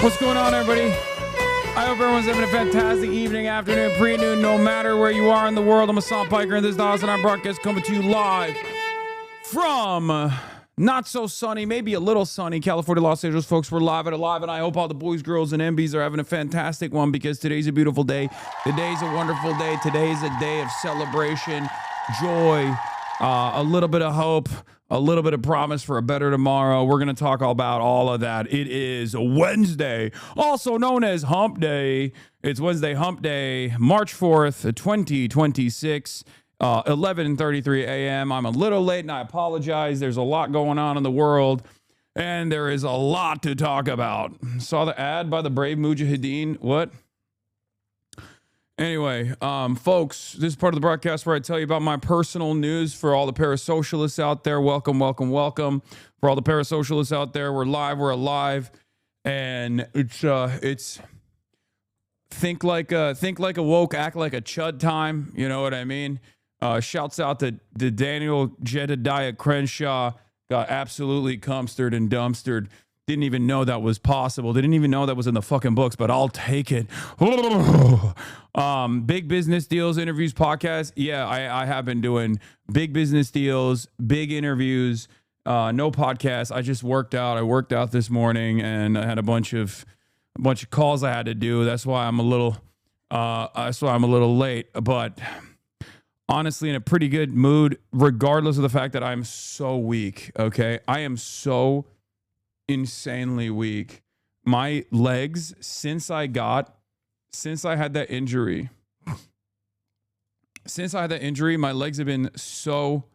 What's going on, everybody? I hope everyone's having a fantastic evening, afternoon, pre-noon, no matter where you are in the world. I'm Hasan Piker, and this is the HasanAbi broadcast coming to you live from not so sunny, maybe a little sunny, California, Los Angeles. Folks, we're live at Alive, and I hope all the boys, girls, and MBs are having a fantastic one because today's a beautiful day. Today's a wonderful day. Today's a day of celebration, joy, a little bit of hope, a little bit of promise for a better tomorrow. We're going to talk about all of that. It is Wednesday, also known as Hump Day. It's Wednesday, Hump Day, March 4th, 2026, 11:33 a.m. I'm a little late, and I apologize. There's a lot going on in the world, and there is a lot to talk about. Saw the ad by the Brave Mujahideen. What? Anyway, folks, this is part of the broadcast where I tell you about my personal news for all the parasocialists out there. Welcome, welcome, welcome. For all the parasocialists out there, we're live, we're alive, and it's think like a woke, act like a chud time. You know what I mean? Shouts out to Daniel Jedediah Crenshaw. Got absolutely cumstered and dumpstered. Didn't even know that was possible. Didn't even know that was in the fucking books, but I'll take it. Big business deals, interviews, podcasts. Yeah, I have been doing big business deals, big interviews, no podcasts. I just worked out. I worked out this morning, and I had a bunch of calls I had to do. That's why I'm a little late. But honestly, in a pretty good mood, regardless of the fact that I'm so weak. Okay, I am so insanely weak. My legs, since I had that injury, my legs have been so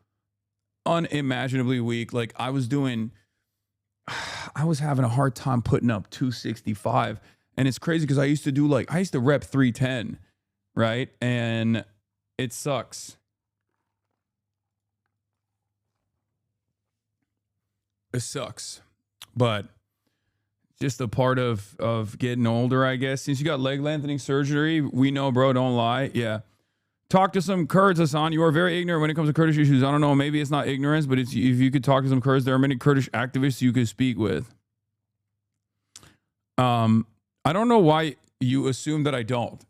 unimaginably weak. Like I was having a hard time putting up 265, and it's crazy because I used to rep 310, right? And it sucks. It sucks. But just a part of getting older, I guess. Since you got leg lengthening surgery, we know, bro, don't lie. Yeah. Talk to some Kurds, Hasan. You are very ignorant when it comes to Kurdish issues. I don't know. Maybe it's not ignorance, but if you could talk to some Kurds, there are many Kurdish activists you could speak with. I don't know why you assume that I don't.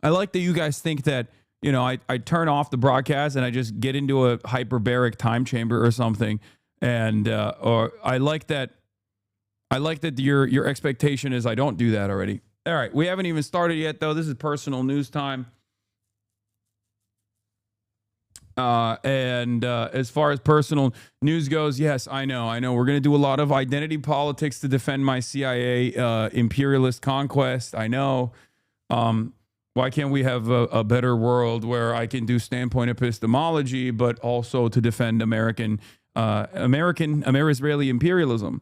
I like that you guys think that, you know, I turn off the broadcast and I just get into a hyperbaric time chamber or something. And or I like that your expectation is I don't do that already. All right, we haven't even started yet though. This is personal news time. As far as personal news goes, yes, I know. We're gonna do a lot of identity politics to defend my CIA imperialist conquest. I know. Why can't we have a better world where I can do standpoint epistemology, but also to defend Amer-Israeli imperialism?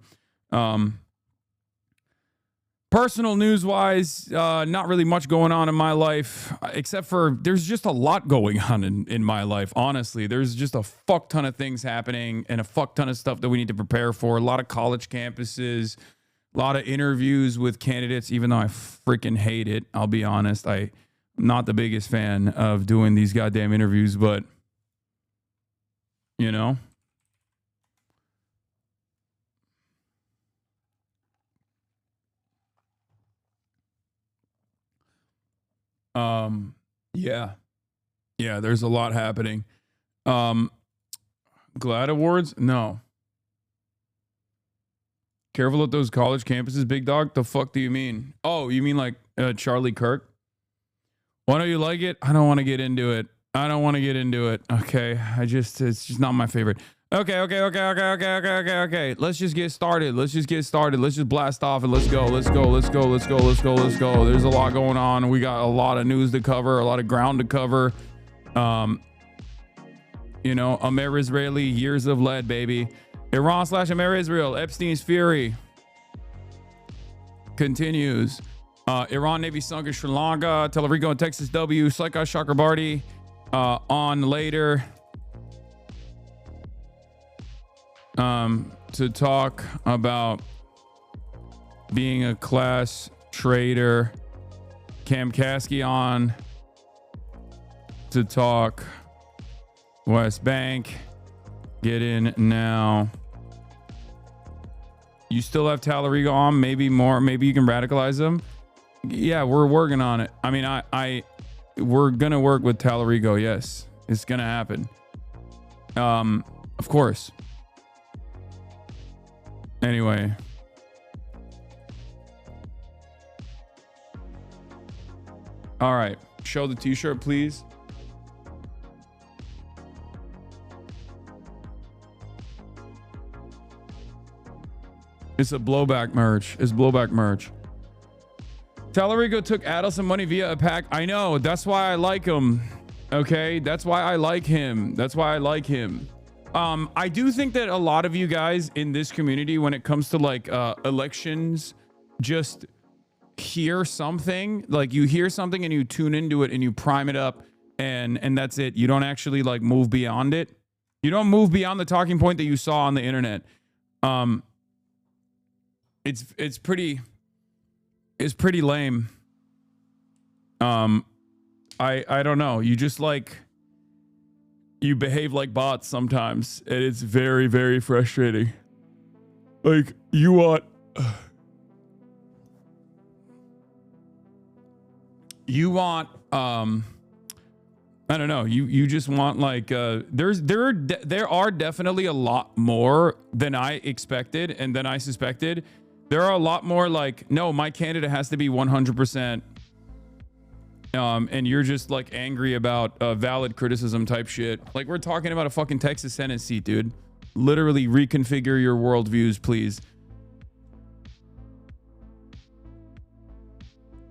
Personal news wise, not really much going on in my life, except for there's just a lot going on in my life. Honestly, there's just a fuck ton of things happening and a fuck ton of stuff that we need to prepare for. A lot of college campuses, a lot of interviews with candidates, even though I freaking hate it. I'll be honest. I'm not the biggest fan of doing these goddamn interviews, but you know. Yeah, there's a lot happening. GLAAD Awards? No. Careful at those college campuses, big dog. The fuck do you mean? Oh, you mean like Charlie Kirk? Why don't you like it? I don't want to get into it. Okay. It's just not my favorite. Okay. Let's just get started. Let's just blast off and let's go. There's a lot going on. We got a lot of news to cover, a lot of ground to cover. Amer-Israeli years of lead, baby. Iran/Amer-Israel, Epstein's fury continues. Iran Navy sunk in Sri Lanka, Talarico and Texas W. Saikat Chakrabarti on later. To talk about being a class traitor. Kasky on to talk West Bank. Get in now. You still have Talarico on, maybe more. Maybe you can radicalize him. Yeah, we're working on it. I mean, we're going to work with Talarico. Yes, it's going to happen. Of course. Anyway. All right. Show the t-shirt, please. It's a blowback merch. It's blowback merch. Talarico took Adelson money via a pack. I know. That's why I like him. Okay. That's why I like him. That's why I like him. I do think that a lot of you guys in this community, when it comes to like elections, just hear something, like you hear something and you tune into it and you prime it up and that's it. You don't actually like move beyond it. You don't move beyond the talking point that you saw on the internet. It's pretty lame. I don't know. You just like, you behave like bots sometimes, and it's very, very frustrating. Like you want I don't know, you just want like there are definitely a lot more than I expected and than I suspected. There are a lot more like, no, my candidate has to be 100%. And you're just like angry about valid criticism type shit. Like we're talking about a fucking Texas Senate seat, dude. Literally reconfigure your worldviews, please.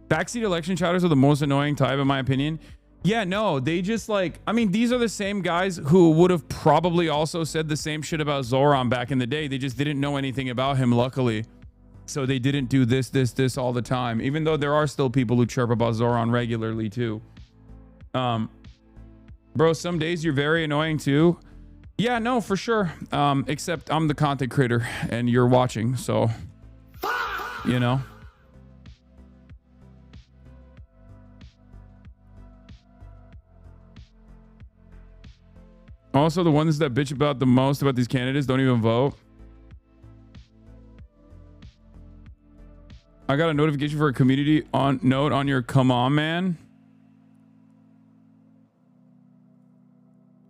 Backseat election chatters are the most annoying type, in my opinion. Yeah, no, they just like, I mean, these are the same guys who would have probably also said the same shit about Zoran back in the day. They just didn't know anything about him, luckily. So they didn't do this all the time, even though there are still people who chirp about Zoran regularly too. Bro, some days you're very annoying too. Yeah, no, for sure. Except I'm the content creator and you're watching, so you know. Also, the ones that bitch about the most about these candidates don't even vote. I got a notification for a community note on your come on, man.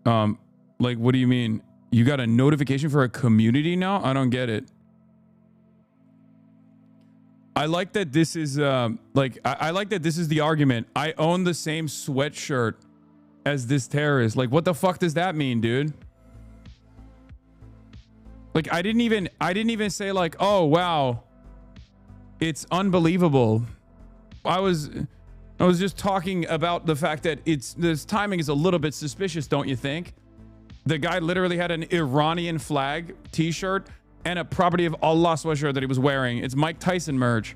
Like, what do you mean? You got a notification for a community note? I don't get it. I like that this is I like that this is the argument. I own the same sweatshirt as this terrorist. Like, what the fuck does that mean, dude? Like, I didn't even say like, oh wow, it's unbelievable. I was just talking about the fact that this timing is a little bit suspicious, don't you think? The guy literally had an Iranian flag t-shirt and a property of Allah sweatshirt that he was wearing. It's Mike Tyson merch.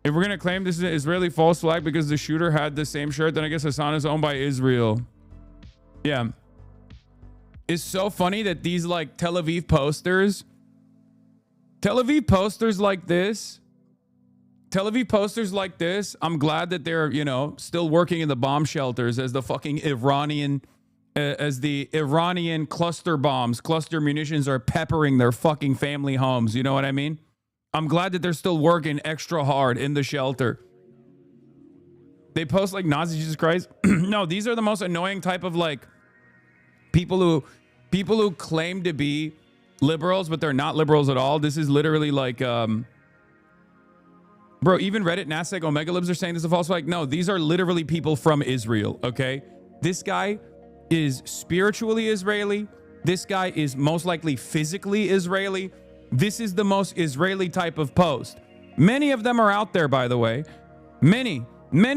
If we're going to claim this is an Israeli false flag because the shooter had the same shirt, then I guess Hasan is owned by Israel. Yeah. It's so funny that these like Tel Aviv posters like this, I'm glad that they're, you know, still working in the bomb shelters as the fucking Iranian cluster bombs, cluster munitions are peppering their fucking family homes. You know what I mean? I'm glad that they're still working extra hard in the shelter. They post like Nazi Jesus Christ. No, these are the most annoying type of like people who claim to be liberals, but they're not liberals at all. This is literally like, bro, even Reddit, NASDAQ, Omega Libs are saying this is a false flag. No, these are literally people from Israel, okay? This guy is spiritually Israeli. This guy is most likely physically Israeli. This is the most Israeli type of post. Many of them are out there, by the way. Many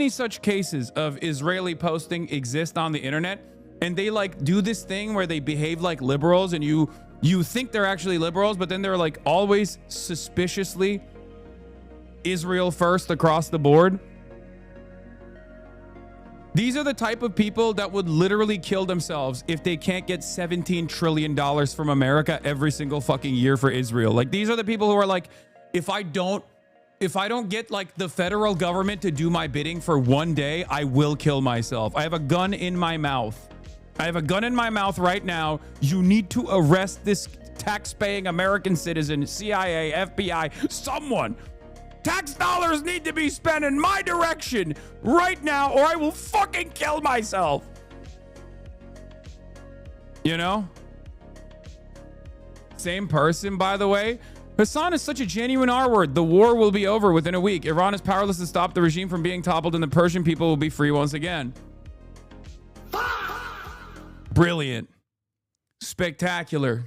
such cases of Israeli posting exist on the internet, and they like do this thing where they behave like liberals, and you think they're actually liberals, but then they're like always suspiciously Israel first across the board. These are the type of people that would literally kill themselves if they can't get $17 trillion from America every single fucking year for Israel. Like, these are the people who are like, if I don't If I don't get like the federal government to do my bidding for one day, I will kill myself. I have a gun in my mouth. I have a gun in my mouth right now. You need to arrest this tax-paying American citizen, CIA, FBI, someone. Tax dollars need to be spent in my direction right now, or I will fucking kill myself. You know? Same person, by the way. Hasan is such a genuine R-word. The war will be over within a week. Iran is powerless to stop the regime from being toppled, and the Persian people will be free once again. Brilliant. Spectacular.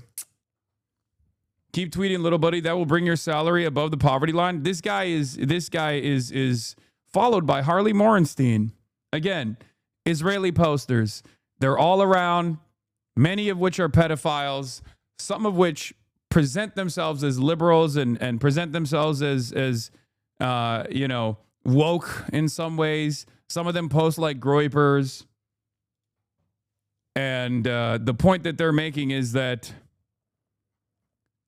Keep tweeting, little buddy. That will bring your salary above the poverty line. This guy is followed by Harley Morenstein. Again, Israeli posters. They're all around, many of which are pedophiles, some of which present themselves as liberals and present themselves as you know, woke in some ways. Some of them post like groypers. And the point that they're making is that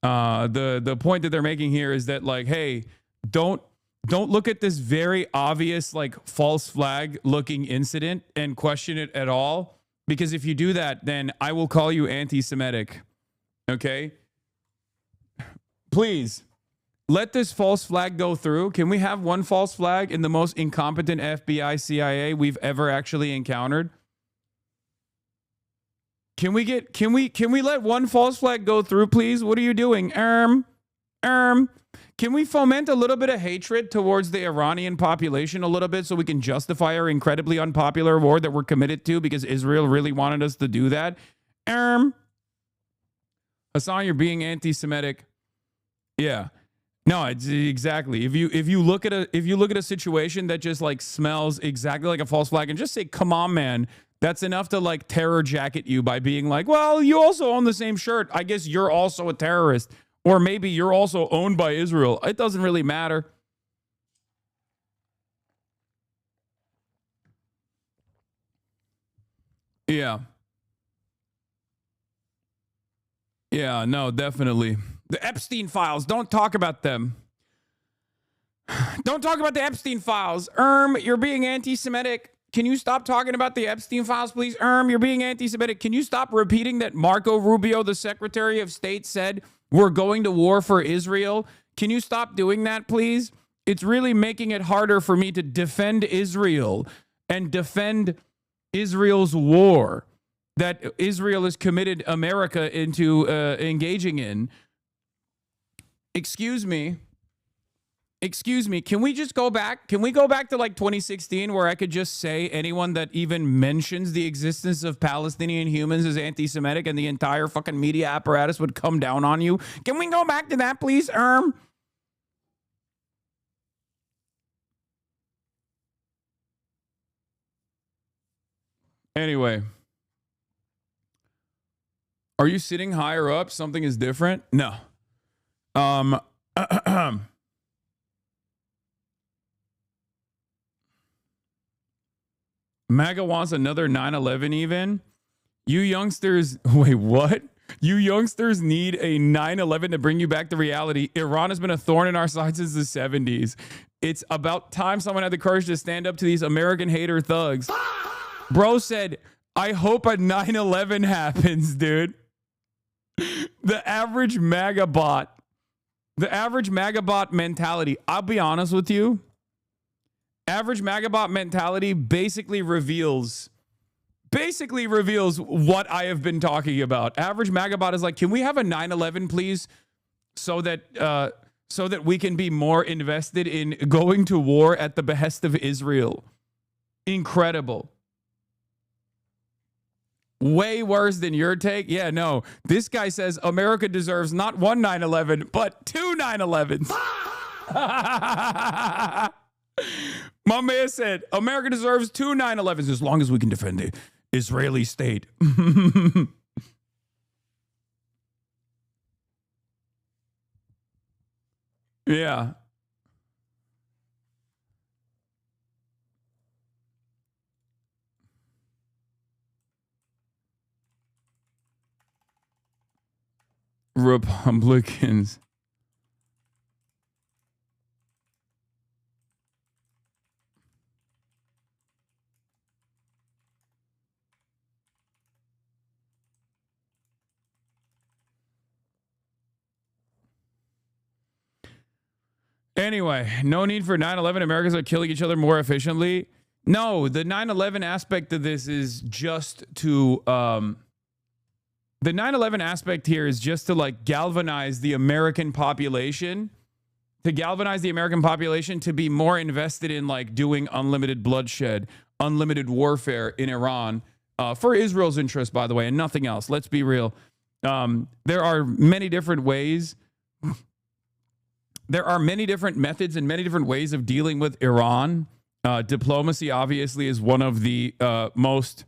the point that they're making here is that, like, hey, don't look at this very obvious like false flag looking incident and question it at all, because if you do that, then I will call you anti-Semitic. Okay? Please let this false flag go through. Can we have one false flag in the most incompetent FBI CIA we've ever actually encountered? Can we let one false flag go through, please? What are you doing? Can we foment a little bit of hatred towards the Iranian population a little bit so we can justify our incredibly unpopular war that we're committed to because Israel really wanted us to do that? Hasan, you're being anti-Semitic. Yeah. No, it's exactly. If you look at a situation that just like smells exactly like a false flag and just say, "Come on, man," that's enough to like terror jacket you by being like, "Well, you also own the same shirt. I guess you're also a terrorist, or maybe you're also owned by Israel." It doesn't really matter. Yeah. Yeah, no, definitely. The Epstein files, don't talk about them. Don't talk about the Epstein files. You're being anti-Semitic. Can you stop talking about the Epstein files, please? You're being anti-Semitic. Can you stop repeating that Marco Rubio, the Secretary of State, said we're going to war for Israel? Can you stop doing that, please? It's really making it harder for me to defend Israel and defend Israel's war that Israel has committed America into engaging in. Excuse me. Can we just go back? Can we go back to like 2016 where I could just say anyone that even mentions the existence of Palestinian humans is anti-Semitic and the entire fucking media apparatus would come down on you? Can we go back to that, please? Anyway. Are you sitting higher up? Something is different? No. MAGA wants another 9/11 even? You youngsters, wait, what? You youngsters need a 9/11 to bring you back to reality. Iran has been a thorn in our side since the 70s. It's about time someone had the courage to stand up to these American hater thugs. Bro said, I hope a 9/11 happens, dude. The average MAGA bot mentality. I'll be honest with you. Average MAGA bot mentality basically reveals what I have been talking about. Average MAGA bot is like, can we have a 9/11, please? So that we can be more invested in going to war at the behest of Israel. Incredible. Way worse than your take. Yeah, no. This guy says America deserves not one 9/11, but two 9/11s. My man said America deserves two 9/11s as long as we can defend the Israeli state. Yeah. Republicans. Anyway, no need for 9/11. Americans are killing each other more efficiently. No, the 9/11 aspect of this is just to the 9/11 aspect here is just to like galvanize the American population, to be more invested in like doing unlimited bloodshed, unlimited warfare in Iran, for Israel's interest, by the way, and nothing else. Let's be real. There are many different ways. There are many different methods and many different ways of dealing with Iran. Diplomacy, obviously, is one of the most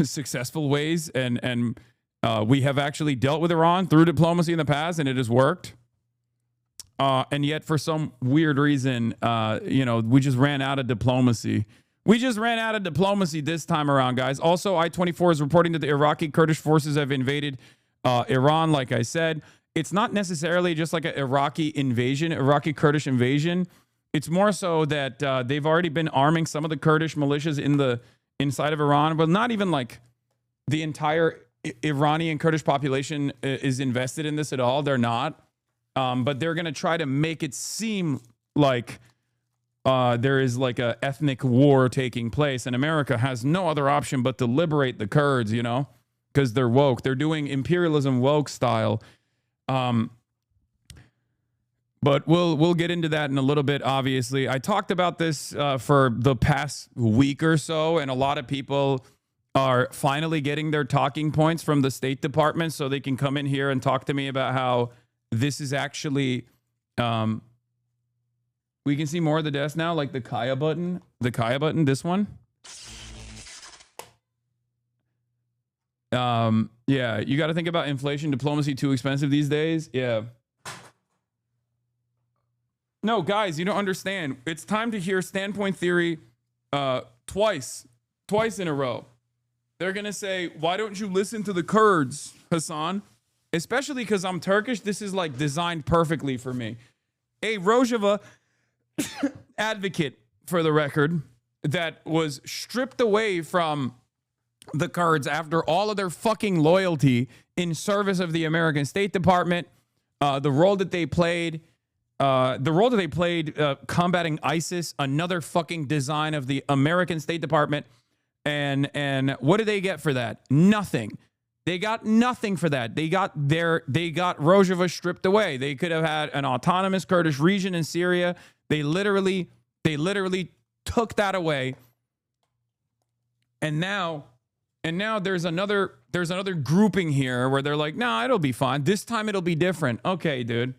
successful ways, and we have actually dealt with Iran through diplomacy in the past, and it has worked. And yet, for some weird reason, we just ran out of diplomacy. We just ran out of diplomacy this time around, guys. Also, I-24 is reporting that the Iraqi Kurdish forces have invaded Iran, like I said. It's not necessarily just like an Iraqi Kurdish invasion. It's more so that they've already been arming some of the Kurdish militias inside of Iran, but not even like the entire Iranian Kurdish population is invested in this at all. They're not. But they're going to try to make it seem like there is like a ethnic war taking place, and America has no other option but to liberate the Kurds, because they're woke. They're doing imperialism woke style. But we'll get into that in a little bit, obviously. I talked about this for the past week or so, and a lot of people are finally getting their talking points from the State Department so they can come in here and talk to me about how this is actually... we can see more of the desk now, like the Kaya button. The Kaya button, this one. Yeah, you got to think about inflation, diplomacy, too expensive these days. Yeah. No, guys, you don't understand. It's time to hear standpoint theory twice in a row. They're going to say, why don't you listen to the Kurds, Hasan? Especially because I'm Turkish. This is like designed perfectly for me. A Rojava advocate, for the record, that was stripped away from the Kurds after all of their fucking loyalty in service of the American State Department, the role that they played combating ISIS, another fucking design of the American State Department. And what did they get for that? Nothing. They got nothing for that. They got Rojava stripped away. They could have had an autonomous Kurdish region in Syria. They literally took that away. And now there's another grouping here where they're like, nah, it'll be fine. This time it'll be different. Okay, dude.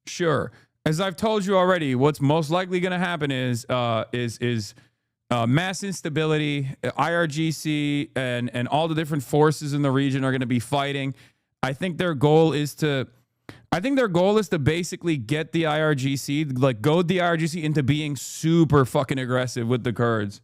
Sure. As I've told you already, what's most likely going to happen is mass instability. IRGC and all the different forces in the region are going to be fighting. I think their goal is to basically get the IRGC, like goad the IRGC into being super fucking aggressive with the Kurds.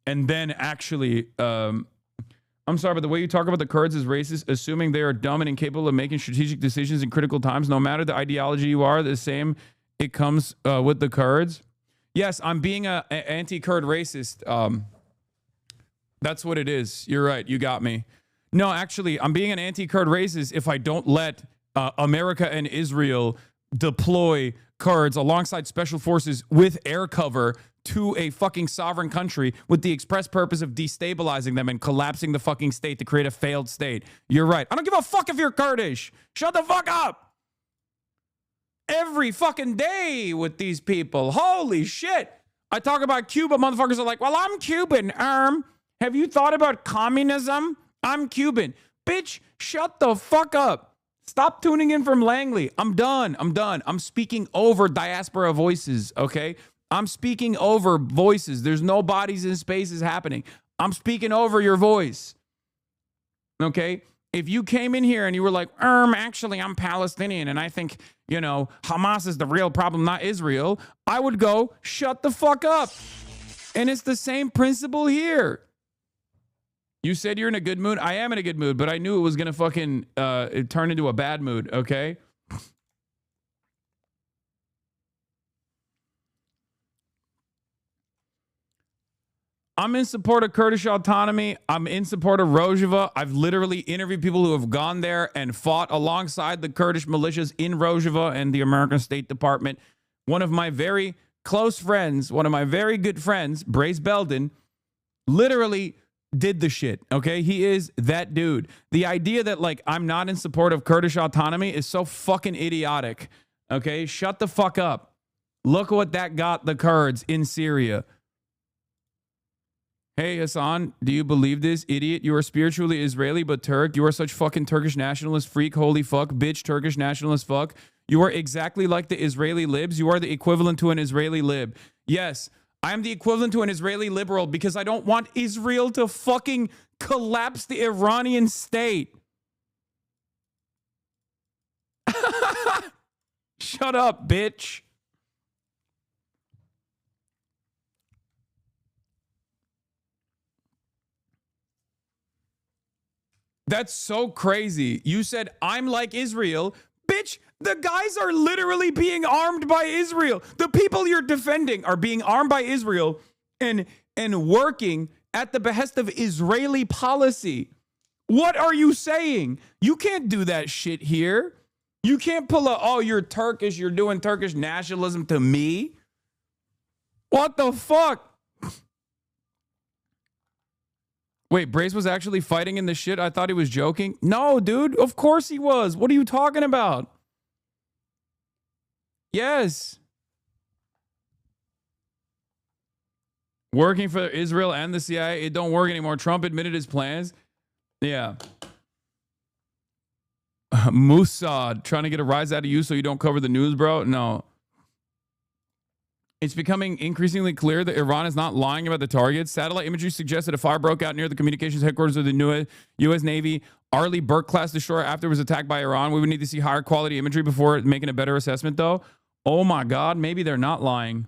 And then actually, I'm sorry, but the way you talk about the Kurds is racist, assuming they are dumb and incapable of making strategic decisions in critical times. No matter the ideology you are, the same it comes with the Kurds. Yes, I'm being an anti-Kurd racist. That's what it is. You're right. You got me. No, actually, I'm being an anti-Kurd racist if I don't let America and Israel deploy Kurds alongside special forces with air cover to a fucking sovereign country with the express purpose of destabilizing them and collapsing the fucking state to create a failed state. You're right. I don't give a fuck if you're Kurdish. Shut the fuck up. Every fucking day with these people. Holy shit. I talk about Cuba. Motherfuckers are like, well, I'm Cuban. Have you thought about communism? I'm Cuban. Bitch, shut the fuck up. Stop tuning in from Langley. I'm done. I'm speaking over diaspora voices, okay? I'm speaking over voices. There's no bodies in spaces happening. I'm speaking over your voice. Okay? If you came in here and you were like, actually, I'm Palestinian and I think, Hamas is the real problem, not Israel, I would go, shut the fuck up. And it's the same principle here. You said you're in a good mood. I am in a good mood, but I knew it was going to fucking turn into a bad mood, okay? I'm in support of Kurdish autonomy. I'm in support of Rojava. I've literally interviewed people who have gone there and fought alongside the Kurdish militias in Rojava and the American State Department. One of my very close friends, one of my very good friends, Brace Belden, literally did the shit, okay? He is that dude. The idea that, like, I'm not in support of Kurdish autonomy is so fucking idiotic, okay? Shut the fuck up. Look what that got the Kurds in Syria. Hey, Hasan, do you believe this, idiot? You are spiritually Israeli, but Turk. You are such fucking Turkish nationalist freak. Holy fuck, bitch, Turkish nationalist fuck. You are exactly like the Israeli libs. You are the equivalent to an Israeli lib. Yes, I am the equivalent to an Israeli liberal because I don't want Israel to fucking collapse the Iranian state. Shut up, bitch. That's so crazy. You said, I'm like Israel. Bitch, the guys are literally being armed by Israel. The people you're defending are being armed by Israel and working at the behest of Israeli policy. What are you saying? You can't do that shit here. You can't pull a, oh, you're Turkish, you're doing Turkish nationalism to me. What the fuck? Wait, Brace was actually fighting in the shit? I thought he was joking. No, dude, of course he was. What are you talking about? Yes. Working for Israel and the CIA, it don't work anymore. Trump admitted his plans. Yeah. Mossad, trying to get a rise out of you so you don't cover the news, bro? No. It's becoming increasingly clear that Iran is not lying about the targets. Satellite imagery suggests that a fire broke out near the communications headquarters of the new U.S. Navy Arleigh Burke-class destroyer after it was attacked by Iran. We would need to see higher quality imagery before making a better assessment, though. Oh, my God. Maybe they're not lying.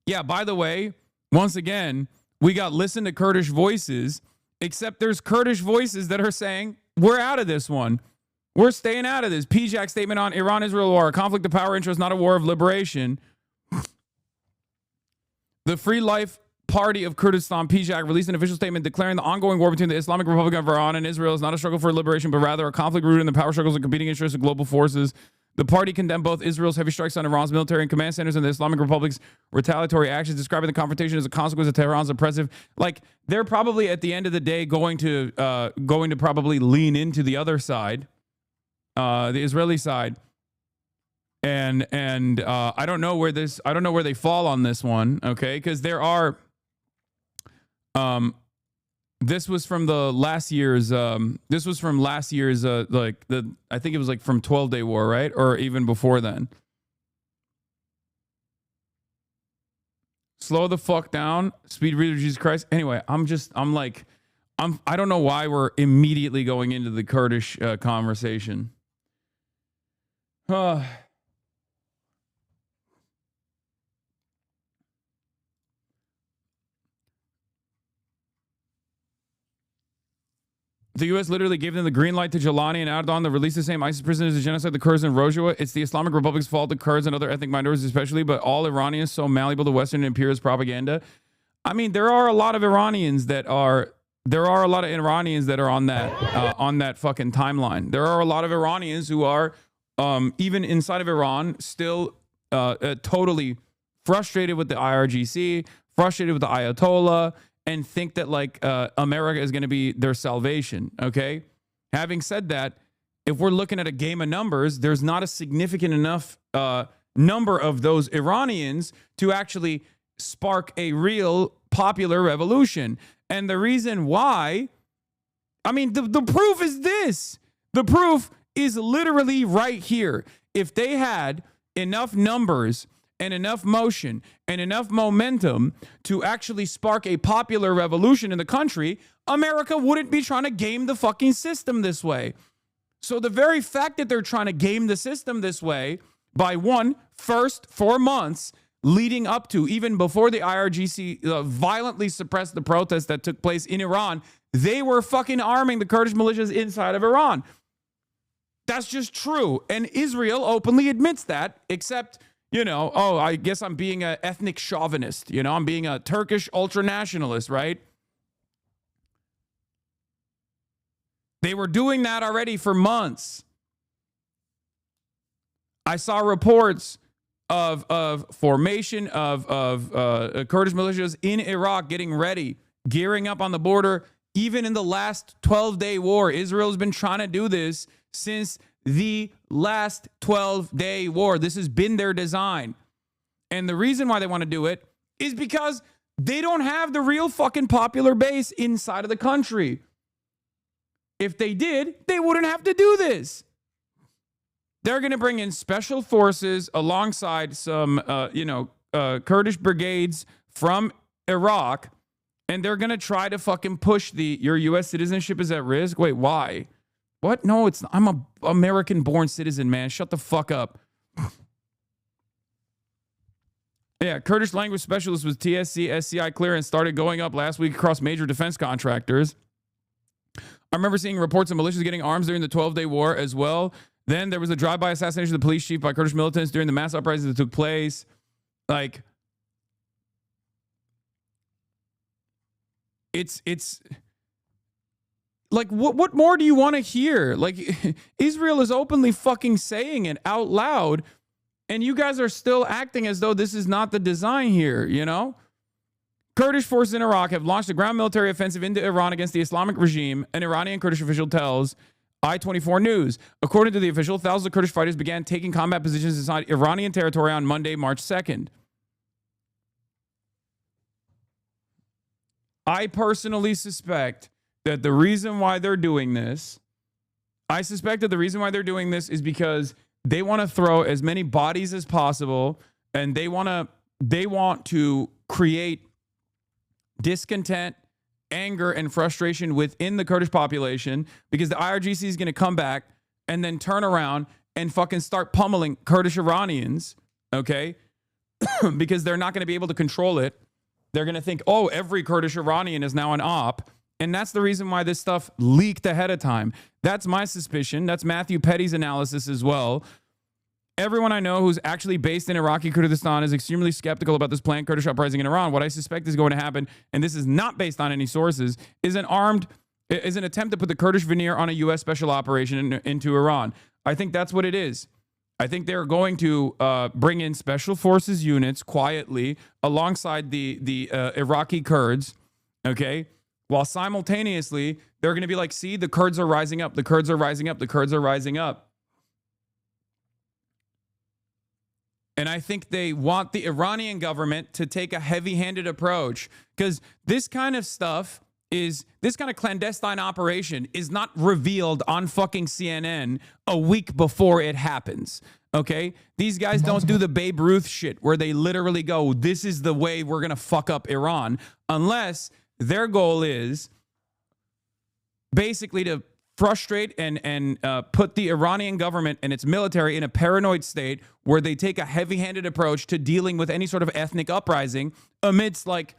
Yeah, by the way, once again, we got listen to Kurdish voices, except there's Kurdish voices that are saying, we're out of this one. We're staying out of this. PJAC statement on Iran-Israel war, a conflict of power interest, not a war of liberation. The Free Life Party of Kurdistan, PJAC, released an official statement declaring the ongoing war between the Islamic Republic of Iran and Israel is not a struggle for liberation, but rather a conflict rooted in the power struggles and competing interests of global forces. The party condemned both Israel's heavy strikes on Iran's military and command centers and the Islamic Republic's retaliatory actions, describing the confrontation as a consequence of Tehran's oppressive. Like, they're probably at the end of the day going to probably lean into the other side. The Israeli side, and I don't know where they fall on this one, okay? Because there are, this was from last year's, I think it was like from 12-Day War, right? Or even before then. Slow the fuck down, speed reader, Jesus Christ. Anyway, I don't know why we're immediately going into the Kurdish conversation. The U.S. literally gave them the green light to Jalani and Erdogan to release the same ISIS prisoners to genocide the Kurds in Rojava. It's the Islamic Republic's fault, the Kurds and other ethnic minorities especially, but all Iranians so malleable to Western imperialist propaganda. I mean, there are a lot of Iranians that are on that fucking timeline. There are a lot of Iranians who are even inside of Iran, still totally frustrated with the IRGC, frustrated with the Ayatollah, and think that like America is going to be their salvation. Okay. Having said that, if we're looking at a game of numbers, there's not a significant enough number of those Iranians to actually spark a real popular revolution. And the reason why, I mean, the proof is this. The proof is literally right here. If they had enough numbers and enough motion and enough momentum to actually spark a popular revolution in the country, America wouldn't be trying to game the fucking system this way. So the very fact that they're trying to game the system this way by first 4 months leading up to, even before the IRGC violently suppressed the protests that took place in Iran, they were fucking arming the Kurdish militias inside of Iran. That's just true. And Israel openly admits that, except you know, oh, I guess I'm being an ethnic chauvinist. You know, I'm being a Turkish ultranationalist, right? They were doing that already for months. I saw reports of formation of Kurdish militias in Iraq getting ready, gearing up on the border. Even in the last 12-day war, Israel's been trying to do this since the last 12-day war. This has been their design. And the reason why they want to do it is because they don't have the real fucking popular base inside of the country. If they did, they wouldn't have to do this. They're going to bring in special forces alongside some, Kurdish brigades from Iraq, and they're going to try to fucking push your U.S. citizenship is at risk. Wait, why? What? No, it's not. I'm a American-born citizen, man. Shut the fuck up. Yeah, Kurdish language specialist with TSC, SCI clearance started going up last week across major defense contractors. I remember seeing reports of militias getting arms during the 12-day war as well. Then there was a drive-by assassination of the police chief by Kurdish militants during the mass uprisings that took place. Like, it's like, what more do you want to hear? Like, Israel is openly fucking saying it out loud, and you guys are still acting as though this is not the design here, you know? Kurdish forces in Iraq have launched a ground military offensive into Iran against the Islamic regime, an Iranian Kurdish official tells I-24 News. According to the official, thousands of Kurdish fighters began taking combat positions inside Iranian territory on Monday, March 2nd. I personally suspect that the reason why they're doing this, is because they want to throw as many bodies as possible, and they want to create discontent, anger, and frustration within the Kurdish population, because the IRGC is going to come back and then turn around and fucking start pummeling Kurdish Iranians, okay? Because they're not going to be able to control it. They're going to think, oh, every Kurdish Iranian is now an op. And that's the reason why this stuff leaked ahead of time. That's my suspicion. That's Matthew Petty's analysis as well. Everyone I know who's actually based in Iraqi Kurdistan is extremely skeptical about this planned Kurdish uprising in Iran. What I suspect is going to happen, and this is not based on any sources, is an attempt to put the Kurdish veneer on a U.S. special operation into Iran. I think that's what it is. I think they're going to bring in special forces units quietly alongside the Iraqi Kurds, okay? While simultaneously, they're going to be like, see, the Kurds are rising up. The Kurds are rising up. The Kurds are rising up. And I think they want the Iranian government to take a heavy-handed approach, because this kind of clandestine operation is not revealed on fucking CNN a week before it happens. Okay? These guys don't do the Babe Ruth shit where they literally go, this is the way we're going to fuck up Iran, unless their goal is basically to frustrate and put the Iranian government and its military in a paranoid state where they take a heavy-handed approach to dealing with any sort of ethnic uprising amidst, like,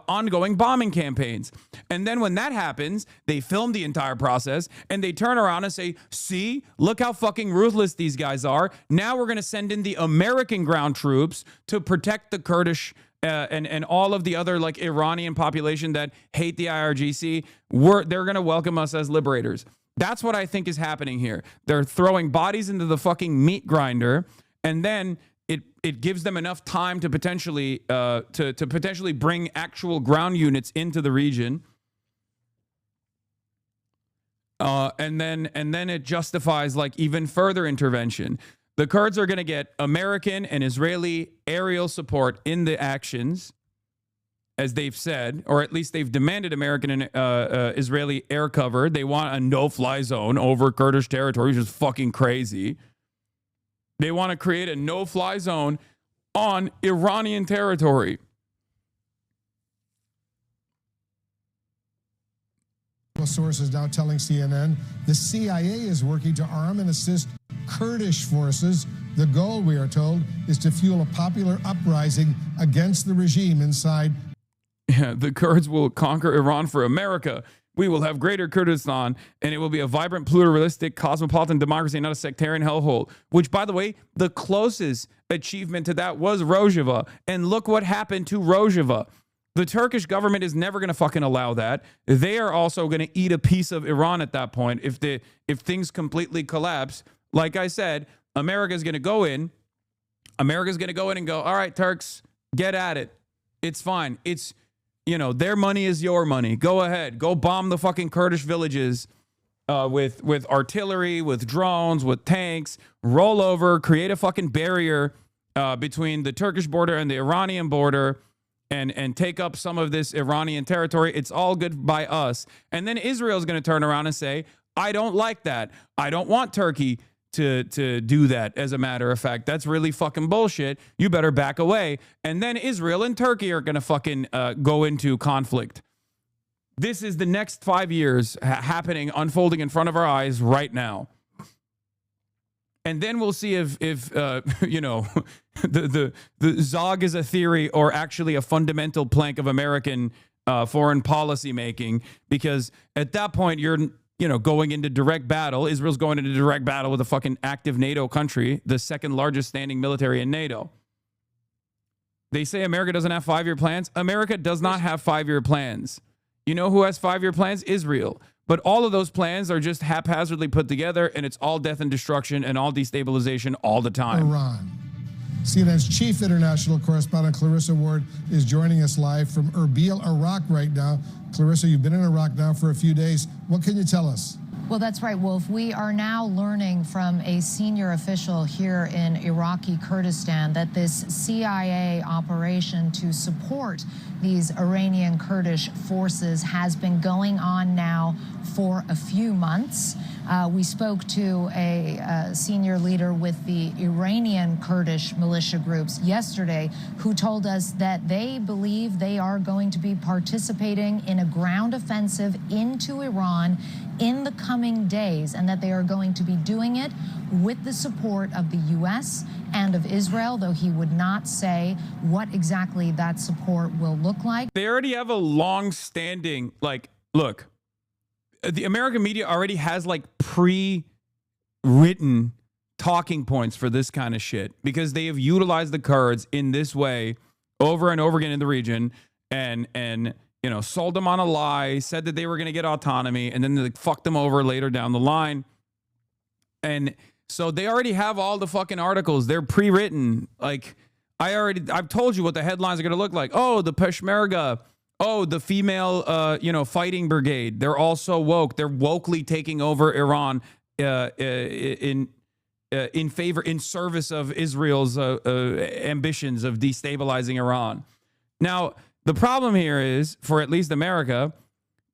ongoing bombing campaigns. And then when that happens, they film the entire process and they turn around and say, see, look how fucking ruthless these guys are. Now we're going to send in the American ground troops to protect the Kurdish and all of the other, like, Iranian population that hate the IRGC. They're going to welcome us as liberators. That's what I think is happening here. They're throwing bodies into the fucking meat grinder, and then it gives them enough time to potentially potentially bring actual ground units into the region. And then it justifies, like, even further intervention. The Kurds are going to get American and Israeli aerial support in the actions, as they've said, or at least they've demanded American and Israeli air cover. They want a no-fly zone over Kurdish territory, which is fucking crazy. They want to create a no-fly zone on Iranian territory. Sources now telling CNN the CIA is working to arm and assist Kurdish forces. The goal, we are told, is to fuel a popular uprising against the regime inside. Yeah, the Kurds will conquer Iran for America. We will have greater Kurdistan, and it will be a vibrant, pluralistic, cosmopolitan democracy, not a sectarian hellhole. Which, by the way, the closest achievement to that was Rojava. And look what happened to Rojava. The Turkish government is never going to fucking allow that. They are also going to eat a piece of Iran at that point if things completely collapse. Like I said, America's going to go in. America's going to go in and go, all right, Turks, get at it. It's fine. It's, you know, their money is your money. Go ahead. Go bomb the fucking Kurdish villages with artillery, with drones, with tanks. Roll over, create a fucking barrier between the Turkish border and the Iranian border. And take up some of this Iranian territory. It's all good by us. And then Israel's going to turn around and say, I don't like that. I don't want Turkey to do that, as a matter of fact. That's really fucking bullshit. You better back away. And then Israel and Turkey are going to fucking go into conflict. This is the next 5 years happening, unfolding in front of our eyes right now. And then we'll see if you know, the Zog is a theory or actually a fundamental plank of American foreign policy making. Because at that point, you're, you know, going into direct battle. Israel's going into direct battle with a fucking active NATO country, the second largest standing military in NATO. They say America doesn't have 5-year plans. America does not have 5-year plans. You know who has 5-year plans? Israel. But all of those plans are just haphazardly put together, and it's all death and destruction and all destabilization all the time. Iran. CNN's chief international correspondent Clarissa Ward is joining us live from Erbil, Iraq right now. Clarissa, you've been in Iraq now for a few days. What can you tell us? Well, that's right, Wolf. We are now learning from a senior official here in Iraqi Kurdistan that this CIA operation to support these Iranian Kurdish forces has been going on now for a few months. We spoke to a senior leader with the Iranian Kurdish militia groups yesterday who told us that they believe they are going to be participating in a ground offensive into Iran in the coming days, and that they are going to be doing it with the support of the U.S. and of Israel, though he would not say what exactly that support will look like. They already have a long-standing, like, look, the American media already has like pre-written talking points for this kind of shit because they have utilized the Kurds in this way over and over again in the region, and you know, sold them on a lie, said that they were going to get autonomy, and then they fucked them over later down the line. And so they already have all the fucking articles. They're pre-written. Like, I've told you what the headlines are going to look like. Oh, the Peshmerga. Oh, the female, you know, fighting brigade. They're all so woke. They're wokely taking over Iran in favor, in service of Israel's ambitions of destabilizing Iran. Now, the problem here is, for at least America,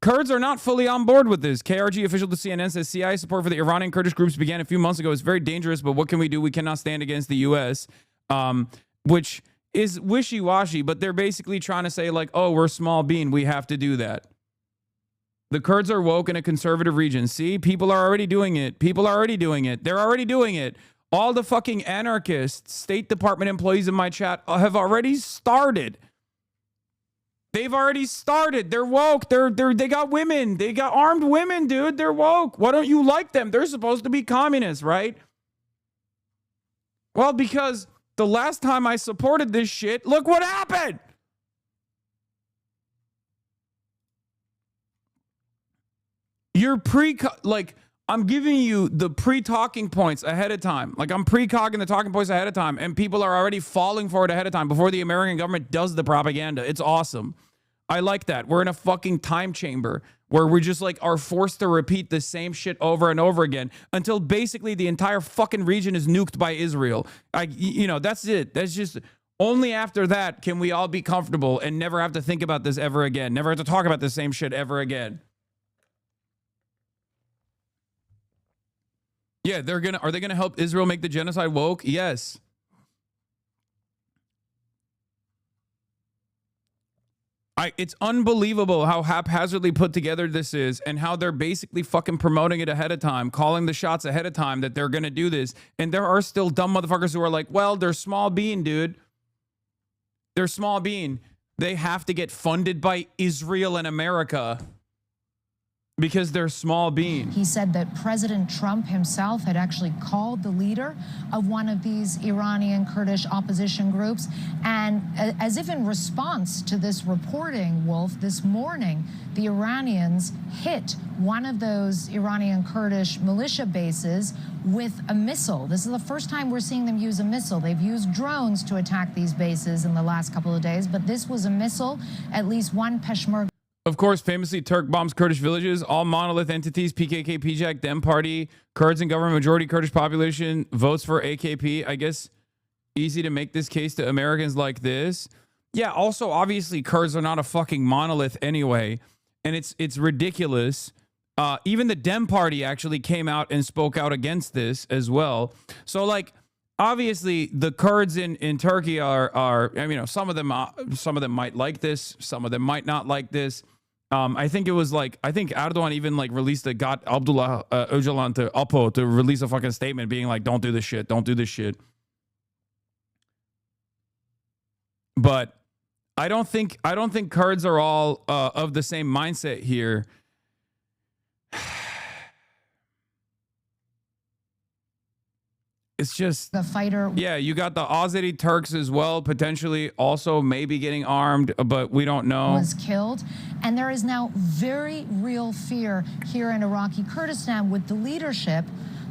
Kurds are not fully on board with this. KRG official to CNN says CIA support for the Iranian Kurdish groups began a few months ago. It's very dangerous, but what can we do? We cannot stand against the U.S., which is wishy-washy, but they're basically trying to say, like, oh, we're small bean. We have to do that. The Kurds are woke in a conservative region. See, people are already doing it. People are already doing it. They're already doing it. All the fucking anarchists, State Department employees in my chat have already started. They've already started. They're woke. They got women. They got armed women, dude. They're woke. Why don't you like them? They're supposed to be communists, right? Well, because the last time I supported this shit, look what happened. You're I'm giving you the pre-talking points ahead of time. Like, I'm pre-cogging the talking points ahead of time, and people are already falling for it ahead of time before the American government does the propaganda. It's awesome. I like that. We're in a fucking time chamber where we just like are forced to repeat the same shit over and over again until basically the entire fucking region is nuked by Israel. You know, that's it. That's just, only after that can we all be comfortable and never have to think about this ever again. Never have to talk about the same shit ever again. Yeah, are they gonna help Israel make the genocide woke? Yes. It's unbelievable how haphazardly put together this is and how they're basically fucking promoting it ahead of time, calling the shots ahead of time that they're gonna do this. And there are still dumb motherfuckers who are like, well, they're small bean, dude. They're small bean. They have to get funded by Israel and America. Because they're small bean. He said that President Trump himself had actually called the leader of one of these Iranian Kurdish opposition groups. And as if in response to this reporting, Wolf, this morning, the Iranians hit one of those Iranian Kurdish militia bases with a missile. This is the first time we're seeing them use a missile. They've used drones to attack these bases in the last couple of days, but this was a missile. At least one Peshmerga. Of course, famously, Turk bombs Kurdish villages, all monolith entities, PKK, PJAK, Dem Party, Kurds in government, majority Kurdish population, votes for AKP. I guess easy to make this case to Americans like this. Yeah, also, obviously, Kurds are not a fucking monolith anyway, and it's ridiculous. Even the Dem Party actually came out and spoke out against this as well. So, like, obviously, the Kurds in Turkey are I mean, some of them might like this, some of them might not like this. I think Erdogan even like got Abdullah Öcalan to Apo to release a fucking statement being like, don't do this shit, don't do this shit. But I don't think Kurds are all of the same mindset here. It's just the fighter. Yeah, you got the Azeri Turks as well, potentially also maybe getting armed, but we don't know. Was killed. And there is now very real fear here in Iraqi Kurdistan with the leadership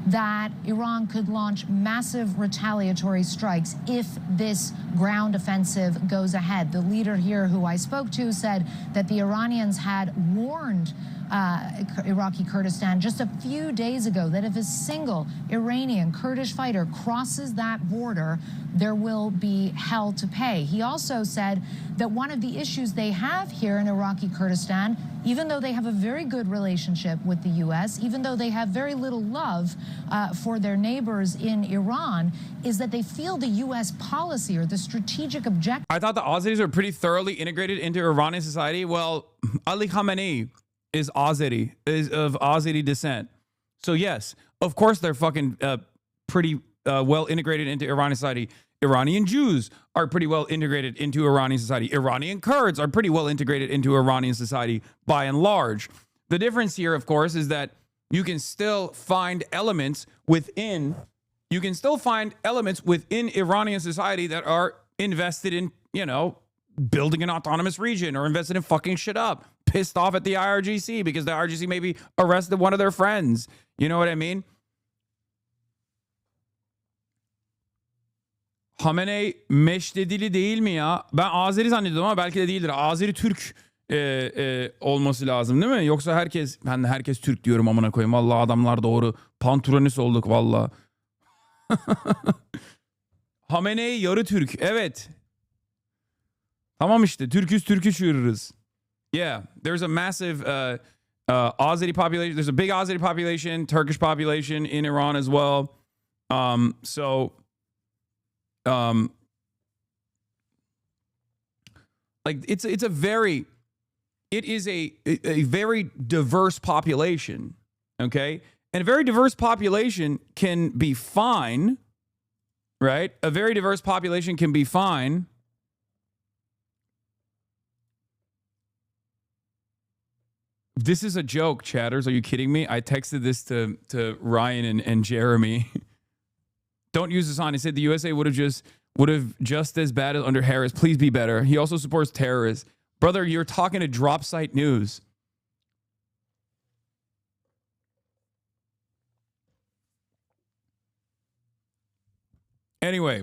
that Iran could launch massive retaliatory strikes if this ground offensive goes ahead. The leader here who I spoke to said that the Iranians had warned Iraqi Kurdistan just a few days ago that if a single Iranian Kurdish fighter crosses that border, there will be hell to pay. He also said that one of the issues they have here in Iraqi Kurdistan, even though they have a very good relationship with the U.S., even though they have very little love for their neighbors in Iran, is that they feel the U.S. policy or the strategic objective. I thought the Azeris are pretty thoroughly integrated into Iranian society. Well, Ali Khamenei is Azeri, is of Azeri descent. So yes, of course they're fucking pretty well integrated into Iranian society. Iranian Jews are pretty well integrated into Iranian society. Iranian Kurds are pretty well integrated into Iranian society by and large. The difference here, of course, is that you can still find elements within Iranian society that are invested in, you know, building an autonomous region or invested in fucking shit up. Pissed off at the IRGC because the IRGC maybe arrested one of their friends. You know what I mean? Khamenei Meşte dili değil mi ya? Ben Azeri zannediyordum ama belki de değildir. Azeri Türk olması lazım değil mi? Yoksa herkes Türk diyorum amına koyayım. Vallahi adamlar doğru. Panturanist olduk vallahi. Khamenei yarı Türk. Evet. Tamam işte. Türk'ü çığırırız. Yeah, there's a massive Azeri population. There's a big Azeri population, Turkish population in Iran as well. Like it is a very diverse population. Okay, and a very diverse population can be fine, right? A very diverse population can be fine. This is a joke, chatters. Are you kidding me? I texted this to Ryan and Jeremy. Don't use this on. He said the USA would have just as bad as under Harris. Please be better. He also supports terrorists. Brother, you're talking to Drop Site News. Anyway.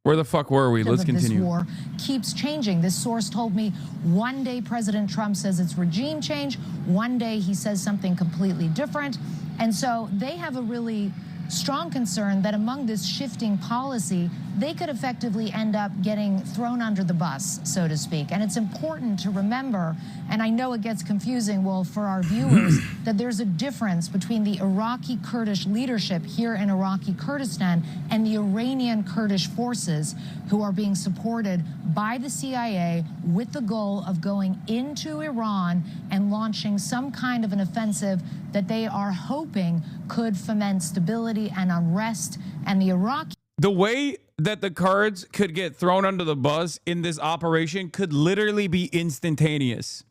Where the fuck were we? Let's continue. This war keeps changing. This source told me one day President Trump says it's regime change. One day he says something completely different. And so they have a really strong concern that among this shifting policy, they could effectively end up getting thrown under the bus, so to speak. And it's important to remember, and I know it gets confusing, well, for our viewers, that there's a difference between the Iraqi Kurdish leadership here in Iraqi Kurdistan and the Iranian Kurdish forces who are being supported by the CIA with the goal of going into Iran and launching some kind of an offensive that they are hoping could foment stability and unrest. And the Iraqi... The way that the Kurds could get thrown under the bus in this operation could literally be instantaneous.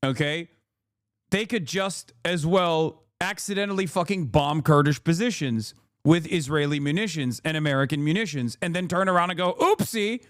Okay? They could just as well accidentally fucking bomb Kurdish positions with Israeli munitions and American munitions and then turn around and go, oopsie,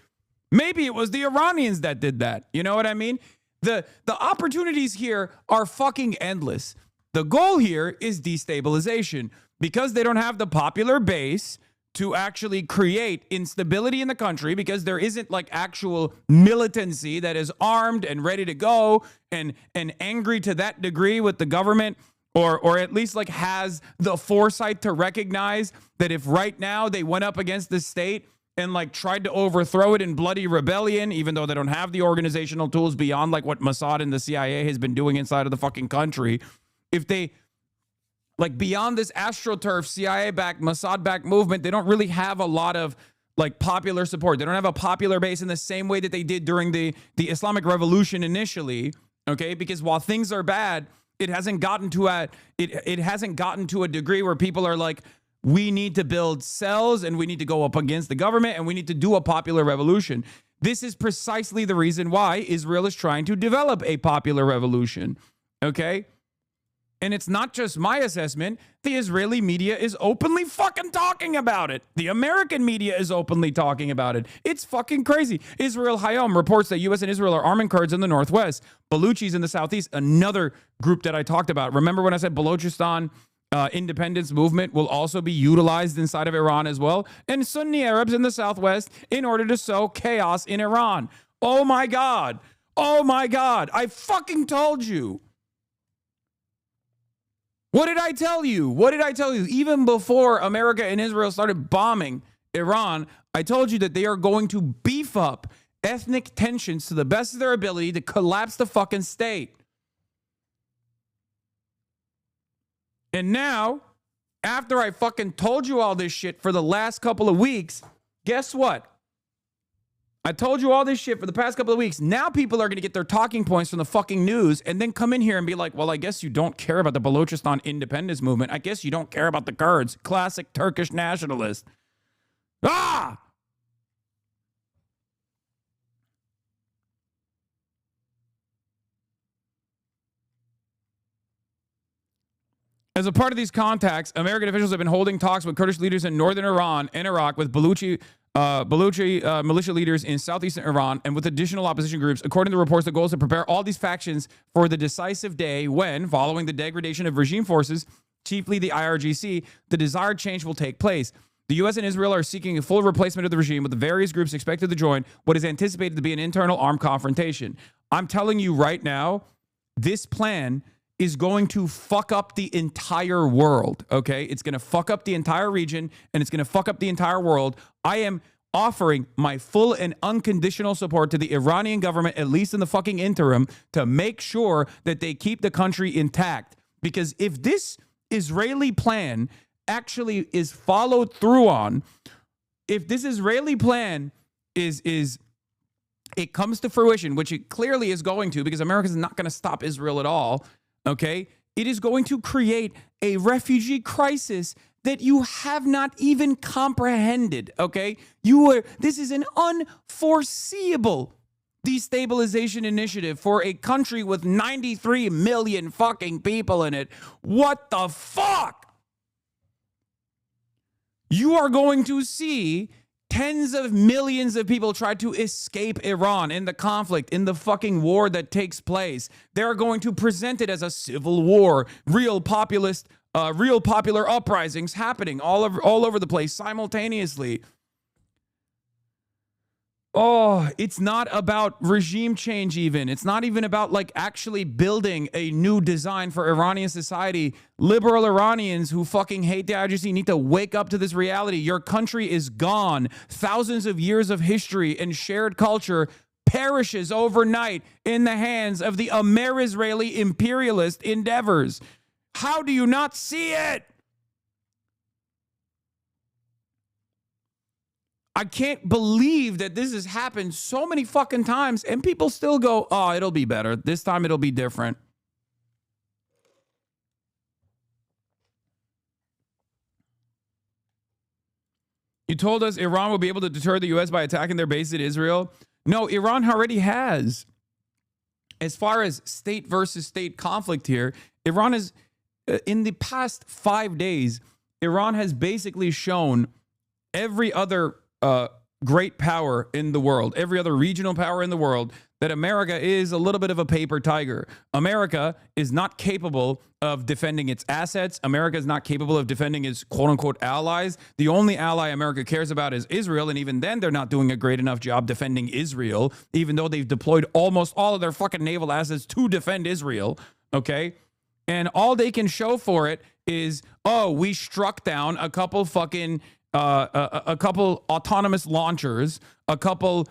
maybe it was the Iranians that did that. You know what I mean? The opportunities here are fucking endless. The goal here is destabilization because they don't have the popular base to actually create instability in the country, because there isn't like actual militancy that is armed and ready to go and angry to that degree with the government, or at least like has the foresight to recognize that if right now they went up against the state and like tried to overthrow it in bloody rebellion, even though they don't have the organizational tools beyond like what Mossad and the CIA has been doing inside of the fucking country, if they like beyond this AstroTurf CIA-backed, Mossad-backed movement, they don't really have a lot of like popular support. They don't have a popular base in the same way that they did during the Islamic Revolution initially. Okay, because while things are bad, it hasn't gotten to a degree where people are like, we need to build cells and we need to go up against the government and we need to do a popular revolution. This is precisely the reason why Israel is trying to develop a popular revolution. Okay. And it's not just my assessment. The Israeli media is openly fucking talking about it. The American media is openly talking about it. It's fucking crazy. Israel Hayom reports that U.S. and Israel are arming Kurds in the northwest, Baluchis in the southeast, another group that I talked about. Remember when I said Balochistan independence movement will also be utilized inside of Iran as well? And Sunni Arabs in the southwest in order to sow chaos in Iran. Oh my God. Oh my God. I fucking told you. What did I tell you? What did I tell you? Even before America and Israel started bombing Iran, I told you that they are going to beef up ethnic tensions to the best of their ability to collapse the fucking state. And now, after I fucking told you all this shit for the last couple of weeks, guess what? I told you all this shit for the past couple of weeks. Now people are going to get their talking points from the fucking news and then come in here and be like, well, I guess you don't care about the Balochistan independence movement. I guess you don't care about the Kurds. Classic Turkish nationalist. Ah! As a part of these contacts, American officials have been holding talks with Kurdish leaders in northern Iran and Iraq, with Baluchi militia leaders in southeastern Iran, and with additional opposition groups. According to reports, the goal is to prepare all these factions for the decisive day when, following the degradation of regime forces, chiefly the IRGC, the desired change will take place. The U.S. and Israel are seeking a full replacement of the regime, with the various groups expected to join what is anticipated to be an internal armed confrontation. I'm telling you right now, this plan is going to fuck up the entire world, okay? It's going to fuck up the entire region, and it's going to fuck up the entire world. I am offering my full and unconditional support to the Iranian government, at least in the fucking interim, to make sure that they keep the country intact. Because if this Israeli plan actually is followed through on, if this Israeli plan it comes to fruition, which it clearly is going to, because America is not going to stop Israel at all, okay, it is going to create a refugee crisis that you have not even comprehended, okay? This is an unforeseeable destabilization initiative for a country with 93 million fucking people in it. What the fuck? You are going to see tens of millions of people try to escape Iran in the conflict, in the fucking war that takes place. They're going to present it as a civil war, real popular uprisings happening all over the place simultaneously. Oh, it's not about regime change even. It's not even about like actually building a new design for Iranian society. Liberal Iranians who fucking hate the IRGC need to wake up to this reality. Your country is gone. Thousands of years of history and shared culture perishes overnight in the hands of the Amer-Israeli imperialist endeavors. How do you not see it? I can't believe that this has happened so many fucking times and people still go, oh, it'll be better. This time it'll be different. You told us Iran will be able to deter the U.S. by attacking their base in Israel. No, Iran already has. As far as state versus state conflict here, Iran is, in the past 5 days, Iran has basically shown every other great power in the world, every other regional power in the world, that America is a little bit of a paper tiger. America is not capable of defending its assets. America is not capable of defending its quote-unquote allies. The only ally America cares about is Israel, and even then they're not doing a great enough job defending Israel, even though they've deployed almost all of their fucking naval assets to defend Israel, okay? And all they can show for it is, oh, we struck down a couple fucking, a couple autonomous launchers, a couple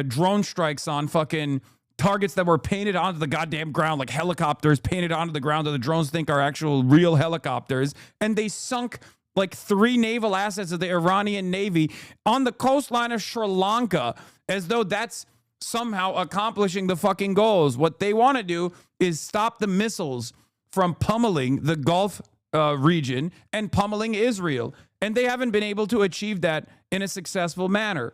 drone strikes on fucking targets that were painted onto the goddamn ground, like helicopters painted onto the ground that the drones think are actual real helicopters. And they sunk like 3 naval assets of the Iranian Navy on the coastline of Sri Lanka, as though that's somehow accomplishing the fucking goals. What they want to do is stop the missiles from pummeling the Gulf region and pummeling Israel. And they haven't been able to achieve that in a successful manner.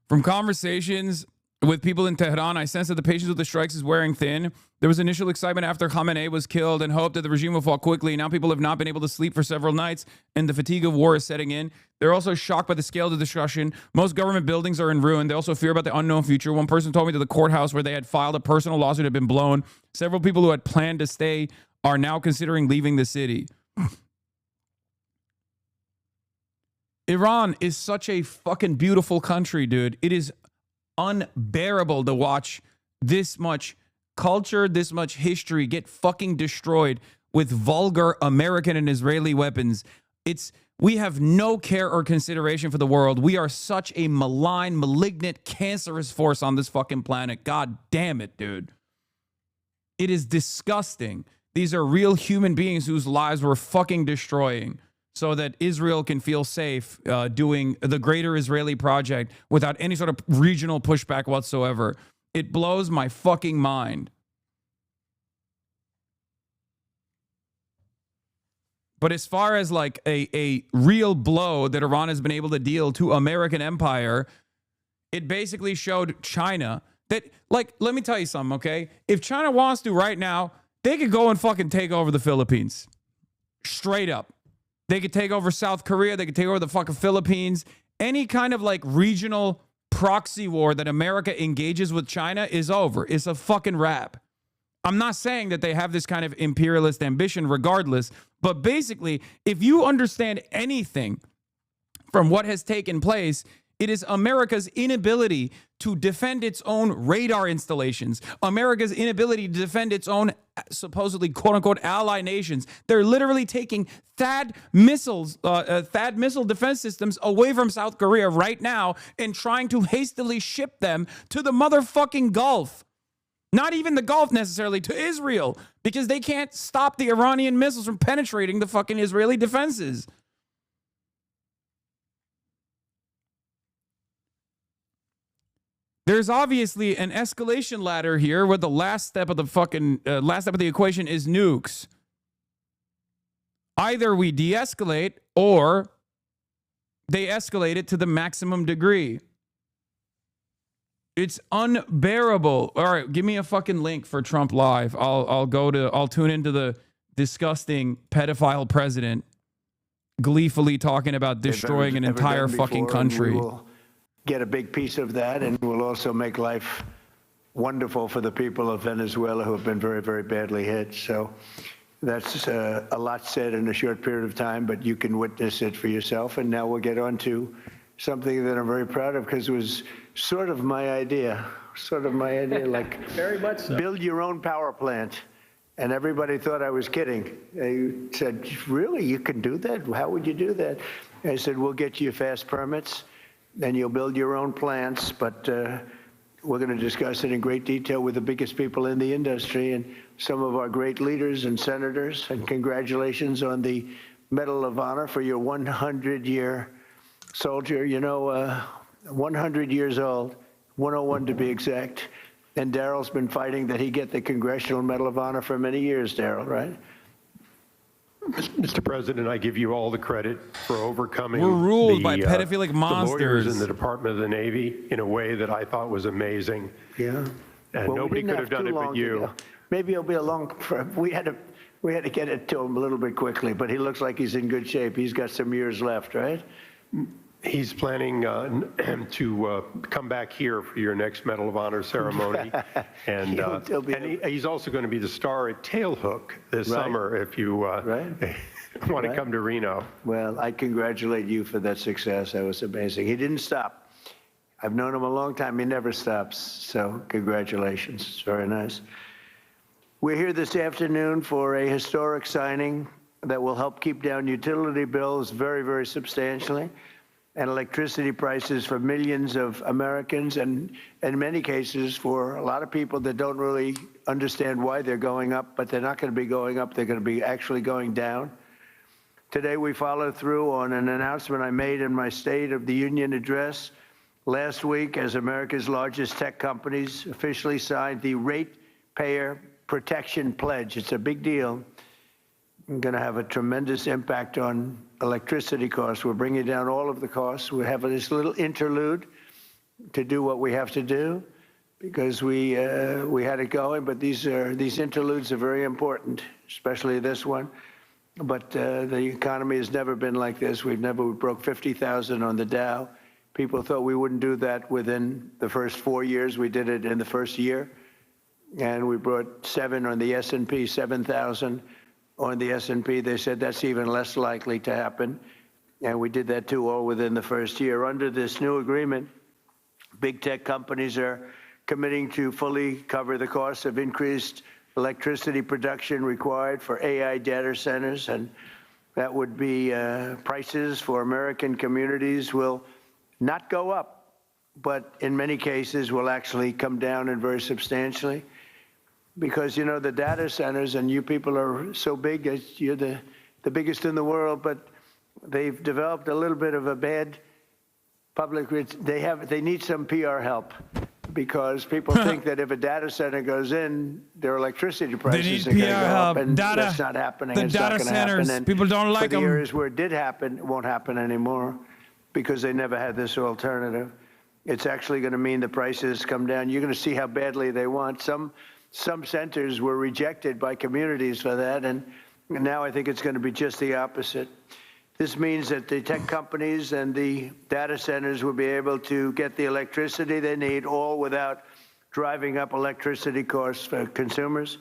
From conversations with people in Tehran, I sense that the patience with the strikes is wearing thin. There was initial excitement after Khamenei was killed and hope that the regime will fall quickly. Now people have not been able to sleep for several nights, and the fatigue of war is setting in. They're also shocked by the scale of the destruction. Most government buildings are in ruin. They also fear about the unknown future. One person told me that the courthouse where they had filed a personal lawsuit had been blown. Several people who had planned to stay are now considering leaving the city. Iran is such a fucking beautiful country, dude. It is unbearable to watch this much culture, this much history get fucking destroyed with vulgar American and Israeli weapons. We have no care or consideration for the world. We are such a malign, malignant, cancerous force on this fucking planet. God damn it, dude. It is disgusting. These are real human beings whose lives we're fucking destroying, so that Israel can feel safe doing the greater Israeli project without any sort of regional pushback whatsoever. It blows my fucking mind. But as far as like a real blow that Iran has been able to deal to American empire, it basically showed China that, like, let me tell you something, okay? If China wants to right now, they could go and fucking take over the Philippines. Straight up. They could take over South Korea. They could take over the fucking Philippines. Any kind of like regional proxy war that America engages with China is over. It's a fucking wrap. I'm not saying that they have this kind of imperialist ambition regardless, but basically, if you understand anything from what has taken place, it is America's inability to defend its own radar installations, America's inability to defend its own supposedly quote-unquote ally nations. They're literally taking THAAD missile defense systems away from South Korea right now and trying to hastily ship them to the motherfucking Gulf. Not even the Gulf necessarily, to Israel, because they can't stop the Iranian missiles from penetrating the fucking Israeli defenses. There's obviously an escalation ladder here where the last step of the equation is nukes. Either we de-escalate or they escalate it to the maximum degree. It's unbearable. All right, give me a fucking link for Trump Live. I'll tune into the disgusting pedophile president gleefully talking about destroying an entire fucking country. Get a big piece of that, and will also make life wonderful for the people of Venezuela who have been very, very badly hit. So that's a lot said in a short period of time, but you can witness it for yourself. And now we'll get on to something that I'm very proud of, because it was sort of my idea, like very much so. Build your own power plant. And everybody thought I was kidding. They said, really, you can do that? How would you do that? I said, we'll get you fast permits, and you'll build your own plants, but we're going to discuss it in great detail with the biggest people in the industry and some of our great leaders and senators. And congratulations on the Medal of Honor for your 100-year soldier. 100 years old, 101 to be exact. And Daryl's been fighting that he get the Congressional Medal of Honor for many years, Daryl, right? Mr. President, I give you all the credit for overcoming We're ruled by pedophilic the monsters. lawyers in the Department of the Navy in a way that I thought was amazing. Yeah. And Well, we nobody didn't could have done too it but long to you. go. Maybe it'll be a long. We had to get it to him a little bit quickly, but he looks like he's in good shape. He's got some years left, right? He's planning to come back here for your next Medal of Honor ceremony. And, He'll be he's also going to be the star at Tailhook this Right. summer if you want to come to Reno. Well, I congratulate you for that success. That was amazing. He didn't stop. I've known him a long time. He never stops. So congratulations. It's very nice. We're here this afternoon for a historic signing that will help keep down utility bills very, very substantially, and electricity prices for millions of Americans, and in many cases for a lot of people that don't really understand why they're going up, but they're not going to be going up. They're going to be actually going down. Today, we follow through on an announcement I made in my State of the Union address last week as America's largest tech companies officially signed the Ratepayer Protection Pledge. It's a big deal. It's going to have a tremendous impact on electricity costs. We're bringing down all of the costs. We have this little interlude to do what we have to do because we had it going, but these interludes are very important, especially this one. But the economy has never been like this. We broke 50,000 on the Dow. People thought we wouldn't do that within the first 4 years. We did it in the first year. And we brought 7 on the S&P, 7,000 on the S&P. They said that's even less likely to happen. And we did that too, all within the first year. Under this new agreement, big tech companies are committing to fully cover the costs of increased electricity production required for AI data centers. And that would be prices for American communities will not go up, but in many cases will actually come down and very substantially. Because, you know, the data centers, and you people are so big, you're the biggest in the world, but they've developed a little bit of a bad public, they need some PR help, because people think that if a data center goes in, their electricity prices are going to go up, and that's not happening. The it's data not going to happen. centers, And people don't like for the them. areas where it did happen, it won't happen anymore because they never had this alternative. It's actually going to mean the prices come down. You're going to see how badly they want. Some centers were rejected by communities for that, and now I think it's going to be just the opposite. This means that the tech companies and the data centers will be able to get the electricity they need, all without driving up electricity costs for consumers.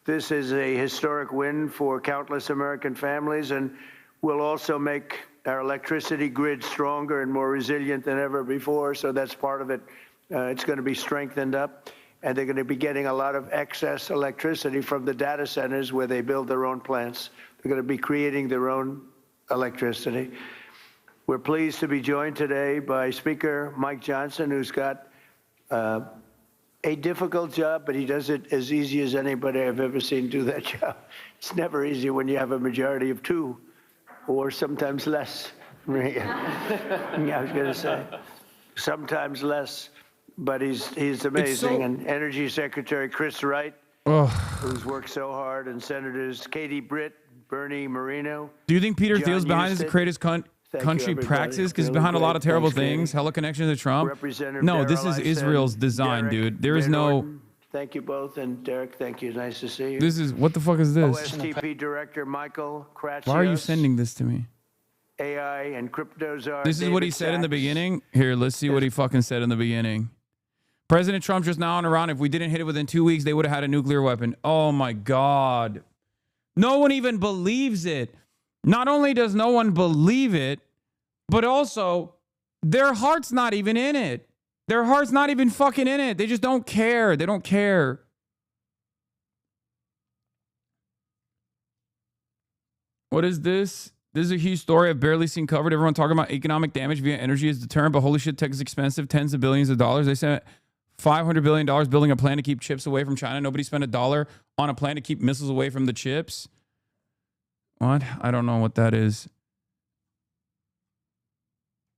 This is a historic win for countless American families, and will also make our electricity grid stronger and more resilient than ever before. So that's part of it. It's going to be strengthened up, and they're going to be getting a lot of excess electricity from the data centers where they build their own plants. They're going to be creating their own electricity. We're pleased to be joined today by Speaker Mike Johnson, who's got a difficult job, but he does it as easy as anybody I've ever seen do that job. It's never easy when you have a majority of 2, or sometimes less. Yeah, I was going to say, sometimes less, but he's amazing. And Energy Secretary Chris Wright, who's worked so hard, and Senators Katie Britt, Bernie Moreno. Do you think Peter John Thiel's behind this to Husted. create his country everybody. practices? Because he's Really behind a lot great. of terrible Thanks, Katie. things. Hella connection to Trump. Representative No, this Darrell is Ison, Israel's design, Derek dude. There is Van no. Orden. Thank you both, and Derek, thank you. Nice to see you. This is what the fuck is this? OSTP Director Michael Kratzios. Why are you sending this to me? AI and crypto czar This is what he David said in the Sachs. beginning. Here, let's see what he fucking said in the beginning. President Trump just now on Iran. If we didn't hit it within 2 weeks, they would have had a nuclear weapon. Oh my God. No one even believes it. Not only does no one believe it, but also their heart's not even in it. Their heart's not even fucking in it. They just don't care. They don't care. What is this? This is a huge story I've barely seen covered. Everyone talking about economic damage via energy is deterrent, but holy shit, tech is expensive. Tens of billions of dollars. They spent $500 billion building a plan to keep chips away from China. Nobody spent $1 on a plan to keep missiles away from the chips. What? I don't know what that is.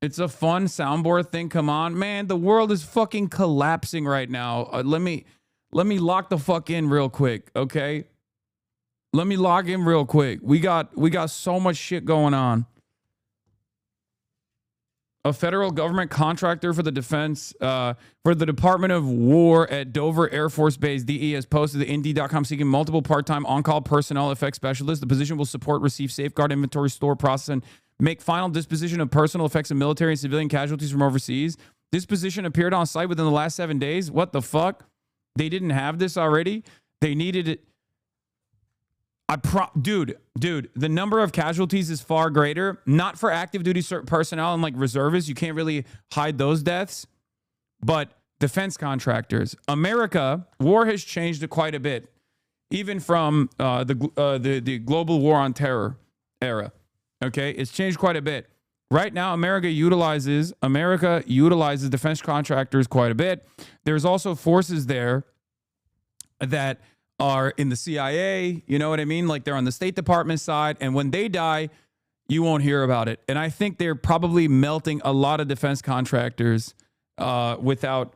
It's a fun soundboard thing. Come on, man. The world is fucking collapsing right now. Let me lock the fuck in real quick, okay? Let me log in real quick. We got so much shit going on. A federal government contractor for the defense, for the Department of War at Dover Air Force Base, DE, has posted to Indeed.com seeking multiple part-time on-call personnel effects specialists. The position will support, receive, safeguard, inventory, store, process, and make final disposition of personal effects of military and civilian casualties from overseas. This position appeared on site within the last 7 days. What the fuck? They didn't have this already? They needed it. Dude, the number of casualties is far greater. Not for active duty personnel and like reservists. You can't really hide those deaths. But defense contractors. America, war has changed quite a bit. Even from the global war on terror era. Okay, it's changed quite a bit. Right now, America utilizes defense contractors quite a bit. There's also forces there that are in the CIA, you know what I mean? Like they're on the State Department side, and when they die, you won't hear about it. And I think they're probably melting a lot of defense contractors without,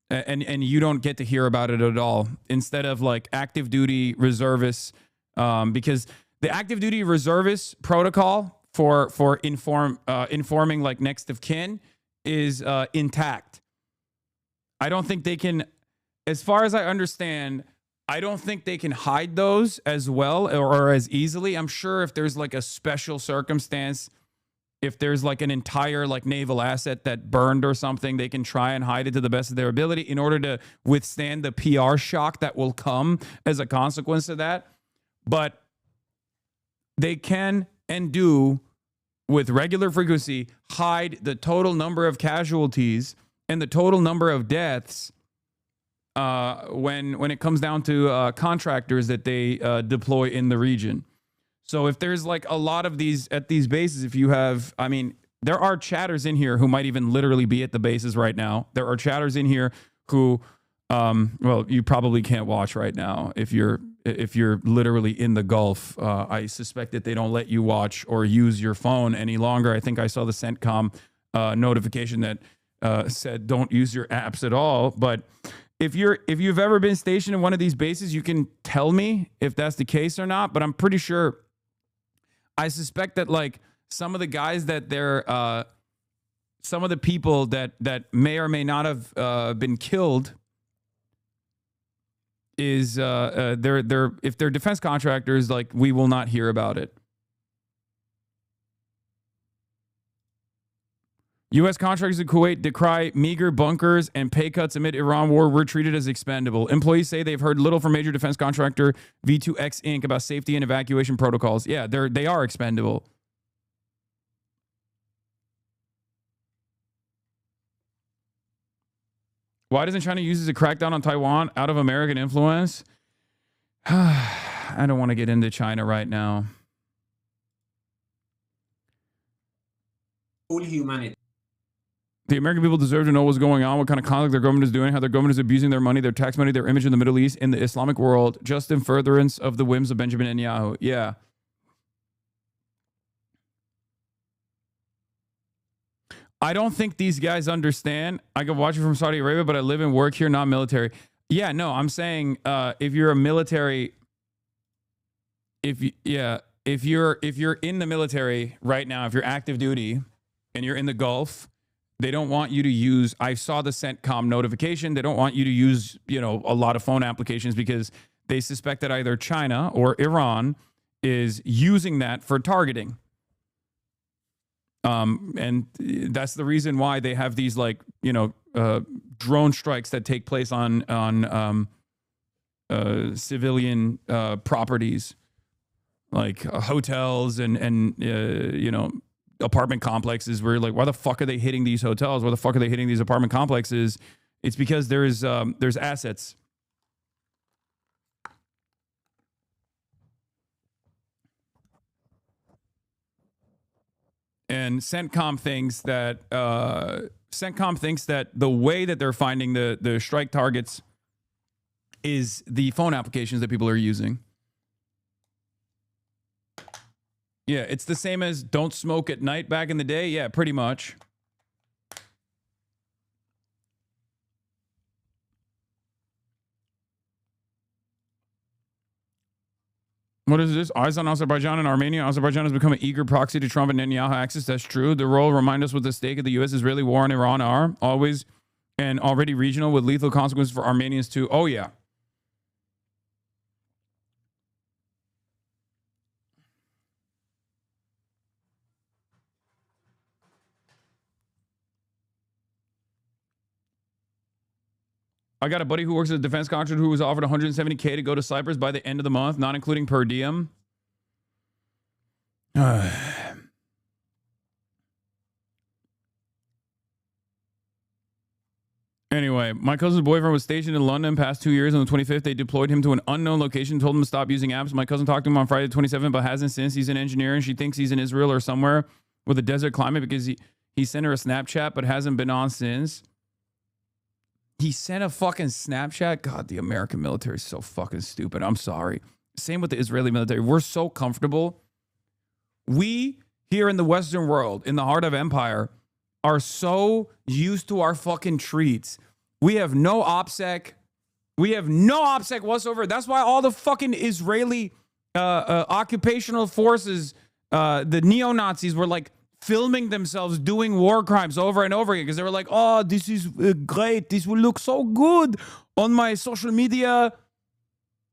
and you don't get to hear about it at all. Instead of like active duty reservists, because the active duty reservist protocol for informing like next of kin is intact. I don't think they can, as far as I understand, I don't think they can hide those as well or as easily. I'm sure if there's like a special circumstance, if there's like an entire like naval asset that burned or something, they can try and hide it to the best of their ability in order to withstand the PR shock that will come as a consequence of that. But they can and do with regular frequency hide the total number of casualties and the total number of deaths when it comes down to contractors that they deploy in the region. So if there's like a lot of these at these bases, if you have, I mean, there are chatters in here who might even literally be at the bases right now. There are chatters in here who, well, you probably can't watch right now if you're literally in the Gulf. I suspect that they don't let you watch or use your phone any longer. I think I saw the CENTCOM notification that said don't use your apps at all. But if you've ever been stationed in one of these bases, you can tell me if that's the case or not. But I'm pretty sure. I suspect that like some of the guys that they're some of the people that may or may not have been killed is they're if they're defense contractors, like we will not hear about it. U.S. contractors in Kuwait decry meager bunkers and pay cuts amid Iran war were treated as expendable. Employees say they've heard little from major defense contractor V2X Inc. about safety and evacuation protocols. Yeah, they are expendable. Why doesn't China use this to crack down on Taiwan out of American influence? I don't want to get into China right now. All humanity. The American people deserve to know what's going on, what kind of conflict their government is doing, how their government is abusing their money, their tax money, their image in the Middle East, in the Islamic world, just in furtherance of the whims of Benjamin Netanyahu. Yeah. I don't think these guys understand. I can watch it from Saudi Arabia, but I live and work here, not military. Yeah, no, I'm saying if you're a military, if you're in the military right now, if you're active duty and you're in the Gulf, they don't want you to use, I saw the CENTCOM notification. They don't want you to use, a lot of phone applications because they suspect that either China or Iran is using that for targeting. And that's the reason why they have these drone strikes that take place on civilian properties like hotels and apartment complexes where like, why the fuck are they hitting these hotels? Why the fuck are they hitting these apartment complexes? It's because there's assets. And CENTCOM thinks that the way that they're finding the strike targets is the phone applications that people are using. Yeah, it's the same as don't smoke at night back in the day. Yeah, pretty much. What is this? Eyes on Azerbaijan and Armenia. Azerbaijan has become an eager proxy to Trump and Netanyahu axis. That's true. The role remind us what the stake of the U.S.-Israeli war in Iran are. Always and already regional with lethal consequences for Armenians too. Oh, yeah. I got a buddy who works as a defense contractor who was offered $170K to go to Cyprus by the end of the month, not including per diem. Anyway, my cousin's boyfriend was stationed in London past 2 years. On the 25th, they deployed him to an unknown location, told him to stop using apps. My cousin talked to him on Friday the 27th, but hasn't since. He's an engineer, and she thinks he's in Israel or somewhere with a desert climate because he sent her a Snapchat, but hasn't been on since. He sent a fucking Snapchat? God, the American military is so fucking stupid. I'm sorry. Same with the Israeli military. We're so comfortable. We, here in the Western world, in the heart of empire, are so used to our fucking treats. We have no OPSEC. We have no OPSEC whatsoever. That's why all the fucking Israeli occupational forces, the neo-Nazis, were like filming themselves doing war crimes over and over again because they were like, oh, this is great. This will look so good on my social media.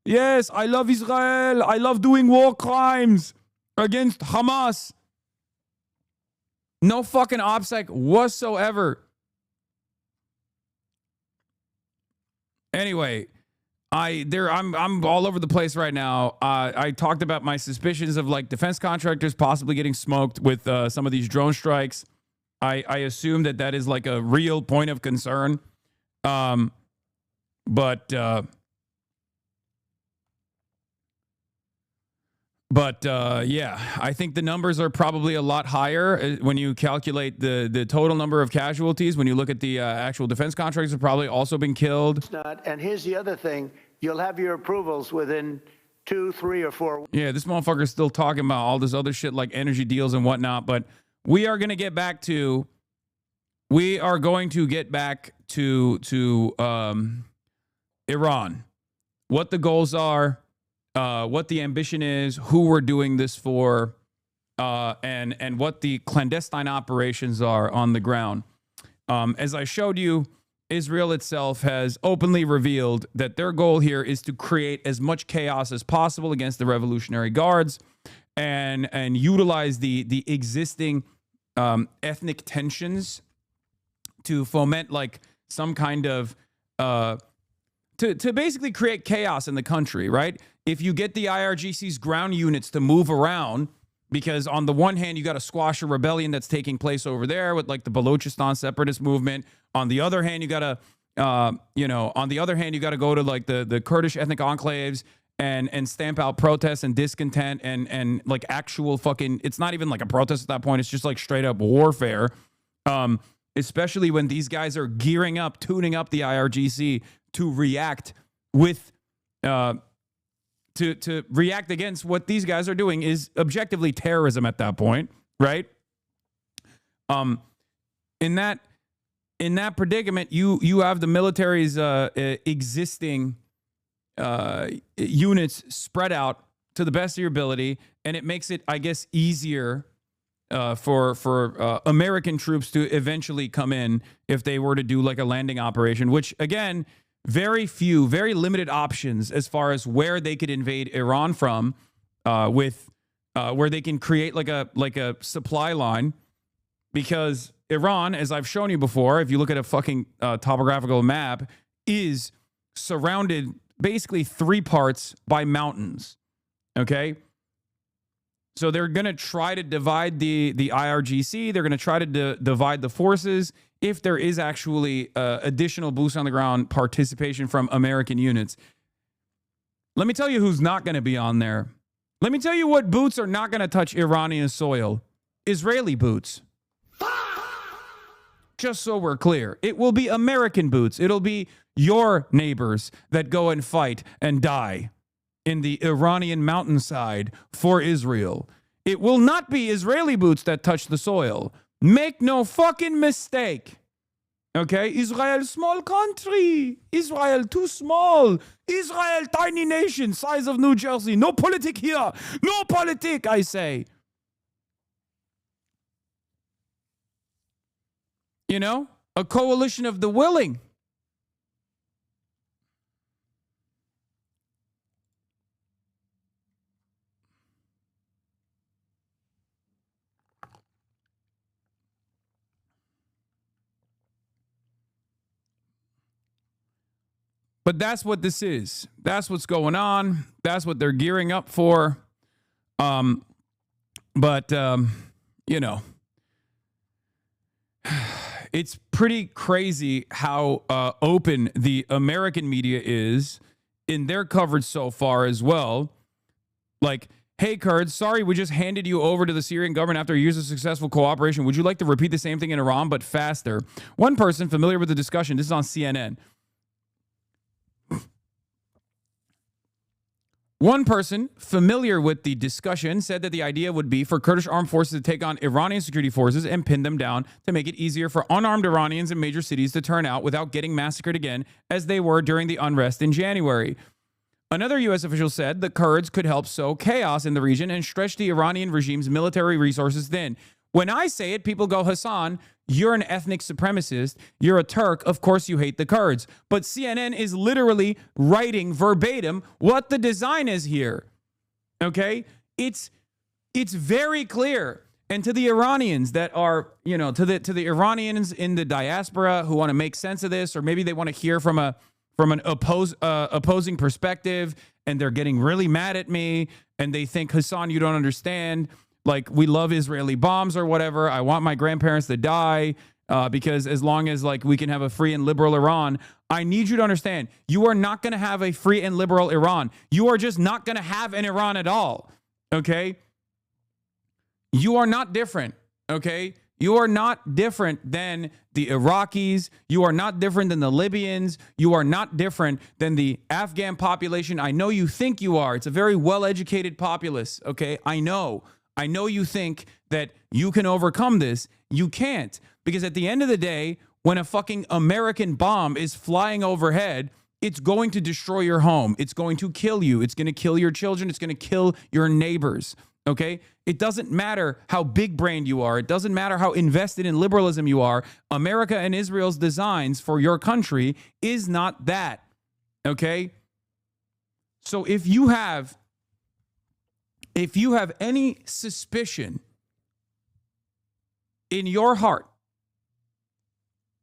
Yes, I love Israel. I love doing war crimes against Hamas. No fucking OPSEC whatsoever. Anyway, I'm all over the place right now. I talked about my suspicions of like defense contractors possibly getting smoked with some of these drone strikes. I assume that is like a real point of concern. But yeah, I think the numbers are probably a lot higher when you calculate the total number of casualties. When you look at the actual defense contractors have probably also been killed. It's not. And here's the other thing. You'll have your approvals within 2, 3, or 4. Yeah, this motherfucker's still talking about all this other shit like energy deals and whatnot. But we are going to get back to Iran. What the goals are. What the ambition is, who we're doing this for, and what the clandestine operations are on the ground. As I showed you, Israel itself has openly revealed that their goal here is to create as much chaos as possible against the Revolutionary Guards and utilize the existing ethnic tensions to foment like some kind of to basically create chaos in the country, right? If you get the IRGC's ground units to move around, because on the one hand, you got to squash a rebellion that's taking place over there with like the Balochistan separatist movement. On the other hand, you got to, go to like the Kurdish ethnic enclaves and stamp out protests and discontent and like actual fucking, it's not even like a protest at that point. It's just like straight up warfare. Especially when these guys are gearing up, tuning up the IRGC to react with, to react against what these guys are doing is objectively terrorism at that point, right? In that predicament, you have the military's existing units spread out to the best of your ability, and it makes it, I guess, easier for American troops to eventually come in if they were to do like a landing operation, which again, very limited options as far as where they could invade Iran from, with where they can create like a supply line, because Iran, as I've shown you before, if you look at a fucking topographical map, is surrounded basically 3 parts by mountains. Okay. So they're going to try to divide the IRGC. They're going to try to divide the forces if there is actually additional boots on the ground participation from American units. Let me tell you who's not going to be on there. Let me tell you what boots are not going to touch Iranian soil. Israeli boots. Just so we're clear. It will be American boots. It'll be your neighbors that go and fight and die in the Iranian mountainside for Israel. It will not be Israeli boots that touch the soil. Make no fucking mistake. Okay, Israel, small country. Israel, too small. Israel, tiny nation, size of New Jersey. No politic here. No politic, I say. You know, a coalition of the willing. But that's what this is. That's what's going on. That's what they're gearing up for. You know, it's pretty crazy how open the American media is in their coverage so far as well. Like, hey, Kurds, sorry, we just handed you over to the Syrian government after years of successful cooperation. Would you like to repeat the same thing in Iran, but faster? One person familiar with the discussion, this is on CNN. One person familiar with the discussion said that the idea would be for Kurdish armed forces to take on Iranian security forces and pin them down to make it easier for unarmed Iranians in major cities to turn out without getting massacred again as they were during the unrest in January. Another U.S. official said the Kurds could help sow chaos in the region and stretch the Iranian regime's military resources thin. When I say it, people go, Hasan, you're an ethnic supremacist. You're a Turk. Of course you hate the Kurds. But CNN is literally writing verbatim what the design is here. Okay? It's very clear. And to the Iranians that are, you know, to the Iranians in the diaspora who want to make sense of this, or maybe they want to hear from an opposing perspective, and they're getting really mad at me, and they think, Hasan, you don't understand. Like, we love Israeli bombs or whatever. I want my grandparents to die because as long as, like, we can have a free and liberal Iran. I need you to understand, you are not going to have a free and liberal Iran. You are just not going to have an Iran at all, okay? You are not different, okay? You are not different than the Iraqis. You are not different than the Libyans. You are not different than the Afghan population. I know you think you are. It's a very well-educated populace, okay? I know you think that you can overcome this. You can't. Because at the end of the day, when a fucking American bomb is flying overhead, it's going to destroy your home. It's going to kill you. It's going to kill your children. It's going to kill your neighbors. Okay? It doesn't matter how big-brained you are. It doesn't matter how invested in liberalism you are. America and Israel's designs for your country is not that. Okay? So if you have any suspicion in your heart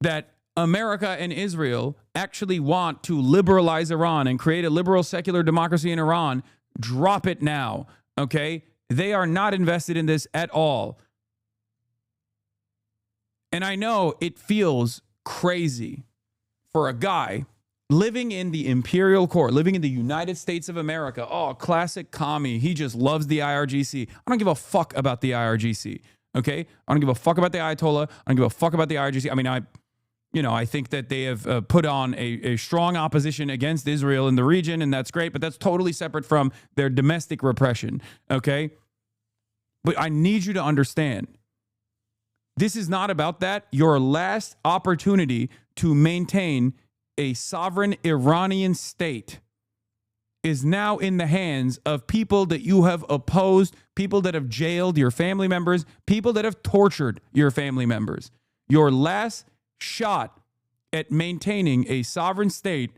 that America and Israel actually want to liberalize Iran and create a liberal secular democracy in Iran, drop it now, okay? They are not invested in this at all. And I know it feels crazy for a guy living in the imperial core, living in the United States of America. Oh, classic commie. He just loves the IRGC. I don't give a fuck about the IRGC, okay? I don't give a fuck about the Ayatollah. I don't give a fuck about the IRGC. I mean, I think that they have put on a strong opposition against Israel in the region, and that's great, but that's totally separate from their domestic repression, okay? But I need you to understand, this is not about that. Your last opportunity to maintain a sovereign Iranian state is now in the hands of people that you have opposed, people that have jailed your family members, people that have tortured your family members. Your last shot at maintaining a sovereign state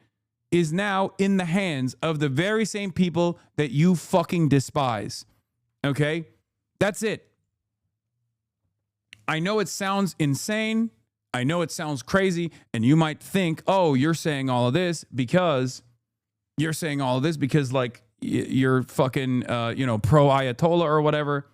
is now in the hands of the very same people that you fucking despise. Okay? That's it. I know it sounds insane. I know it sounds crazy, and you might think, oh, you're saying all of this because like you're fucking, pro-Ayatollah or whatever.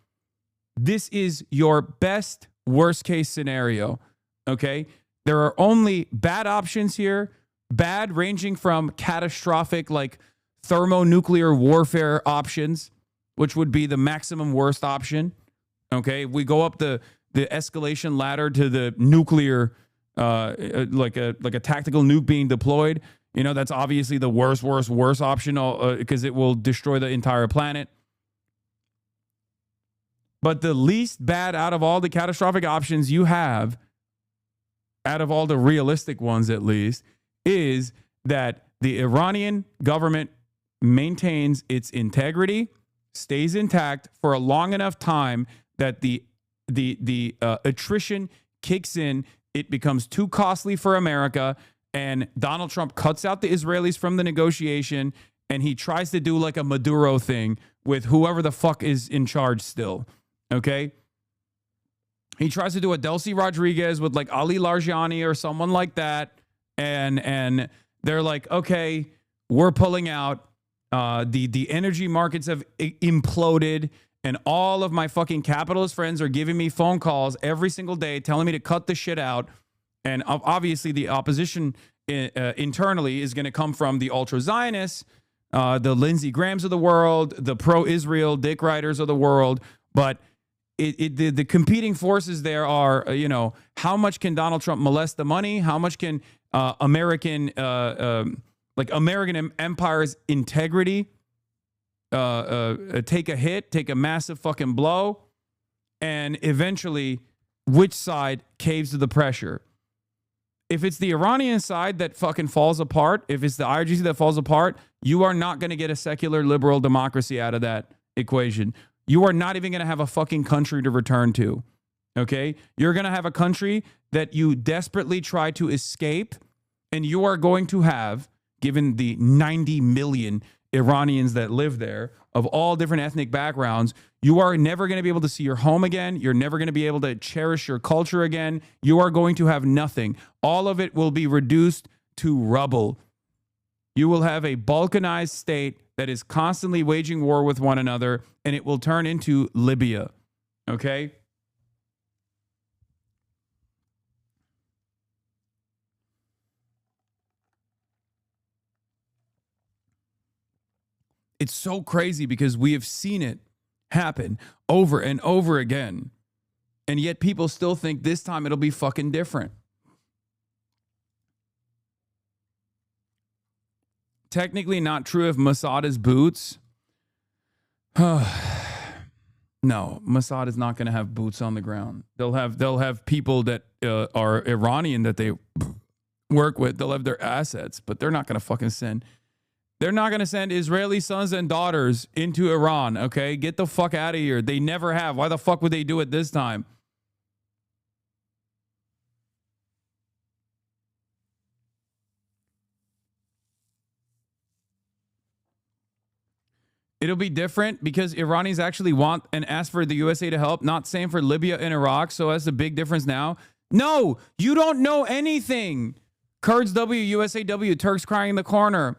This is your best worst case scenario, okay? There are only bad options here, bad ranging from catastrophic, like thermonuclear warfare options, which would be the maximum worst option, okay? We go up the escalation ladder to the nuclear, like a tactical nuke being deployed. You know, that's obviously the worst option because it will destroy the entire planet. But the least bad out of all the catastrophic options you have out of all the realistic ones at least, is that the Iranian government maintains its integrity, stays intact for a long enough time that the attrition kicks in. It becomes too costly for America, and Donald Trump cuts out the Israelis from the negotiation, and he tries to do like a Maduro thing with whoever the fuck is in charge still, okay? He tries to do a Delcy Rodriguez with like Ali Larjani or someone like that, and they're like, okay, we're pulling out. The energy markets have imploded, and all of my fucking capitalist friends are giving me phone calls every single day telling me to cut the shit out. And obviously the opposition internally is going to come from the ultra-Zionists, the Lindsey Grahams of the world, the pro-Israel Dick Riders of the world. But the competing forces there are, how much can Donald Trump molest the money? How much can American empire's integrity take a hit, take a massive fucking blow, and eventually which side caves to the pressure? If it's the Iranian side that fucking falls apart, if it's the IRGC that falls apart, you are not going to get a secular liberal democracy out of that equation. You are not even going to have a fucking country to return to, okay? You're going to have a country that you desperately try to escape, and you are going to have, given the 90 million Iranians that live there of all different ethnic backgrounds, you are never going to be able to see your home again. You're never going to be able to cherish your culture again. You are going to have nothing. All of it will be reduced to rubble. You will have a balkanized state that is constantly waging war with one another, and it will turn into Libya. Okay? It's so crazy because we have seen it happen over and over again. And yet people still think this time it'll be fucking different. Technically not true of Mossad's boots. No, Mossad is not going to have boots on the ground. They'll have people that are Iranian that they work with. They'll have their assets, but they're not going to fucking send. They're not going to send Israeli sons and daughters into Iran, okay? Get the fuck out of here. They never have. Why the fuck would they do it this time? It'll be different because Iranians actually want and ask for the USA to help. Not same for Libya and Iraq, so that's the big difference now. No, you don't know anything. Kurds W, USA W, Turks crying in the corner.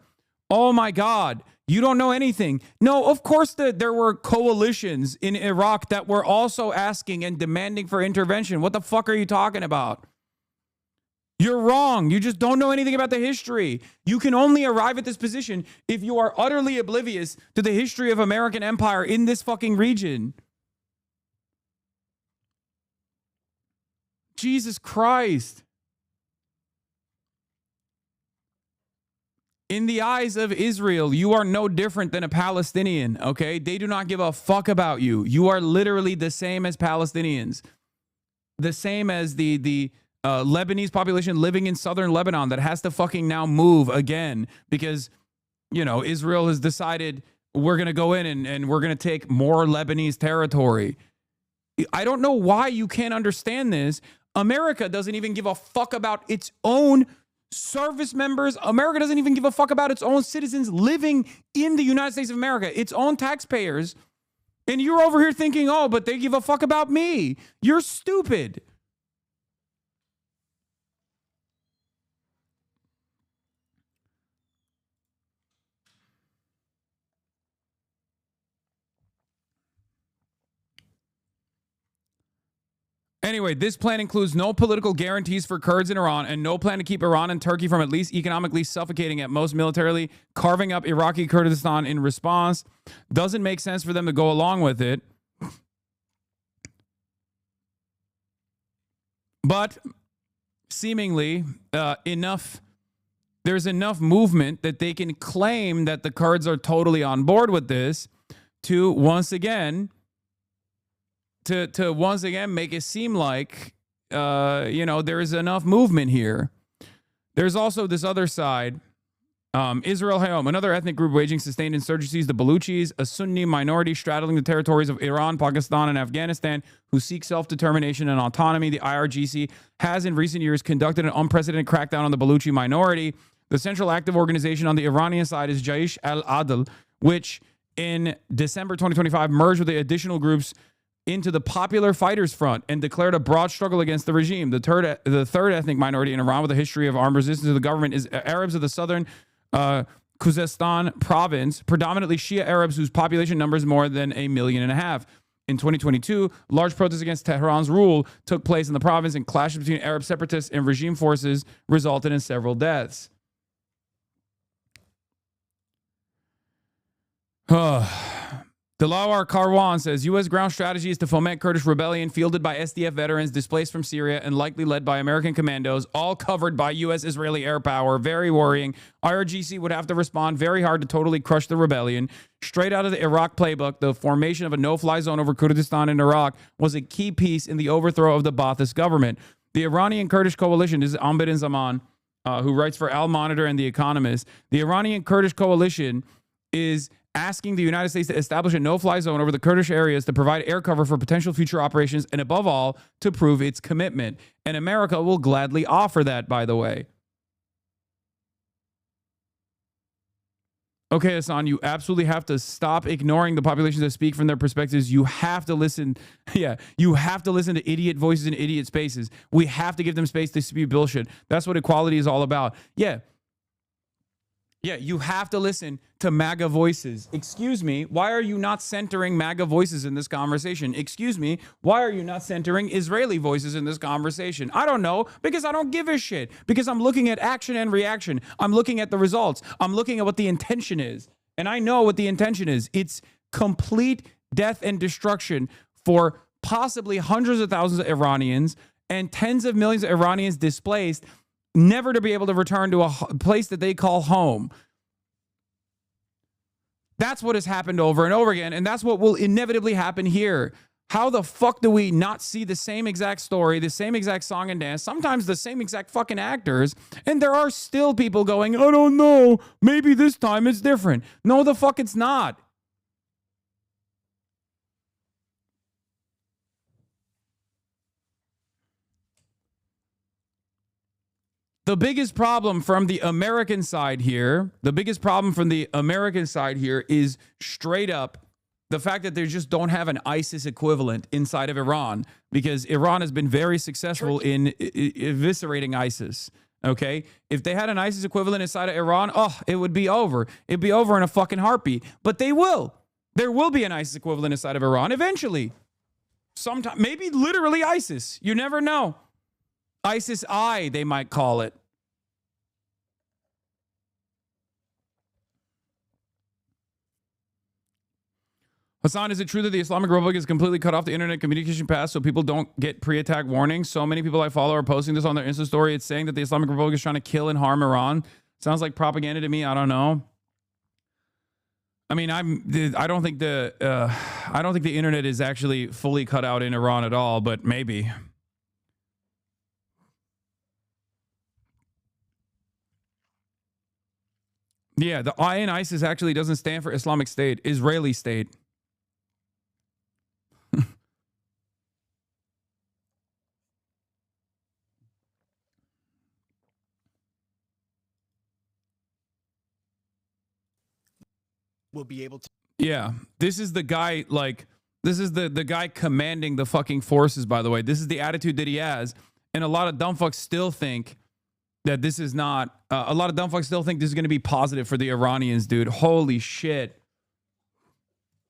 Oh my God, you don't know anything. No, of course there were coalitions in Iraq that were also asking and demanding for intervention. What the fuck are you talking about? You're wrong. You just don't know anything about the history. You can only arrive at this position if you are utterly oblivious to the history of American empire in this fucking region. Jesus Christ. In the eyes of Israel, you are no different than a Palestinian, okay? They do not give a fuck about you. You are literally the same as Palestinians. The same as the Lebanese population living in southern Lebanon that has to fucking now move again because, Israel has decided we're going to go in and we're going to take more Lebanese territory. I don't know why you can't understand this. America doesn't even give a fuck about its own service members. America doesn't even give a fuck about its own citizens living in the United States of America, its own taxpayers. And you're over here thinking, oh, but they give a fuck about me. You're stupid. Anyway, this plan includes no political guarantees for Kurds in Iran and no plan to keep Iran and Turkey from at least economically suffocating, at most militarily carving up Iraqi Kurdistan in response. Doesn't make sense for them to go along with it. But seemingly there's enough movement that they can claim that the Kurds are totally on board with this to once again make it seem like there is enough movement here. There's also this other side. Israel Hayom, another ethnic group waging sustained insurgencies, the Baluchis, a Sunni minority straddling the territories of Iran, Pakistan, and Afghanistan, who seek self-determination and autonomy. The IRGC has in recent years conducted an unprecedented crackdown on the Baluchi minority. The central active organization on the Iranian side is Jaish al-Adl, which in December 2025 merged with the additional groups into the Popular Fighters Front and declared a broad struggle against the regime. The third ethnic minority in Iran with a history of armed resistance to the government is Arabs of the southern Khuzestan province, predominantly Shia Arabs whose population numbers more than 1.5 million. In 2022, large protests against Tehran's rule took place in the province, and clashes between Arab separatists and regime forces resulted in several deaths. Dilawar Karwan says U.S. ground strategy is to foment Kurdish rebellion fielded by SDF veterans displaced from Syria and likely led by American commandos, all covered by U.S.-Israeli air power. Very worrying. IRGC would have to respond very hard to totally crush the rebellion. Straight out of the Iraq playbook, the formation of a no-fly zone over Kurdistan and Iraq was a key piece in the overthrow of the Ba'athist government. The Iranian Kurdish coalition, this is Ambed Zaman, who writes for Al Monitor and The Economist. The Iranian Kurdish coalition is asking the United States to establish a no-fly zone over the Kurdish areas to provide air cover for potential future operations and, above all, to prove its commitment. And America will gladly offer that, by the way. Okay, Hasan, you absolutely have to stop ignoring the populations that speak from their perspectives. You have to listen. Yeah, you have to listen to idiot voices in idiot spaces. We have to give them space to spew bullshit. That's what equality is all about. Yeah, you have to listen to MAGA voices. Excuse me, why are you not centering MAGA voices in this conversation? Excuse me, why are you not centering Israeli voices in this conversation? I don't know, because I don't give a shit. Because I'm looking at action and reaction. I'm looking at the results. I'm looking at what the intention is. And I know what the intention is. It's complete death and destruction for possibly hundreds of thousands of Iranians and tens of millions of Iranians displaced, never to be able to return to a place that they call home. That's what has happened over and over again, and that's what will inevitably happen here. How the fuck do we not see the same exact story, the same exact song and dance, sometimes the same exact fucking actors, and there are still people going, I don't know, maybe this time it's different. No, the fuck it's not. The biggest problem from the American side here, is straight up the fact that they just don't have an ISIS equivalent inside of Iran, because Iran has been very successful in eviscerating ISIS. Okay? If they had an ISIS equivalent inside of Iran, it would be over. It'd be over in a fucking heartbeat. But they will. There will be an ISIS equivalent inside of Iran eventually. Sometime, maybe literally ISIS. You never know. ISIS-I, they might call it. Hasan, is it true that the Islamic Republic has completely cut off the internet communication path so people don't get pre-attack warnings? So many people I follow are posting this on their Insta story. It's saying that the Islamic Republic is trying to kill and harm Iran. Sounds like propaganda to me. I don't know. I mean, I don't think the internet is actually fully cut out in Iran at all, but maybe. Yeah, the I in ISIS actually doesn't stand for Islamic State, Israeli State. Will be able to. Yeah, this is the guy, this is the guy commanding the fucking forces, by the way. This is the attitude that he has. And a lot of dumb fucks still think that this is not, a lot of dumb fucks still think this is going to be positive for the Iranians, dude. Holy shit.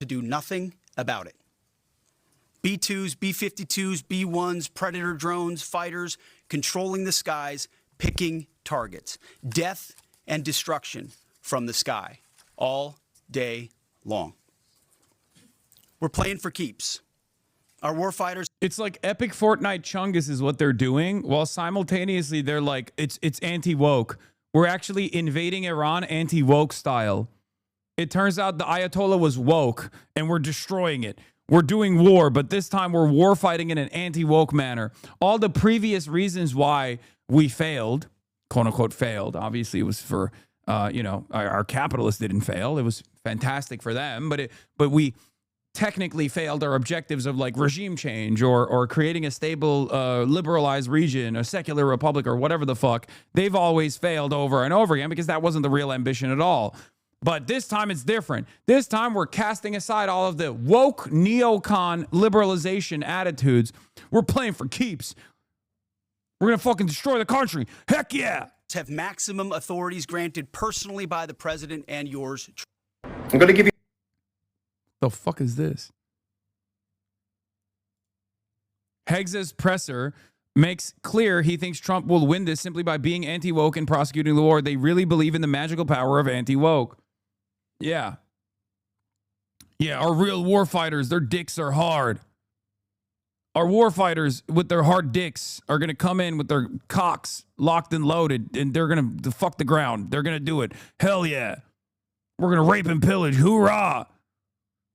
To do nothing about it. B-2s, B-52s, B-1s, Predator drones, fighters, controlling the skies, picking targets. Death and destruction from the sky. All day long. We're playing for keeps. Our warfighters. It's like epic Fortnite Chungus is what they're doing, while simultaneously they're like, it's anti-woke. We're actually invading Iran anti-woke style. It turns out the Ayatollah was woke and we're destroying it. We're doing war, but this time we're war fighting in an anti-woke manner. All the previous reasons why we failed, quote unquote failed, obviously it was for, our capitalists didn't fail. It was fantastic for them, but we technically failed our objectives of like regime change or creating a stable, liberalized region, a secular republic or whatever the fuck. They've always failed over and over again because that wasn't the real ambition at all. But this time it's different. This time we're casting aside all of the woke neocon liberalization attitudes. We're playing for keeps. We're going to fucking destroy the country. Heck yeah. Have maximum authorities granted personally by the president and yours. I'm going to give you. The fuck is this? Hegze's presser makes clear he thinks Trump will win this simply by being anti-woke and prosecuting the war. They really believe in the magical power of anti-woke. Yeah. Yeah, our real war fighters, their dicks are hard. Our war fighters with their hard dicks are going to come in with their cocks locked and loaded, and they're going to fuck the ground. They're going to do it. Hell yeah. We're going to rape and pillage. Hoorah.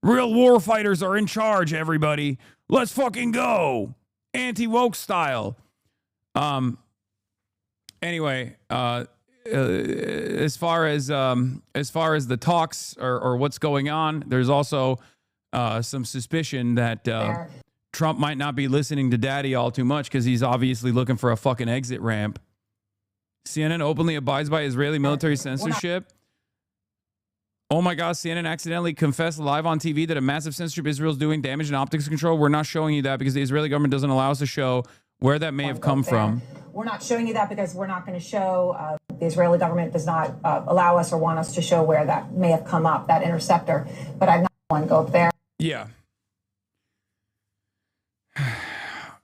Real war fighters are in charge, everybody. Let's fucking go. Anti-woke style. Anyway, as far as the talks or what's going on, there's also some suspicion that Trump might not be listening to Daddy all too much because he's obviously looking for a fucking exit ramp. CNN openly abides by Israeli military censorship. Oh my God, CNN accidentally confessed live on TV that a massive censorship Israel's doing damage in optics control. We're not showing you that because the Israeli government doesn't allow us to show where that may have come from. We're not showing you that because we're not going to show, the Israeli government does not allow us or want us to show where that may have come up, that interceptor. But I'm not going to go up there. Yeah.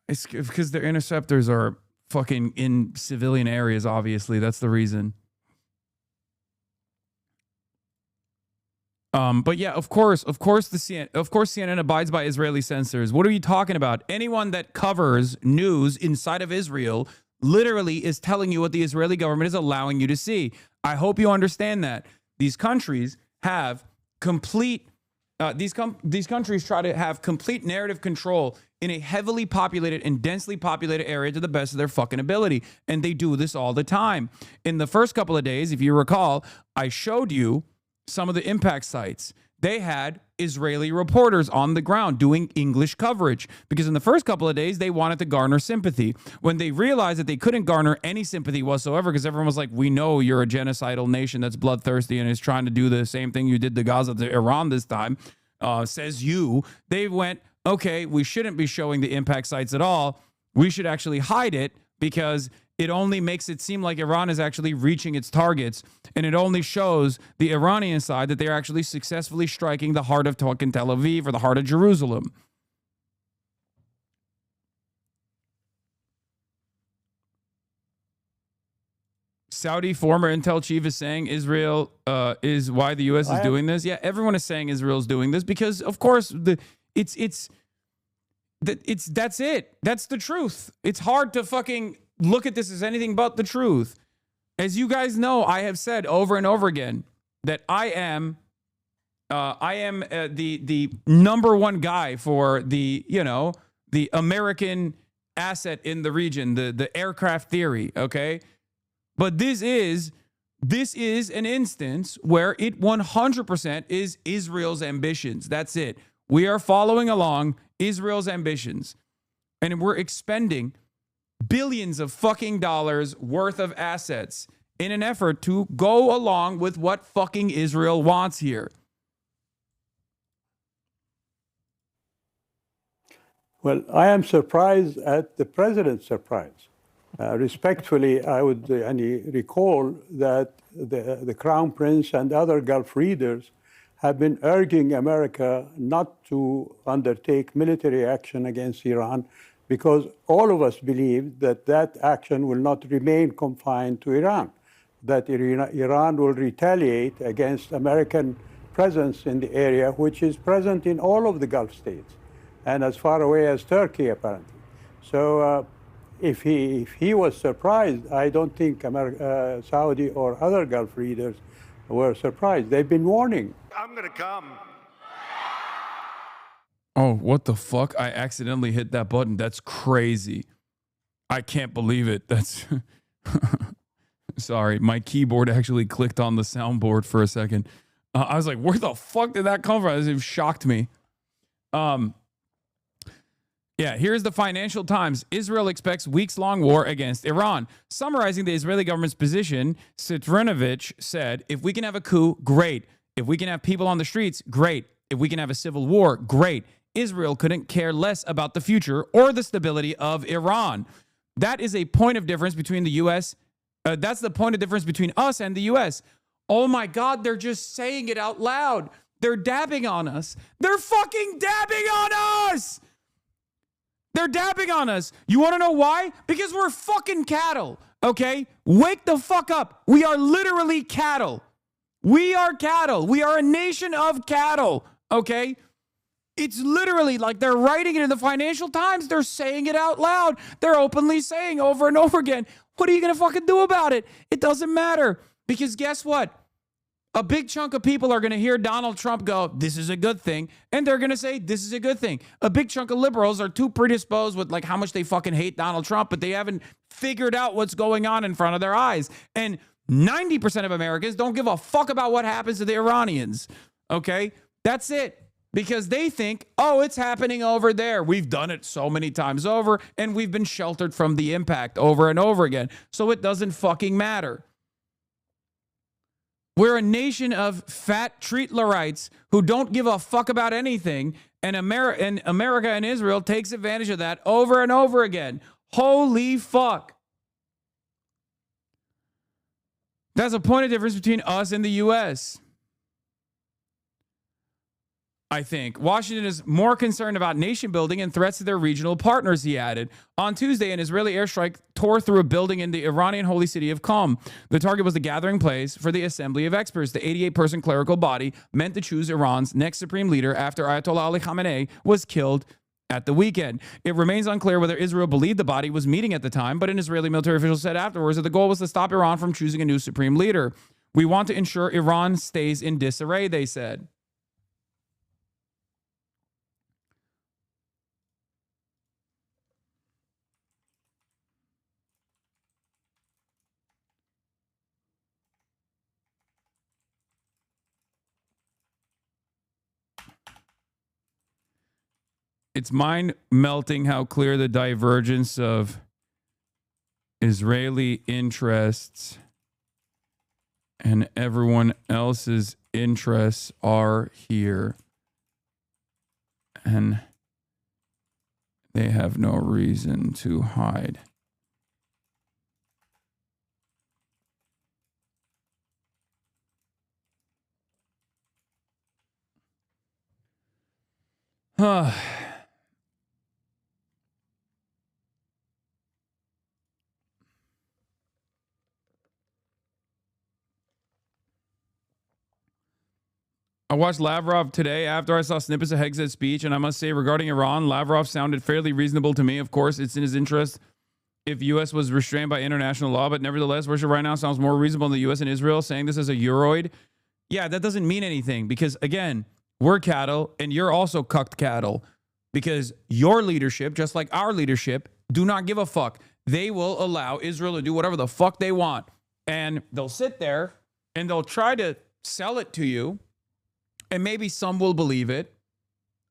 It's because their interceptors are fucking in civilian areas, obviously. That's the reason. But yeah, of course CNN abides by Israeli censors. What are you talking about? Anyone that covers news inside of Israel literally is telling you what the Israeli government is allowing you to see. I hope you understand that. These countries have complete these countries try to have complete narrative control in a heavily populated and densely populated area to the best of their fucking ability. And they do this all the time. In the first couple of days, if you recall, I showed you some of the impact sites. They had Israeli reporters on the ground doing English coverage because in the first couple of days, they wanted to garner sympathy. When they realized that they couldn't garner any sympathy whatsoever because everyone was like, we know you're a genocidal nation that's bloodthirsty and is trying to do the same thing you did to Gaza, to Iran this time, says you. They went, okay, we shouldn't be showing the impact sites at all. We should actually hide it because it only makes it seem like Iran is actually reaching its targets, and it only shows the Iranian side that they're actually successfully striking the heart of fucking Tel Aviv or the heart of Jerusalem. Saudi former intel chief is saying Israel is why the U.S. is doing this. Yeah, everyone is saying Israel's doing this because, of course, that's it. That's the truth. It's hard to fucking look at this as anything but the truth. As you guys know, I have said over and over again that I am the number one guy for the American asset in the region, the aircraft theory. Okay, but this is an instance where it 100% is Israel's ambitions. That's it. We are following along Israel's ambitions, and we're expending billions of fucking dollars worth of assets in an effort to go along with what fucking Israel wants here. Well, I am surprised at the president's surprise. Respectfully, I would recall that the Crown Prince and other Gulf leaders have been urging America not to undertake military action against Iran because all of us believe that that action will not remain confined to Iran, that Iran will retaliate against American presence in the area, which is present in all of the Gulf states, and as far away as Turkey, apparently. So if he was surprised, I don't think Saudi or other Gulf leaders were surprised. They've been warning. I'm going to come. Oh, what the fuck? I accidentally hit that button. That's crazy. I can't believe it. That's sorry. My keyboard actually clicked on the soundboard for a second. I was like, where the fuck did that come from? It shocked me. Yeah, here's the Financial Times. Israel expects weeks-long war against Iran. Summarizing the Israeli government's position, Sitrinovich said, if we can have a coup, great. If we can have people on the streets, great. If we can have a civil war, great. Israel couldn't care less about the future or the stability of Iran. That is a point of difference between the U.S. That's the point of difference between us and the U.S. Oh my God, they're just saying it out loud. They're dabbing on us. They're fucking dabbing on us. They're dabbing on us. You want to know why? Because we're fucking cattle, okay? Wake the fuck up. We are literally cattle. We are cattle. We are a nation of cattle, okay? It's literally like they're writing it in the Financial Times. They're saying it out loud. They're openly saying over and over again, what are you going to fucking do about it? It doesn't matter. Because guess what? A big chunk of people are going to hear Donald Trump go, this is a good thing. And they're going to say, this is a good thing. A big chunk of liberals are too predisposed with like how much they fucking hate Donald Trump, but they haven't figured out what's going on in front of their eyes. And 90% of Americans don't give a fuck about what happens to the Iranians. Okay? That's it. Because they think, oh, it's happening over there. We've done it so many times over, and we've been sheltered from the impact over and over again. So it doesn't fucking matter. We're a nation of fat treatlerites who don't give a fuck about anything, and America and Israel takes advantage of that over and over again. Holy fuck. That's a point of difference between us and the U.S. I think. Washington is more concerned about nation building and threats to their regional partners, he added. On Tuesday, an Israeli airstrike tore through a building in the Iranian holy city of Qom. The target was the gathering place for the Assembly of Experts, the 88-person clerical body meant to choose Iran's next supreme leader after Ayatollah Ali Khamenei was killed at the weekend. It remains unclear whether Israel believed the body was meeting at the time, but an Israeli military official said afterwards that the goal was to stop Iran from choosing a new supreme leader. We want to ensure Iran stays in disarray, they said. It's mind-melting how clear the divergence of Israeli interests and everyone else's interests are here. And they have no reason to hide. I watched Lavrov today after I saw snippets of Hegseth's speech, and I must say, regarding Iran, Lavrov sounded fairly reasonable to me. Of course, it's in his interest if U.S. was restrained by international law, but nevertheless, Russia right now sounds more reasonable than the U.S. and Israel, saying this as a Euroid. Yeah, that doesn't mean anything because, again, we're cattle, and you're also cucked cattle because your leadership, just like our leadership, do not give a fuck. They will allow Israel to do whatever the fuck they want, and they'll sit there, and they'll try to sell it to you. And maybe some will believe it.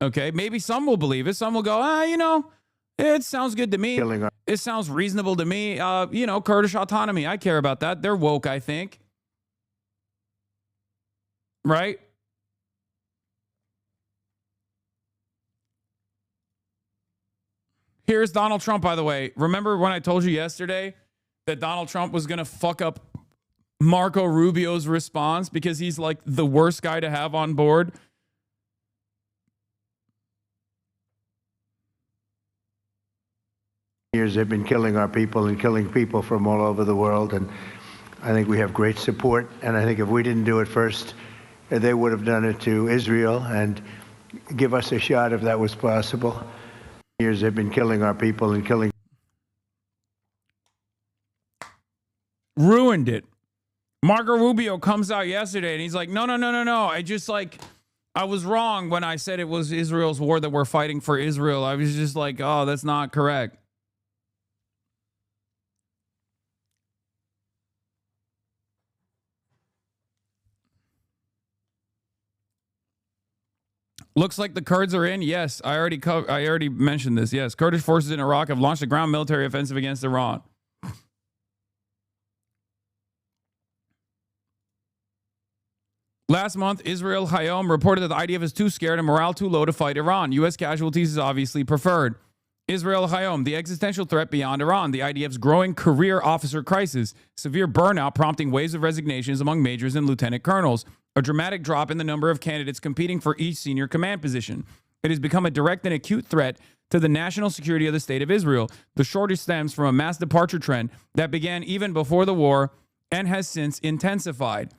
Okay, maybe some will believe it. Some will go, you know, it sounds good to me. It sounds reasonable to me. You know, Kurdish autonomy. I care about that. They're woke, I think. Right? Here's Donald Trump, by the way. Remember when I told you yesterday that Donald Trump was going to fuck up Marco Rubio's response because he's like the worst guy to have on board? Years they've been killing our people and killing people from all over the world, and I think we have great support, and I think if we didn't do it first, they would have done it to Israel and give us a shot if that was possible. Years they've been killing our people and killing. Ruined it. Marco Rubio comes out yesterday and he's like, no. I just like, I was wrong when I said it was Israel's war that we're fighting for Israel. I was just like, oh, that's not correct. Looks like the Kurds are in. Yes, I already mentioned this. Yes, Kurdish forces in Iraq have launched a ground military offensive against Iran. Last month, Israel Hayom reported that the IDF is too scared and morale too low to fight Iran. U.S. casualties is obviously preferred. Israel Hayom, the existential threat beyond Iran, the IDF's growing career officer crisis, severe burnout prompting waves of resignations among majors and lieutenant colonels, a dramatic drop in the number of candidates competing for each senior command position. It has become a direct and acute threat to the national security of the state of Israel. The shortage stems from a mass departure trend that began even before the war and has since intensified.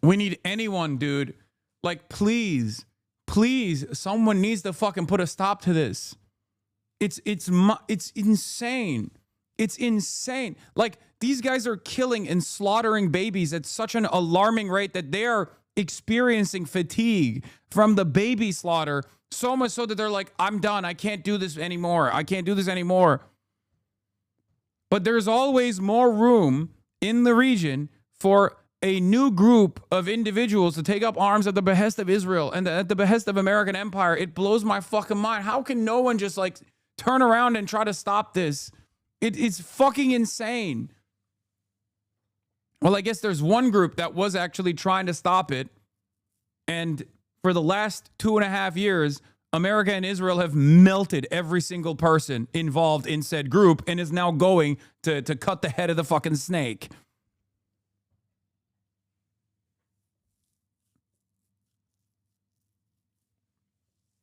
We need anyone, dude. Like, please, someone needs to fucking put a stop to this. It's insane. It's insane. Like, these guys are killing and slaughtering babies at such an alarming rate that they are experiencing fatigue from the baby slaughter, so much so that they're like, I'm done. I can't do this anymore. I can't do this anymore. But there's always more room in the region for a new group of individuals to take up arms at the behest of Israel and at the behest of American empire. It blows my fucking mind. How can no one just like turn around and try to stop this? It's fucking insane. Well, I guess there's one group that was actually trying to stop it. And for the last 2.5 years, America and Israel have melted every single person involved in said group and is now going to cut the head of the fucking snake.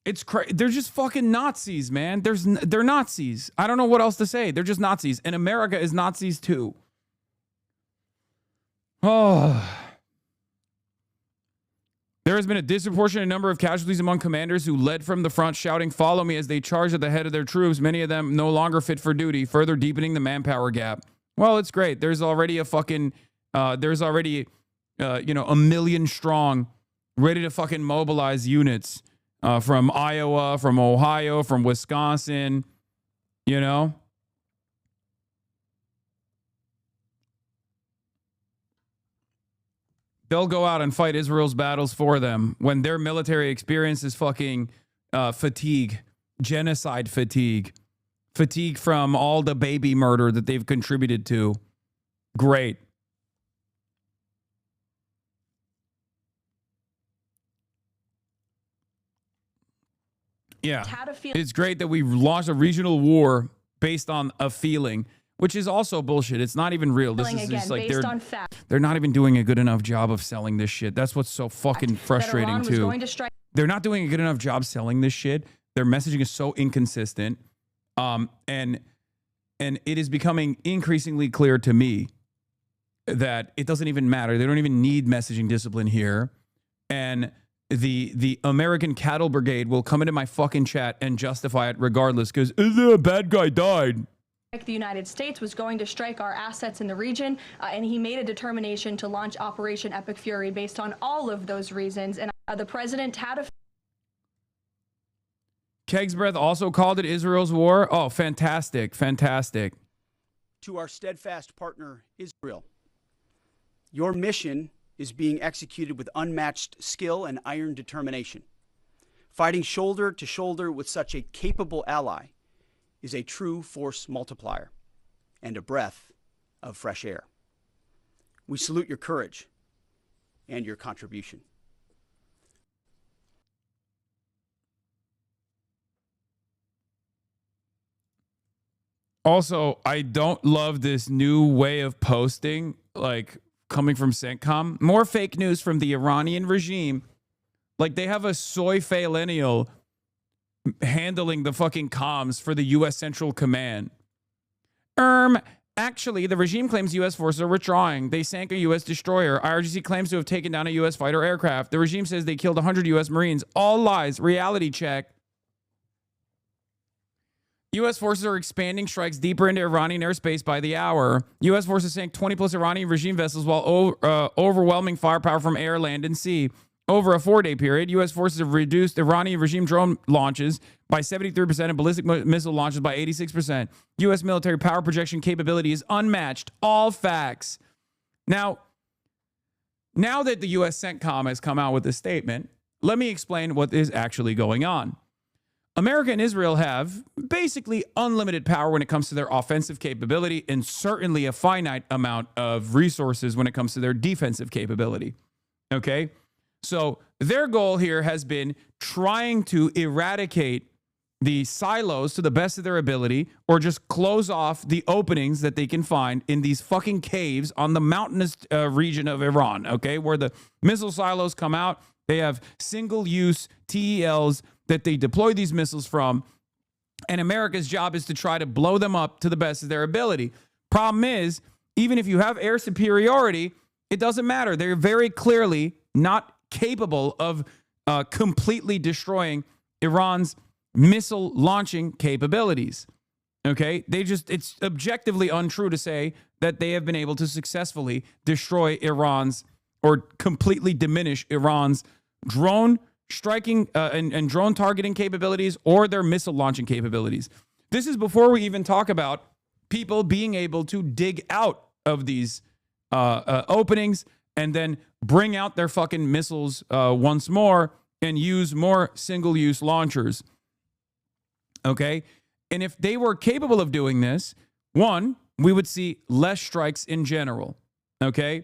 It's crazy. They're just fucking Nazis, man. They're Nazis. I don't know what else to say. They're just Nazis. And America is Nazis too. Oh. There has been a disproportionate number of casualties among commanders who led from the front shouting, "Follow me," as they charged at the head of their troops, many of them no longer fit for duty, further deepening the manpower gap. Well, it's great. There's already a fucking, a million strong, ready to fucking mobilize units. From Iowa, from Ohio, from Wisconsin, you know? They'll go out and fight Israel's battles for them when their military experience is fucking fatigue, genocide fatigue, fatigue from all the baby murder that they've contributed to. Great. Yeah, it's great that we launched a regional war based on a feeling, which is also bullshit. It's not even real. This is just like they're not even doing a good enough job of selling this shit. That's what's so fucking frustrating too. They're not doing a good enough job selling this shit. Their messaging is so inconsistent, and it is becoming increasingly clear to me that it doesn't even matter. They don't even need messaging discipline here, and the American Cattle Brigade will come into my fucking chat and justify it regardless because a bad guy died. The United States was going to strike our assets in the region, and he made a determination to launch Operation Epic Fury based on all of those reasons. And the president had a... Kegsbreath also called it Israel's war. Oh, fantastic, fantastic. To our steadfast partner, Israel, your mission is being executed with unmatched skill and iron determination. Fighting shoulder to shoulder with such a capable ally is a true force multiplier and a breath of fresh air. We salute your courage and your contribution. Also, I don't love this new way of posting, like coming from CENTCOM. More fake news from the Iranian regime. Like they have a soy phalenial handling the fucking comms for the U.S. Central Command. Actually, the regime claims U.S. forces are withdrawing. They sank a U.S. destroyer. IRGC claims to have taken down a U.S. fighter aircraft. The regime says they killed 100 U.S. Marines. All lies. Reality check. U.S. forces are expanding strikes deeper into Iranian airspace by the hour. U.S. forces sank 20-plus Iranian regime vessels while overwhelming firepower from air, land, and sea. Over a 4-day period, U.S. forces have reduced Iranian regime drone launches by 73% and ballistic missile launches by 86%. U.S. military power projection capability is unmatched. All facts. Now that the U.S. CENTCOM has come out with this statement, let me explain what is actually going on. America and Israel have basically unlimited power when it comes to their offensive capability and certainly a finite amount of resources when it comes to their defensive capability. Okay? So their goal here has been trying to eradicate the silos to the best of their ability or just close off the openings that they can find in these fucking caves on the mountainous region of Iran, okay, where the missile silos come out. They have single-use TELs that they deploy these missiles from, and America's job is to try to blow them up to the best of their ability. Problem is, even if you have air superiority, it doesn't matter. They're very clearly not capable of completely destroying Iran's missile launching capabilities. Okay? It's objectively untrue to say that they have been able to successfully destroy Iran's or completely diminish Iran's drone striking and drone targeting capabilities or their missile launching capabilities. This is before we even talk about people being able to dig out of these openings and then bring out their fucking missiles once more and use more single-use launchers. Okay? And if they were capable of doing this, one, we would see less strikes in general. Okay?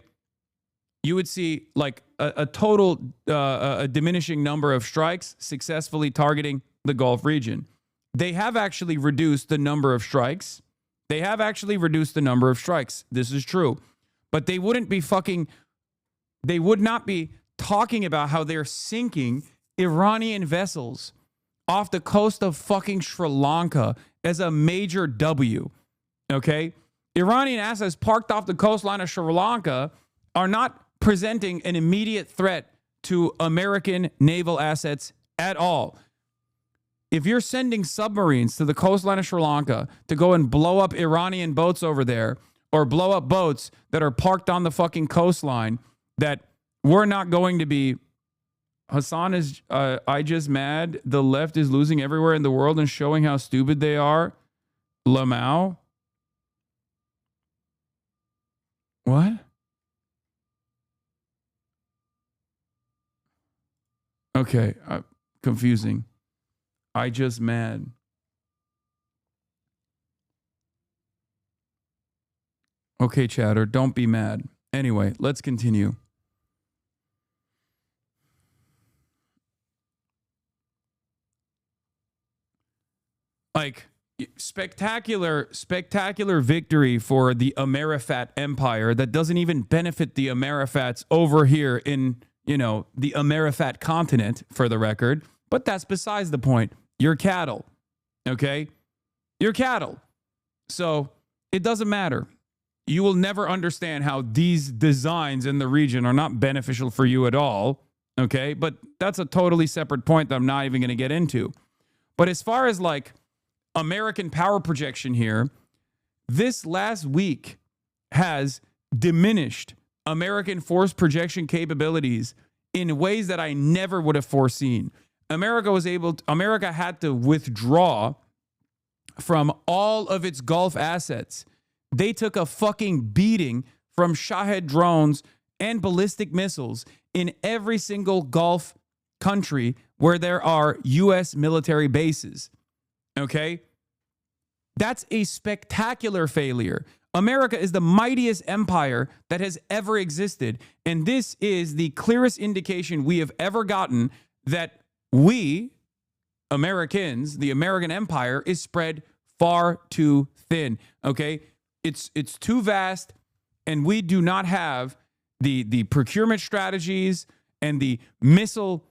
You would see like a total a diminishing number of strikes successfully targeting the Gulf region. They have actually reduced the number of strikes. This is true. But they would not be talking about how they're sinking Iranian vessels off the coast of fucking Sri Lanka as a major W. Okay? Iranian assets parked off the coastline of Sri Lanka are not presenting an immediate threat to American naval assets at all. If you're sending submarines to the coastline of Sri Lanka to go and blow up Iranian boats over there or blow up boats that are parked on the fucking coastline, that we're not going to be... Hasan is, I just mad. The left is losing everywhere in the world and showing how stupid they are. Lamau? What? Okay, confusing. I just mad. Okay, chatter, don't be mad. Anyway, let's continue. Like, spectacular victory for the Amerifat empire that doesn't even benefit the Amerifats over here in, the Amerifat continent, for the record. But that's besides the point. You're cattle, okay? You're cattle. So it doesn't matter. You will never understand how these designs in the region are not beneficial for you at all, okay? But that's a totally separate point that I'm not even going to get into. But as far as like American power projection here, this last week has diminished American force projection capabilities in ways that I never would have foreseen. America had to withdraw from all of its Gulf assets. They took a fucking beating from Shahed drones and ballistic missiles in every single Gulf country where there are U.S. military bases. Okay? That's a spectacular failure. America is the mightiest empire that has ever existed. And this is the clearest indication we have ever gotten that we, Americans, the American empire, is spread far too thin. Okay? It's too vast, and we do not have the procurement strategies and the missile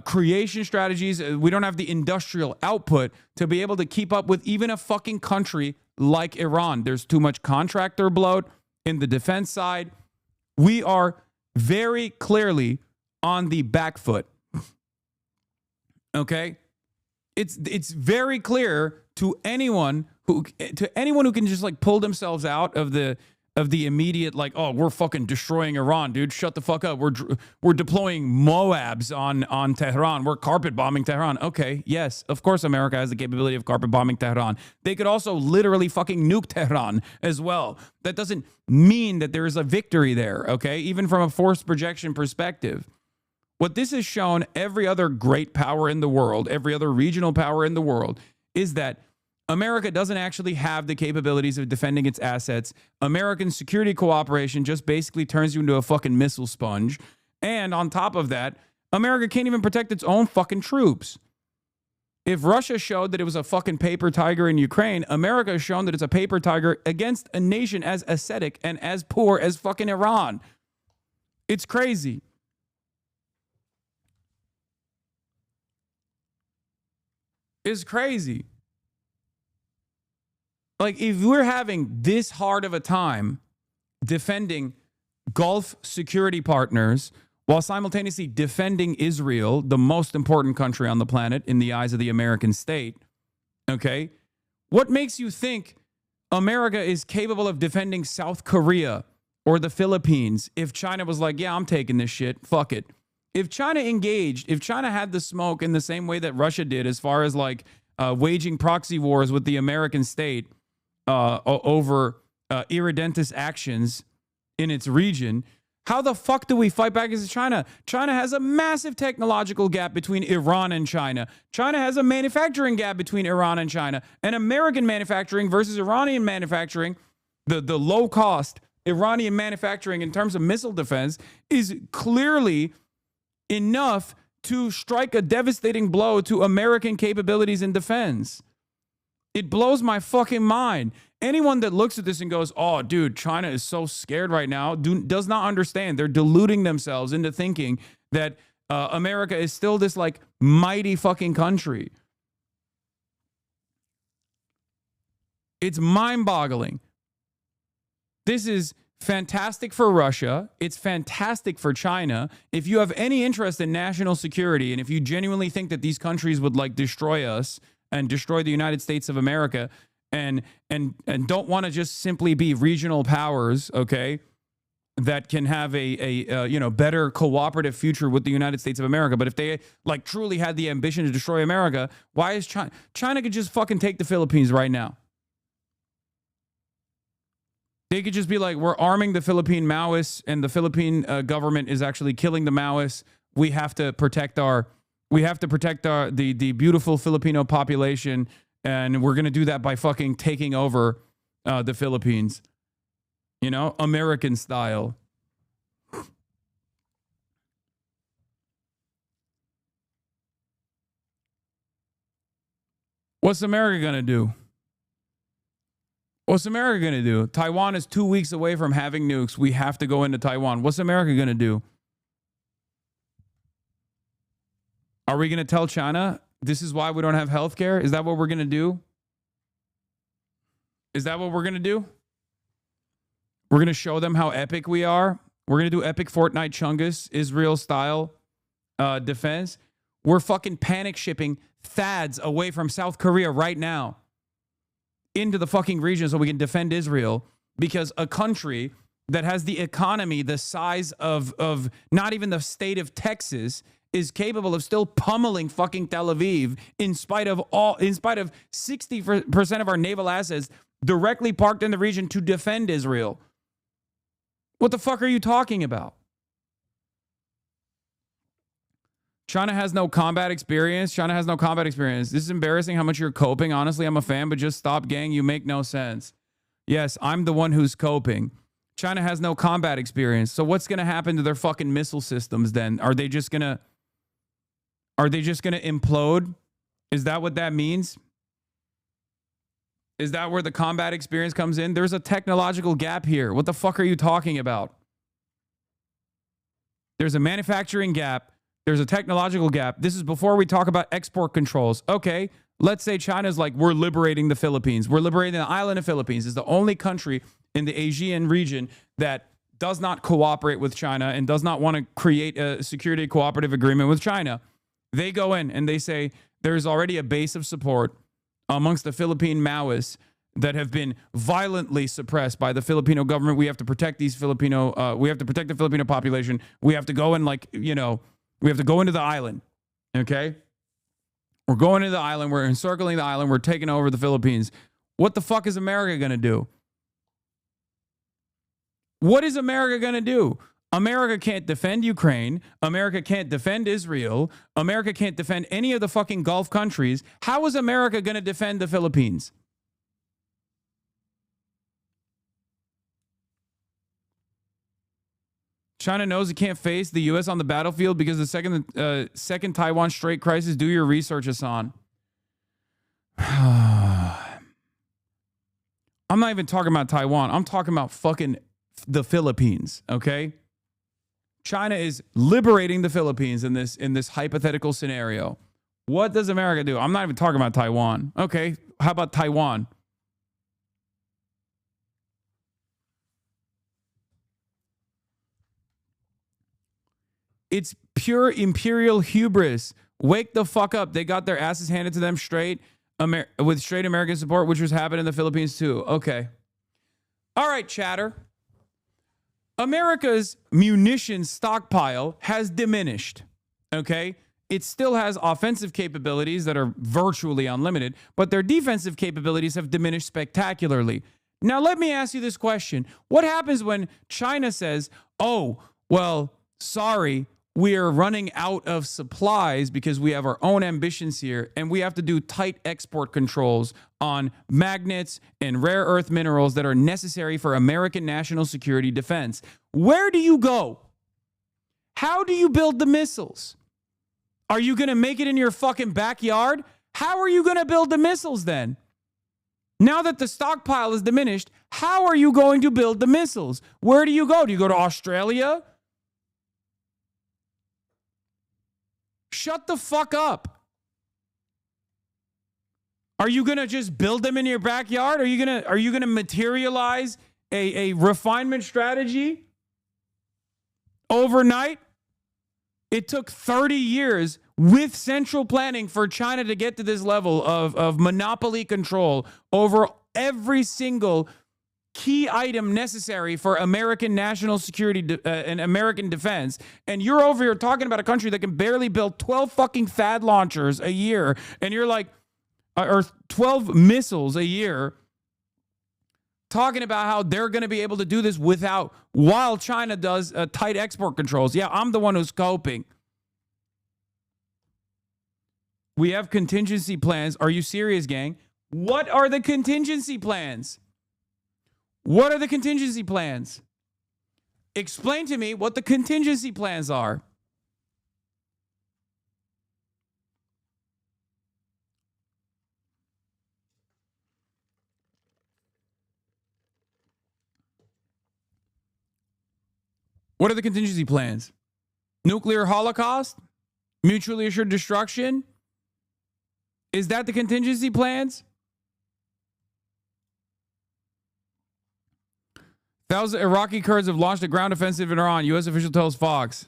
creation strategies. We don't have the industrial output to be able to keep up with even a fucking country like Iran. There's too much contractor bloat in the defense side. We are very clearly on the back foot. Okay? It's very clear to anyone who can just like pull themselves out of the immediate like, oh, we're fucking destroying Iran, dude. Shut the fuck up. We're deploying Moabs on Tehran. We're carpet bombing Tehran. Okay, yes, of course America has the capability of carpet bombing Tehran. They could also literally fucking nuke Tehran as well. That doesn't mean that there is a victory there, okay? Even from a force projection perspective. What this has shown every other great power in the world, every other regional power in the world, is that America doesn't actually have the capabilities of defending its assets. American security cooperation just basically turns you into a fucking missile sponge. And on top of that, America can't even protect its own fucking troops. If Russia showed that it was a fucking paper tiger in Ukraine, America has shown that it's a paper tiger against a nation as ascetic and as poor as fucking Iran. It's crazy. It's crazy. Like, if we're having this hard of a time defending Gulf security partners while simultaneously defending Israel, the most important country on the planet in the eyes of the American state, okay, what makes you think America is capable of defending South Korea or the Philippines if China was like, yeah, I'm taking this shit, fuck it? If China engaged, if China had the smoke in the same way that Russia did as far as like waging proxy wars with the American state over irredentist actions in its region, how the fuck do we fight back against China? China has a massive technological gap between Iran and China. China has a manufacturing gap between Iran and China. And American manufacturing versus Iranian manufacturing, the low cost Iranian manufacturing in terms of missile defense is clearly enough to strike a devastating blow to American capabilities in defense. It blows my fucking mind. Anyone that looks at this and goes, oh, dude, China is so scared right now, does not understand. They're deluding themselves into thinking that America is still this like mighty fucking country. It's mind-boggling. This is fantastic for Russia. It's fantastic for China. If you have any interest in national security, and if you genuinely think that these countries would like destroy us and destroy the United States of America, and don't want to just simply be regional powers, okay, that can have a better cooperative future with the United States of America. But if they like truly had the ambition to destroy America, why is China could just fucking take the Philippines right now? They could just be like, we're arming the Philippine Maoists, and the Philippine government is actually killing the Maoists. We have to protect the beautiful Filipino population, and we're gonna do that by fucking taking over the Philippines, you know, American style. What's America gonna do? What's America going to do? Taiwan is 2 weeks away from having nukes. We have to go into Taiwan. What's America going to do? Are we going to tell China this is why we don't have health care? Is that what we're going to do? Is that what we're going to do? We're going to show them how epic we are. We're going to do epic Fortnite Chungus, Israel style defense. We're fucking panic shipping THAADs away from South Korea right now into the fucking region so we can defend Israel, because a country that has the economy the size of not even the state of Texas is capable of still pummeling fucking Tel Aviv in spite of 60% of our naval assets directly parked in the region to defend Israel. What the fuck are you talking about? China has no combat experience. China has no combat experience. This is embarrassing how much you're coping. Honestly, I'm a fan, but just stop, gang. You make no sense. Yes, I'm the one who's coping. China has no combat experience. So what's going to happen to their fucking missile systems then? Are they just going to implode? Is that what that means? Is that where the combat experience comes in? There's a technological gap here. What the fuck are you talking about? There's a manufacturing gap. There's a technological gap. This is before we talk about export controls. Okay, let's say China's like, we're liberating the Philippines. We're liberating the island of Philippines. It's the only country in the Asian region that does not cooperate with China and does not want to create a security cooperative agreement with China. They go in and they say, there's already a base of support amongst the Philippine Maoists that have been violently suppressed by the Filipino government. We have to protect these Filipino, we have to protect the Filipino population. We have to go and, like, you know, we have to go into the island, okay? We're going into the island. We're encircling the island. We're taking over the Philippines. What the fuck is America going to do? What is America going to do? America can't defend Ukraine. America can't defend Israel. America can't defend any of the fucking Gulf countries. How is America going to defend the Philippines? China knows it can't face the U.S. on the battlefield because the second Taiwan Strait crisis. Do your research, Hasan. I'm not even talking about Taiwan. I'm talking about fucking the Philippines, okay? China is liberating the Philippines in this hypothetical scenario. What does America do? I'm not even talking about Taiwan. Okay, how about Taiwan? It's pure imperial hubris. Wake the fuck up. They got their asses handed to them straight, with straight American support, which was happening in the Philippines too. Okay. All right, chatter. America's munitions stockpile has diminished. Okay? It still has offensive capabilities that are virtually unlimited, but their defensive capabilities have diminished spectacularly. Now, let me ask you this question. What happens when China says, oh, well, sorry, we are running out of supplies because we have our own ambitions here, and we have to do tight export controls on magnets and rare earth minerals that are necessary for American national security defense. Where do you go? How do you build the missiles? Are you going to make it in your fucking backyard? How are you going to build the missiles then? Now that the stockpile is diminished, how are you going to build the missiles? Where do you go? Do you go to Australia? Shut the fuck up. Are you going to just build them in your backyard? Are you going to materialize a refinement strategy overnight? It took 30 years with central planning for China to get to this level of monopoly control over every single key item necessary for American national security and American defense. And you're over here talking about a country that can barely build 12 fucking THAAD launchers a year. And you're like, or 12 missiles a year, talking about how they're going to be able to do this while China does tight export controls. Yeah, I'm the one who's coping. We have contingency plans. Are you serious, gang? What are the contingency plans? What are the contingency plans? Explain to me what the contingency plans are. What are the contingency plans? Nuclear holocaust? Mutually assured destruction? Is that the contingency plans? 1,000 Iraqi Kurds have launched a ground offensive in Iran. U.S. official tells Fox.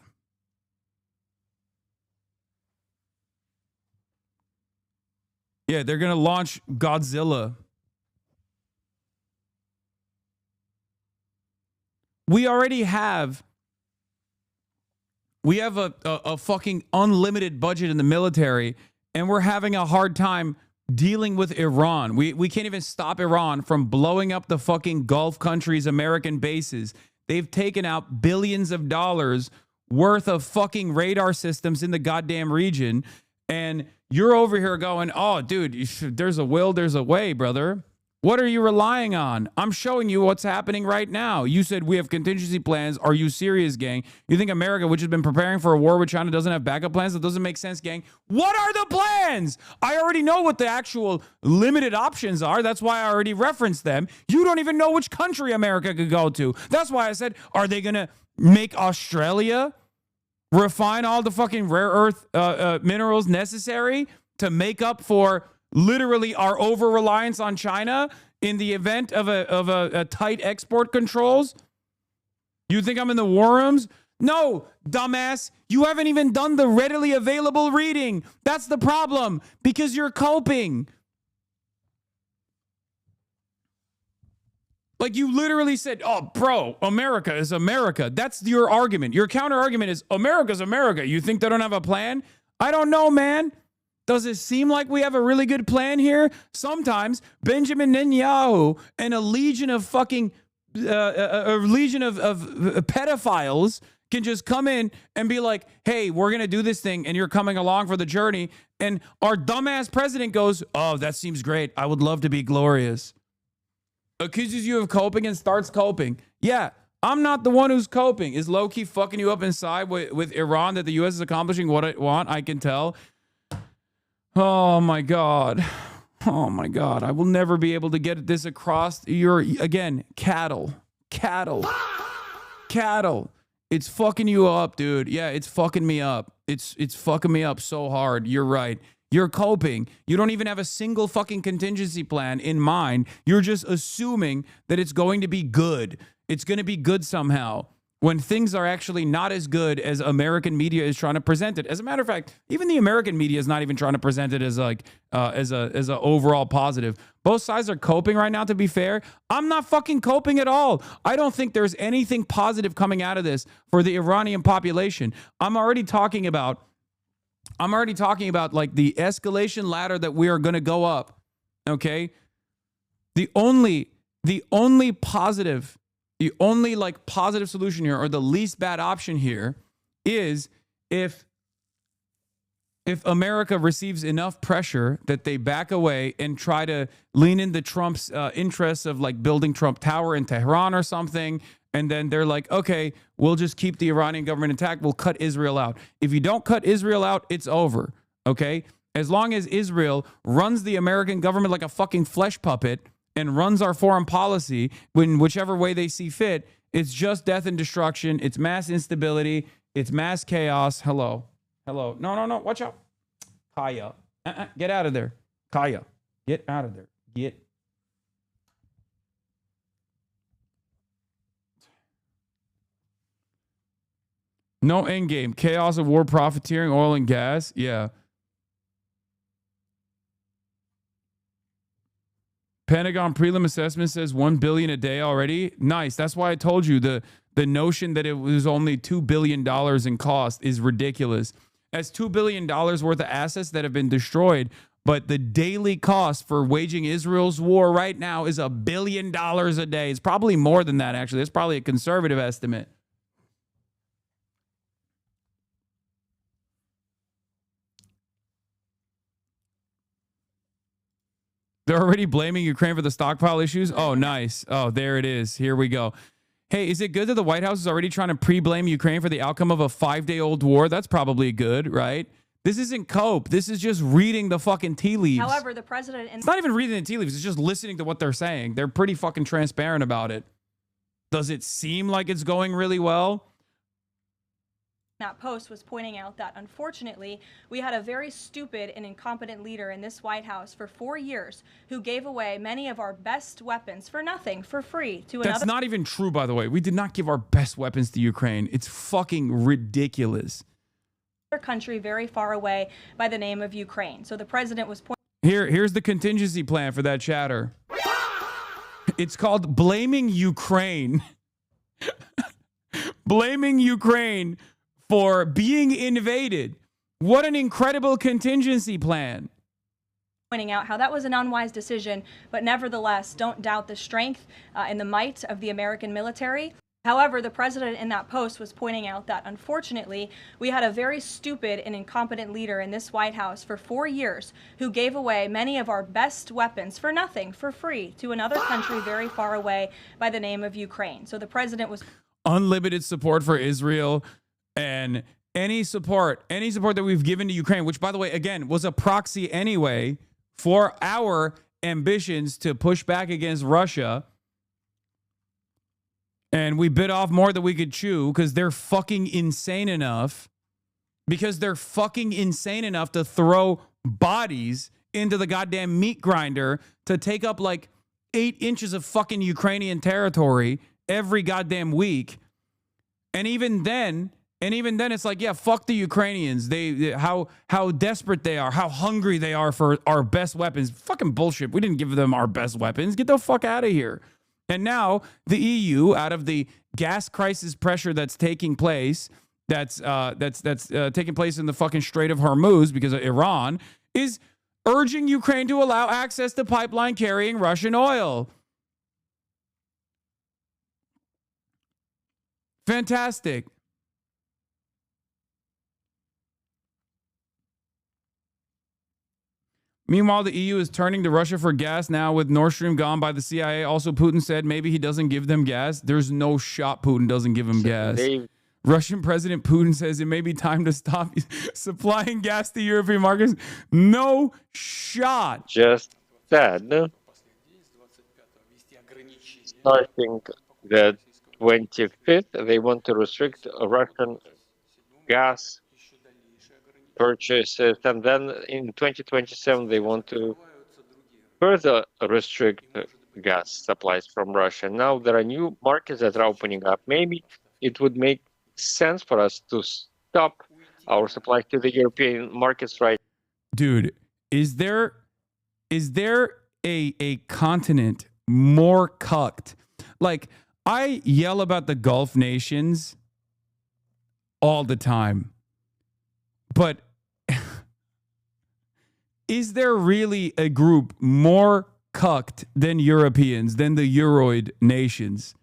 Yeah, they're going to launch Godzilla. We already have... We have a fucking unlimited budget in the military, and we're having a hard time dealing with Iran. We can't even stop Iran from blowing up the fucking Gulf countries' American bases. They've taken out billions of dollars worth of fucking radar systems in the goddamn region. And you're over here going, oh, dude, there's a will, there's a way, brother. What are you relying on? I'm showing you what's happening right now. You said we have contingency plans. Are you serious, gang? You think America, which has been preparing for a war with China, doesn't have backup plans? That doesn't make sense, gang. What are the plans? I already know what the actual limited options are. That's why I already referenced them. You don't even know which country America could go to. That's why I said, are they going to make Australia refine all the fucking rare earth minerals necessary to make up for literally our over-reliance on China in the event of a tight export controls? You think I'm in the war rooms No, dumbass, you haven't even done the readily available reading. That's the problem, because you're coping. Like, you literally said, oh, bro, America is America. That's your argument. Your counter argument is America's America. You think they don't have a plan? I don't know, man. Does it seem like we have a really good plan here? Sometimes Benjamin Netanyahu and a legion of fucking pedophiles can just come in and be like, hey, we're going to do this thing and you're coming along for the journey. And our dumbass president goes, oh, that seems great. I would love to be glorious. Accuses you of coping and starts coping. Yeah, I'm not the one who's coping. Is low-key fucking you up inside with Iran that the U.S. is accomplishing what it want? I can tell. Oh, my God. Oh, my God. I will never be able to get this across. You're, again, cattle. It's fucking you up, dude. Yeah, it's fucking me up. It's fucking me up so hard. You're right. You're coping. You don't even have a single fucking contingency plan in mind. You're just assuming that it's going to be good. It's going to be good somehow when things are actually not as good as American media is trying to present it. As a matter of fact, even the American media is not even trying to present it as like as a overall positive. Both sides are coping right now, to be fair. I'm not fucking coping at all. I don't think there's anything positive coming out of this for the Iranian population. I'm already talking about like the escalation ladder that we are going to go up. Okay? The only positive solution here, or the least bad option here, is if America receives enough pressure that they back away and try to lean into Trump's interests of like building Trump Tower in Tehran or something. And then they're like, okay, we'll just keep the Iranian government intact. We'll cut Israel out. If you don't cut Israel out, it's over. Okay? As long as Israel runs the American government like a fucking flesh puppet and runs our foreign policy in whichever way they see fit, it's just death and destruction. It's mass instability. It's mass chaos. Hello. No. Watch out. Kaya. Get out of there. Kaya. Get out of there. No end game. Chaos of war, profiteering, oil and gas. Yeah. Pentagon prelim assessment says $1 billion a day already. Nice. That's why I told you the notion that it was only $2 billion in cost is ridiculous. That's $2 billion worth of assets that have been destroyed. But the daily cost for waging Israel's war right now is $1 billion a day. It's probably more than that, actually. It's probably a conservative estimate. They're already blaming Ukraine for the stockpile issues. Oh, nice. Oh, there it is. Here we go. Hey, is it good that the White House is already trying to pre-blame Ukraine for the outcome of a 5-day-old war? That's probably good, right? This isn't cope. This is just reading the fucking tea leaves. However, the president... It's not even reading the tea leaves. It's just listening to what they're saying. They're pretty fucking transparent about it. Does it seem like it's going really well? That post was pointing out that, unfortunately, we had a very stupid and incompetent leader in this White House for 4 years who gave away many of our best weapons for nothing, for free, to another... That's not even true, by the way. We did not give our best weapons to Ukraine. It's fucking ridiculous. ...country very far away by the name of Ukraine. So the president was pointing... Here's the contingency plan for that chatter. It's called blaming Ukraine. Blaming Ukraine for being invaded. What an incredible contingency plan. Pointing out how that was an unwise decision, but nevertheless, don't doubt the strength and the might of the American military. However, the president in that post was pointing out that, unfortunately, we had a very stupid and incompetent leader in this White House for 4 years who gave away many of our best weapons for nothing, for free, to another country very far away by the name of Ukraine. So the president was... Unlimited support for Israel. And any support that we've given to Ukraine, which, by the way, again, was a proxy anyway for our ambitions to push back against Russia. And we bit off more than we could chew because they're fucking insane enough. Because they're fucking insane enough to throw bodies into the goddamn meat grinder to take up like 8 inches of fucking Ukrainian territory every goddamn week. And even then, it's like, yeah, fuck the Ukrainians. How desperate they are, how hungry they are for our best weapons. Fucking bullshit. We didn't give them our best weapons. Get the fuck out of here. And now the EU, out of the gas crisis pressure that's taking place, that's taking place in the fucking Strait of Hormuz because of Iran, is urging Ukraine to allow access to pipeline carrying Russian oil. Fantastic. Meanwhile, the EU is turning to Russia for gas now with Nord Stream gone by the CIA. Also, Putin said maybe he doesn't give them gas. There's no shot Putin doesn't give them gas. Russian President Putin says it may be time to stop supplying gas to European markets. No shot. Just said, starting the 25th, they want to restrict Russian gas purchases, and then in 2027 they want to further restrict gas supplies from Russia. Now there are new markets that are opening up. Maybe it would make sense for us to stop our supply to the European markets right. Dude, is there a continent more cucked? Like, I yell about the Gulf nations all the time. But is there really a group more cucked than Europeans, than the Euroid nations?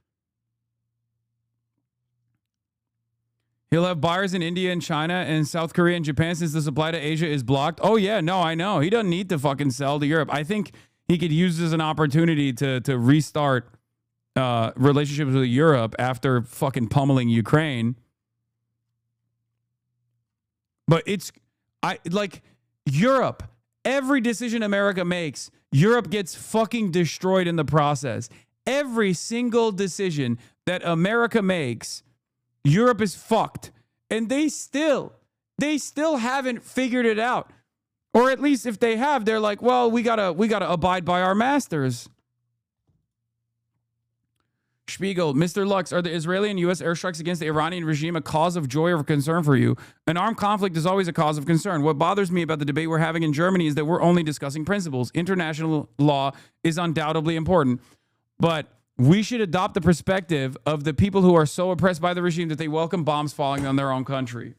He'll have buyers in India and China and South Korea and Japan since the supply to Asia is blocked. Oh, yeah, no, I know. He doesn't need to fucking sell to Europe. I think he could use this as an opportunity to restart relationships with Europe after fucking pummeling Ukraine. But like Europe, every decision America makes, Europe gets fucking destroyed in the process. Every single decision that America makes, Europe is fucked. And they still haven't figured it out. Or at least if they have, they're like, well, we gotta abide by our masters. Spiegel, Mr. Lux, are the Israeli and U.S. airstrikes against the Iranian regime a cause of joy or concern for you? An armed conflict is always a cause of concern. What bothers me about the debate we're having in Germany is that we're only discussing principles. International law is undoubtedly important, but we should adopt the perspective of the people who are so oppressed by the regime that they welcome bombs falling on their own country.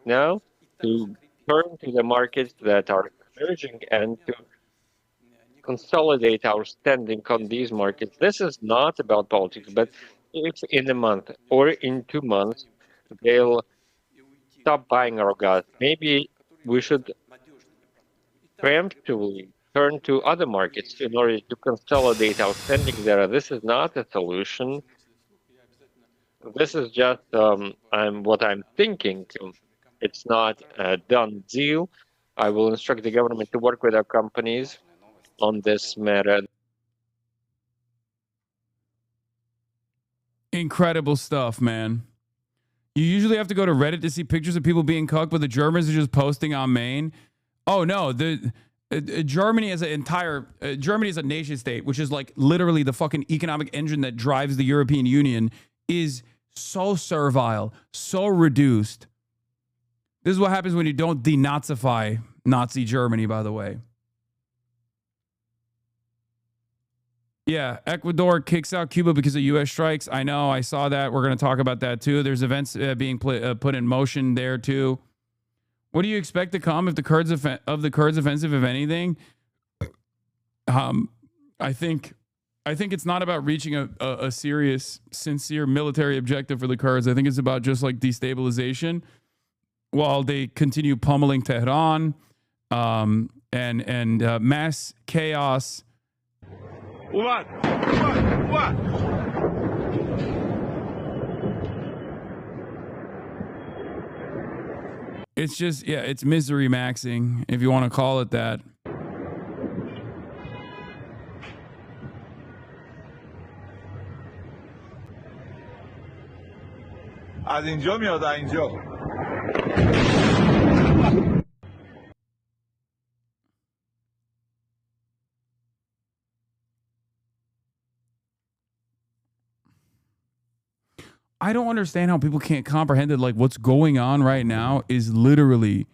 Now to turn to the markets that are emerging and to consolidate our standing on these markets. This is not about politics, but if in a month or in 2 months they'll stop buying our gas, maybe we should preemptively turn to other markets in order to consolidate our standing there. This is not a solution. This is just what I'm thinking. It's not a done deal. I will instruct the government to work with our companies on this matter. Incredible stuff, man. You usually have to go to Reddit to see pictures of people being cucked, but the Germans are just posting on Maine. Oh no, Germany as Germany as a nation state, which is like literally the fucking economic engine that drives the European Union, is so servile, so reduced. This is what happens when you don't denazify Nazi Germany, by the way. Yeah, Ecuador kicks out Cuba because of U.S. strikes. I know, I saw that. We're going to talk about that too. There's events being put in motion there too. What do you expect to come if the Kurds offensive, if anything? I think it's not about reaching a serious, sincere military objective for the Kurds. I think it's about just like destabilization while they continue pummeling Tehran and mass chaos. What? It's just, yeah, it's misery maxing, if you want to call it that. از اینجا میاد اینجا. I don't understand how people can't comprehend it. Like, what's going on right now is literally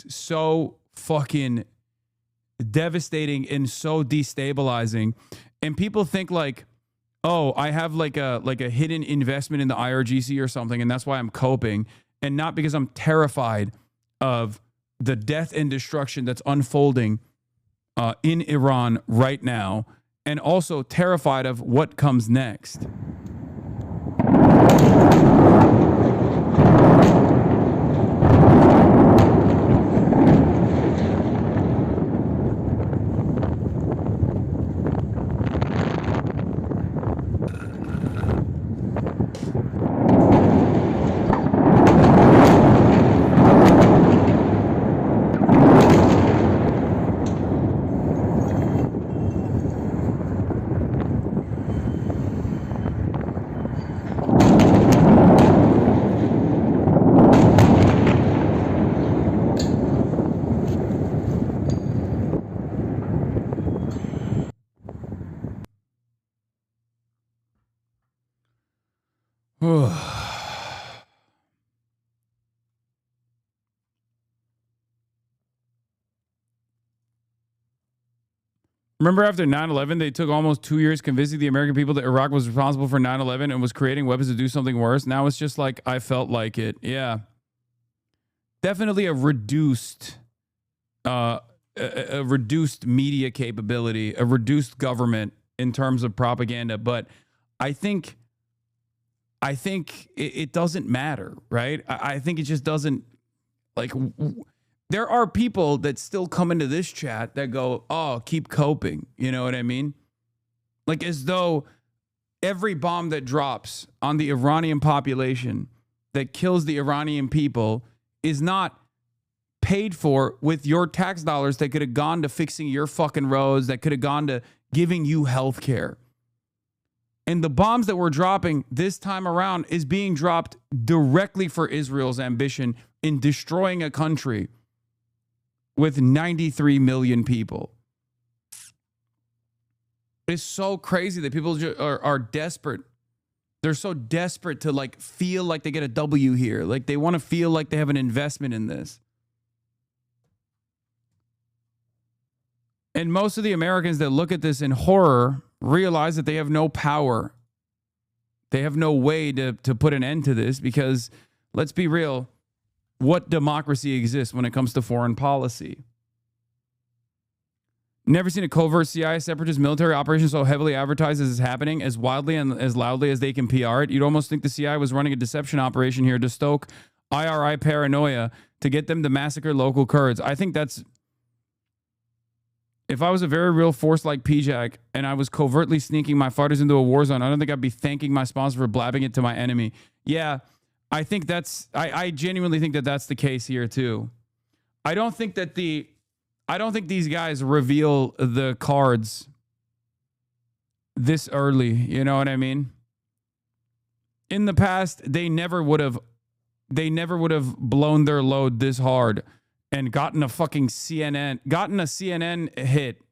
so fucking devastating and so destabilizing. And people think like, oh, I have like a hidden investment in the IRGC or something, and that's why I'm coping, and not because I'm terrified of the death and destruction that's unfolding in Iran right now, and also terrified of what comes next. Remember after 9/11, they took almost 2 years convincing the American people that Iraq was responsible for 9/11 and was creating weapons to do something worse. Now it's just like, I felt like it. Yeah. Definitely a reduced media capability, a reduced government in terms of propaganda. But I think it doesn't matter, right? I think it just doesn't, like, there are people that still come into this chat that go, oh, keep coping. You know what I mean? Like, as though every bomb that drops on the Iranian population that kills the Iranian people is not paid for with your tax dollars that could have gone to fixing your fucking roads, that could have gone to giving you health care. And the bombs that we're dropping this time around is being dropped directly for Israel's ambition in destroying a country with 93 million people. It's so crazy that people are desperate. They're so desperate to like feel like they get a W here. Like they want to feel like they have an investment in this. And most of the Americans that look at this in horror realize that they have no power. They have no way to put an end to this because, let's be real, what democracy exists when it comes to foreign policy? Never seen a covert CIA separatist military operation so heavily advertised as is happening, as wildly and as loudly as they can PR it. You'd almost think the CIA was running a deception operation here to stoke IRI paranoia to get them to massacre local Kurds. I think that's... If I was a very real force like PJAC and I was covertly sneaking my fighters into a war zone, I don't think I'd be thanking my sponsor for blabbing it to my enemy. Yeah, I think that's... I genuinely think that that's the case here too. I don't think these guys reveal the cards this early. You know what I mean? In the past, they never would have blown their load this hard and gotten a CNN hit.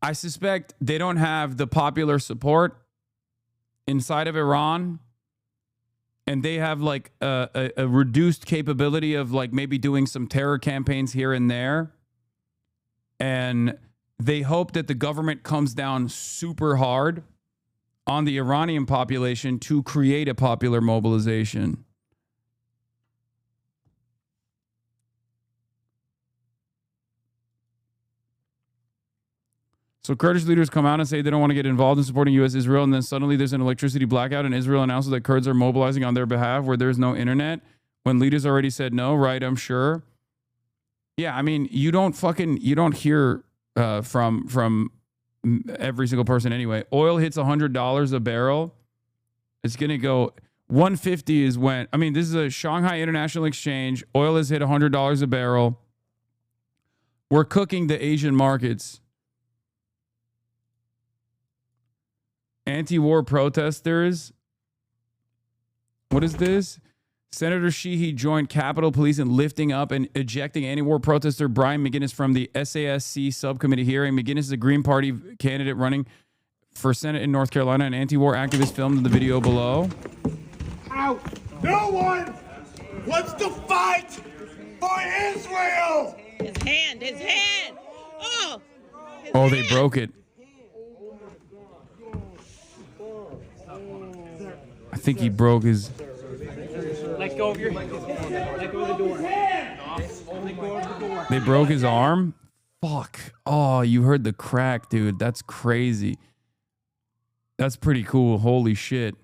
I suspect they don't have the popular support inside of Iran. And they have like a reduced capability of like maybe doing some terror campaigns here and there. And they hope that the government comes down super hard on the Iranian population to create a popular mobilization. So Kurdish leaders come out and say they don't want to get involved in supporting U.S. Israel, and then suddenly there's an electricity blackout, and Israel announces that Kurds are mobilizing on their behalf where there's no internet, when leaders already said no, right? I'm sure. Yeah, I mean, you don't hear from every single person anyway. Oil hits $100 a barrel. It's going to go 150 is when, I mean, this is a Shanghai International Exchange. Oil has hit $100 a barrel. We're cooking the Asian markets. Anti-war protesters. What is this? Senator Sheehy joined Capitol Police in lifting up and ejecting anti-war protester Brian McGinnis from the SASC subcommittee hearing. McGinnis is a Green Party candidate running for Senate in North Carolina. An anti-war activist filmed in the video below. Out! No one wants to fight for Israel! His hand! Oh! Oh, they broke it. I think he broke his... Let go of your hand. Let go of the door. Let go of the door. They broke his arm? Fuck. Oh, you heard the crack, dude. That's crazy. That's pretty cool. Holy shit.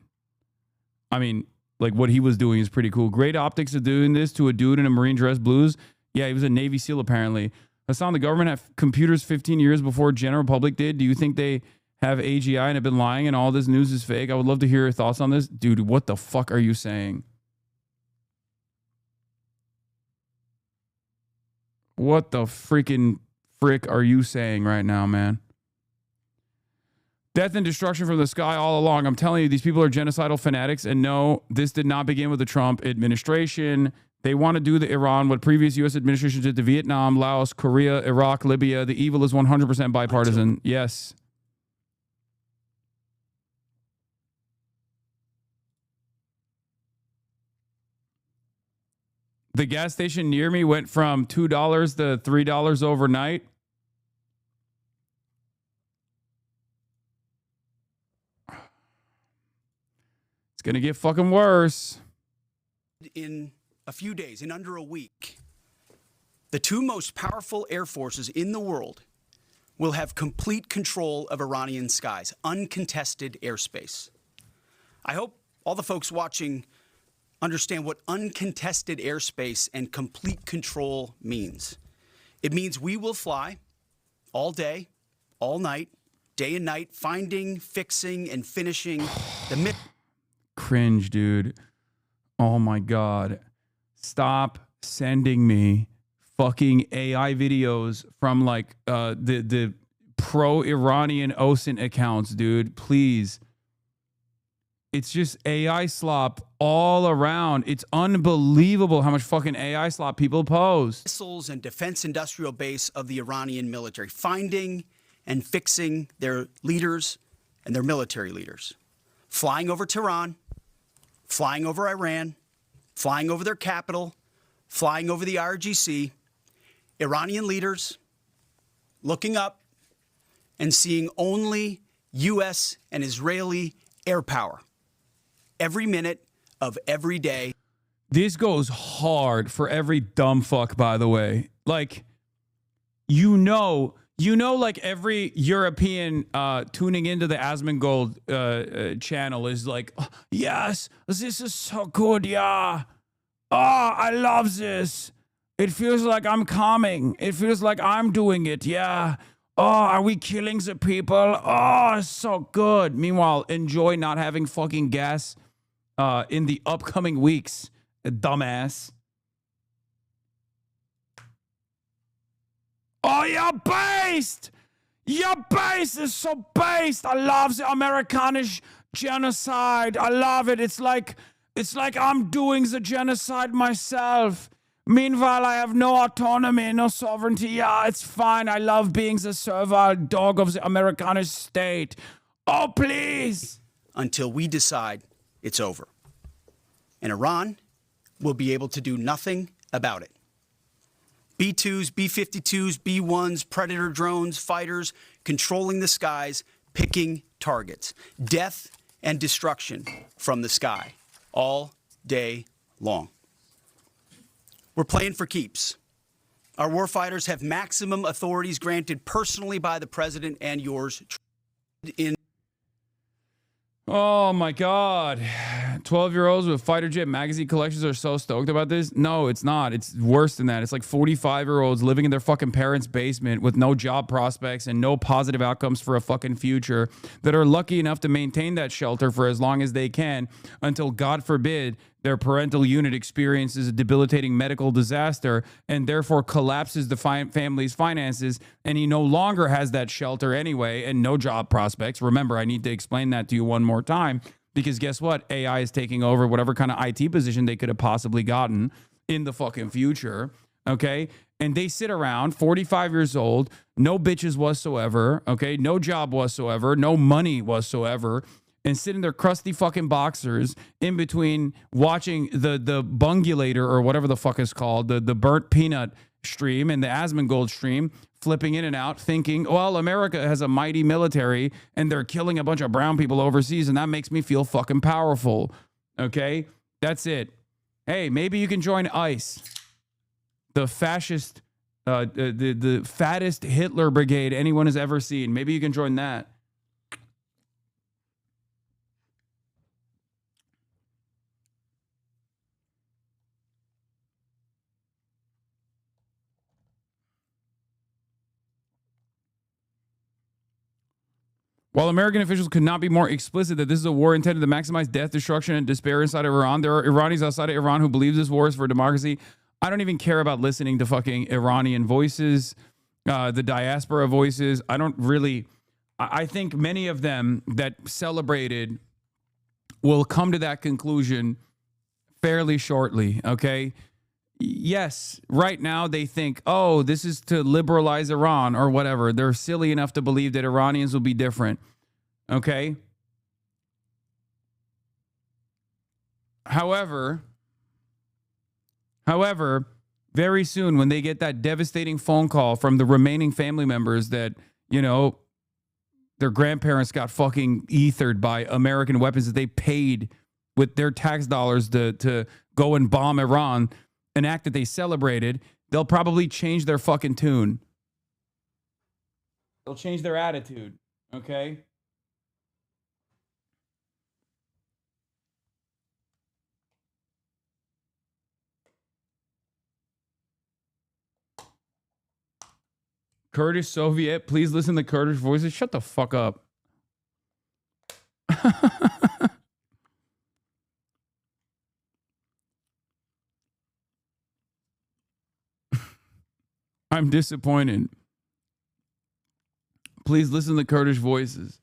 I mean, like what he was doing is pretty cool. Great optics of doing this to a dude in a Marine dress blues. Yeah, he was a Navy SEAL apparently. Hasan, the government had computers 15 years before general public did. Do you think they have AGI and have been lying and all this news is fake? I would love to hear your thoughts on this. Dude, what the fuck are you saying? What the freaking frick are you saying right now, man? Death and destruction from the sky all along. I'm telling you, these people are genocidal fanatics. And no, this did not begin with the Trump administration. They want to do to Iran what previous U.S. administrations did to Vietnam, Laos, Korea, Iraq, Libya. The evil is 100% bipartisan. Yes. The gas station near me went from $2 to $3 overnight. It's going to get fucking worse. In a few days, in under a week, the two most powerful air forces in the world will have complete control of Iranian skies, uncontested airspace. I hope all the folks watching understand what uncontested airspace and complete control means. It means we will fly all day, all night, day and night, finding, fixing, and finishing the Cringe, dude. Oh my God. Stop sending me fucking AI videos from like the pro-Iranian OSINT accounts, dude. Please. It's just AI slop all around. It's unbelievable how much fucking AI slop people post. Missiles and defense industrial base of the Iranian military, finding and fixing their leaders and their military leaders, flying over Tehran, flying over Iran, flying over their capital, flying over the IRGC, Iranian leaders looking up and seeing only U.S. and Israeli air power every minute of every day. This goes hard for every dumb fuck, by the way. Like, you know, like every European tuning into the Asmongold channel is like, oh, yes, this is so good, yeah. Oh, I love this. It feels like I'm coming. It feels like I'm doing it, yeah. Oh, are we killing the people? Oh, it's so good. Meanwhile, enjoy not having fucking gas in the upcoming weeks, dumbass. Oh, you're based! Your base is so based. I love the Americanish genocide. I love it. It's like I'm doing the genocide myself. Meanwhile, I have no autonomy, no sovereignty. Yeah, it's fine. I love being the servile dog of the Americanish state. Oh, please. Until we decide it's over. And Iran will be able to do nothing about it. B-2s, B-52s, B-1s, Predator drones, fighters, controlling the skies, picking targets. Death and destruction from the sky all day long. We're playing for keeps. Our warfighters have maximum authorities granted personally by the president and yours. Oh my God. 12-year-olds with fighter jet magazine collections are so stoked about this. No, it's not. It's worse than that. It's like 45-year-olds living in their fucking parents' basement with no job prospects and no positive outcomes for a fucking future that are lucky enough to maintain that shelter for as long as they can until, God forbid, their parental unit experiences a debilitating medical disaster and therefore collapses the family's finances, and he no longer has that shelter anyway and no job prospects. Remember, I need to explain that to you one more time, because guess what? AI is taking over whatever kind of IT position they could have possibly gotten in the fucking future, okay? And they sit around, 45 years old, no bitches whatsoever, okay? No job whatsoever, no money whatsoever, and sit in their crusty fucking boxers in between watching the Bungulator or whatever the fuck is called, the burnt peanut stream and the Asmongold stream, flipping in and out, thinking, well, America has a mighty military and they're killing a bunch of brown people overseas, and that makes me feel fucking powerful. Okay? That's it. Hey, maybe you can join ICE, the fascist, the fattest Hitler brigade anyone has ever seen. Maybe you can join that. While American officials could not be more explicit that this is a war intended to maximize death, destruction, and despair inside of Iran, there are Iranis outside of Iran who believe this war is for democracy. I don't even care about listening to fucking Iranian voices, the diaspora voices. I don't really... I think many of them that celebrated will come to that conclusion fairly shortly, okay? Yes, right now they think, oh, this is to liberalize Iran or whatever. They're silly enough to believe that Iranians will be different. Okay? However, very soon when they get that devastating phone call from the remaining family members that, you know, their grandparents got fucking ethered by American weapons that they paid with their tax dollars to go and bomb Iran, an act that they celebrated, they'll probably change their fucking tune. They'll change their attitude, okay? Kurdish Soviet, please listen to Kurdish voices. Shut the fuck up. I'm disappointed. Please listen to Kurdish voices.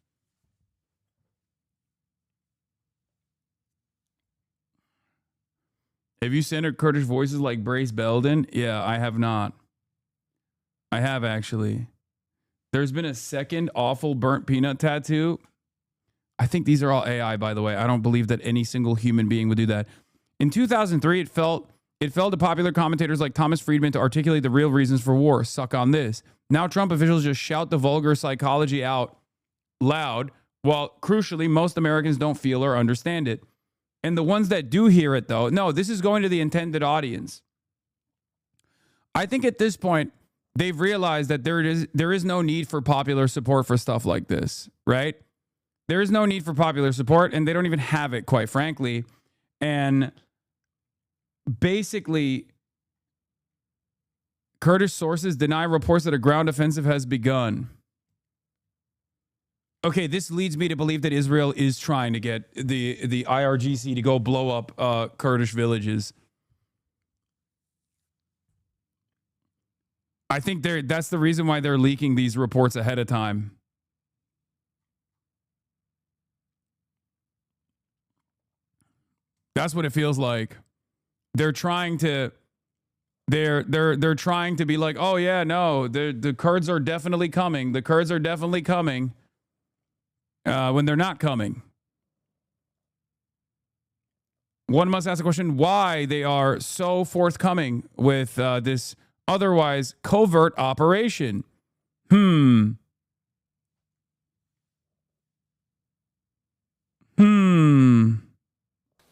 Have you centered Kurdish voices like Brace Belden? Yeah, I have not. I have actually. There's been a second awful burnt peanut tattoo. I think these are all AI, by the way. I don't believe that any single human being would do that. In 2003, it fell to popular commentators like Thomas Friedman to articulate the real reasons for war. Suck on this. Now Trump officials just shout the vulgar psychology out loud, while crucially, most Americans don't feel or understand it. And the ones that do hear it, though, no, this is going to the intended audience. I think at this point, they've realized that there is no need for popular support for stuff like this, right? There is no need for popular support, and they don't even have it, quite frankly. And basically, Kurdish sources deny reports that a ground offensive has begun. Okay, this leads me to believe that Israel is trying to get the IRGC to go blow up Kurdish villages. I think that's the reason why they're leaking these reports ahead of time. That's what it feels like. They're trying to they're trying to be like, "Oh yeah, no, the Kurds are definitely coming. The Kurds are definitely coming." When they're not coming. One must ask the question why they are so forthcoming with this otherwise covert operation. Do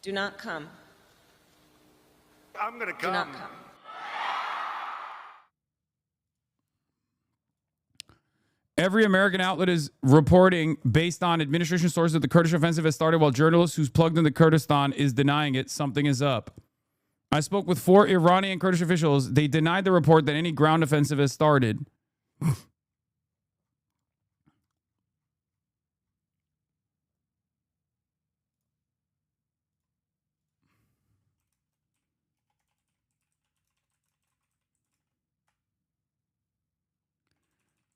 not come. I'm going to come. Do not come. Every American outlet is reporting based on administration sources that the Kurdish offensive has started while journalists who's plugged into Kurdistan is denying it. Something is up. I spoke with 4 Iranian Kurdish officials. They denied the report that any ground offensive has started.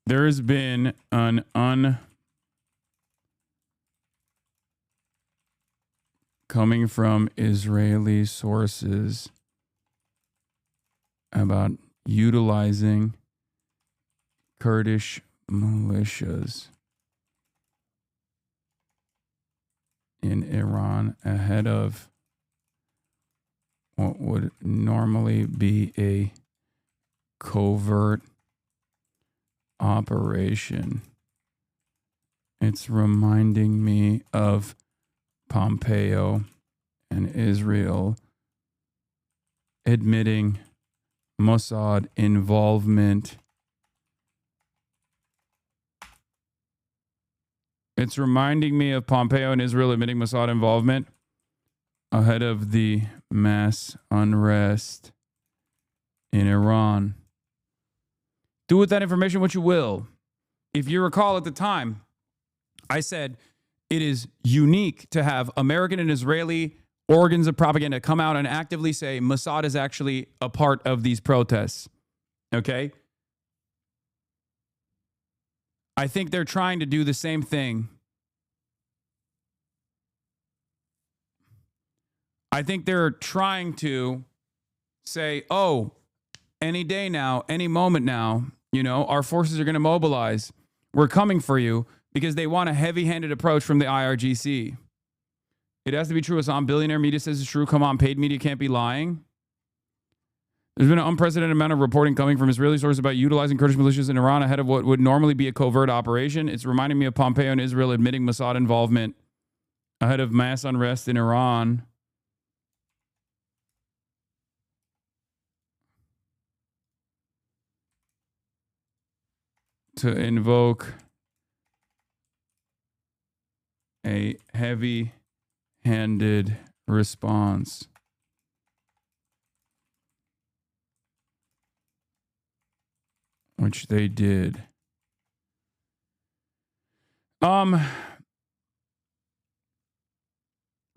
There has been an coming from Israeli sources about utilizing Kurdish militias in Iran ahead of what would normally be a covert operation. It's reminding me of Pompeo and Israel admitting Mossad involvement. It's reminding me of Pompeo and Israel admitting Mossad involvement ahead of the mass unrest in Iran. Do with that information what you will. If you recall at the time, I said it is unique to have American and Israeli organs of propaganda come out and actively say Mossad is actually a part of these protests. Okay? I think they're trying to do the same thing. I think they're trying to say, oh, any day now, any moment now, our forces are going to mobilize. We're coming for you, because they want a heavy-handed approach from the IRGC. It has to be true. Hasan, billionaire media says it's true. Come on, paid media can't be lying. There's been an unprecedented amount of reporting coming from Israeli sources about utilizing Kurdish militias in Iran ahead of what would normally be a covert operation. It's reminding me of Pompeo and Israel admitting Mossad involvement ahead of mass unrest in Iran. To invoke a heavy-handed response. Which they did. Random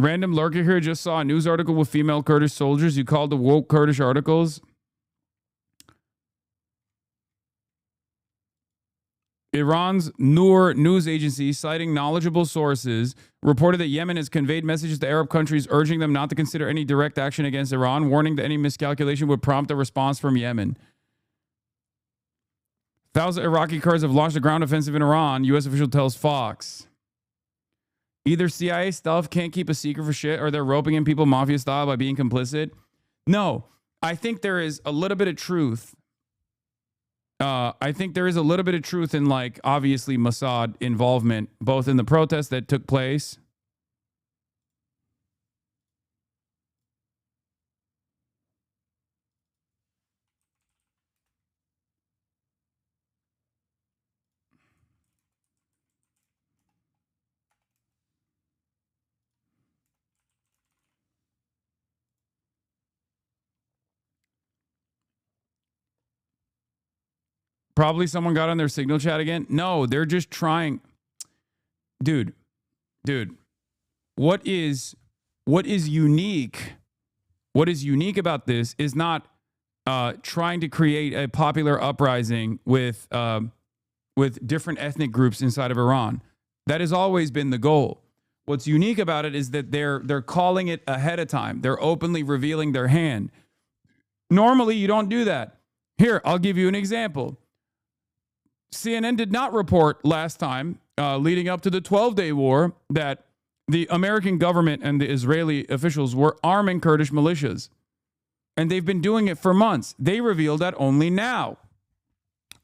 lurker here just saw a news article with female Kurdish soldiers. You called the woke Kurdish articles. Iran's Noor news agency, citing knowledgeable sources, reported that Yemen has conveyed messages to Arab countries urging them not to consider any direct action against Iran, warning that any miscalculation would prompt a response from Yemen. Thousands of Iraqi Kurds have launched a ground offensive in Iran, U.S. official tells Fox. Either CIA stuff can't keep a secret for shit, or they're roping in people mafia style by being complicit. No, I think there is a little bit of truth. I think there is a little bit of truth in, like, obviously Mossad involvement, both in the protests that took place. Probably someone got on their signal chat again. No, they're just trying. Dude, what is unique? What is unique about this is not trying to create a popular uprising with different ethnic groups inside of Iran. That has always been the goal. What's unique about it is that they're calling it ahead of time. They're openly revealing their hand. Normally, you don't do that. Here, I'll give you an example. CNN did not report last time, leading up to the 12-day war, that the American government and the Israeli officials were arming Kurdish militias. And they've been doing it for months. They revealed that only now.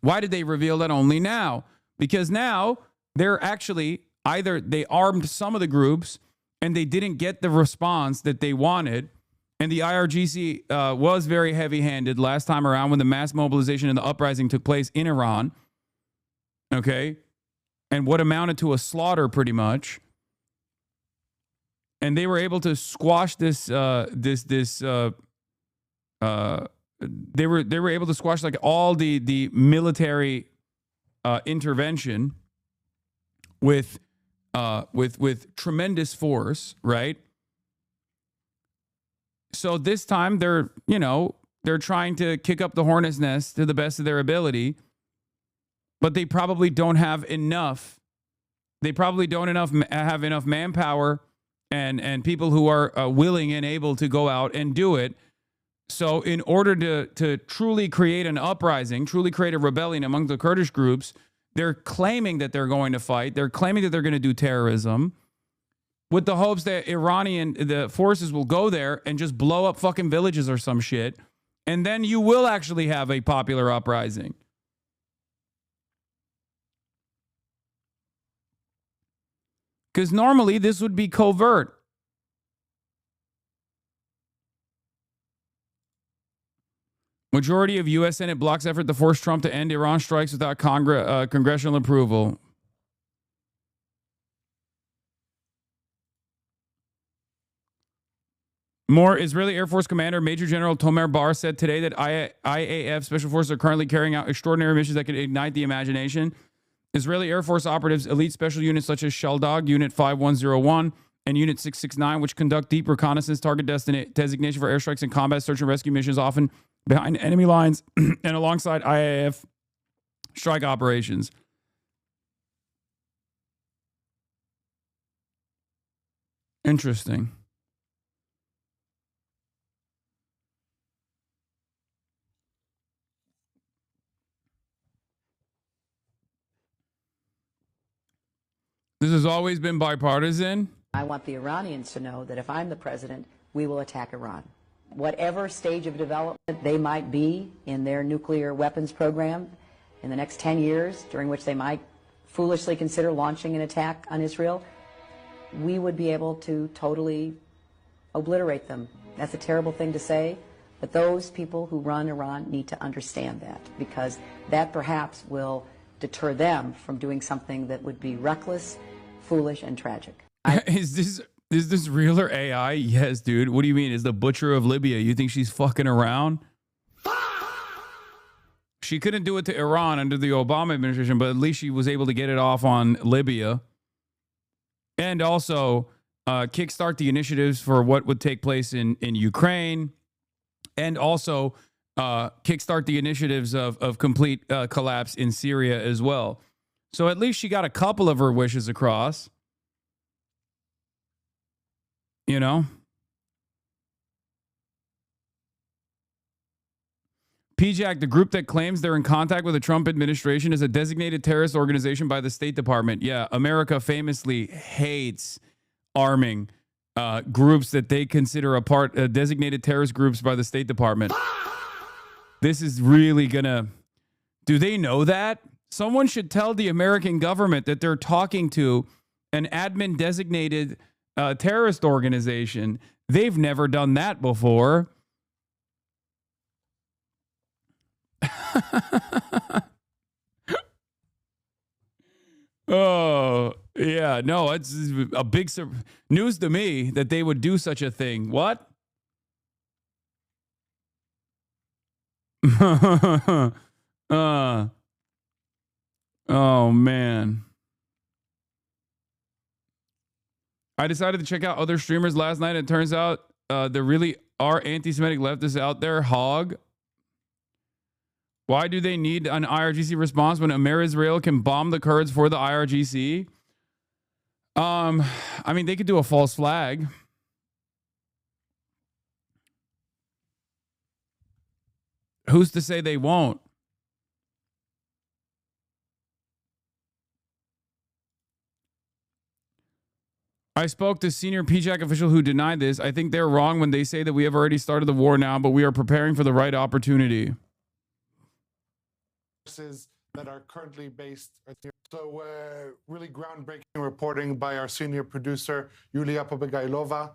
Why did they reveal that only now? Because now they're actually either they armed some of the groups and they didn't get the response that they wanted. And the IRGC was very heavy-handed last time around when the mass mobilization and the uprising took place in Iran. okay, and what amounted to a slaughter pretty much. And they were able to squash this, they were able to squash like all the military intervention with tremendous force, right? So this time they're trying to kick up the hornet's nest to the best of their ability, but they probably don't have enough. They probably don't have enough manpower and people who are willing and able to go out and do it. So in order to truly create an uprising, truly create a rebellion among the Kurdish groups, they're claiming that they're going to fight. They're claiming that they're going to do terrorism with the hopes that the forces will go there and just blow up fucking villages or some shit. And then you will actually have a popular uprising. Because normally this would be covert. Majority of U.S. Senate blocks effort to force Trump to end Iran strikes without congressional approval. More Israeli Air Force Commander Major General Tomer Bar said today that IAF Special Forces are currently carrying out extraordinary missions that can ignite the imagination. Israeli Air Force operatives, elite special units such as Shaldog, Unit 5101, and Unit 669, which conduct deep reconnaissance, target designation for airstrikes and combat search and rescue missions, often behind enemy lines and alongside IAF strike operations. Interesting. This has always been bipartisan. I want the Iranians to know that if I'm the president, we will attack Iran. Whatever stage of development they might be in their nuclear weapons program in the next 10 years, during which they might foolishly consider launching an attack on Israel, we would be able to totally obliterate them. That's a terrible thing to say, but those people who run Iran need to understand that, because that perhaps will deter them from doing something that would be reckless, foolish, and tragic. Is this real or AI? Yes, dude. What do you mean? Is the butcher of Libya? You think she's fucking around? She couldn't do it to Iran under the Obama administration, but at least she was able to get it off on Libya. And also kickstart the initiatives for what would take place in Ukraine. And also kickstart the initiatives of complete collapse in Syria as well. So at least she got a couple of her wishes across. You know? PJAC, the group that claims they're in contact with the Trump administration, is a designated terrorist organization by the State Department. Yeah, America famously hates arming groups that they consider designated terrorist groups by the State Department. This is really gonna... Do they know that? Someone should tell the American government that they're talking to an admin designated terrorist organization. They've never done that before. Oh, yeah. No, it's a big news to me that they would do such a thing. What? Oh, man. I decided to check out other streamers last night. And it turns out there really are anti-Semitic leftists out there. Hog. Why do they need an IRGC response when AmerIsrael can bomb the Kurds for the IRGC? I mean, they could do a false flag. Who's to say they won't? I spoke to senior PJAC official who denied this. I think they're wrong when they say that we have already started the war now, but we are preparing for the right opportunity. That are currently based. So really groundbreaking reporting by our senior producer, Yulia Pobegailova,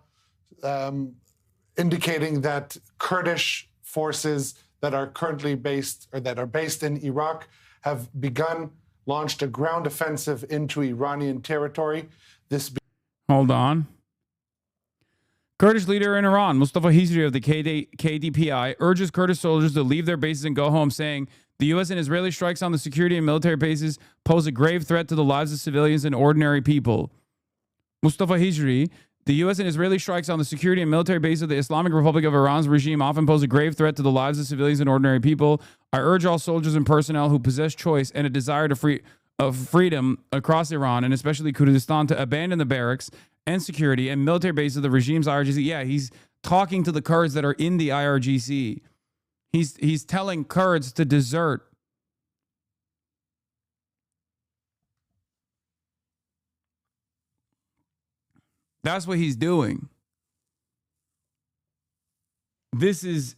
indicating that Kurdish forces that are currently based or that are based in Iraq have begun launched a ground offensive into Iranian territory. This Hold on. Kurdish leader in Iran, Mustafa Hizri of the KDPI, urges Kurdish soldiers to leave their bases and go home, saying the U.S. and Israeli strikes on the security and military bases pose a grave threat to the lives of civilians and ordinary people. Mustafa Hizri, the U.S. and Israeli strikes on the security and military base of the Islamic Republic of Iran's regime often pose a grave threat to the lives of civilians and ordinary people. I urge all soldiers and personnel who possess choice and a desire of freedom across Iran, and especially Kurdistan, to abandon the barracks and security and military base of the regime's IRGC. Yeah, he's talking to the Kurds that are in the IRGC. He's telling Kurds to desert. That's what he's doing. This is,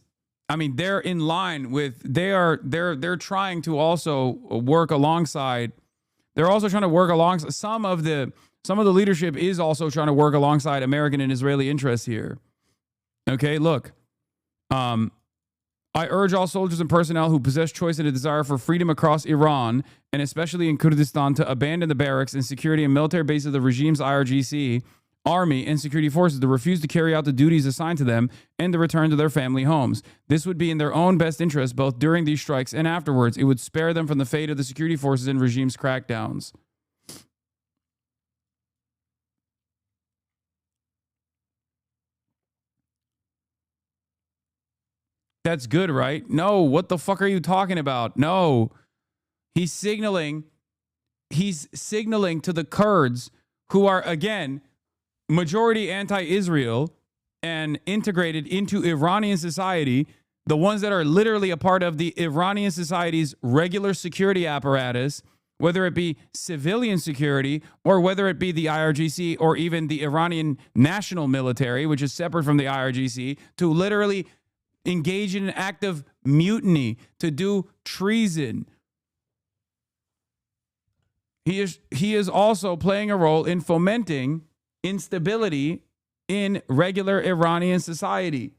I mean, they're in line with, they're trying to also work alongside. They're also trying to work alongside some of the leadership is also trying to work alongside American and Israeli interests here. Okay, look. I urge all soldiers and personnel who possess choice and a desire for freedom across Iran, and especially in Kurdistan, to abandon the barracks and security and military base of the regime's IRGC, army, and security forces, to refuse to carry out the duties assigned to them, and to return to their family homes. This would be in their own best interest, both during these strikes and afterwards. It would spare them from the fate of the security forces and regime's crackdowns. That's good, right? No, what the fuck are you talking about? No. He's signaling to the Kurds, who are, again, majority anti-Israel and integrated into Iranian society, the ones that are literally a part of the Iranian society's regular security apparatus, whether it be civilian security or whether it be the IRGC or even the Iranian national military, which is separate from the IRGC, to literally engage in an act of mutiny, to do treason. He is also playing a role in fomenting instability in regular Iranian society.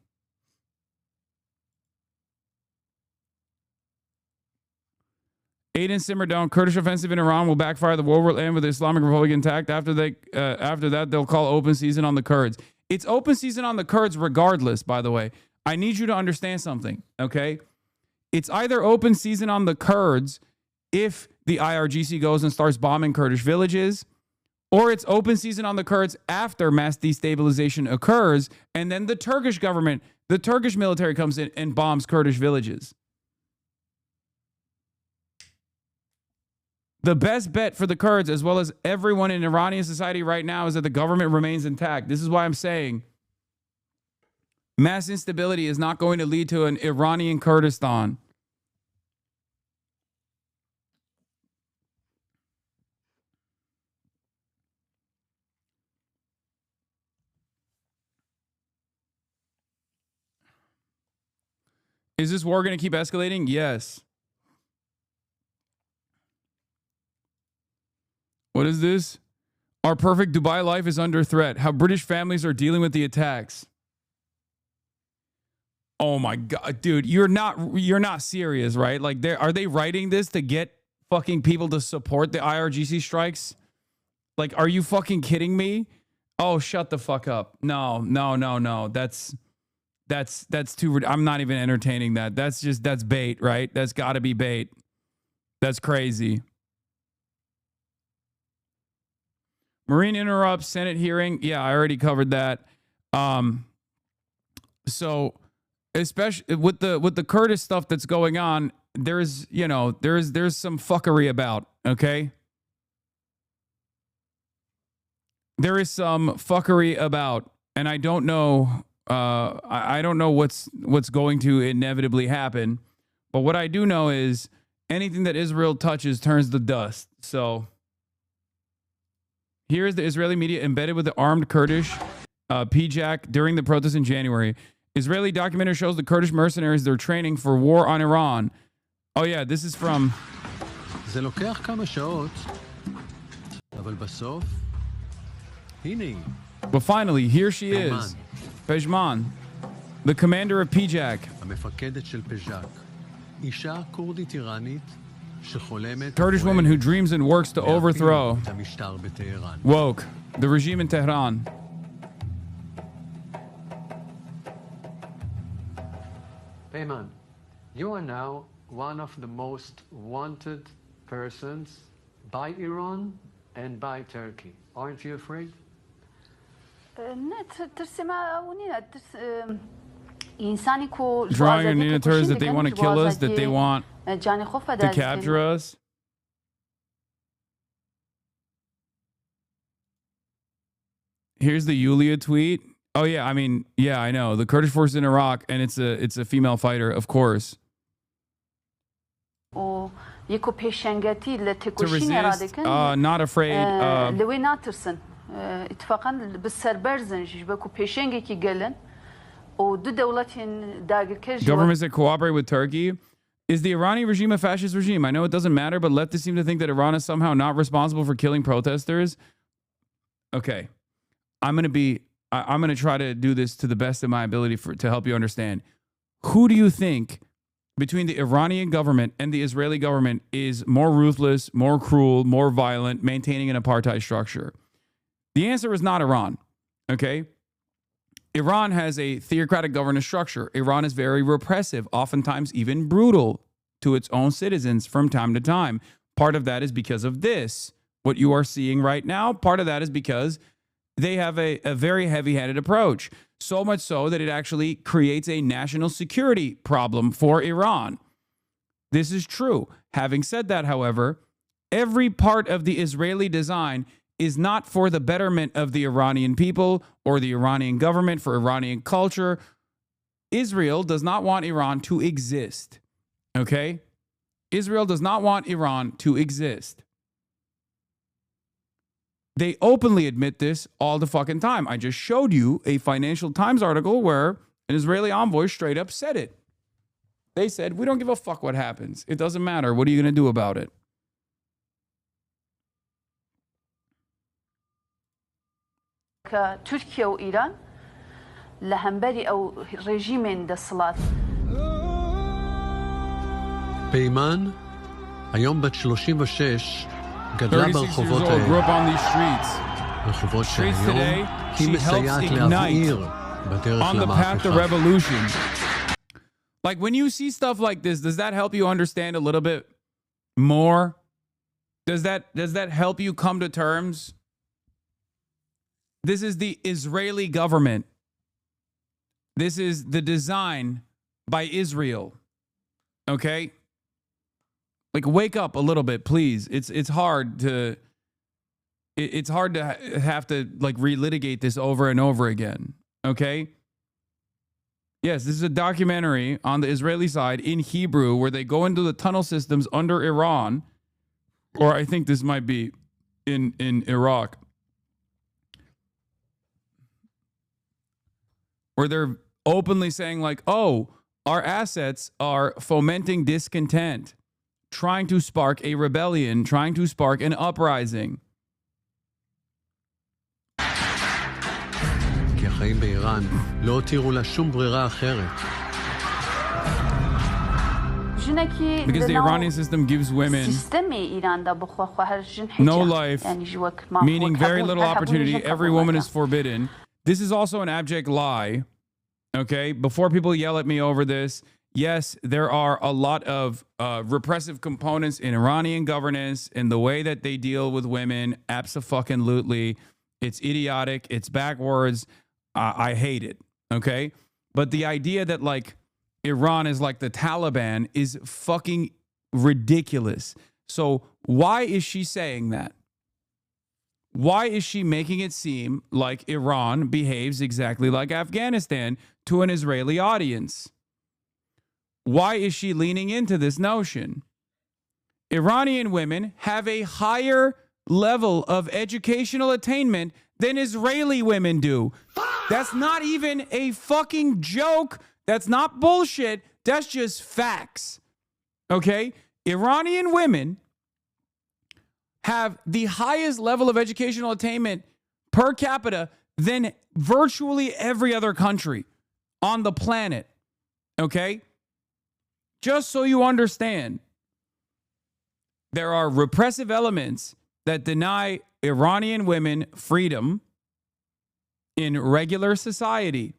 Aiden simmer down. Kurdish offensive in Iran will backfire. The war will end with the Islamic Republic intact. After that, they'll call open season on the Kurds. It's open season on the Kurds regardless, by the way. I need you to understand something, okay? It's either open season on the Kurds if the IRGC goes and starts bombing Kurdish villages, or it's open season on the Kurds after mass destabilization occurs, and then the Turkish government, the Turkish military comes in and bombs Kurdish villages. The best bet for the Kurds, as well as everyone in Iranian society right now, is that the government remains intact. This is why I'm saying mass instability is not going to lead to an Iranian Kurdistan. Is this war going to keep escalating? Yes. What is this? Our perfect Dubai life is under threat. How British families are dealing with the attacks. Oh my God, dude, you're not serious, right? Like, are they writing this to get fucking people to support the IRGC strikes? Like, are you fucking kidding me? Oh, shut the fuck up. No. That's too, I'm not even entertaining that. That's bait, right? That's gotta be bait. That's crazy. Marine interrupts Senate hearing. Yeah, I already covered that. So especially with the Kurdish stuff that's going on, there's some fuckery about, okay? There is some fuckery about, and I don't know I don't know what's going to inevitably happen, but what I do know is anything that Israel touches turns to dust. So here is the Israeli media embedded with the armed Kurdish PJAK during the protests in January. Israeli documentary shows the Kurdish mercenaries they're training for war on Iran. Oh yeah, this is from... But finally, here she is. Pejman, the commander of PJAK. Kurdish woman who dreams and works to overthrow woke the regime in Tehran. Peyman, you are now one of the most wanted persons by Iran and by Turkey. Aren't you afraid? Drawing on Nina that they want to kill us, that they want to capture us. Here's the Yulia tweet. Oh yeah, I mean, yeah, I know. The Kurdish force in Iraq, and it's a female fighter, of course. To resist, not afraid. Governments that cooperate with Turkey. Is the Iranian regime a fascist regime? I know it doesn't matter, but leftists seem to think that Iran is somehow not responsible for killing protesters. Okay, I'm going to try to do this to the best of my ability to help you understand. Who do you think between the Iranian government and the Israeli government is more ruthless, more cruel, more violent, maintaining an apartheid structure? The answer is not Iran, okay? Iran has a theocratic governance structure. Iran is very repressive, oftentimes even brutal to its own citizens from time to time. Part of that is because of this, what you are seeing right now. Part of that is because they have a very heavy-handed approach, so much so that it actually creates a national security problem for Iran. This is true. Having said that, however, every part of the Israeli design is not for the betterment of the Iranian people or the Iranian government, for Iranian culture. Israel does not want Iran to exist, okay? Israel does not want Iran to exist. They openly admit this all the fucking time. I just showed you a Financial Times article where an Israeli envoy straight up said it. They said, we don't give a fuck what happens. It doesn't matter. What are you going to do about it? تركيا وإيران لهمبري أو رژیم دستلات. פיימן, היום בת 36, גדלה ברחובות האלה. ברחובות שהיום היא מסייעת להבעיר בדרך למהפכה. Like when you see stuff like this, does that help you understand a little bit more? Does that help you come to terms? This is the Israeli government. This is the design by Israel. Okay? Like wake up a little bit, please. It's hard to have to like relitigate this over and over again. Okay? Yes, this is a documentary on the Israeli side in Hebrew where they go into the tunnel systems under Iran, or I think this might be in Iraq, where they're openly saying like, oh, our assets are fomenting discontent, trying to spark a rebellion, trying to spark an uprising. כי החיים באיראן לא הותירו לה שום ברירה אחרת. Because the Iranian system gives women no life, meaning very little opportunity. Every woman is forbidden. This is also an abject lie. Okay, before people yell at me over this, yes, there are a lot of repressive components in Iranian governance and the way that they deal with women. Abso-fucking-lutely. It's idiotic. It's backwards. I hate it. Okay, but the idea that like Iran is like the Taliban is fucking ridiculous. So why is she saying that? Why is she making it seem like Iran behaves exactly like Afghanistan to an Israeli audience? Why is she leaning into this notion? Iranian women have a higher level of educational attainment than Israeli women do. That's not even a fucking joke. That's not bullshit. That's just facts. Okay? Iranian women have the highest level of educational attainment per capita than virtually every other country on the planet. Okay? Just so you understand. there are repressive elements that deny Iranian women freedom in regular society.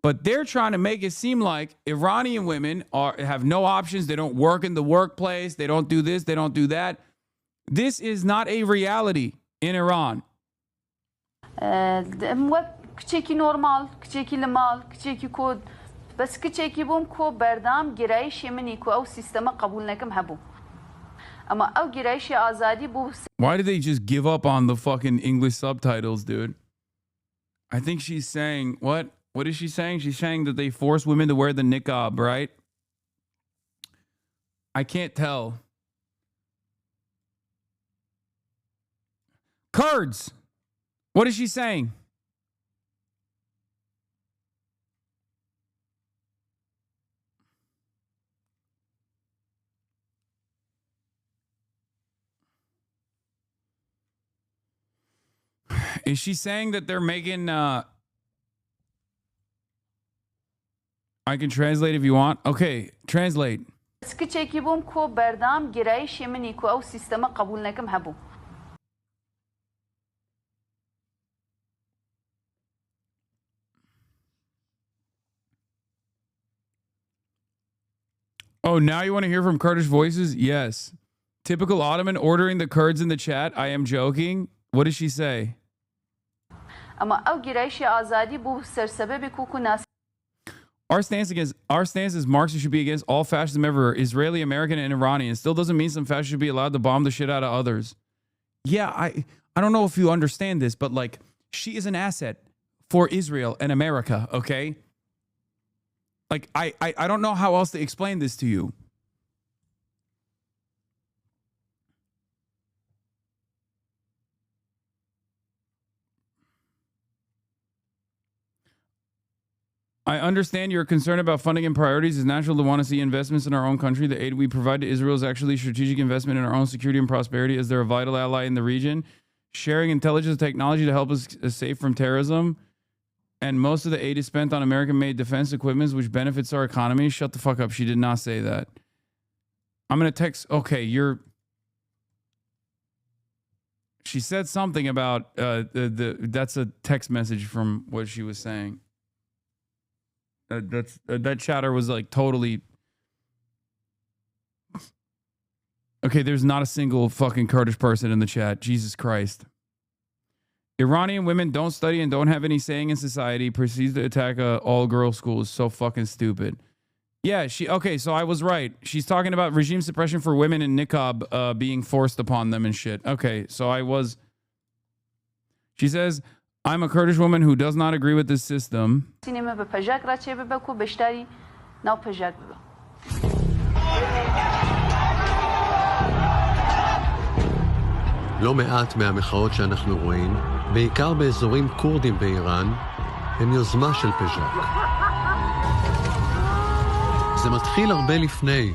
But they're trying to make it seem like Iranian women have no options. They don't work in the workplace. They don't do this. They don't do that. This is not a reality in Iran. کچێکی نۆرمال کچێکی لە ماڵ کچێکی کۆد بەس کچێکی بووم کۆ بەردام گرایشی منی کۆ ئەو سیستەمە قبول نەکەم هەبوو ئەمە ئەو گرایشی ئازادی بوو. Why did they just give up on the fucking English subtitles, dude? I think she's saying, what? What is she saying? She's saying that they force women to wear the niqab, right? I can't tell. Kurds! What is she saying? Is she saying that they're making... I can translate if you want. Okay, translate. کچێکی بووم کۆ بەردام گرایشی منی کۆ ئەو سیستەمە قبول نەکەم هەبوو. Oh, now you want to hear from Kurdish voices? Yes. Typical Ottoman ordering the Kurds in the chat. I am joking. What does she say? ئەمە ئەو گرایشی ئازادی بوو سەرسەبەبی کوک و ناس. Our stance is Marxists should be against all fascism everywhere, Israeli, American, and Iranian. It still doesn't mean some fascists should be allowed to bomb the shit out of others. Yeah, I don't know if you understand this, but like, she is an asset for Israel and America, okay? Like, I don't know how else to explain this to you. I understand your concern about funding and priorities. It's natural to want to see investments in our own country. The aid we provide to Israel is actually strategic investment in our own security and prosperity, as they're a vital ally in the region. Sharing intelligence and technology to help us safe from terrorism. And most of the aid is spent on American-made defense equipment, which benefits our economy. Shut the fuck up. She did not say that. I'm going to text. Okay, she said something about that's a text message from what she was saying. That chatter was like totally okay. There's not a single fucking Kurdish person in the chat. Jesus Christ. Iranian women don't study and don't have any saying in society. Proceeds to attack all-girl school is so fucking stupid. Yeah, okay, so I was right. She's talking about regime suppression for women in niqab being forced upon them and shit. Okay, so I was. She says, I'm a Kurdish woman who does not agree with this system. לא מעט מהמחאות שאנחנו רואים, בעיקר באזורים קורדים באיראן, הם יוזמה של פז'ק. זה מתחיל הרבה לפני,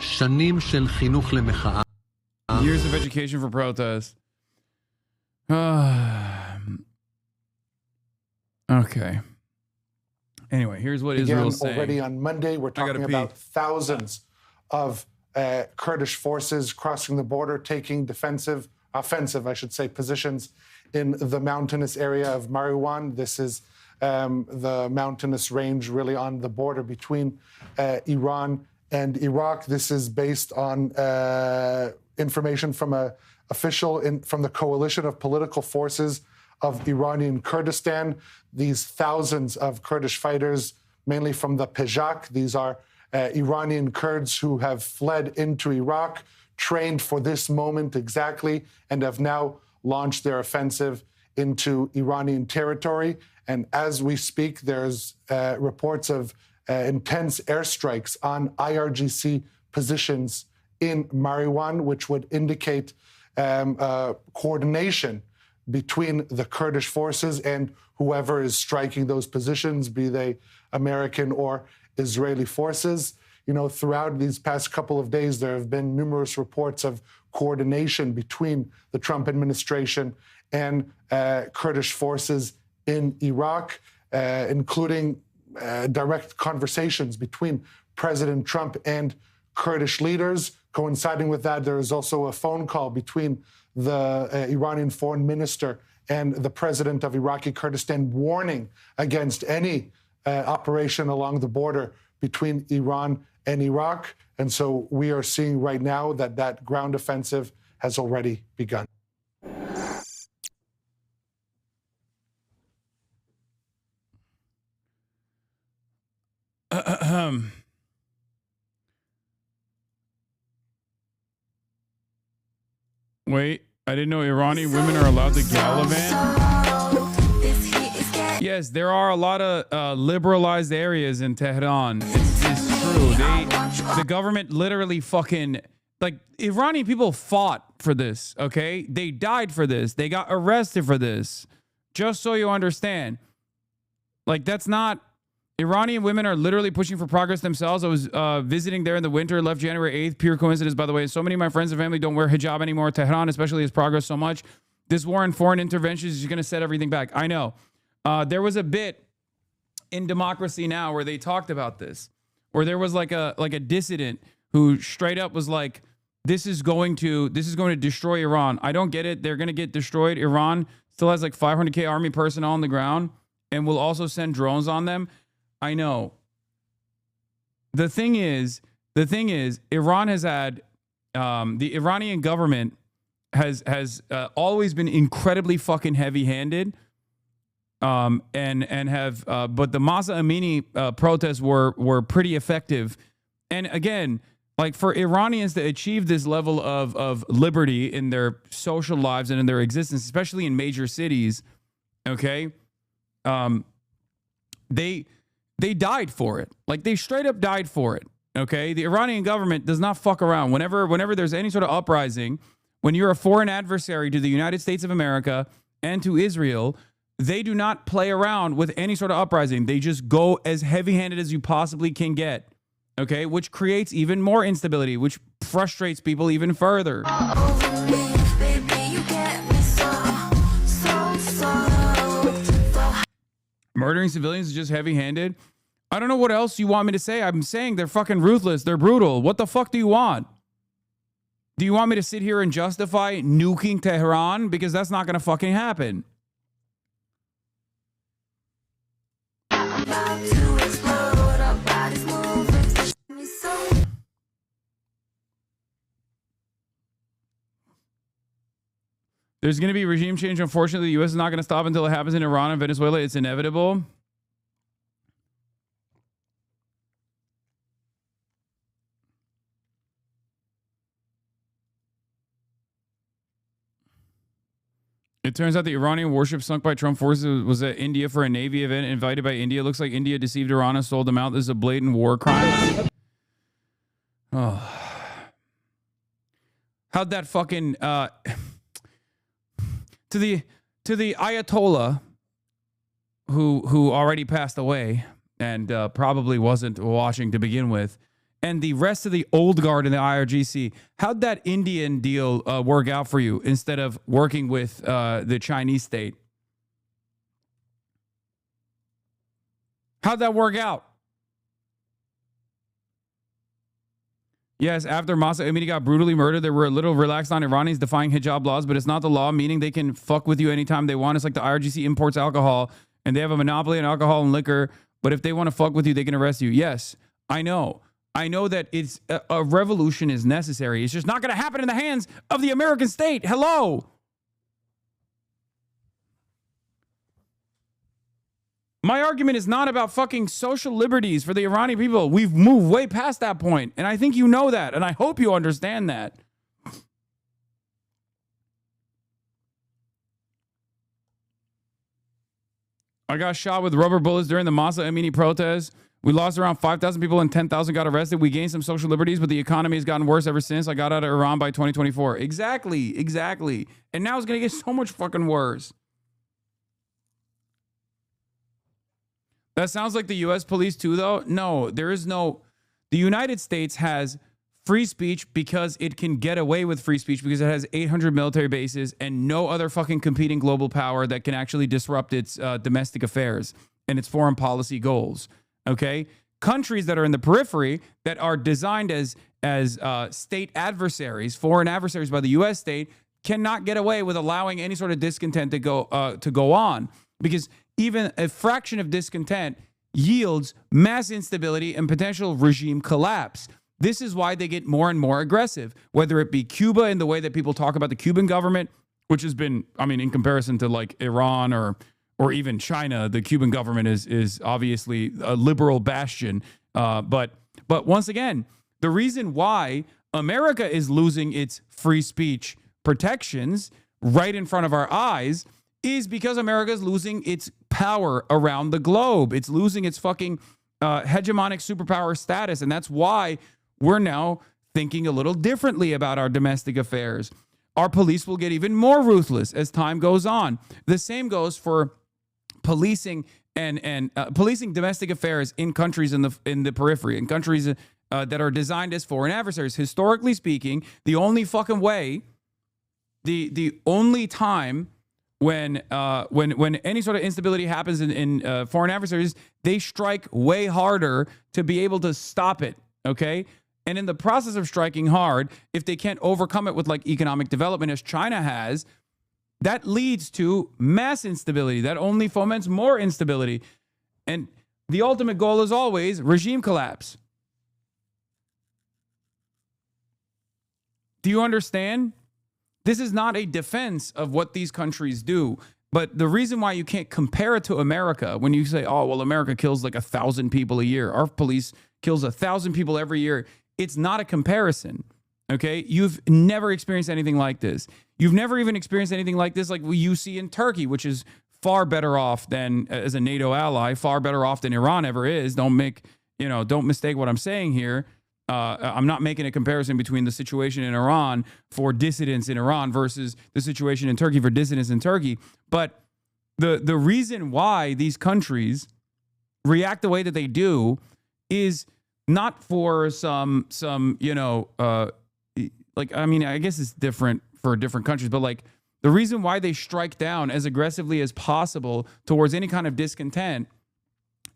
שנים של חינוך למחאה. Years of education for protest. Okay. Anyway, here's what Israel's saying. Already on Monday, we're talking about thousands of Kurdish forces crossing the border, taking offensive, I should say, positions in the mountainous area of Mariwan. This is the mountainous range really on the border between Iran and Iraq. This is based on information from an official from the coalition of political forces of Iranian Kurdistan. These thousands of Kurdish fighters, mainly from the Pejak, these are Iranian Kurds who have fled into Iraq, trained for this moment exactly, and have now launched their offensive into Iranian territory. And as we speak, there's reports of intense airstrikes on IRGC positions in Mariwan, which would indicate coordination between the Kurdish forces and whoever is striking those positions, be they American or Israeli forces. You know, throughout these past couple of days, there have been numerous reports of coordination between the Trump administration and Kurdish forces in Iraq, including direct conversations between President Trump and Kurdish leaders. Coinciding with that, there is also a phone call between the Iranian foreign minister and the president of Iraqi Kurdistan warning against any operation along the border between Iran and Iraq. And so we are seeing right now that that ground offensive has already begun. Wait, I didn't know Iranian women are allowed to gallivant. Yes, there are a lot of liberalized areas in Tehran. It's true. The government literally fucking, like, Iranian people fought for this, okay? They died for this. They got arrested for this. Just so you understand. Like, that's not... Iranian women are literally pushing for progress themselves. I was visiting there in the winter, left January 8th. Pure coincidence, by the way. So many of my friends and family don't wear hijab anymore. Tehran especially has progressed so much. This war and foreign interventions is going to set everything back. I know. There was a bit in Democracy Now! Where they talked about this, where there was like a dissident who straight up was like, this is going to destroy Iran. I don't get it. They're going to get destroyed. Iran still has like 500K army personnel on the ground and will also send drones on them. I know. The thing is, Iran has had, the Iranian government has always been incredibly fucking heavy-handed, and have, but the Mahsa Amini protests were pretty effective. And again, like, for Iranians to achieve this level of liberty in their social lives and in their existence, especially in major cities, okay, they died for it. Like, they straight up died for it. Okay. The Iranian government does not fuck around. Whenever there's any sort of uprising, when you're a foreign adversary to the United States of America and to Israel, they do not play around with any sort of uprising. They just go as heavy-handed as you possibly can get. Okay. Which creates even more instability, which frustrates people even further. Murdering civilians is just heavy-handed. I don't know what else you want me to say. I'm saying they're fucking ruthless. They're brutal. What the fuck do you want? Do you want me to sit here and justify nuking Tehran? Because that's not going to fucking happen. There's going to be regime change. Unfortunately, the U.S. is not going to stop until it happens in Iran and Venezuela. It's inevitable. It turns out the Iranian warship sunk by Trump forces was at India for a Navy event invited by India. It looks like India deceived Iran and sold them out. This is a blatant war crime. Oh. How'd that fucking... To the Ayatollah, who already passed away and probably wasn't watching to begin with, and the rest of the old guard in the IRGC, how'd that Indian deal work out for you instead of working with the Chinese state? How'd that work out? Yes, after Mahsa Amini got brutally murdered, they were a little relaxed on Iranians defying hijab laws, but it's not the law, meaning they can fuck with you anytime they want. It's like the IRGC imports alcohol, and they have a monopoly on alcohol and liquor, but if they want to fuck with you, they can arrest you. Yes, I know. I know that it's a revolution is necessary. It's just not going to happen in the hands of the American state. Hello. My argument is not about fucking social liberties for the Iranian people. We've moved way past that point, and I think you know that, and I hope you understand that. I got shot with rubber bullets during the Mahsa Amini protests. We lost around 5,000 people and 10,000 got arrested. We gained some social liberties, but the economy has gotten worse ever since. I got out of Iran by 2024. Exactly. And now it's going to get so much fucking worse. That sounds like the U.S. police too, though. No, there is no... The United States has free speech because it can get away with free speech because it has 800 military bases and no other fucking competing global power that can actually disrupt its domestic affairs and its foreign policy goals. Okay? Countries that are in the periphery that are designed as state adversaries, foreign adversaries by the U.S. state, cannot get away with allowing any sort of discontent to go on, because even a fraction of discontent yields mass instability and potential regime collapse. This is why they get more and more aggressive, whether it be Cuba in the way that people talk about the Cuban government, which has been, I mean, in comparison to like Iran or even China, the Cuban government is obviously a liberal bastion. But once again, the reason why America is losing its free speech protections right in front of our eyes is because America is losing its power around the globe. It's losing its fucking hegemonic superpower status. And that's why we're now thinking a little differently about our domestic affairs. Our police will get even more ruthless as time goes on. The same goes for policing and policing domestic affairs in countries in the periphery, in countries that are designed as foreign adversaries. Historically speaking, the only fucking way, the only time when any sort of instability happens in foreign adversaries, they strike way harder to be able to stop it. Okay. And in the process of striking hard, if they can't overcome it with like economic development as China has, that leads to mass instability. That only foments more instability. And the ultimate goal is always regime collapse. Do you understand? This is not a defense of what these countries do. But the reason why you can't compare it to America, when you say, oh, well, America kills like 1,000 people a year. Our police kills 1,000 people every year. It's not a comparison, okay? You've never experienced anything like this. You've never even experienced anything like this like you see in Turkey, which is far better off than, as a NATO ally, far better off than Iran ever is. Don't mistake what I'm saying here. I'm not making a comparison between the situation in Iran for dissidents in Iran versus the situation in Turkey for dissidents in Turkey. But the reason why these countries react the way that they do is not for some like, I mean, I guess it's different for different countries, but like the reason why they strike down as aggressively as possible towards any kind of discontent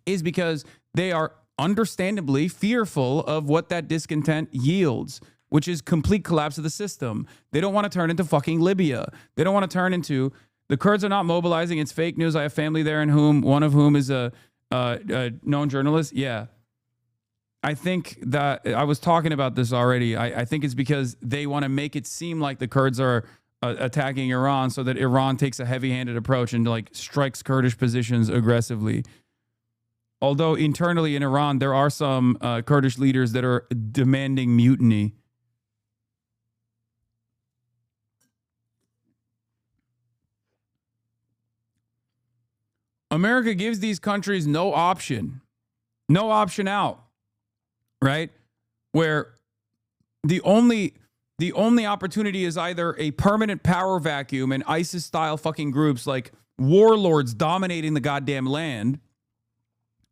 is because they are understandably fearful of what that discontent yields, which is complete collapse of the system. They don't want to turn into fucking Libya. They don't want to turn into, the Kurds are not mobilizing. It's fake news. I have family there, one of whom is a known journalist. Yeah. I think that I was talking about this already. I think it's because they want to make it seem like the Kurds are attacking Iran so that Iran takes a heavy-handed approach and like strikes Kurdish positions aggressively. Although internally in Iran, there are some Kurdish leaders that are demanding mutiny. America gives these countries no option out, right? Where the only opportunity is either a permanent power vacuum and ISIS-style fucking groups like warlords dominating the goddamn land,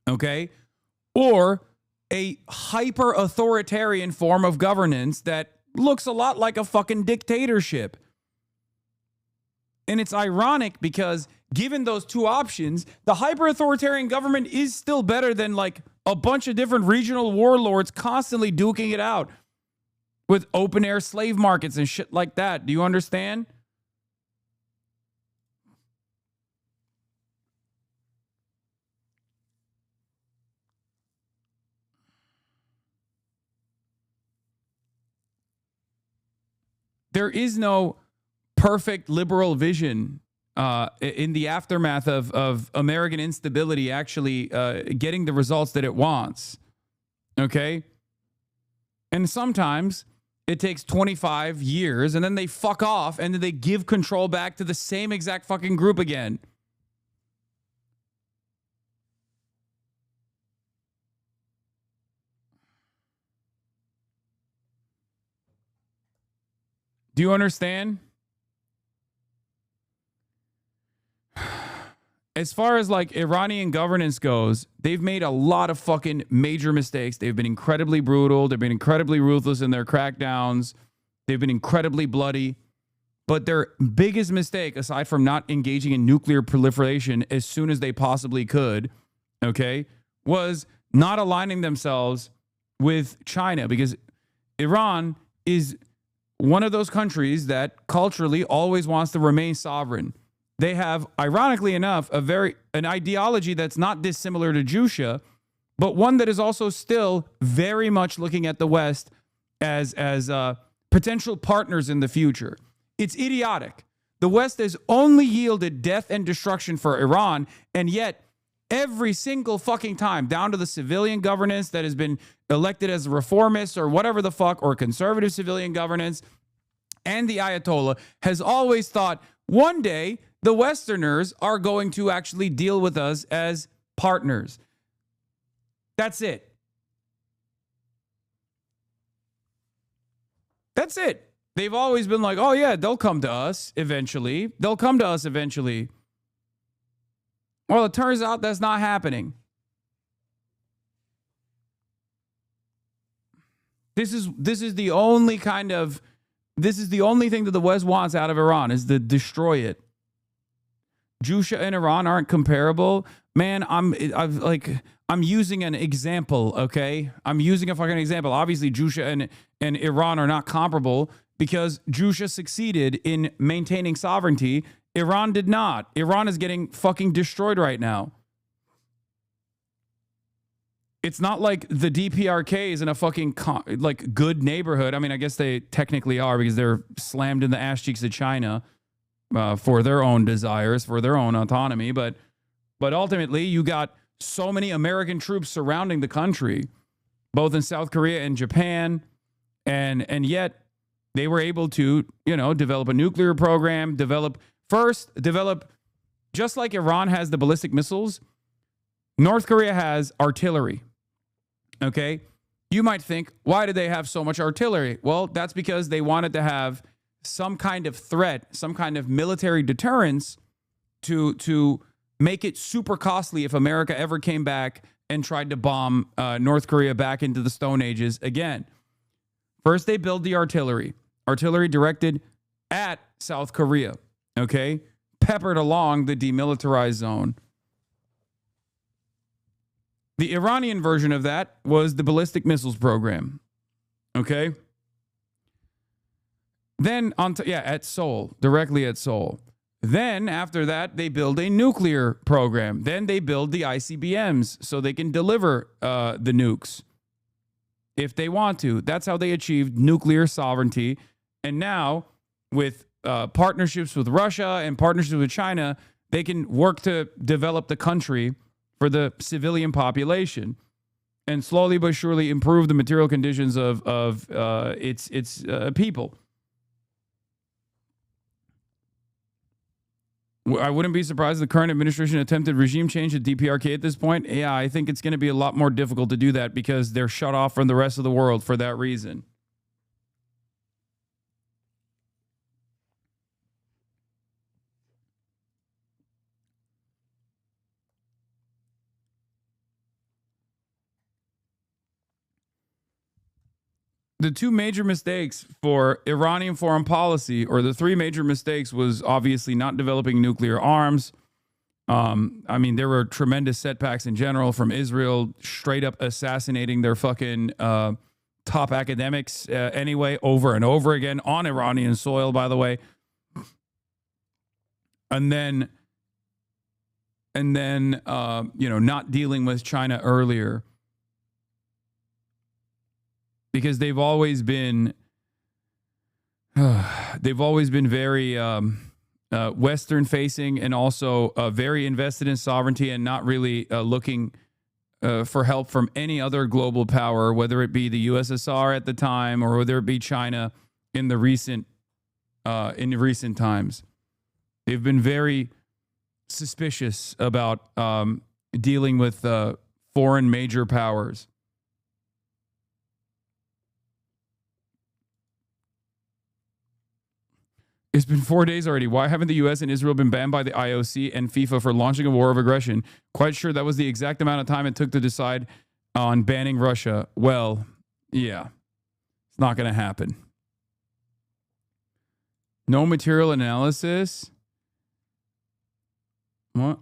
okay? Or a hyper-authoritarian form of governance that looks a lot like a fucking dictatorship. And it's ironic because given those two options, the hyper-authoritarian government is still better than like a bunch of different regional warlords constantly duking it out with open-air slave markets and shit like that. Do you understand? There is no perfect liberal vision in the aftermath of American instability actually getting the results that it wants. Okay? And sometimes it takes 25 years and then they fuck off and then they give control back to the same exact fucking group again. Do you understand? As far as like Iranian governance goes, they've made a lot of fucking major mistakes. They've been incredibly brutal. They've been incredibly ruthless in their crackdowns. They've been incredibly bloody. But their biggest mistake, aside from not engaging in nuclear proliferation as soon as they possibly could, okay, was not aligning themselves with China. Because Iran is one of those countries that culturally always wants to remain sovereign. They have, ironically enough, an ideology that's not dissimilar to Jusha, but one that is also still very much looking at the West as potential partners in the future. It's idiotic. The West has only yielded death and destruction for Iran, and yet every single fucking time, down to the civilian governance that has been elected as reformist or whatever the fuck, or conservative civilian governance, and the Ayatollah has always thought one day the Westerners are going to actually deal with us as partners. That's it. That's it. They've always been like, oh yeah, they'll come to us eventually. They'll come to us eventually. Well, it turns out that's not happening. This is the only thing that the West wants out of Iran, is to destroy it. Jusha and Iran aren't comparable. Man, I'm using an example, okay? I'm using a fucking example. Obviously, Jusha and Iran are not comparable because Jusha succeeded in maintaining sovereignty. Iran did not. Iran is getting fucking destroyed right now. It's not like the DPRK is in a fucking good neighborhood. I mean, I guess they technically are because they're slammed in the ass cheeks of China for their own desires, for their own autonomy. But ultimately, you got so many American troops surrounding the country, both in South Korea and Japan, and yet they were able to, develop a nuclear program, develop, just like Iran has the ballistic missiles, North Korea has artillery. Okay? You might think, why do they have so much artillery? Well, that's because they wanted to have some kind of threat, some kind of military deterrence to make it super costly if America ever came back and tried to bomb North Korea back into the Stone Ages again. First, they build the artillery directed at South Korea, okay? Peppered along the demilitarized zone. The Iranian version of that was the ballistic missiles program, okay? Then, at Seoul, directly at Seoul. Then, after that, they build a nuclear program. Then they build the ICBMs so they can deliver the nukes if they want to. That's how they achieved nuclear sovereignty. And now, with partnerships with Russia and partnerships with China, they can work to develop the country for the civilian population and slowly but surely improve the material conditions of its people. I wouldn't be surprised if the current administration attempted regime change at DPRK at this point. Yeah, I think it's going to be a lot more difficult to do that because they're shut off from the rest of the world for that reason. The two major mistakes for Iranian foreign policy, or the three major mistakes, was obviously not developing nuclear arms. I mean, there were tremendous setbacks in general from Israel straight up assassinating their fucking top academics anyway, over and over again on Iranian soil, by the way. And then, not dealing with China earlier. Because they've always been very Western facing and also very invested in sovereignty and not really looking for help from any other global power, whether it be the USSR at the time or whether it be China in the recent times. They've been very suspicious about dealing with foreign major powers. It's been 4 days already. Why haven't the U.S. and Israel been banned by the IOC and FIFA for launching a war of aggression? Quite sure that was the exact amount of time it took to decide on banning Russia. Well, yeah, it's not going to happen. No material analysis? What?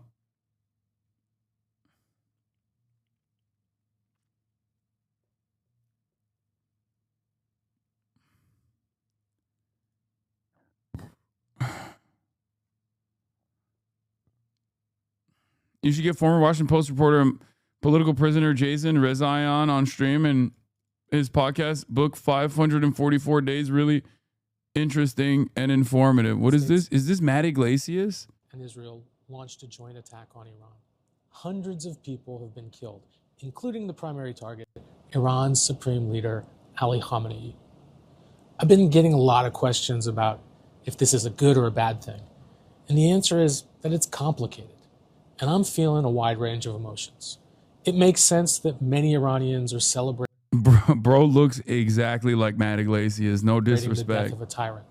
You should get former Washington Post reporter and political prisoner Jason Rezaian on stream and his podcast, Book 544 Days. Really interesting and informative. What is this? Is this Matt Iglesias? And Israel launched a joint attack on Iran. Hundreds of people have been killed, including the primary target, Iran's supreme leader, Ali Khamenei. I've been getting a lot of questions about if this is a good or a bad thing. And the answer is that it's complicated. And I'm feeling a wide range of emotions. It makes sense that many Iranians are celebrating Bro looks exactly like Matt Iglesias. No the disrespect. death of a tyrant.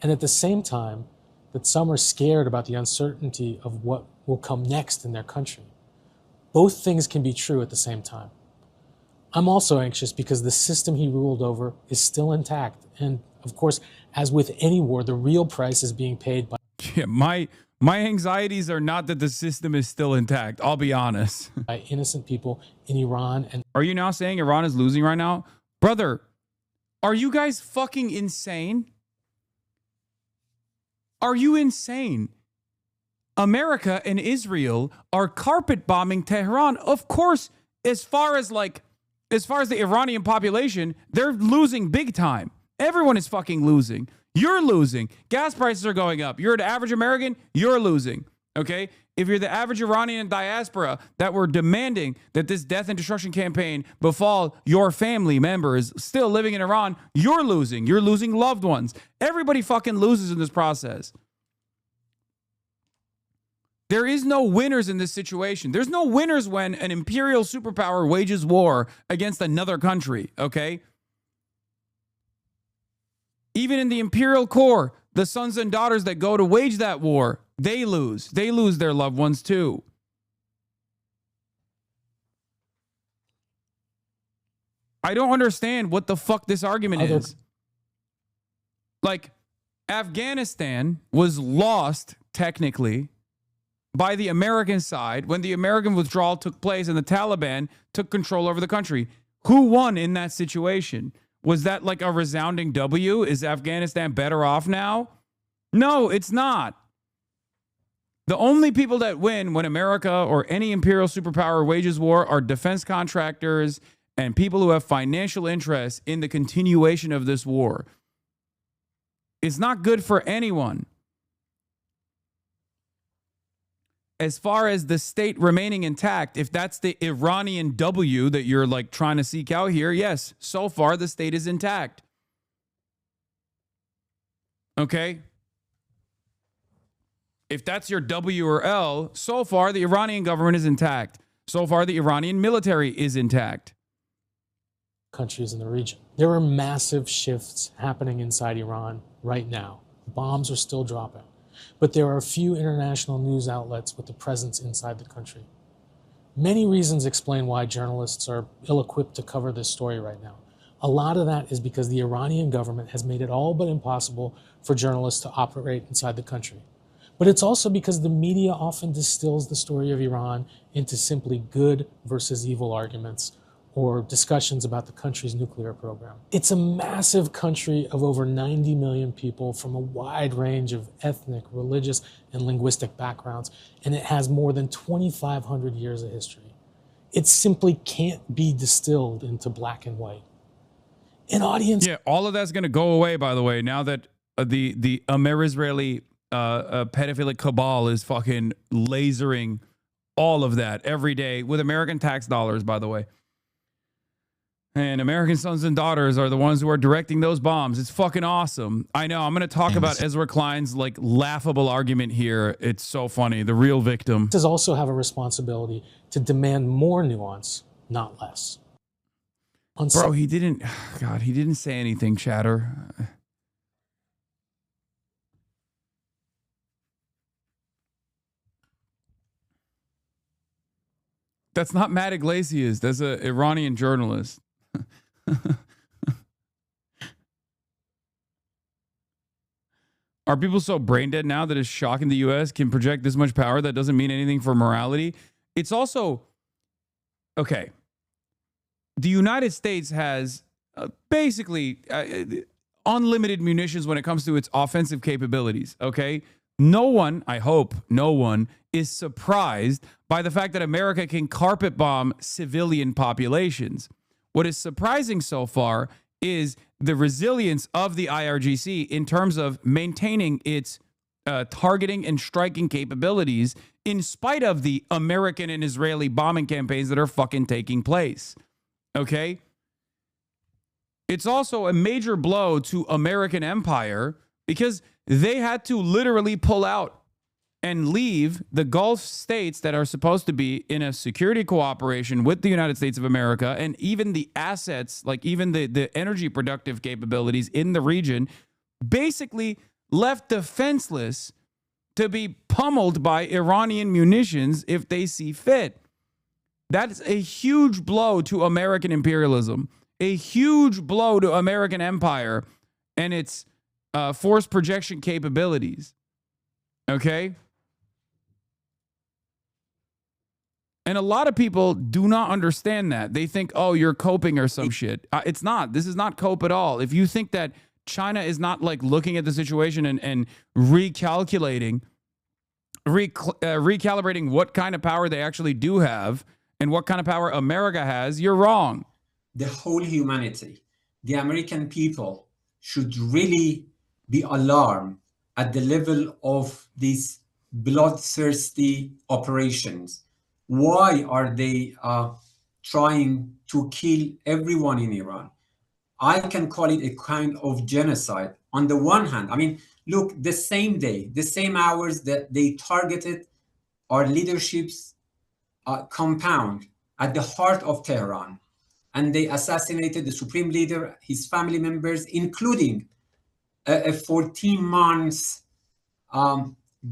And at the same time, that some are scared about the uncertainty of what will come next in their country. Both things can be true at the same time. I'm also anxious because the system he ruled over is still intact. And of course, as with any war, the real price is being paid by my anxieties are not that the system is still intact. I'll be honest. by innocent people in Iran. And are you now saying Iran is losing right now? Brother, are you guys fucking insane? Are you insane? America and Israel are carpet bombing Tehran. Of course, as far as the Iranian population, they're losing big time. Everyone is fucking losing. You're losing. Gas prices are going up. You're the average American, you're losing. Okay? If you're the average Iranian diaspora that were demanding that this death and destruction campaign befall your family members still living in Iran, you're losing. You're losing loved ones. Everybody fucking loses in this process. There is no winners in this situation. There's no winners when an imperial superpower wages war against another country, okay? Even in the imperial core, the sons and daughters that go to wage that war, they lose. They lose their loved ones too. I don't understand what the fuck this argument is. Like, Afghanistan was lost, technically, by the American side when the American withdrawal took place and the Taliban took control over the country. Who won in that situation? Was that like a resounding W? Is Afghanistan better off now? No, it's not. The only people that win when America or any imperial superpower wages war are defense contractors and people who have financial interests in the continuation of this war. It's not good for anyone. As far as the state remaining intact, if that's the Iranian W that you're like trying to seek out here, yes, so far the state is intact. Okay? If that's your W or L, so far the Iranian government is intact. So far the Iranian military is intact. countries in the region. There are massive shifts happening inside Iran right now. Bombs are still dropping. But there are few international news outlets with a presence inside the country. Many reasons explain why journalists are ill-equipped to cover this story right now. A lot of that is because the Iranian government has made it all but impossible for journalists to operate inside the country. But it's also because the media often distills the story of Iran into simply good versus evil arguments or discussions about the country's nuclear program. It's a massive country of over 90 million people from a wide range of ethnic, religious, and linguistic backgrounds, and it has more than 2,500 years of history. It simply can't be distilled into black and white. An audience... Yeah, all of that's going to go away, by the way, now that the Amer-Israeli pedophilic cabal is fucking lasering all of that every day with American tax dollars, by the way. And American sons and daughters are the ones who are directing those bombs. It's fucking awesome. I know. I'm going to talk about Ezra Klein's like laughable argument here. It's so funny. The real victim. Does also have a responsibility to demand more nuance, not less. Bro, he didn't. God, he didn't say anything, chatter. That's not Matt Iglesias. That's an Iranian journalist. Are people so brain dead now that it's shocking the U.S. can project this much power that doesn't mean anything for morality? It's also, okay, the United States has basically unlimited munitions when it comes to its offensive capabilities, okay? no one, I hope no one, is surprised by the fact that America can carpet bomb civilian populations. What is surprising so far is the resilience of the IRGC in terms of maintaining its targeting and striking capabilities in spite of the American and Israeli bombing campaigns that are fucking taking place. Okay? It's also a major blow to American empire because they had to literally pull out and leave the Gulf states that are supposed to be in a security cooperation with the United States of America, and even the assets, like even the energy productive capabilities in the region, basically left defenseless to be pummeled by Iranian munitions if they see fit. That is a huge blow to American imperialism, a huge blow to American empire and its force projection capabilities. Okay? And a lot of people do not understand that. They think, oh, you're coping or some shit. It's not. This is not cope at all. If you think that China is not like looking at the situation and recalculating, recalibrating what kind of power they actually do have and what kind of power America has, you're wrong. The whole humanity, the American people should really be alarmed at the level of these bloodthirsty operations. Why are they trying to kill everyone in Iran? I can call it a kind of genocide. On the one hand, I mean, look, the same day, the same hours that they targeted our leadership's compound at the heart of Tehran, and they assassinated the supreme leader, his family members, including a 14-month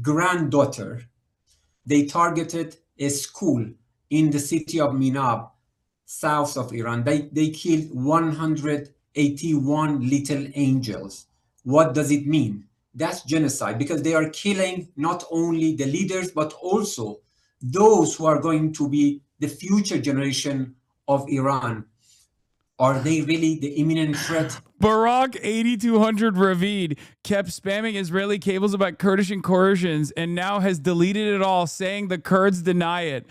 granddaughter. They targeted a school in the city of Minab, south of Iran. They killed 181 little angels. What does it mean? That's genocide, because they are killing not only the leaders, but also those who are going to be the future generation of Iran. Are they really the imminent threat? Barack 8200 Ravid kept spamming Israeli cables about Kurdish incursions and now has deleted it all, saying the Kurds deny it.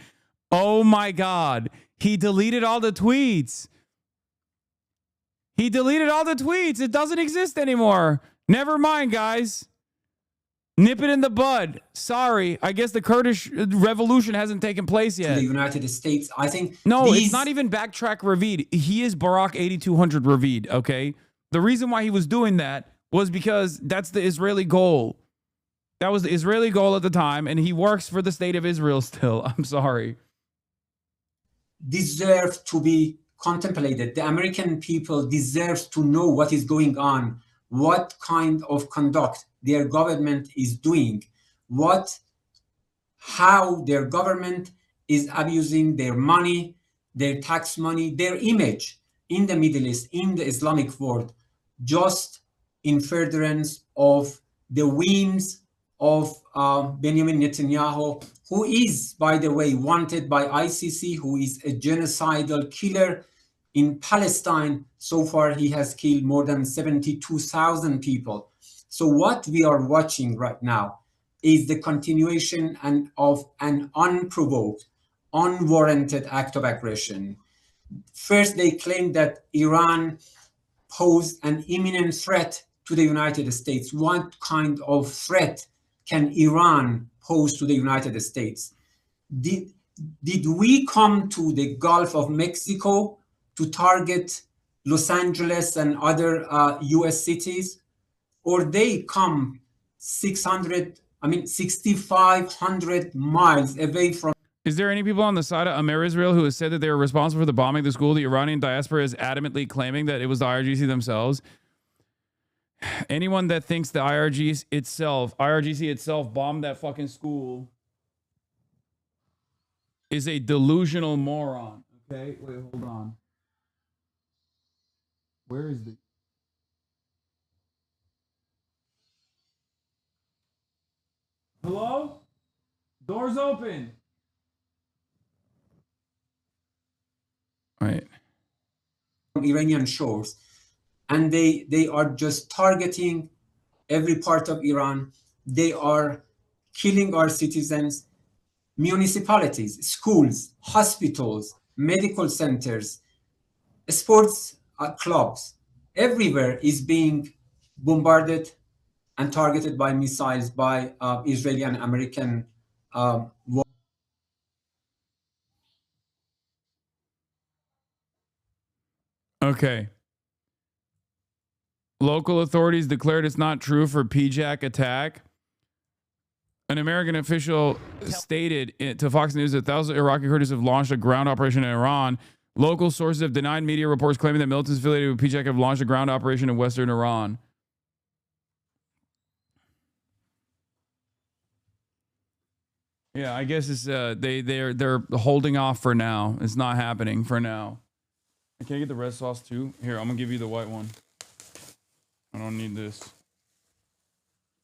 Oh my God. He deleted all the tweets. He deleted all the tweets. It doesn't exist anymore. Never mind, guys. Nip it in the bud. Sorry. I guess the Kurdish revolution hasn't taken place yet. To the United States, I think. No, it's not even backtrack Ravid. He is Barack 8200 Ravid, okay? The reason why he was doing that was because that's the Israeli goal. That was the Israeli goal at the time, and he works for the state of Israel still. I'm sorry. Deserve to be contemplated. The American people deserve to know what is going on, what kind of conduct their government is doing, how their government is abusing their money, their tax money, their image in the Middle East, in the Islamic world, just in furtherance of the whims of Benjamin Netanyahu, who is, by the way, wanted by ICC, who is a genocidal killer in Palestine. So far, he has killed more than 72,000 people. So what we are watching right now is the continuation of an unprovoked, unwarranted act of aggression. First, they claimed that Iran posed an imminent threat to the United States. What kind of threat can Iran pose to the United States? Did we come to the Gulf of Mexico to target Los Angeles and other US cities? Or they come 6,500 miles away from. Is there any people on the side of AmerIsrael who has said that they were responsible for the bombing of the school? The Iranian diaspora is adamantly claiming that it was the IRGC themselves. Anyone that thinks the IRGC itself bombed that fucking school is a delusional moron. Okay, wait, hold on. Where is the... Hello? Doors open. Right. Iranian shores. And they are just targeting every part of Iran. They are killing our citizens. Municipalities, schools, hospitals, medical centers, sports clubs, everywhere is being bombarded and targeted by missiles by Israeli and American war. Okay. Local authorities declared it's not true for PJAC attack. An American official stated to Fox News that thousands of Iraqi Kurds have launched a ground operation in Iran. Local sources have denied media reports claiming that militants affiliated with PJAC have launched a ground operation in western Iran. Yeah, I guess it's they're holding off for now. It's not happening for now. Can I get the red sauce too? Here, I'm gonna give you the white one. I don't need this.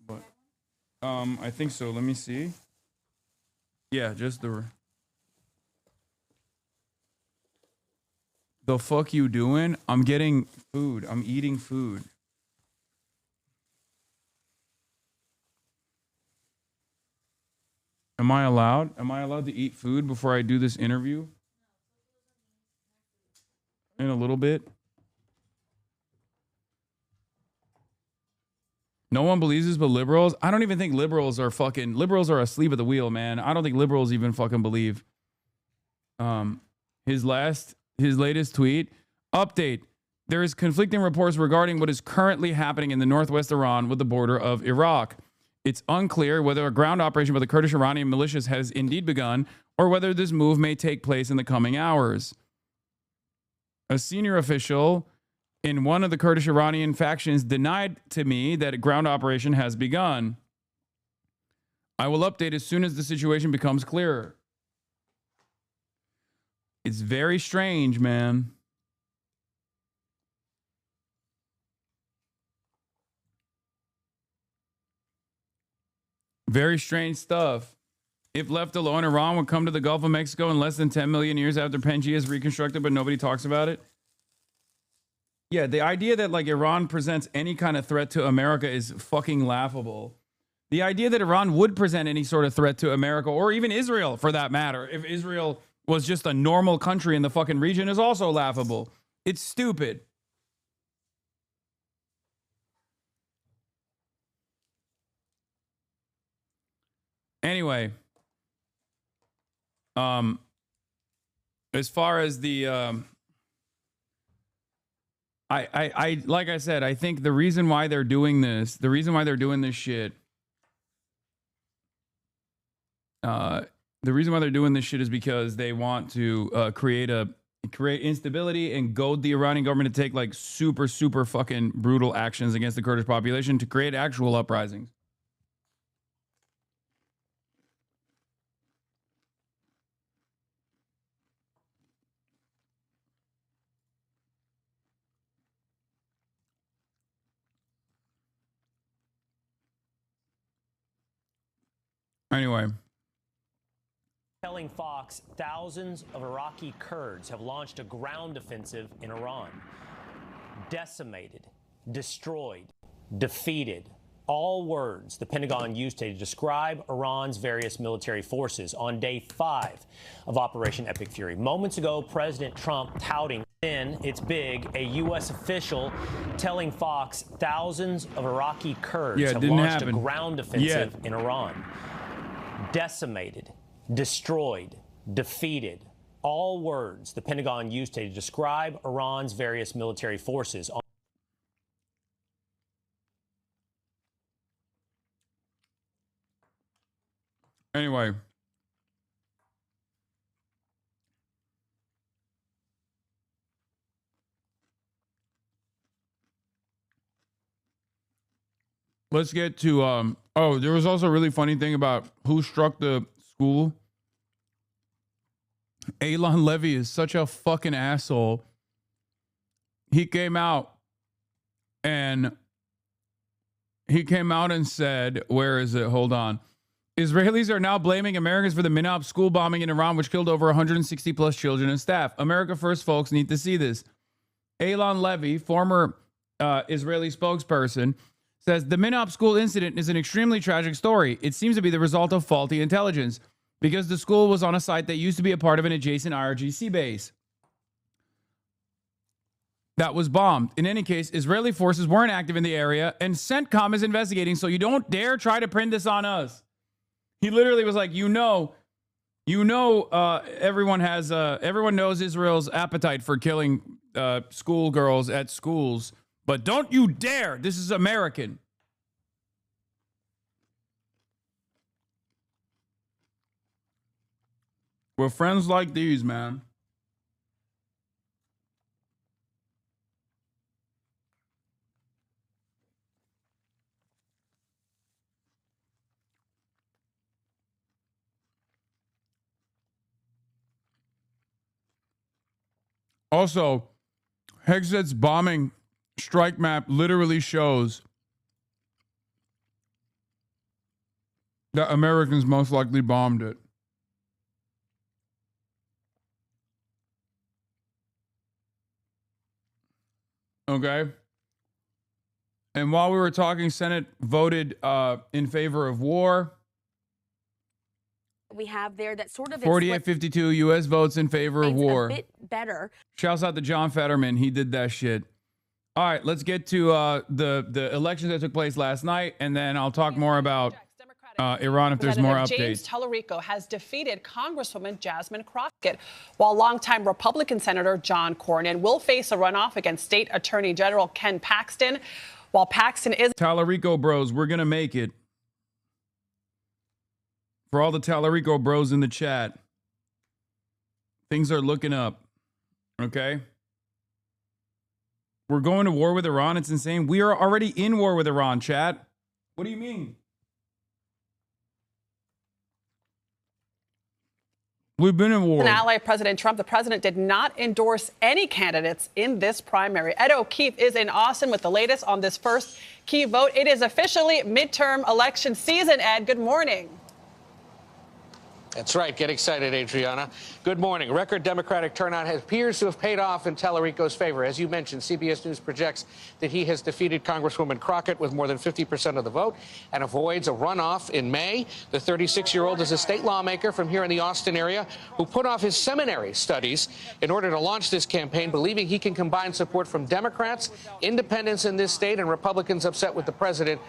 But I think so. Let me see. Yeah, just the fuck you doing? I'm getting food. I'm eating food. Am I allowed? Am I allowed to eat food before I do this interview? In a little bit. No one believes this but liberals. I don't even think liberals are asleep at the wheel, man. I don't think liberals even fucking believe. His latest tweet. Update. There is conflicting reports regarding what is currently happening in the northwest Iran with the border of Iraq. It's unclear whether a ground operation by the Kurdish Iranian militias has indeed begun or whether this move may take place in the coming hours. A senior official in one of the Kurdish Iranian factions denied to me that a ground operation has begun. I will update as soon as the situation becomes clearer. It's very strange, man. Very strange stuff. If left alone, Iran would come to the Gulf of Mexico in less than 10 million years after Pangea is reconstructed, but nobody talks about it. Yeah, the idea that like Iran presents any kind of threat to America is fucking laughable. The idea that Iran would present any sort of threat to America or even Israel for that matter, if Israel was just a normal country in the fucking region, is also laughable. It's stupid. Anyway, as far as the I like I said, I think the reason why they're doing this, shit, the reason why they're doing this shit is because they want to create instability and goad the Iranian government to take like super fucking brutal actions against the Kurdish population to create actual uprisings. Anyway. Telling Fox thousands of Iraqi Kurds have launched a ground offensive in Iran. Decimated, destroyed, defeated. All words the Pentagon used to describe Iran's various military forces on day 5 of Operation Epic Fury. Moments ago, President Trump touting in It's Big, a U.S. official telling Fox thousands of Iraqi Kurds have launched a ground offensive in Iran. Decimated, destroyed, defeated. All words the Pentagon used to describe Iran's various military forces. Anyway. Let's get to, oh, there was also a really funny thing about who struck the school. Eylon Levy is such a fucking asshole. He came out and said, where is it? Hold on. Israelis are now blaming Americans for the Minab school bombing in Iran, which killed over 160 plus children and staff. America First folks need to see this. Eylon Levy, former Israeli spokesperson, Says the Minop school incident is an extremely tragic story. It seems to be the result of faulty intelligence because the school was on a site that used to be a part of an adjacent IRGC base that was bombed. In any case, Israeli forces weren't active in the area and CENTCOM is investigating, so you don't dare try to pin this on us. He literally was like, everyone knows Israel's appetite for killing schoolgirls at schools, but don't you dare. This is American. We're friends like these, man. Also, Hegseth's bombing strike map literally shows that Americans most likely bombed it. Okay? And while we were talking, Senate voted in favor of war. We have there that sort of 48-52 U.S. votes in favor of war. A bit better. Shouts out to John Fetterman. He did that shit. All right, let's get to the elections that took place last night, and then I'll talk more about Iran if there's more updates. James Talarico has defeated Congresswoman Jasmine Crockett, while longtime Republican Senator John Cornyn will face a runoff against State Attorney General Ken Paxton. While Paxton is... Talarico bros, we're going to make it. For all the Talarico bros in the chat, things are looking up, okay? We're going to war with Iran. It's insane. We are already in war with Iran, chat. What do you mean? We've been in war. An ally of President Trump, the president did not endorse any candidates in this primary. Ed O'Keefe is in Austin with the latest on this first key vote. It is officially midterm election season. Ed, good morning. That's right. Get excited, Adriana. Good morning. Record Democratic turnout appears to have paid off in Talarico's favor. As you mentioned, CBS News projects that he has defeated Congresswoman Crockett with more than 50% of the vote and avoids a runoff in May. The 36-year-old is a state lawmaker from here in the Austin area who put off his seminary studies in order to launch this campaign, believing he can combine support from Democrats, independents in this state, and Republicans upset with the president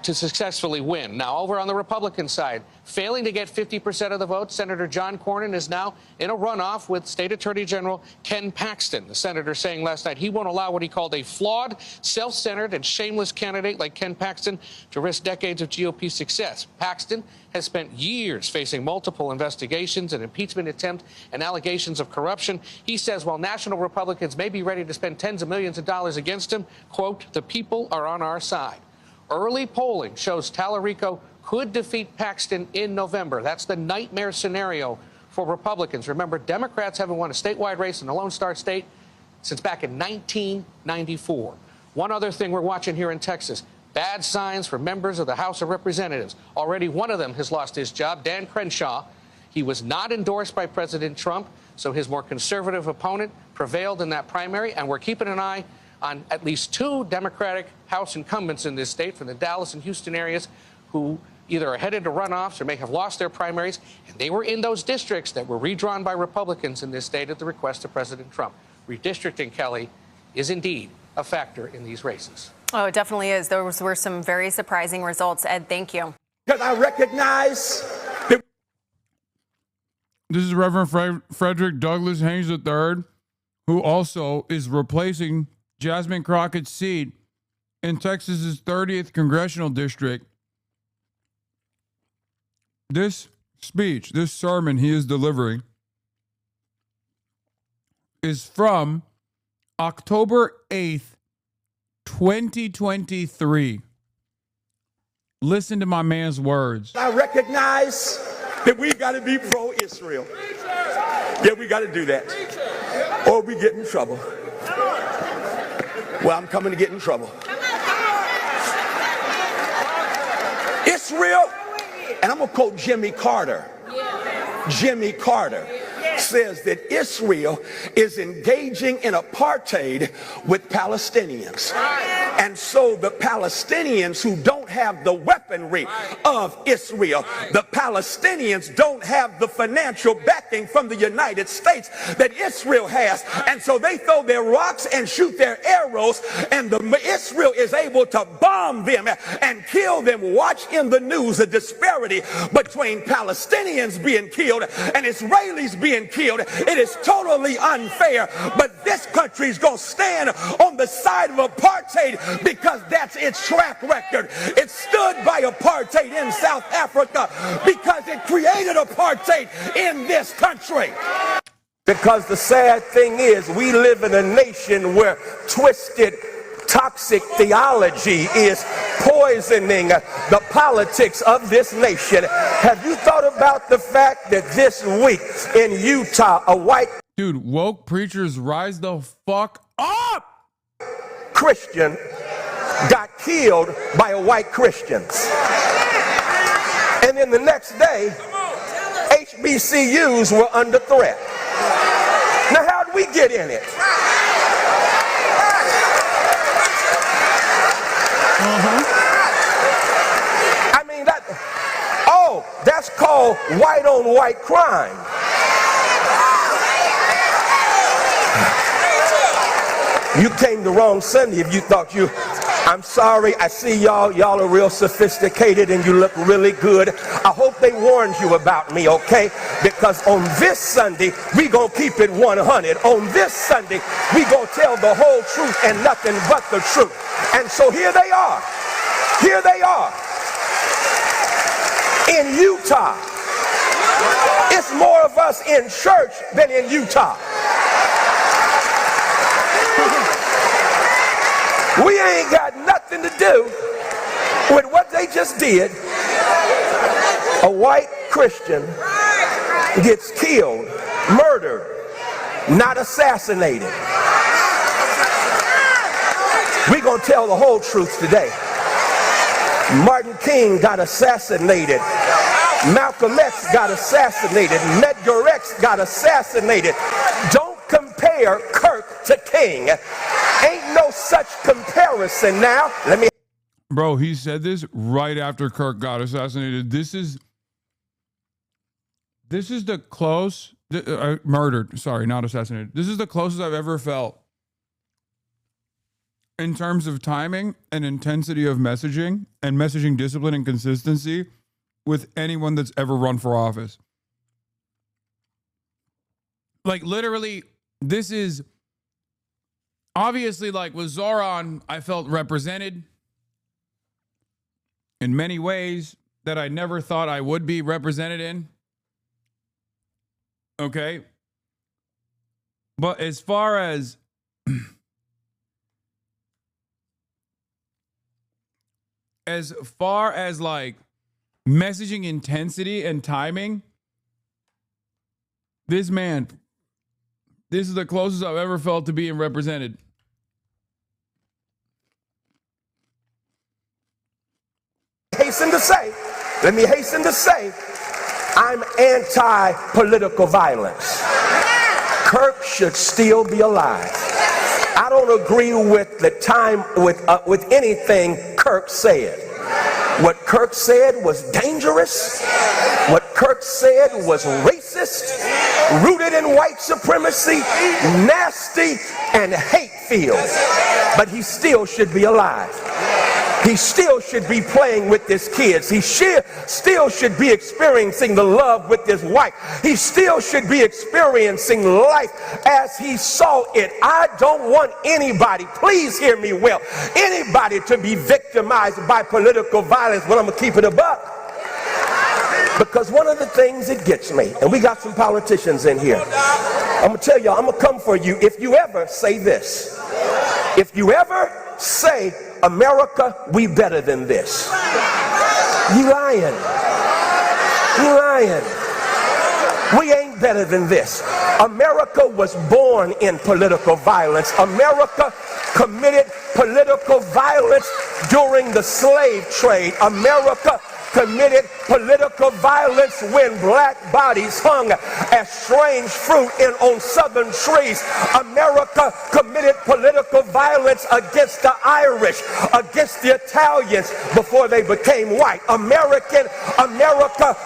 to successfully win. Now, over on the Republican side, failing to get 50% of the vote, Senator John Cornyn is now in a runoff with State Attorney General Ken Paxton. The senator saying last night he won't allow what he called a flawed, self-centered, and shameless candidate like Ken Paxton to risk decades of GOP success. Paxton has spent years facing multiple investigations, an impeachment attempt, and allegations of corruption. He says while national Republicans may be ready to spend tens of millions of dollars against him, quote, the people are on our side. Early polling shows Talarico could defeat Paxton in November. That's the nightmare scenario for Republicans. Remember, Democrats haven't won a statewide race in a Lone Star State since back in 1994. One other thing we're watching here in Texas, bad signs for members of the House of Representatives. Already one of them has lost his job, Dan Crenshaw. He was not endorsed by President Trump, so his more conservative opponent prevailed in that primary, and we're keeping an eye on at least two Democratic House incumbents in this state from the Dallas and Houston areas who either are headed to runoffs or may have lost their primaries. And they were in those districts that were redrawn by Republicans in this state at the request of President Trump. Redistricting, Kelly, is indeed a factor in these races. Oh, it definitely is. Those were some very surprising results. Ed, thank you. Because I recognize this is Reverend Frederick Douglass Haynes III, who also is replacing Jasmine Crockett's seat in Texas's 30th congressional district. This speech, this sermon he is delivering, is from October 8th, 2023. Listen to my man's words. I recognize that we got to be pro-Israel. Yeah, we got to do that. Or we get in trouble. Well, I'm coming to get in trouble. Israel, and I'm going to quote Jimmy Carter. Jimmy Carter says that Israel is engaging in apartheid with Palestinians. And so the Palestinians who don't have the weaponry of Israel, the Palestinians don't have the financial backing from the United States that Israel has. And so they throw their rocks and shoot their arrows, and Israel is able to bomb them and kill them. Watch in the news the disparity between Palestinians being killed and Israelis being killed. It is totally unfair, but this country is going to stand on the side of apartheid because that's its track record. It stood by apartheid in South Africa because it created apartheid in this country. Because the sad thing is, we live in a nation where twisted, toxic theology is poisoning the politics of this nation. Have you thought about the fact that this week in Utah, a white woke preachers rise the fuck up! Christian got killed by a white Christian. And then the next day, HBCUs were under threat. Now, how did we get in it? I mean, that's called white on white crime. You came the wrong Sunday if you thought I'm sorry, I see y'all are real sophisticated and you look really good. I hope they warned you about me, okay? Because on this Sunday, we gonna keep it 100. On this Sunday, we gonna tell the whole truth and nothing but the truth. And so here they are. Here they are. In Utah. It's more of us in church than in Utah. We ain't got nothing to do with what they just did. A white Christian gets killed, murdered, not assassinated. We're going to tell the whole truth today. Martin King got assassinated. Malcolm X got assassinated. Medgar X got assassinated. Don't compare Kirk to King. Ain't no such comparison now. Bro, he said this right after Kirk got assassinated. This is the murdered. Sorry, not assassinated. This is the closest I've ever felt in terms of timing and intensity of messaging and messaging discipline and consistency with anyone that's ever run for office. Like, literally, this is obviously, like with Zoran, I felt represented in many ways that I never thought I would be represented in. Okay. But as far as like messaging intensity and timing, this is the closest I've ever felt to being represented. Let me hasten to say, I'm anti-political violence. Kirk should still be alive. I don't agree with with anything Kirk said. What Kirk said was dangerous. What Kirk said was racist, rooted in white supremacy, nasty, and hate-filled. But he still should be alive. He still should be playing with his kids. He still should be experiencing the love with his wife. He still should be experiencing life as he saw it. I don't want anybody, please hear me well, anybody to be victimized by political violence when I'm going to keep it a buck. Because one of the things that gets me, and we got some politicians in here, I'm going to tell y'all, I'm going to come for you if you ever say this. If you ever say, America, we better than this. You lying. You lying. We ain't better than this. America was born in political violence. America committed political violence during the slave trade. America committed political violence when black bodies hung as strange fruit on southern trees. America committed political violence against the Irish, against the Italians before they became white. America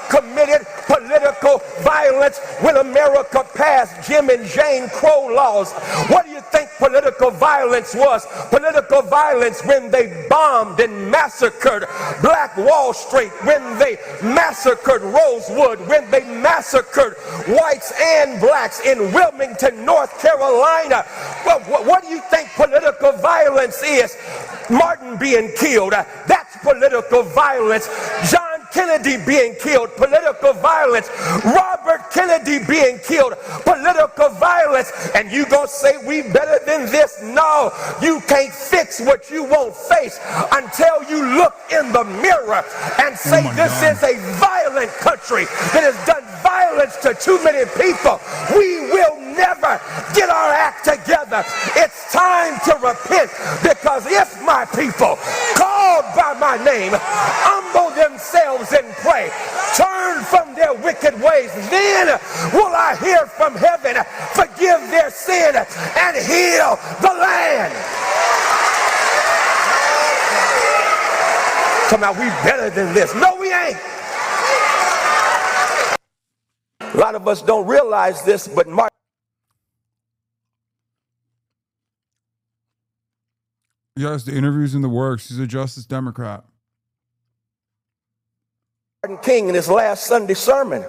committed political violence when America passed Jim and Jane Crow laws. What do you think political violence was? Political violence when they bombed and massacred Black Wall Street, when they massacred Rosewood, when they massacred whites and blacks in Wilmington, North Carolina. Well, what do you think political violence is? Martin being killed, that's political violence. John Kennedy being killed, political violence. Robert Kennedy being killed, political violence. And you gonna say we better than this? No, you can't fix what you won't face until you look in the mirror and say this is a violent country that has done violence to too many people. We will never get our act together. It's time to repent, because if my people called by my name humble themselves and pray, turn from their wicked ways, then will I hear from heaven, forgive their sin, and heal the land. Come on, we better than this. No, we ain't. A lot of us don't realize this, but Martin Yes, the interview's in the works. He's a Justice Democrat. King in his last Sunday sermon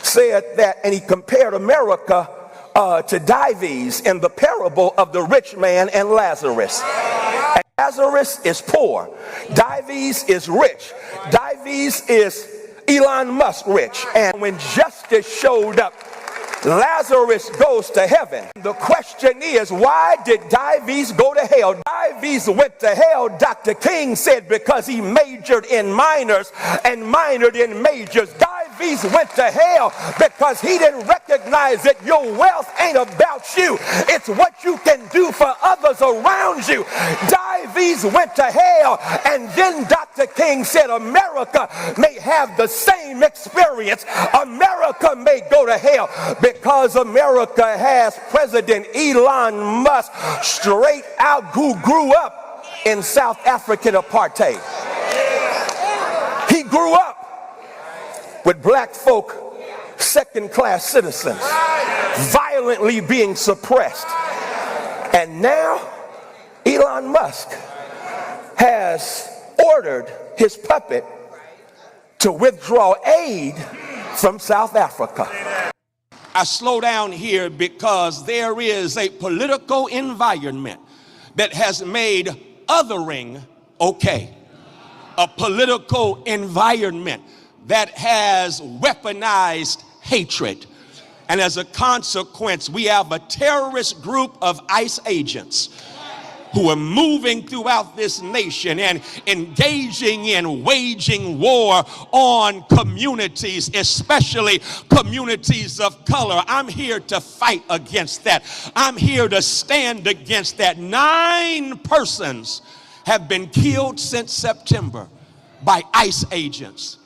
said that, and he compared America to Dives in the parable of the rich man and Lazarus. And Lazarus is poor. Dives is rich. Dives is Elon Musk rich. And when justice showed up, Lazarus goes to heaven. The question is, why did Dives go to hell? Dives went to hell, Dr. King said, because he majored in minors and minored in majors. Dives went to hell because he didn't recognize that your wealth ain't about you. It's what you can do for others around you. Dives went to hell, and then Dr. King said America may have the same experience. America may go to hell because America has President Elon Musk, straight out, who grew up in South African apartheid. He grew up with black folk, second-class citizens, violently being suppressed. And now Elon Musk has ordered his puppet to withdraw aid from South Africa. I slow down here because there is a political environment that has made othering okay. A political environment that has weaponized hatred. And as a consequence, we have a terrorist group of ICE agents who are moving throughout this nation and engaging in waging war on communities, especially communities of color. I'm here to fight against that. I'm here to stand against that. 9 persons have been killed since September by ICE agents.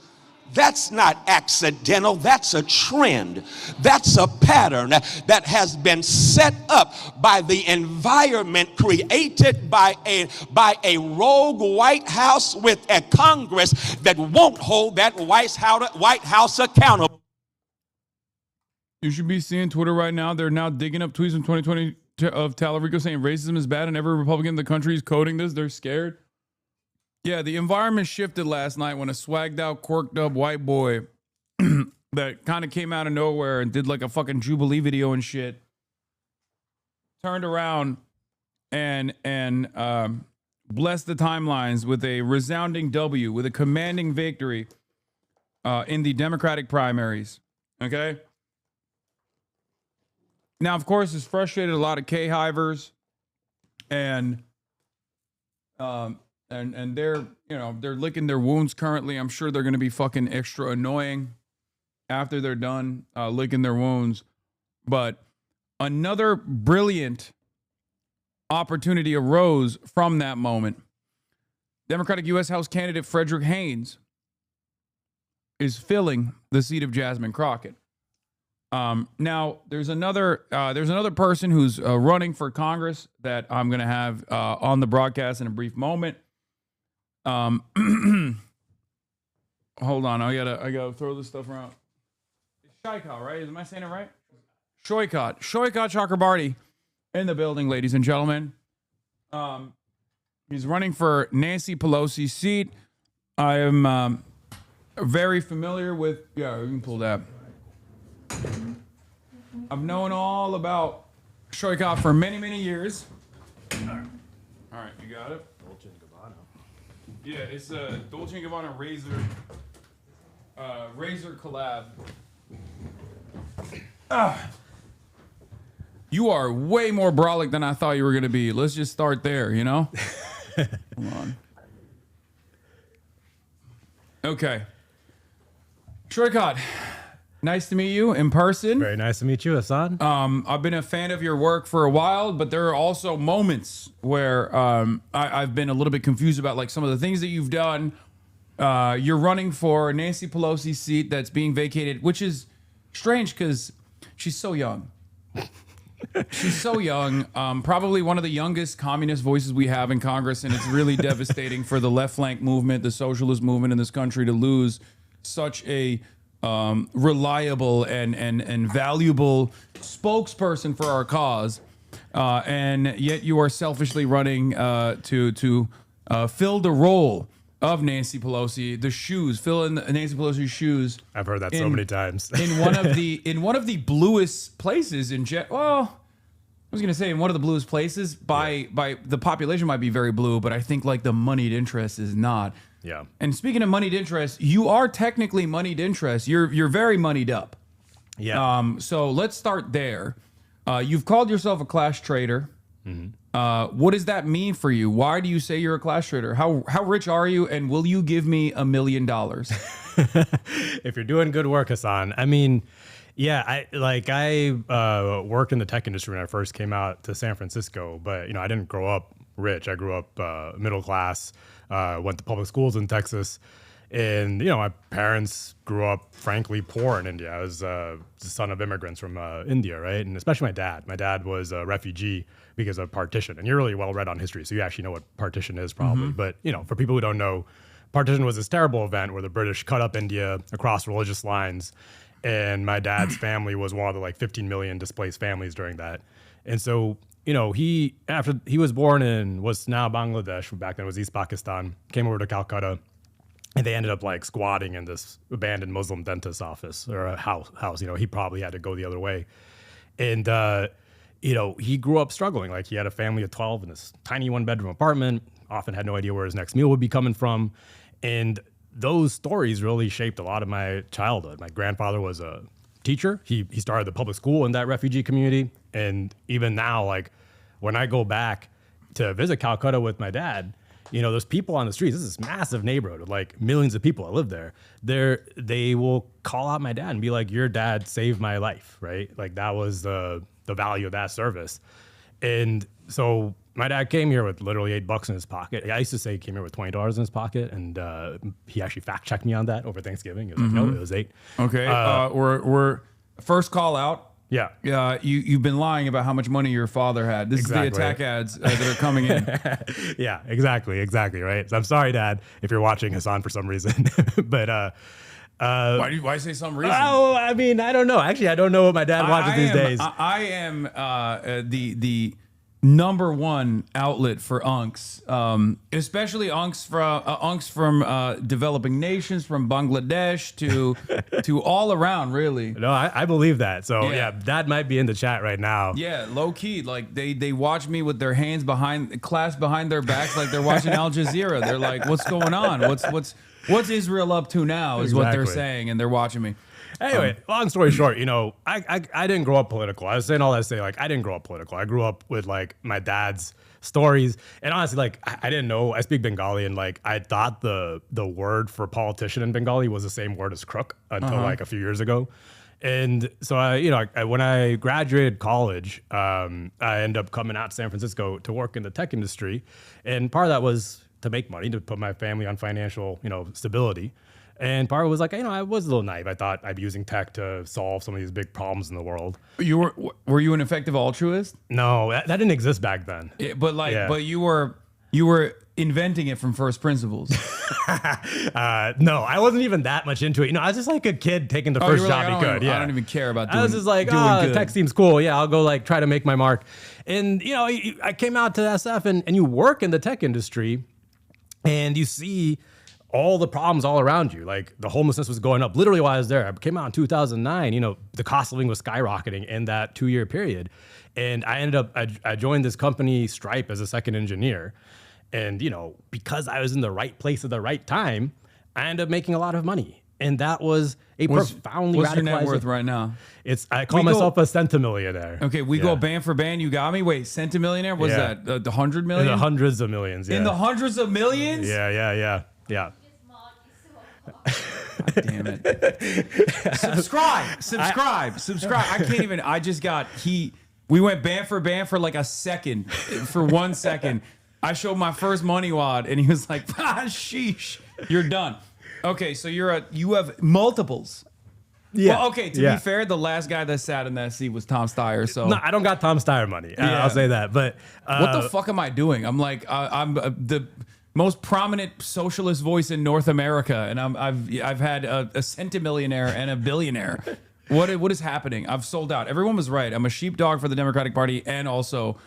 That's not accidental. That's a trend. That's a pattern that has been set up by the environment created by a rogue White House with a Congress that won't hold that White House accountable. You should be seeing Twitter right now. They're now digging up tweets from 2020 of Talarico saying racism is bad and every Republican in the country is coding this. They're scared. Yeah, the environment shifted last night when a swagged out, quirked up white boy that kind of came out of nowhere and did like a fucking Jubilee video and shit turned around and blessed the timelines with a resounding W, with a commanding victory in the Democratic primaries. Okay? Now, of course, it's frustrated a lot of K-hivers and they're, they're licking their wounds currently. I'm sure they're going to be fucking extra annoying after they're done licking their wounds. But another brilliant opportunity arose from that moment. Democratic U.S. House candidate Frederick Haynes is filling the seat of Jasmine Crockett. Now, there's another person who's running for Congress that I'm going to have on the broadcast in a brief moment. Hold on, I gotta throw this stuff around. It's Saikat, right? Am I saying it right? Saikat Chakrabarti in the building, ladies and gentlemen. He's running for Nancy Pelosi's seat. I am very familiar with. Yeah, you can pull that. I've known all about Saikat for many, many years. All right, you got it. Dolce & Gabbana. Yeah, it's a Dolce & Gabbana razor collab. You are way more brolic than I thought you were going to be. Let's just start there, you know? Hold on. Okay. Saikat, nice to meet you in person. Very nice to meet you, Hasan. I've been a fan of your work for a while, but there are also moments where I've been a little bit confused about like some of the things that you've done. You're running for Nancy Pelosi's seat that's being vacated, which is strange because she's so young. She's so young, probably one of the youngest communist voices we have in Congress, and it's really devastating for the left flank movement, the socialist movement in this country to lose such a reliable and valuable spokesperson for our cause, and yet you are selfishly running to fill the role of Nancy Pelosi, the shoes, fill in Nancy Pelosi's shoes. I've heard that so many times. in one of the bluest places in I was gonna say in one of the bluest places by the population might be very blue, but I think like the moneyed interest is not. Yeah. And speaking of moneyed interest, you are technically moneyed interest. You're very moneyed up. Yeah. So let's start there. You've called yourself a class trader. Mm-hmm. What does that mean for you? Why do you say you're a class trader? How rich are you? And will you give me $1 million? If you're doing good work, Hasan. I mean, yeah, I worked in the tech industry when I first came out to San Francisco, but I didn't grow up rich. I grew up middle class. Went to public schools in Texas, and my parents grew up frankly poor in India. I was the son of immigrants from India, right? And especially my dad. My dad was a refugee because of partition. And you're really well read on history, so you actually know what partition is probably. Mm-hmm. But for people who don't know, partition was this terrible event where the British cut up India across religious lines, and my dad's family was one of the 15 million displaced families during that. And so he was born in what's now Bangladesh, back then was East Pakistan, came over to Calcutta, and they ended up squatting in this abandoned Muslim dentist's office or a house. He probably had to go the other way. And, he grew up struggling. He had a family of 12 in this tiny 1-bedroom apartment, often had no idea where his next meal would be coming from. And those stories really shaped a lot of my childhood. My grandfather was a teacher. He started the public school in that refugee community. And even now, when I go back to visit Calcutta with my dad, there's people on the streets. This is this massive neighborhood with millions of people that live there. They will call out my dad and be like, "Your dad saved my life," right? That was the value of that service. And so my dad came here with literally $8 in his pocket. I used to say he came here with $20 in his pocket, and he actually fact-checked me on that over Thanksgiving. He was like, "No, it was 8." Okay, we're first call out. Yeah. You've been lying about how much money your father had. This is the attack ads that are coming in. Yeah, exactly, right? So I'm sorry, Dad, if you're watching Hasan for some reason. But why say some reason? Oh, I mean, I don't know. Actually, I don't know what my dad watches these days. I am the number one outlet for unks, especially unks from developing nations, from Bangladesh to all around, really. No, I believe that. So yeah, Dad might be in the chat right now. Yeah, low key, they watch me with their hands clasped behind their backs, like they're watching Al Jazeera. They're like, "What's going on? What's Israel up to now?" Is what they're saying, and they're watching me. Anyway, long story short, I didn't grow up political. I was saying all that to say, I didn't grow up political. I grew up with my dad's stories, and honestly, I didn't know. I speak Bengali, and I thought the word for politician in Bengali was the same word as crook until a few years ago. And so when I graduated college, I ended up coming out to San Francisco to work in the tech industry, and part of that was to make money, to put my family on financial stability. And part of it was like, I was a little naive. I thought I'd be using tech to solve some of these big problems in the world. Were you an effective altruist? No, that didn't exist back then. But you were inventing it from first principles. No, I wasn't even that much into it. I was just like a kid taking the first job he could. I don't even care about doing. I was just like, tech seems cool. Yeah, I'll go like try to make my mark. And I came out to SF and you work in the tech industry and you see all the problems all around you. Like the homelessness was going up literally while I was there. I came out in 2009, the cost of living was skyrocketing in that 2-year period. And I ended up, I joined this company Stripe as a second engineer. And, because I was in the right place at the right time, I ended up making a lot of money. And that was a profoundly What's your net worth right now? I call myself a centimillionaire. Okay, we go band for band. You got me. Wait, centimillionaire? What's that? The 100 million? In the hundreds of millions. Yeah. In the hundreds of millions? Yeah. God damn it. Subscribe. I can't even. I just got we went band for like a second. For 1 second. I showed my first money wad and he was like, sheesh, you're done. Okay, so you have multiples. Yeah. Well, okay, to be fair, the last guy that sat in that seat was Tom Steyer. So no, I don't got Tom Steyer money. I'll say that. But what the fuck am I doing? I'm like, I'm the most prominent socialist voice in North America, and I've had a centimillionaire and a billionaire. What is happening? I've sold out. Everyone was right. I'm a sheepdog for the Democratic Party, and also,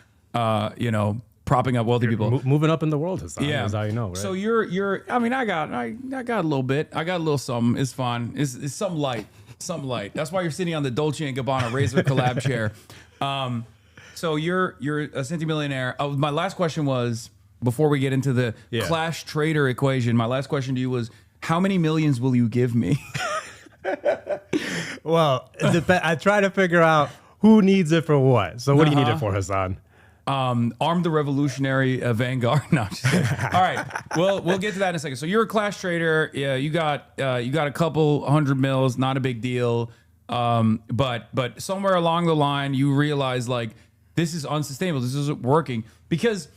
propping up wealthy people. Moving up in the world, Hasan, is how you know, right? So you're. I mean, I got a little bit. I got a little something. It's fun. It's some light. Some light. That's why you're sitting on the Dolce & Gabbana Razor collab chair. So you're a centimillionaire. My last question was, before we get into the Clash Trader equation, my last question to you was, how many millions will you give me? Well, I try to figure out who needs it for what. So what do you need it for, Hasan? Arm the revolutionary vanguard. No, just kidding. All right. Well, we'll get to that in a second. So you're a Clash Trader. Yeah, you got a couple $100 million, not a big deal. But somewhere along the line, you realize like this is unsustainable. This isn't working because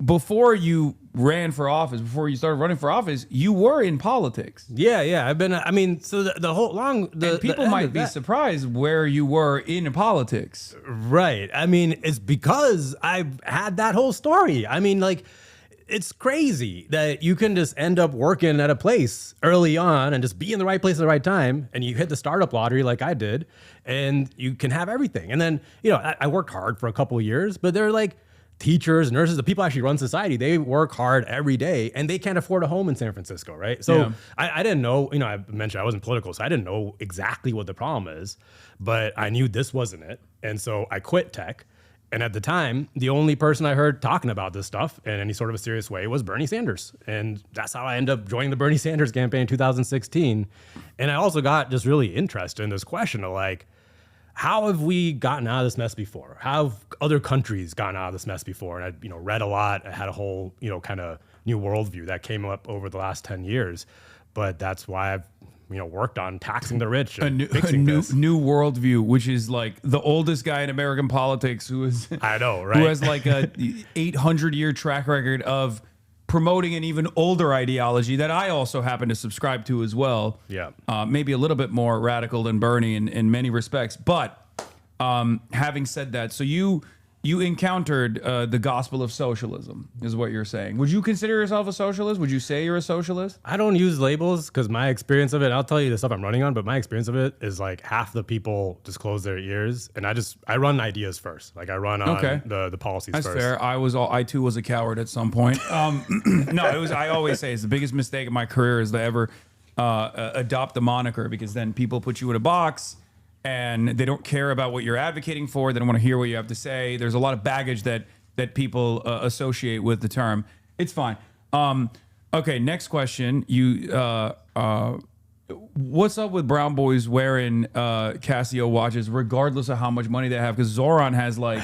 before you ran for office, before you started running for office, you were in politics. Yeah. I've been. I mean, so the whole long. And people might be surprised where you were in politics. Right. I mean, it's because I've had that whole story. I mean, like, it's crazy that you can just end up working at a place early on and just be in the right place at the right time, and you hit the startup lottery like I did, and you can have everything. And then I worked hard for a couple of years, but they're like. Teachers, nurses, the people actually run society, they work hard every day and they can't afford a home in San Francisco, right? So I didn't know, I mentioned I wasn't political, so I didn't know exactly what the problem is, but I knew this wasn't it. And so I quit tech. And at the time, the only person I heard talking about this stuff in any sort of a serious way was Bernie Sanders. And that's how I ended up joining the Bernie Sanders campaign in 2016. And I also got just really interested in this question of like, how have we gotten out of this mess before? How have other countries gotten out of this mess before? And I, read a lot. I had a whole, kind of new worldview that came up over the last 10 years. But that's why I've, worked on taxing the rich and fixing this. New worldview, which is like the oldest guy in American politics who is, I know, right? Who has like a 800-year track record of promoting an even older ideology that I also happen to subscribe to as well. Yeah. Maybe a little bit more radical than Bernie in many respects. But having said that, so you encountered the gospel of socialism, is what you're saying. Would you consider yourself a socialist? Would you say you're a socialist? I don't use labels because my experience of it, I'll tell you the stuff I'm running on, but my experience of it is like half the people just close their ears. And I run ideas first. Like I run on the policies That's first. That's fair. I too was a coward at some point. No, I always say it's the biggest mistake of my career is to ever adopt the moniker, because then people put you in a box and they don't care about what you're advocating for. They don't want to hear what you have to say. There's a lot of baggage that people associate with the term. It's fine. Okay, next question. What's up with brown boys wearing Casio watches regardless of how much money they have? Because Zoran has like...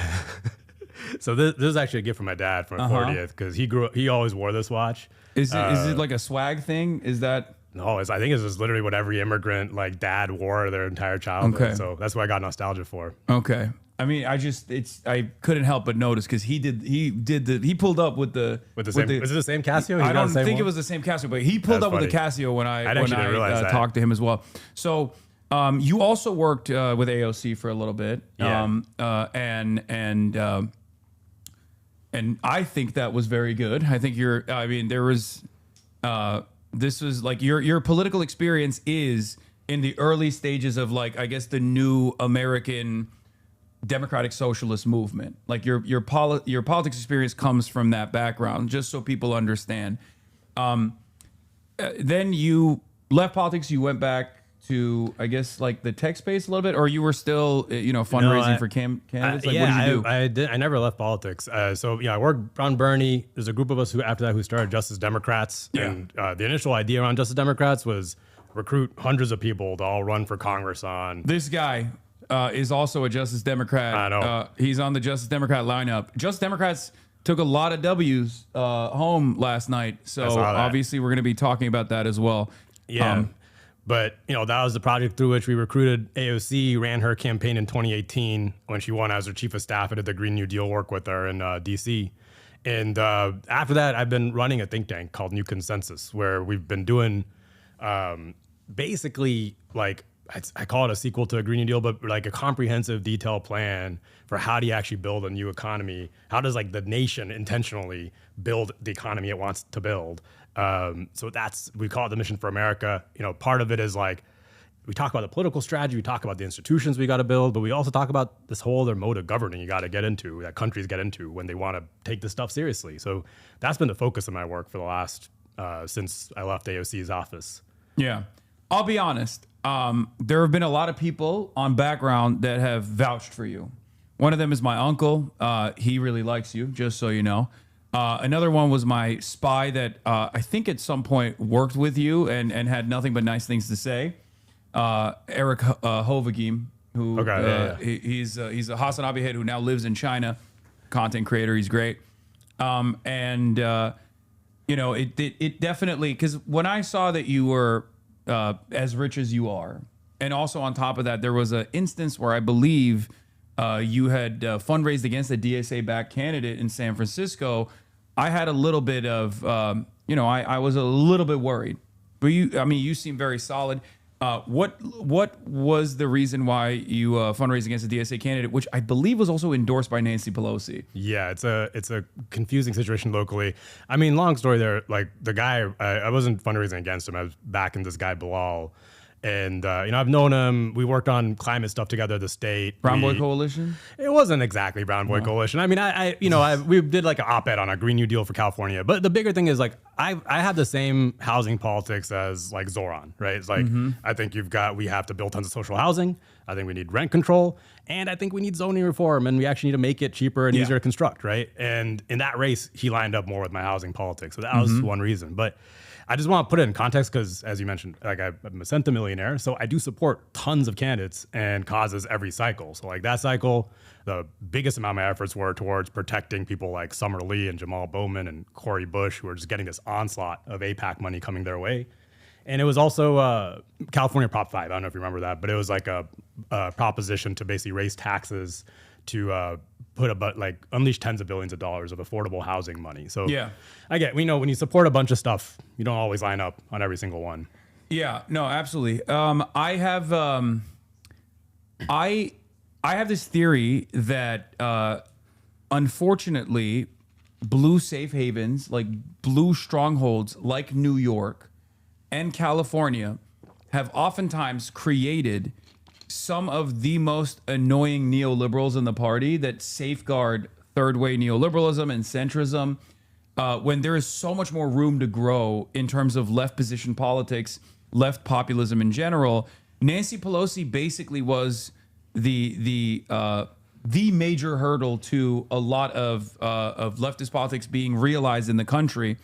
So this is actually a gift from my dad for my 40th, because he always wore this watch. Is it like a swag thing? Is that... No, I think it's just literally what every immigrant like dad wore their entire childhood. Okay. So that's what I got nostalgia for. Okay. I mean, I couldn't help but notice because he pulled up with the same. Was it the same Casio? I don't think it was the same Casio, but he pulled up with the Casio when I talked to him as well. So you also worked with AOC for a little bit, and I think that was very good. I think there was this was like your political experience is in the early stages of, like, I guess, the new American democratic socialist movement. Like your politics experience comes from that background, just so people understand. Then you left politics, you went back to, I guess, like the tech space a little bit, or you were still, fundraising for candidates? Like, what did you do? I never left politics. I worked around Bernie. There's a group of us who started Justice Democrats. Yeah. And the initial idea around Justice Democrats was recruit hundreds of people to all run for Congress on. This guy is also a Justice Democrat. I know. He's on the Justice Democrat lineup. Justice Democrats took a lot of W's home last night. So obviously we're going to be talking about that as well. Yeah. But, that was the project through which we recruited AOC, ran her campaign in 2018 when she won as her chief of staff. I did the Green New Deal work with her in D.C. And after that, I've been running a think tank called New Consensus, where we've been doing basically, like, I call it a sequel to a Green New Deal, but like a comprehensive, detailed plan for how do you actually build a new economy? How does, like, the nation intentionally build the economy it wants to build? So we call it the Mission for America. Part of it is, like, we talk about the political strategy, we talk about the institutions we got to build, but we also talk about this whole other mode of governing you got to get into, that countries get into when they want to take this stuff seriously. So that's been the focus of my work for the last, since I left AOC's office. Yeah. I'll be honest. There have been a lot of people on background that have vouched for you. One of them is my uncle. He really likes you, just so you know. Another one was my spy that I think at some point worked with you and had nothing but nice things to say. Eric Hovagim, who he's a HasanAbi head who now lives in China, content creator. He's great. It definitely, because when I saw that you were as rich as you are, and also on top of that, there was an instance where I believe you had fundraised against a DSA-backed candidate in San Francisco. I had a little bit of, I was a little bit worried. But you seem very solid. What was the reason why you fundraised against a DSA candidate, which I believe was also endorsed by Nancy Pelosi? Yeah, it's a confusing situation locally. I mean, long story there. Like, the guy, I wasn't fundraising against him. I was backing this guy Bilal. And, I've known him. We worked on climate stuff together at the state. Brown Boy Coalition? It wasn't exactly Brown Boy Coalition. I mean, we did like an op-ed on a Green New Deal for California. But the bigger thing is, like, I have the same housing politics as, like, Zoran, right? It's like, I think we have to build tons of social housing. I think we need rent control. And I think we need zoning reform. And we actually need to make it cheaper and easier to construct, right? And in that race, he lined up more with my housing politics. So that was one reason. But I just want to put it in context because, as you mentioned, like, I'm a centimillionaire, so I do support tons of candidates and causes every cycle. So, like, that cycle, the biggest amount of my efforts were towards protecting people like Summer Lee and Jamal Bowman and Cori Bush, who are just getting this onslaught of AIPAC money coming their way. And it was also California Prop 5. I don't know if you remember that, but it was like a proposition to basically raise taxes to unleash tens of billions of dollars of affordable housing money. So I get, when you support a bunch of stuff, you don't always line up on every single one. Yeah, no, absolutely. I have this theory that unfortunately, blue safe havens, like blue strongholds like New York and California, have oftentimes created some of the most annoying neoliberals in the party that safeguard third-way neoliberalism and centrism when there is so much more room to grow in terms of left position politics, left populism in general. Nancy Pelosi basically was the major hurdle to a lot of leftist politics being realized in the country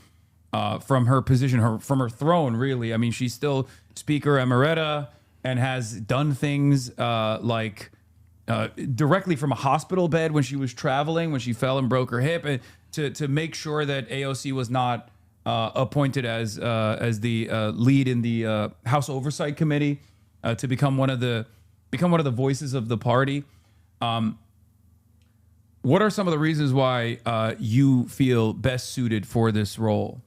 from her position, from her throne, really. I mean, she's still Speaker Emerita and has done things like directly from a hospital bed when she was traveling, when she fell and broke her hip, and to make sure that AOC was not appointed as the lead in the House Oversight Committee to become one of the voices of the party. what are some of the reasons why you feel best suited for this role?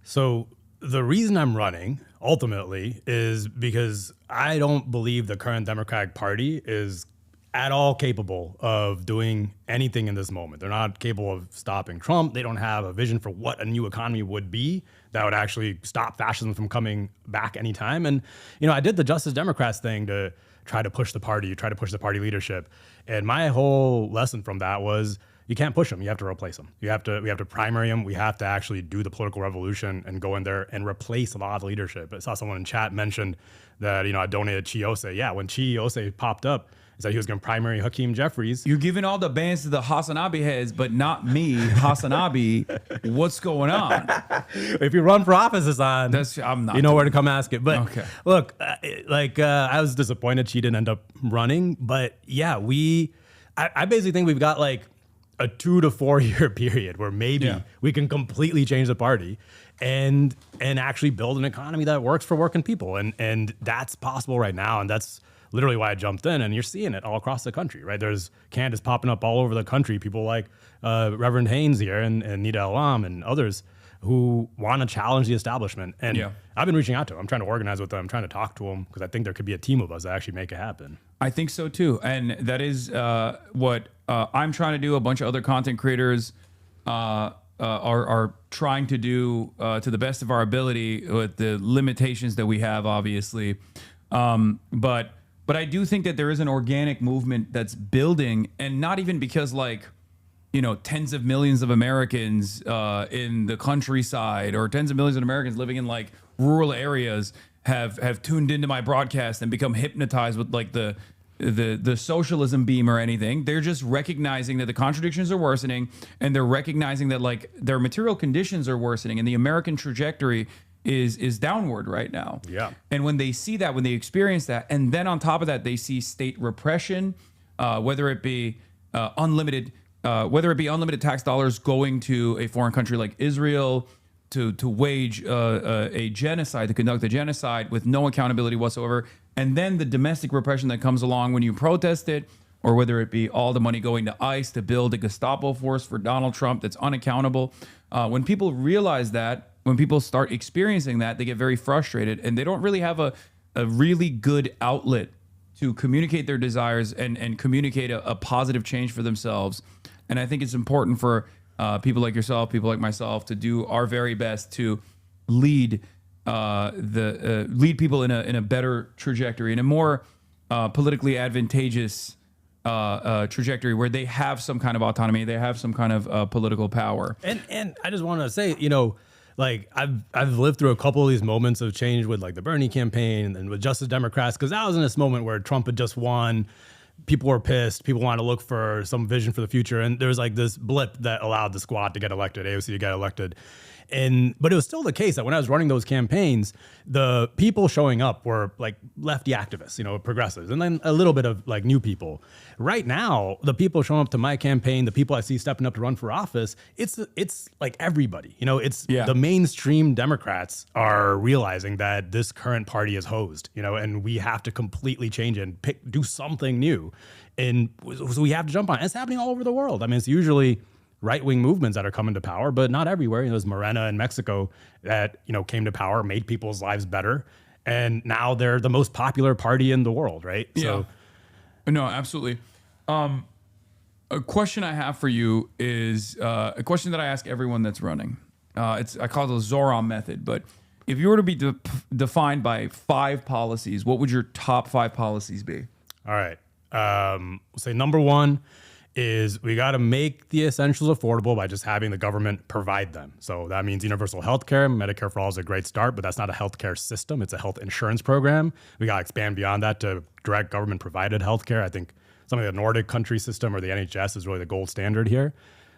So the reason I'm running ultimately is because I don't believe the current Democratic Party is at all capable of doing anything in this moment. They're not capable of stopping Trump. They don't have a vision for what a new economy would be that would actually stop fascism from coming back anytime. And, you know, I did the Justice Democrats thing to try to push the party, try to push the party leadership. And my whole lesson from that was you can't push them. You have to replace them. We have to primary them. We have to actually do the political revolution and go in there and replace a lot of the leadership. I saw someone in chat mentioned that, you know, I donated Chiose. Yeah, when Chiose popped up, he said he was going to primary Hakeem Jeffries. You're giving all the bans to the HasanAbi heads, but not me, HasanAbi. What's going on? If you run for office, Hasan, I'm not. You know where to come ask it. But okay. Look, I was disappointed she didn't end up running. But yeah, I basically think we've got like a 2 to 4 year period where maybe we can completely change the party and actually build an economy that works for working people. And that's possible right now. And that's literally why I jumped in, and you're seeing it all across the country, right? There's candidates popping up all over the country, people like Reverend Haynes here and Nida Alam and others who want to challenge the establishment. And I've been reaching out to them. I'm trying to organize with them. I'm trying to talk to them because I think there could be a team of us that actually make it happen. I think so too. And that is what I'm trying to do. A bunch of other content creators are trying to do to the best of our ability with the limitations that we have, obviously. But I do think that there is an organic movement that's building, and not even because like, you know, tens of millions of Americans in the countryside or tens of millions of Americans living in like rural areas have tuned into my broadcast and become hypnotized with like the socialism beam or anything. They're just recognizing that the contradictions are worsening, and they're recognizing that like their material conditions are worsening, and the American trajectory is downward right now. Yeah. And when they see that, when they experience that, and then on top of that, they see state repression, whether it be unlimited tax dollars going to a foreign country like Israel to wage a genocide, to conduct a genocide with no accountability whatsoever, and then the domestic repression that comes along when you protest it, or whether it be all the money going to ICE to build a Gestapo force for Donald Trump that's unaccountable. When people realize that, when people start experiencing that, they get very frustrated, and they don't really have a really good outlet to communicate their desires and communicate a positive change for themselves. And I think it's important for people like yourself, people like myself, to do our very best to lead lead people in a better trajectory, in a more politically advantageous trajectory where they have some kind of autonomy, they have some kind of political power. And I just want to say, you know, like I've lived through a couple of these moments of change with like the Bernie campaign and with Justice Democrats, because that was in this moment where Trump had just won. People were pissed. People wanted to look for some vision for the future. And there was like this blip that allowed the squad to get elected, AOC to get elected. But it was still the case that when I was running those campaigns, the people showing up were like lefty activists, you know, progressives, and then a little bit of like new people. Right now, the people showing up to my campaign, the people I see stepping up to run for office, it's like everybody, you know, it's the mainstream Democrats are realizing that this current party is hosed, you know, and we have to completely change it and do something new. And so we have to jump on it. It's happening all over the world. I mean, it's usually right-wing movements that are coming to power, but not everywhere. You know, there's Morena in Mexico that, you know, came to power, made people's lives better, and now they're the most popular party in the world, right? Yeah. So, no, absolutely. A question I have for you is a question that I ask everyone that's running. I call it the Zoran method, but if you were to be defined by 5 policies, what would your top 5 policies be? All right. We'll say number 1 is we got to make the essentials affordable by just having the government provide them. So that means universal health care. Medicare for all is a great start, but that's not a healthcare system. It's a health insurance program. We got to expand beyond that to direct government provided healthcare. I think something like the Nordic country system or the NHS is really the gold standard here.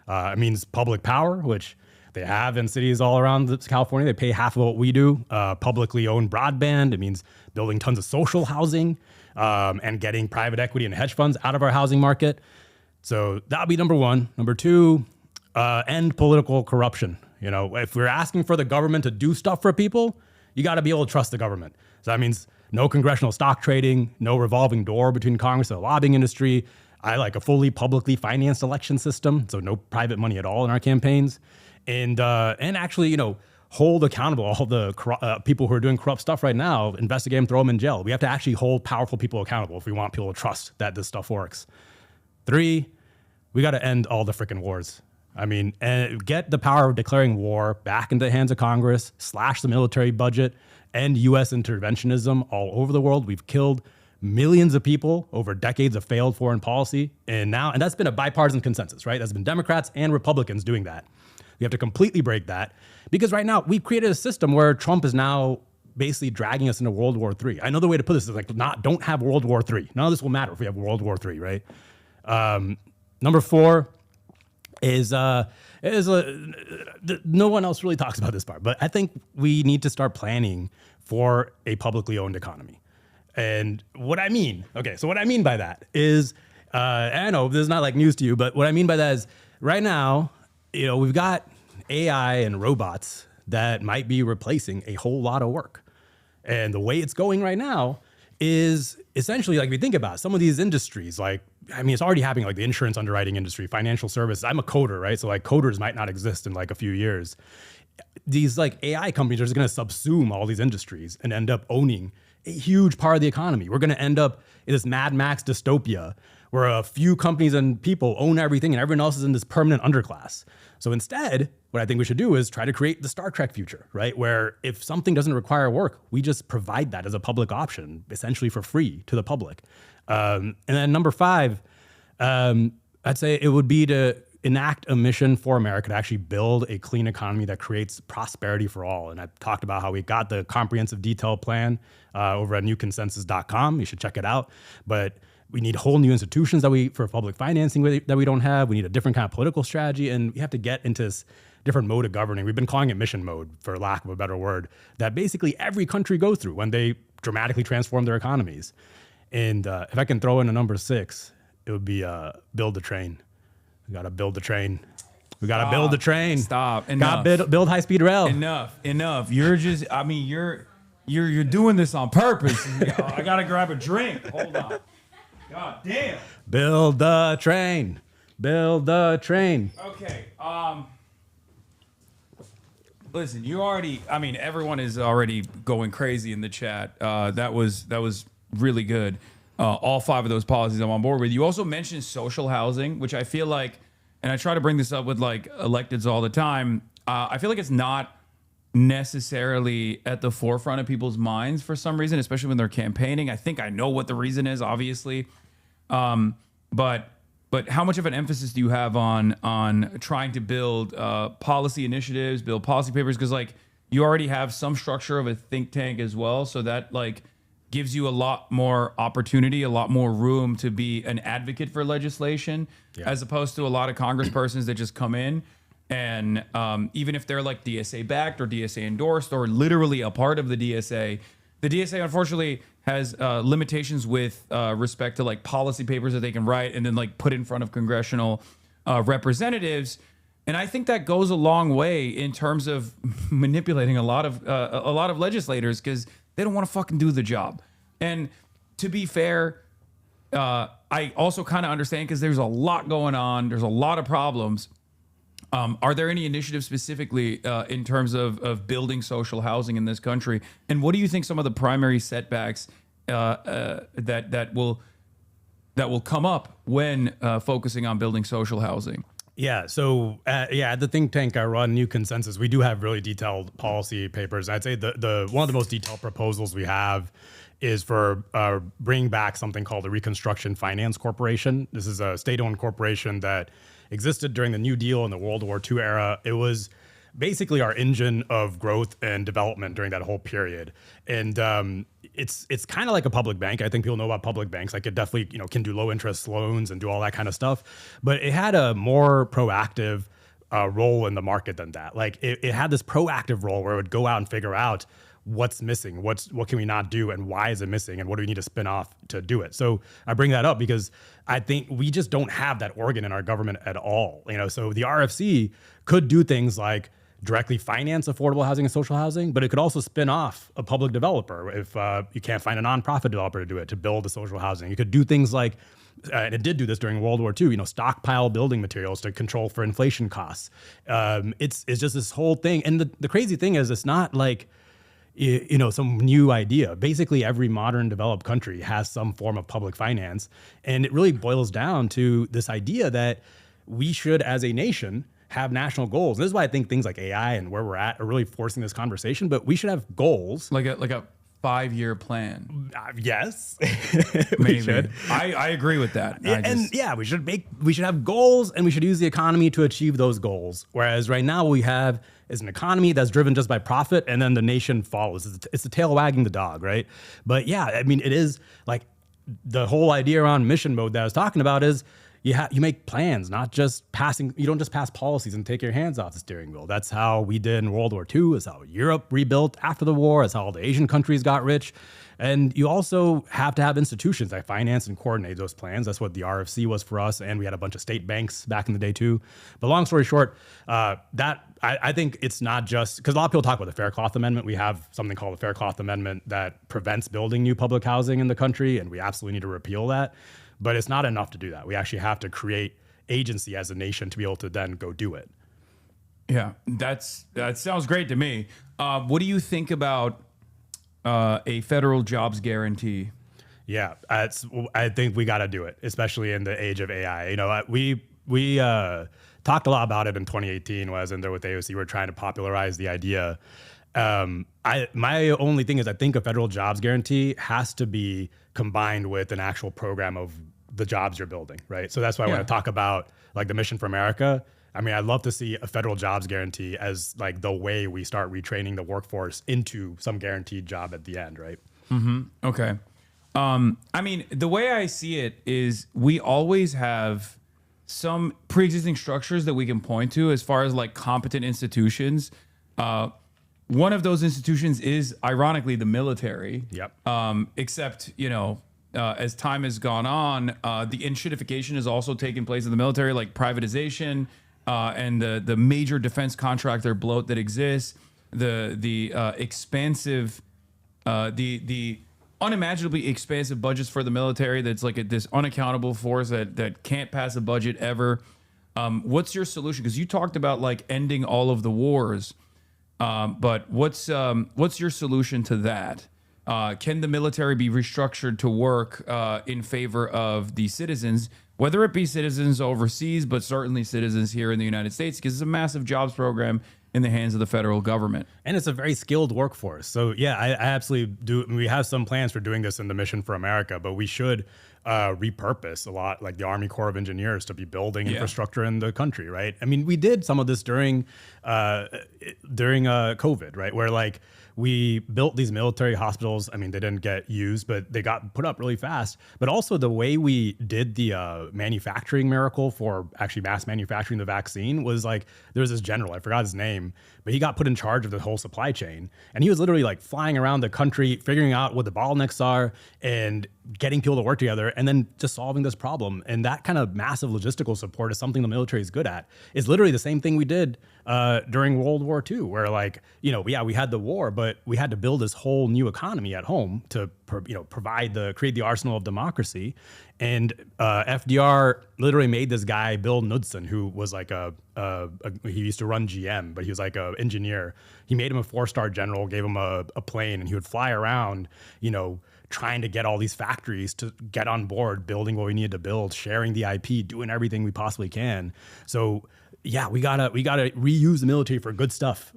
It means public power, which they have in cities all around California. They pay half of what we do. Publicly owned broadband. It means building tons of social housing and getting private equity and hedge funds out of our housing market. So that'll be number 1. Number 2, end political corruption. You know, if we're asking for the government to do stuff for people, you got to be able to trust the government. So that means no congressional stock trading, no revolving door between Congress and the lobbying industry. I like a fully publicly financed election system, so no private money at all in our campaigns, and actually, you know, hold accountable all the people who are doing corrupt stuff right now, investigate them, throw them in jail. We have to actually hold powerful people accountable if we want people to trust that this stuff works. 3, we got to end all the freaking wars. I mean, and get the power of declaring war back into the hands of Congress, slash the military budget, end U.S. interventionism all over the world. We've killed millions of people over decades of failed foreign policy. And that's been a bipartisan consensus, right? That's been Democrats and Republicans doing that. We have to completely break that because right now we've created a system where Trump is now basically dragging us into World War III. I know the way to put this is like, don't have World War III. None of this will matter if we have World War III, right? Number 4 is no one else really talks about this part, but I think we need to start planning for a publicly owned economy. And what I mean by that is, I know this is not like news to you, but what I mean by that is right now, you know, we've got AI and robots that might be replacing a whole lot of work. And the way it's going right now is essentially, like, if you think about it, some of these industries, like, I mean, it's already happening, like the insurance underwriting industry, financial services. I'm a coder, right? So like coders might not exist in like a few years. These like AI companies are just going to subsume all these industries and end up owning a huge part of the economy. We're going to end up in this Mad Max dystopia where a few companies and people own everything and everyone else is in this permanent underclass. So instead, what I think we should do is try to create the Star Trek future, right? Where if something doesn't require work, we just provide that as a public option, essentially for free to the public. And then number 5, I'd say it would be to enact a mission for America to actually build a clean economy that creates prosperity for all. And I've talked about how we got the comprehensive detailed plan over at newconsensus.com. You should check it out. But we need whole new institutions for public financing that we don't have. We need a different kind of political strategy, and we have to get into this different mode of governing. We've been calling it mission mode, for lack of a better word, that basically every country goes through when they dramatically transform their economies. And if I can throw in a number 6, it would be build the train. We got to build the train. We got to build the train. Stop. Got to build high-speed rail. Enough. You're just, I mean, you're doing this on purpose. I got to grab a drink. Hold on. God damn. Build the train. Build the train. Okay. Listen, everyone is already going crazy in the chat. That was really good. All 5 of those policies I'm on board with. You also mentioned social housing, which I feel like, and I try to bring this up with like electeds all the time. I feel like it's not necessarily at the forefront of people's minds for some reason, especially when they're campaigning. I think I know what the reason is, obviously. But how much of an emphasis do you have on trying to build policy initiatives, build policy papers? Because like you already have some structure of a think tank as well, so that like gives you a lot more opportunity, a lot more room to be an advocate for legislation, as opposed to a lot of congresspersons that just come in and even if they're like DSA backed or DSA endorsed or literally a part of the DSA unfortunately has limitations with respect to like policy papers that they can write and then like put in front of congressional representatives. And I think that goes a long way in terms of manipulating a lot of legislators because they don't want to fucking do the job. And to be fair, I also kind of understand because there's a lot going on. There's a lot of problems. Are there any initiatives specifically in terms of building social housing in this country? And what do you think some of the primary setbacks that will come up when focusing on building social housing? Yeah. So at the think tank I run, New Consensus, we do have really detailed policy papers. I'd say the one of the most detailed proposals we have is for bringing back something called the Reconstruction Finance Corporation. This is a state-owned corporation that existed during the New Deal and the World War II era. It was basically our engine of growth and development during that whole period. And it's kind of like a public bank. I think people know about public banks. Like it definitely, can do low interest loans and do all that kind of stuff. But it had a more proactive role in the market than that. Like it had this proactive role where it would go out and figure out what's missing, what can we not do, and why is it missing, and what do we need to spin off to do it. So I bring that up because I think we just don't have that organ in our government at all. So the RFC could do things like directly finance affordable housing and social housing, but it could also spin off a public developer if you can't find a nonprofit developer to do it, to build the social housing. You could do things like, and it did do this during World War II, stockpile building materials to control for inflation costs. It's just this whole thing. And the crazy thing is, it's not like, some new idea. Basically, every modern developed country has some form of public finance. And it really boils down to this idea that we should, as a nation, have national goals. This is why I think things like AI and where we're at are really forcing this conversation, but we should have goals. Like a 5-year plan. Yes. Maybe. Should. I agree with that. We should have goals, and we should use the economy to achieve those goals. Whereas right now what we have is an economy that's driven just by profit, and then the nation follows. It's the tail wagging the dog, right? But yeah, I mean, it is like the whole idea around mission mode that I was talking about is you make plans, not just passing. You don't just pass policies and take your hands off the steering wheel. That's how we did in World War II. It's how Europe rebuilt after the war. It's how all the Asian countries got rich. And you also have to have institutions that finance and coordinate those plans. That's what the RFC was for us. And we had a bunch of state banks back in the day too. But long story short, I think it's not just, because a lot of people talk about the Faircloth Amendment. We have something called the Faircloth Amendment that prevents building new public housing in the country. And we absolutely need to repeal that. But it's not enough to do that. We actually have to create agency as a nation to be able to then go do it. Yeah, that sounds great to me. What do you think about a federal jobs guarantee? I think we got to do it, especially in the age of AI. We talked a lot about it in 2018 when I was in there with AOC. We're trying to popularize the idea. My only thing is I think a federal jobs guarantee has to be combined with an actual program of the jobs you're building, right? So that's why I want to talk about like the Mission for America. I mean, I'd love to see a federal jobs guarantee as like the way we start retraining the workforce into some guaranteed job at the end, right? Mm-hmm. Okay. I mean, the way I see it is we always have some pre-existing structures that we can point to as far as like competent institutions. One of those institutions is, ironically, the military. Yep. Except, as time has gone on, the institutification has also taken place in the military, like privatization and the major defense contractor bloat that exists, the expansive, the unimaginably expansive budgets for the military. That's like this unaccountable force that can't pass a budget ever. What's your solution? Because you talked about like ending all of the wars. But what's your solution to that? Can the military be restructured to work in favor of the citizens, whether it be citizens overseas, but certainly citizens here in the United States? Because it's a massive jobs program in the hands of the federal government. And it's a very skilled workforce. So yeah, I absolutely do. We have some plans for doing this in the Mission for America, but we should repurpose a lot, like the Army Corps of Engineers, to be building infrastructure in the country, right? I mean, we did some of this during COVID, right? Where like we built these military hospitals. I mean, they didn't get used, but they got put up really fast. But also the way we did the manufacturing miracle for actually mass manufacturing the vaccine was like, there was this general, I forgot his name, but he got put in charge of the whole supply chain. And he was literally like flying around the country, figuring out what the bottlenecks are and getting people to work together and then just solving this problem. And that kind of massive logistical support is something the military is good at. It's literally the same thing we did during World War II, where like, we had the war, but we had to build this whole new economy at home to, create the arsenal of democracy. And FDR literally made this guy, Bill Knudsen, who was like he used to run GM, but he was like an engineer. He made him a 4-star general, gave him a plane, and he would fly around, trying to get all these factories to get on board, building what we needed to build, sharing the IP, doing everything we possibly can. So yeah, we gotta reuse the military for good stuff,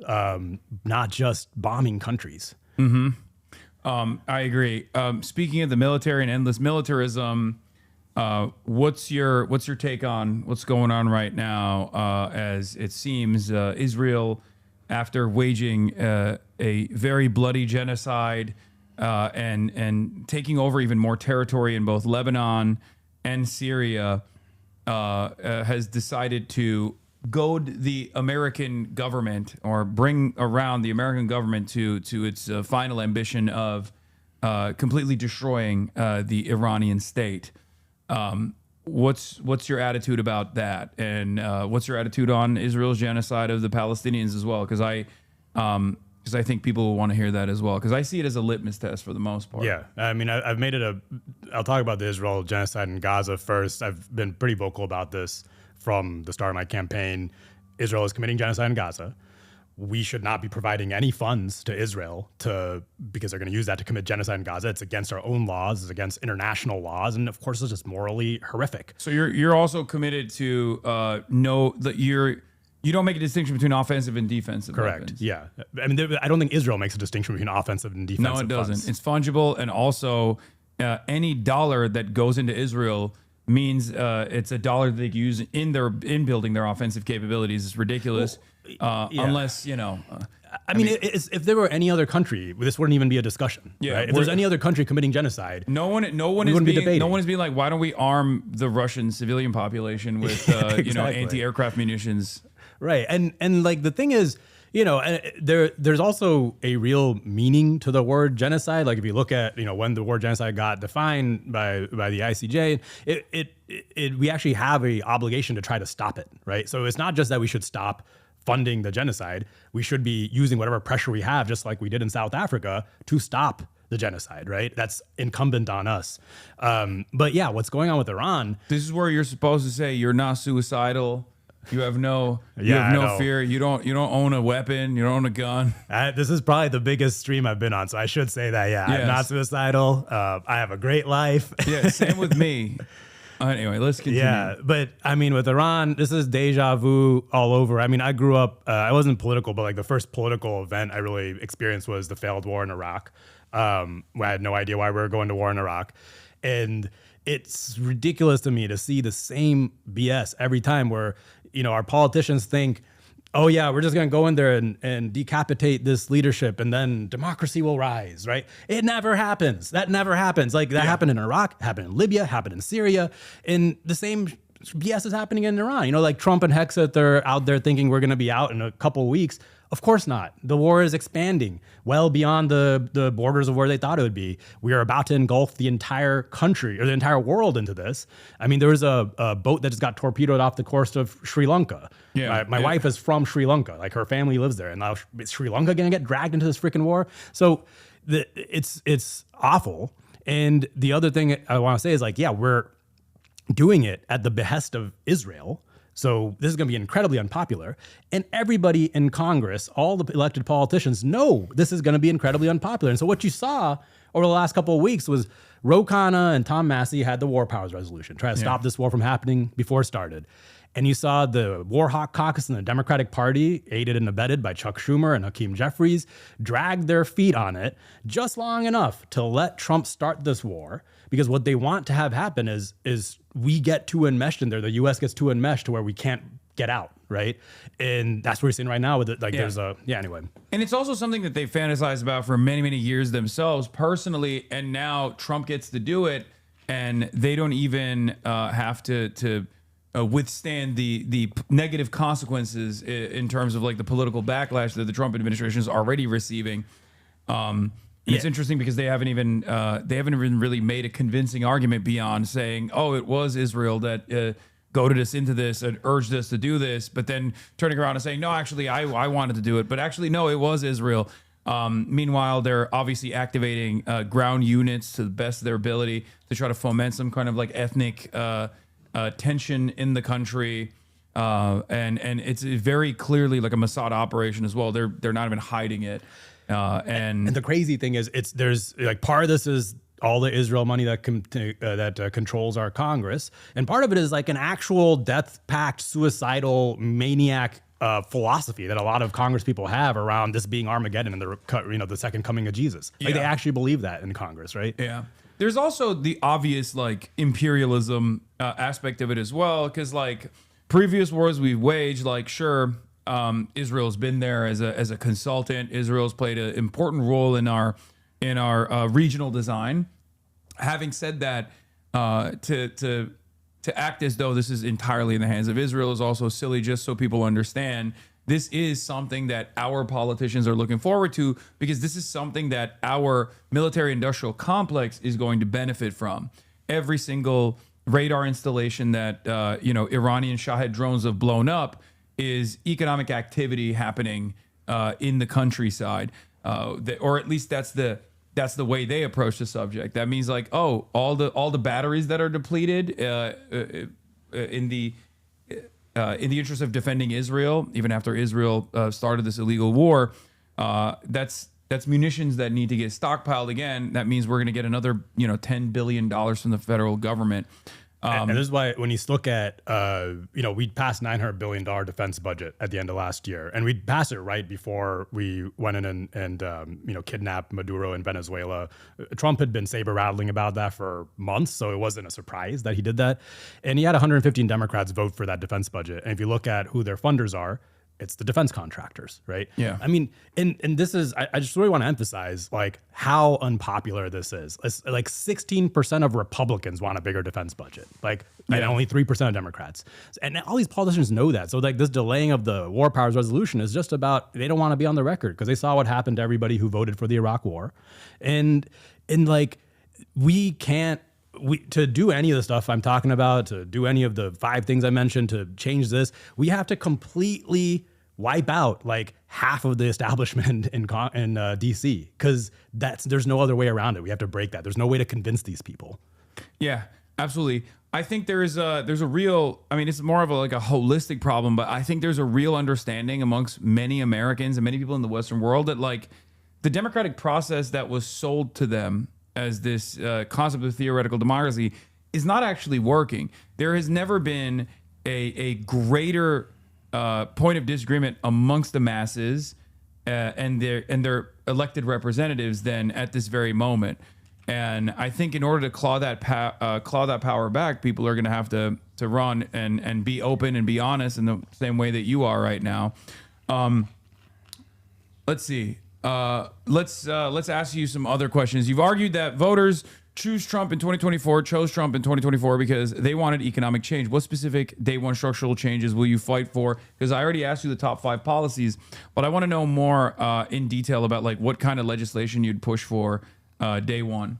not just bombing countries. Mm-hmm. I agree. Speaking of the military and endless militarism, what's your take on what's going on right now? As it seems, Israel, after waging a very bloody genocide and taking over even more territory in both Lebanon and Syria, has decided to goad the American government, or bring around the American government to its final ambition of completely destroying the Iranian state. what's your attitude about that, and what's your attitude on Israel's genocide of the Palestinians as well? Because I think people will want to hear that as well, because I see it as a litmus test for the most part. Yeah, I mean, I've made it I'll talk about the Israel genocide in Gaza first. I've been pretty vocal about this from the start of my campaign. Israel is committing genocide in Gaza. We should not be providing any funds to Israel because they're going to use that to commit genocide in Gaza. It's against our own laws. It's against international laws. And of course, it's just morally horrific. So you're also committed to know that you don't make a distinction between offensive and defensive Correct. weapons. Yeah. I mean, I don't think Israel makes a distinction between offensive and defensive. No, it doesn't. funds. It's fungible. And also any dollar that goes into Israel means it's a dollar that they use in building their offensive capabilities. It's ridiculous. Unless, I mean, if there were any other country, this wouldn't even be a discussion. Yeah, right? If there's any other country committing genocide, no one is being like, why don't we arm the Russian civilian population with Exactly. anti-aircraft munitions? Right. And like the thing is, there's also a real meaning to the word genocide. Like if you look at, when the word genocide got defined by the ICJ, we actually have a obligation to try to stop it. Right. So it's not just that we should stop funding the genocide. We should be using whatever pressure we have, just like we did in South Africa, to stop the genocide, right? That's incumbent on us. But yeah, what's going on with Iran? This is where you're supposed to say you're not suicidal. You have no fear. You don't own a weapon. You don't own a gun. This is probably the biggest stream I've been on, so I should say that. Yeah, Yes. I'm not suicidal. I have a great life. Yeah, same with me. Anyway, let's continue. Yeah, but I mean, with Iran, this is deja vu all over. I mean, I grew up, I wasn't political, but like the first political event I really experienced was the failed war in Iraq. I had no idea why we were going to war in Iraq. And it's ridiculous to me to see the same BS every time where, our politicians think, oh yeah, we're just going to go in there and decapitate this leadership and then democracy will rise, right? It never happens. That never happens. Like that happened in Iraq, happened in Libya, happened in Syria, and the same BS is happening in Iran. Like Trump and Hexet, they're out there thinking we're going to be out in a couple of weeks. Of course not. The war is expanding well beyond the borders of where they thought it would be. We are about to engulf the entire country or the entire world into this. I mean, there was a boat that just got torpedoed off the coast of Sri Lanka. Yeah, my wife is from Sri Lanka. Like her family lives there. And now is Sri Lanka going to get dragged into this freaking war? So it's awful. And the other thing I want to say is like, yeah, we're doing it at the behest of Israel. So this is going to be incredibly unpopular. And everybody in Congress, all the elected politicians know this is going to be incredibly unpopular. And so what you saw over the last couple of weeks was Ro Khanna and Tom Massey had the War Powers Resolution, try to stop this war from happening before it started. And you saw the War Hawk Caucus in the Democratic Party, aided and abetted by Chuck Schumer and Hakeem Jeffries, dragged their feet on it just long enough to let Trump start this war. Because what they want to have happen is we get too enmeshed in there. The U.S. gets too enmeshed to where we can't get out, right? And that's what we're seeing right now with it. Like anyway. And it's also something that they fantasized about for many, many years themselves personally. And now Trump gets to do it, and they don't even have to withstand the negative consequences in terms of like the political backlash that the Trump administration is already receiving. It's interesting because they haven't even really made a convincing argument beyond saying, oh, it was Israel that goaded us into this and urged us to do this, but then turning around and saying, no, actually, I wanted to do it, but actually, no, it was Israel. Meanwhile, they're obviously activating ground units to the best of their ability to try to foment some kind of like ethnic tension in the country. And it's very clearly like a Mossad operation as well. They're not even hiding it. And the crazy thing is, there's like part of this is all the Israel money that controls our Congress, and part of it is like an actual death pact, suicidal maniac philosophy that a lot of Congress people have around this being Armageddon and the second coming of Jesus. Like they actually believe that in Congress, right? Yeah. There's also the obvious like imperialism aspect of it as well, because like previous wars we've waged, like sure. Israel's been there as a consultant. Israel's played an important role in our regional design. Having said that, to act as though this is entirely in the hands of Israel is also silly. Just so people understand, this is something that our politicians are looking forward to, because this is something that our military-industrial complex is going to benefit from. Every single radar installation that Iranian Shahed drones have blown up is economic activity happening in the countryside, or at least that's the way they approach the subject. That means like, oh, all the batteries that are depleted in the interest of defending Israel, even after Israel started this illegal war, that's munitions that need to get stockpiled again. That means we're going to get another, $10 billion from the federal government. And this is why when you look at, we'd passed $900 billion defense budget at the end of last year, and we'd pass it right before we went in and kidnapped Maduro in Venezuela. Trump had been saber rattling about that for months, so it wasn't a surprise that he did that. And he had 115 Democrats vote for that defense budget. And if you look at who their funders are, it's the defense contractors, right? Yeah. I mean, and this is, I just really want to emphasize like how unpopular this is. It's like 16% of Republicans want a bigger defense budget, and only 3% of Democrats. And all these politicians know that. So like this delaying of the war powers resolution is just about, they don't want to be on the record because they saw what happened to everybody who voted for the Iraq war. And like, to do any of the stuff I'm talking about, to do any of the 5 things I mentioned, to change this, we have to completely wipe out like half of the establishment in DC, because there's no other way around it. We have to break that. There's no way to convince these people. Yeah, absolutely. I think there's a real, it's more of a holistic problem, but I think there's a real understanding amongst many Americans and many people in the Western world that like the democratic process that was sold to them as this concept of theoretical democracy is not actually working. There has never been a greater point of disagreement amongst the masses and their elected representatives than at this very moment. And I think in order to claw that power back, people are going to have to run and be open and be honest in the same way that you are right now. Let's see. Let's ask you some other questions. You've argued that voters chose Trump in 2024 because they wanted economic change. What specific day one structural changes will you fight for? Because I already asked you the top 5 policies, but I want to know more in detail about like what kind of legislation you'd push for day one.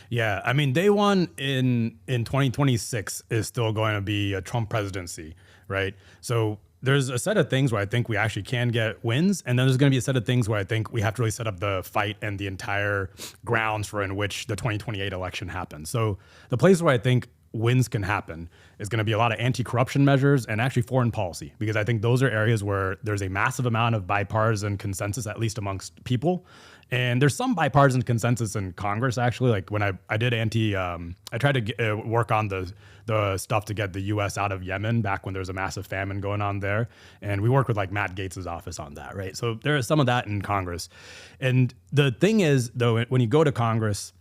Yeah, I mean, day one in 2026 is still going to be a Trump presidency, right? So there's a set of things where I think we actually can get wins, and then there's going to be a set of things where I think we have to really set up the fight and the entire grounds for in which the 2028 election happens. So the place where I think wins can happen is going to be a lot of anti-corruption measures and actually foreign policy, because I think those are areas where there's a massive amount of bipartisan consensus, at least amongst people. And there's some bipartisan consensus in Congress, actually. Like when I did I tried to work on the stuff to get the U.S. out of Yemen back when there was a massive famine going on there. And we worked with like Matt Gaetz's office on that, right? So there is some of that in Congress. And the thing is, though, when you go to Congress,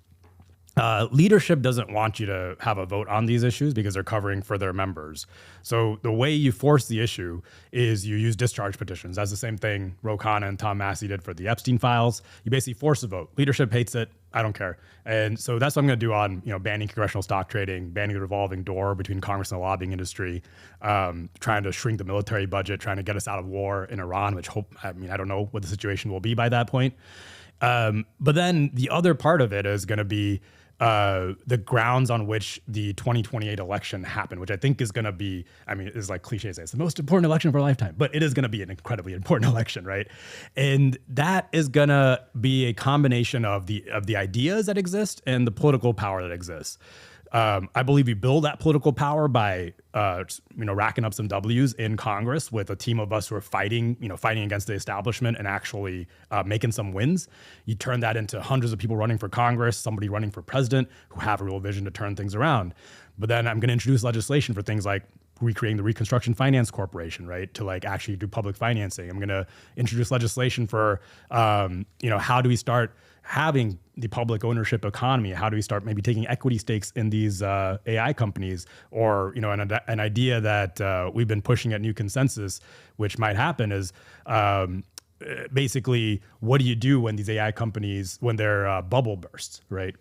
leadership doesn't want you to have a vote on these issues because they're covering for their members. So the way you force the issue is you use discharge petitions. That's the same thing Ro Khanna and Tom Massey did for the Epstein files. You basically force a vote. Leadership hates it. I don't care. And so that's what I'm going to do on banning congressional stock trading, banning the revolving door between Congress and the lobbying industry, trying to shrink the military budget, trying to get us out of war in Iran, which I don't know what the situation will be by that point. But then the other part of it is going to be the grounds on which the 2028 election happened, which I think is going to be, it's like cliche to say, it's the most important election of our lifetime, but it is going to be an incredibly important election, right? And that is going to be a combination of the ideas that exist and the political power that exists. I believe we build that political power by, racking up some W's in Congress with a team of us who are fighting against the establishment and actually making some wins. You turn that into hundreds of people running for Congress, somebody running for president who have a real vision to turn things around. But then I'm going to introduce legislation for things like recreating the Reconstruction Finance Corporation, right? To like actually do public financing. I'm going to introduce legislation for, how do we start having the public ownership economy? How do we start maybe taking equity stakes in these AI companies? Or, an idea that we've been pushing at New Consensus, which might happen is basically, what do you do when these AI companies, when their bubble bursts, right?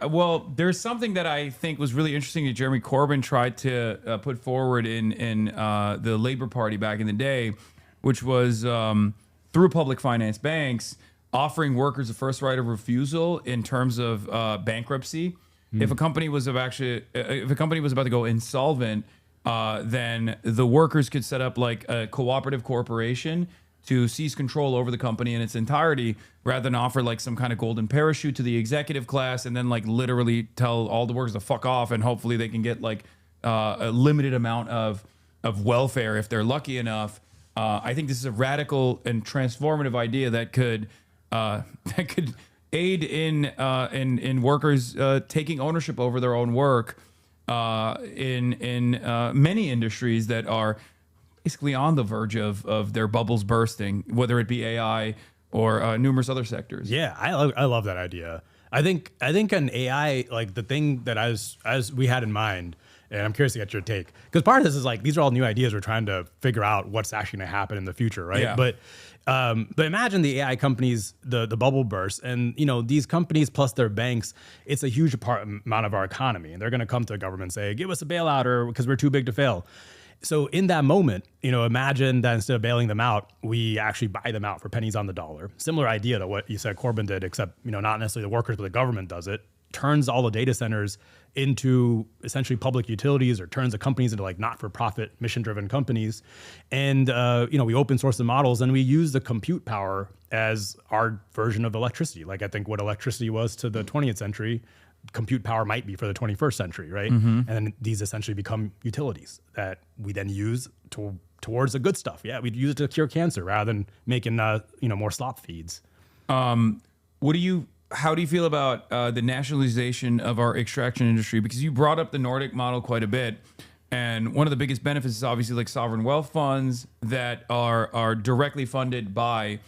Well, there's something that I think was really interesting that Jeremy Corbyn tried to put forward in the Labour Party back in the day, which was through public finance banks, offering workers a first right of refusal in terms of bankruptcy. If a company was about to go insolvent, then the workers could set up like a cooperative corporation to seize control over the company in its entirety, rather than offer like some kind of golden parachute to the executive class and then like literally tell all the workers to fuck off, and hopefully they can get like a limited amount of welfare if they're lucky enough. I think this is a radical and transformative idea that could aid in workers taking ownership over their own work in many industries that are basically on the verge of their bubbles bursting, whether it be AI or numerous other sectors. Yeah, I love that idea. I think an AI, like the thing that as we had in mind, and I'm curious to get your take, because part of this is like, these are all new ideas. We're trying to figure out what's actually going to happen in the future, right? Yeah. But imagine the AI companies, the bubble burst, and these companies plus their banks, it's a huge amount of our economy, and they're going to come to the government and say, give us a bailout, or because we're too big to fail. So in that moment, imagine that instead of bailing them out, we actually buy them out for pennies on the dollar. Similar idea to what you said Corbyn did, except not necessarily the workers, but the government does it. Turns all the data centers into essentially public utilities, or turns the companies into like not-for-profit, mission-driven companies. And we open source the models, and we use the compute power as our version of electricity. Like I think what electricity was to the 20th century, compute power might be for the 21st century, right? Mm-hmm. And then these essentially become utilities that we then use towards the good stuff. Yeah, we'd use it to cure cancer rather than making more slop feeds. How do you feel about the nationalization of our extraction industry? Because you brought up the Nordic model quite a bit, and one of the biggest benefits is obviously like sovereign wealth funds that are directly funded by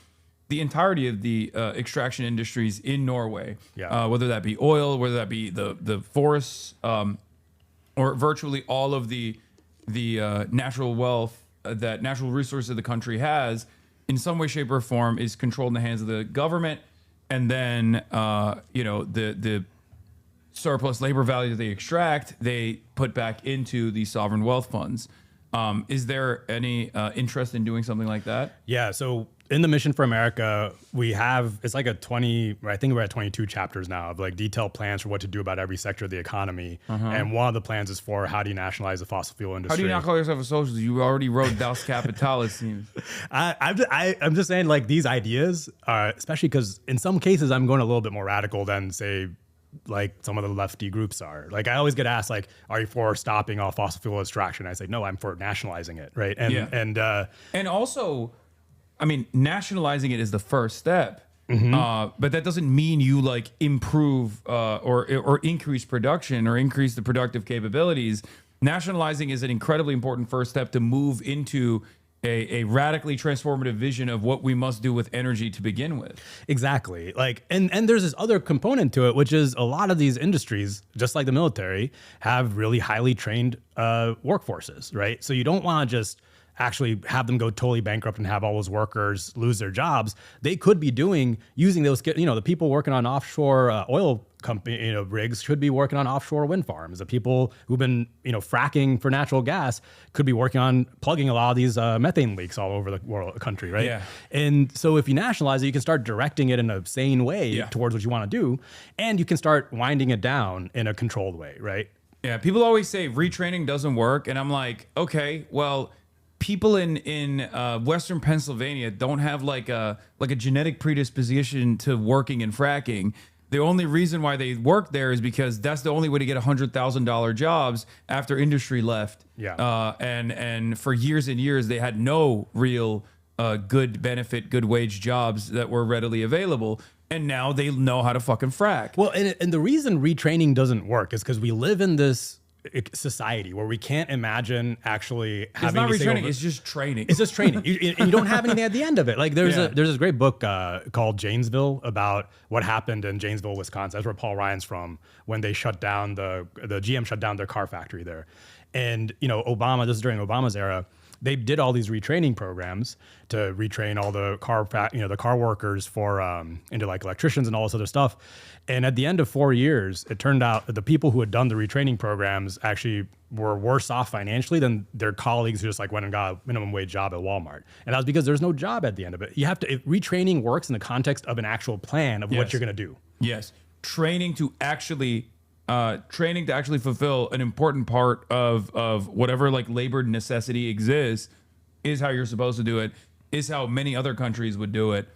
the entirety of the extraction industries in Norway. Yeah. Whether that be oil, whether that be the forests, or virtually all of the natural wealth that natural resources the country has, in some way, shape, or form, is controlled in the hands of the government. And then, the surplus labor value that they extract, they put back into the sovereign wealth funds. Is there any interest in doing something like that? Yeah. So in the Mission for America, it's like I think we're at 22 chapters now of like detailed plans for what to do about every sector of the economy. And one of the plans is for how do you nationalize the fossil fuel industry? How do you not call yourself a socialist? You already wrote Das Kapital, it seems. I'm just saying, like, these ideas, especially because in some cases I'm going a little bit more radical than, say, like some of the lefty groups are. Like I always get asked, like, are you for stopping all fossil fuel extraction? I say, no, I'm for nationalizing it, right? And also, I mean, nationalizing it is the first step, but that doesn't mean you like improve or increase production or increase the productive capabilities. Nationalizing is an incredibly important first step to move into a radically transformative vision of what we must do with energy to begin with. Exactly. Like, and there's this other component to it, which is a lot of these industries, just like the military, have really highly trained workforces, right? So you don't want to just actually have them go totally bankrupt and have all those workers lose their jobs. They could be using those, the people working on offshore oil company, rigs should be working on offshore wind farms. The people who've been, fracking for natural gas could be working on plugging a lot of these methane leaks all over the country, right? Yeah. And so if you nationalize it, you can start directing it in a sane way towards what you want to do, and you can start winding it down in a controlled way, right? Yeah, people always say retraining doesn't work, and I'm like, okay, well, people in Western Pennsylvania don't have like a genetic predisposition to working in fracking. The only reason why they work there is because that's the only way to get $100,000 jobs after industry left. Yeah. And for years and years, they had no real good benefit, good wage jobs that were readily available. And now they know how to fucking frack. Well, and the reason retraining doesn't work is because we live in this society where we can't imagine actually having it's not retraining, it's just training. It's just training. You don't have anything at the end of it. Like there's this great book called Janesville about what happened in Janesville, Wisconsin. That's where Paul Ryan's from, when they shut down the GM shut down their car factory there. And Obama, this is during Obama's era, they did all these retraining programs to retrain all the car workers for into like electricians and all this other stuff. And at the end of 4 years, it turned out that the people who had done the retraining programs actually were worse off financially than their colleagues who just like went and got a minimum wage job at Walmart. And that was because there's no job at the end of it. Retraining works in the context of an actual plan of what you're going to do. Yes. Training to actually training to actually fulfill an important part of whatever like labor necessity exists is how you're supposed to do it, is how many other countries would do it.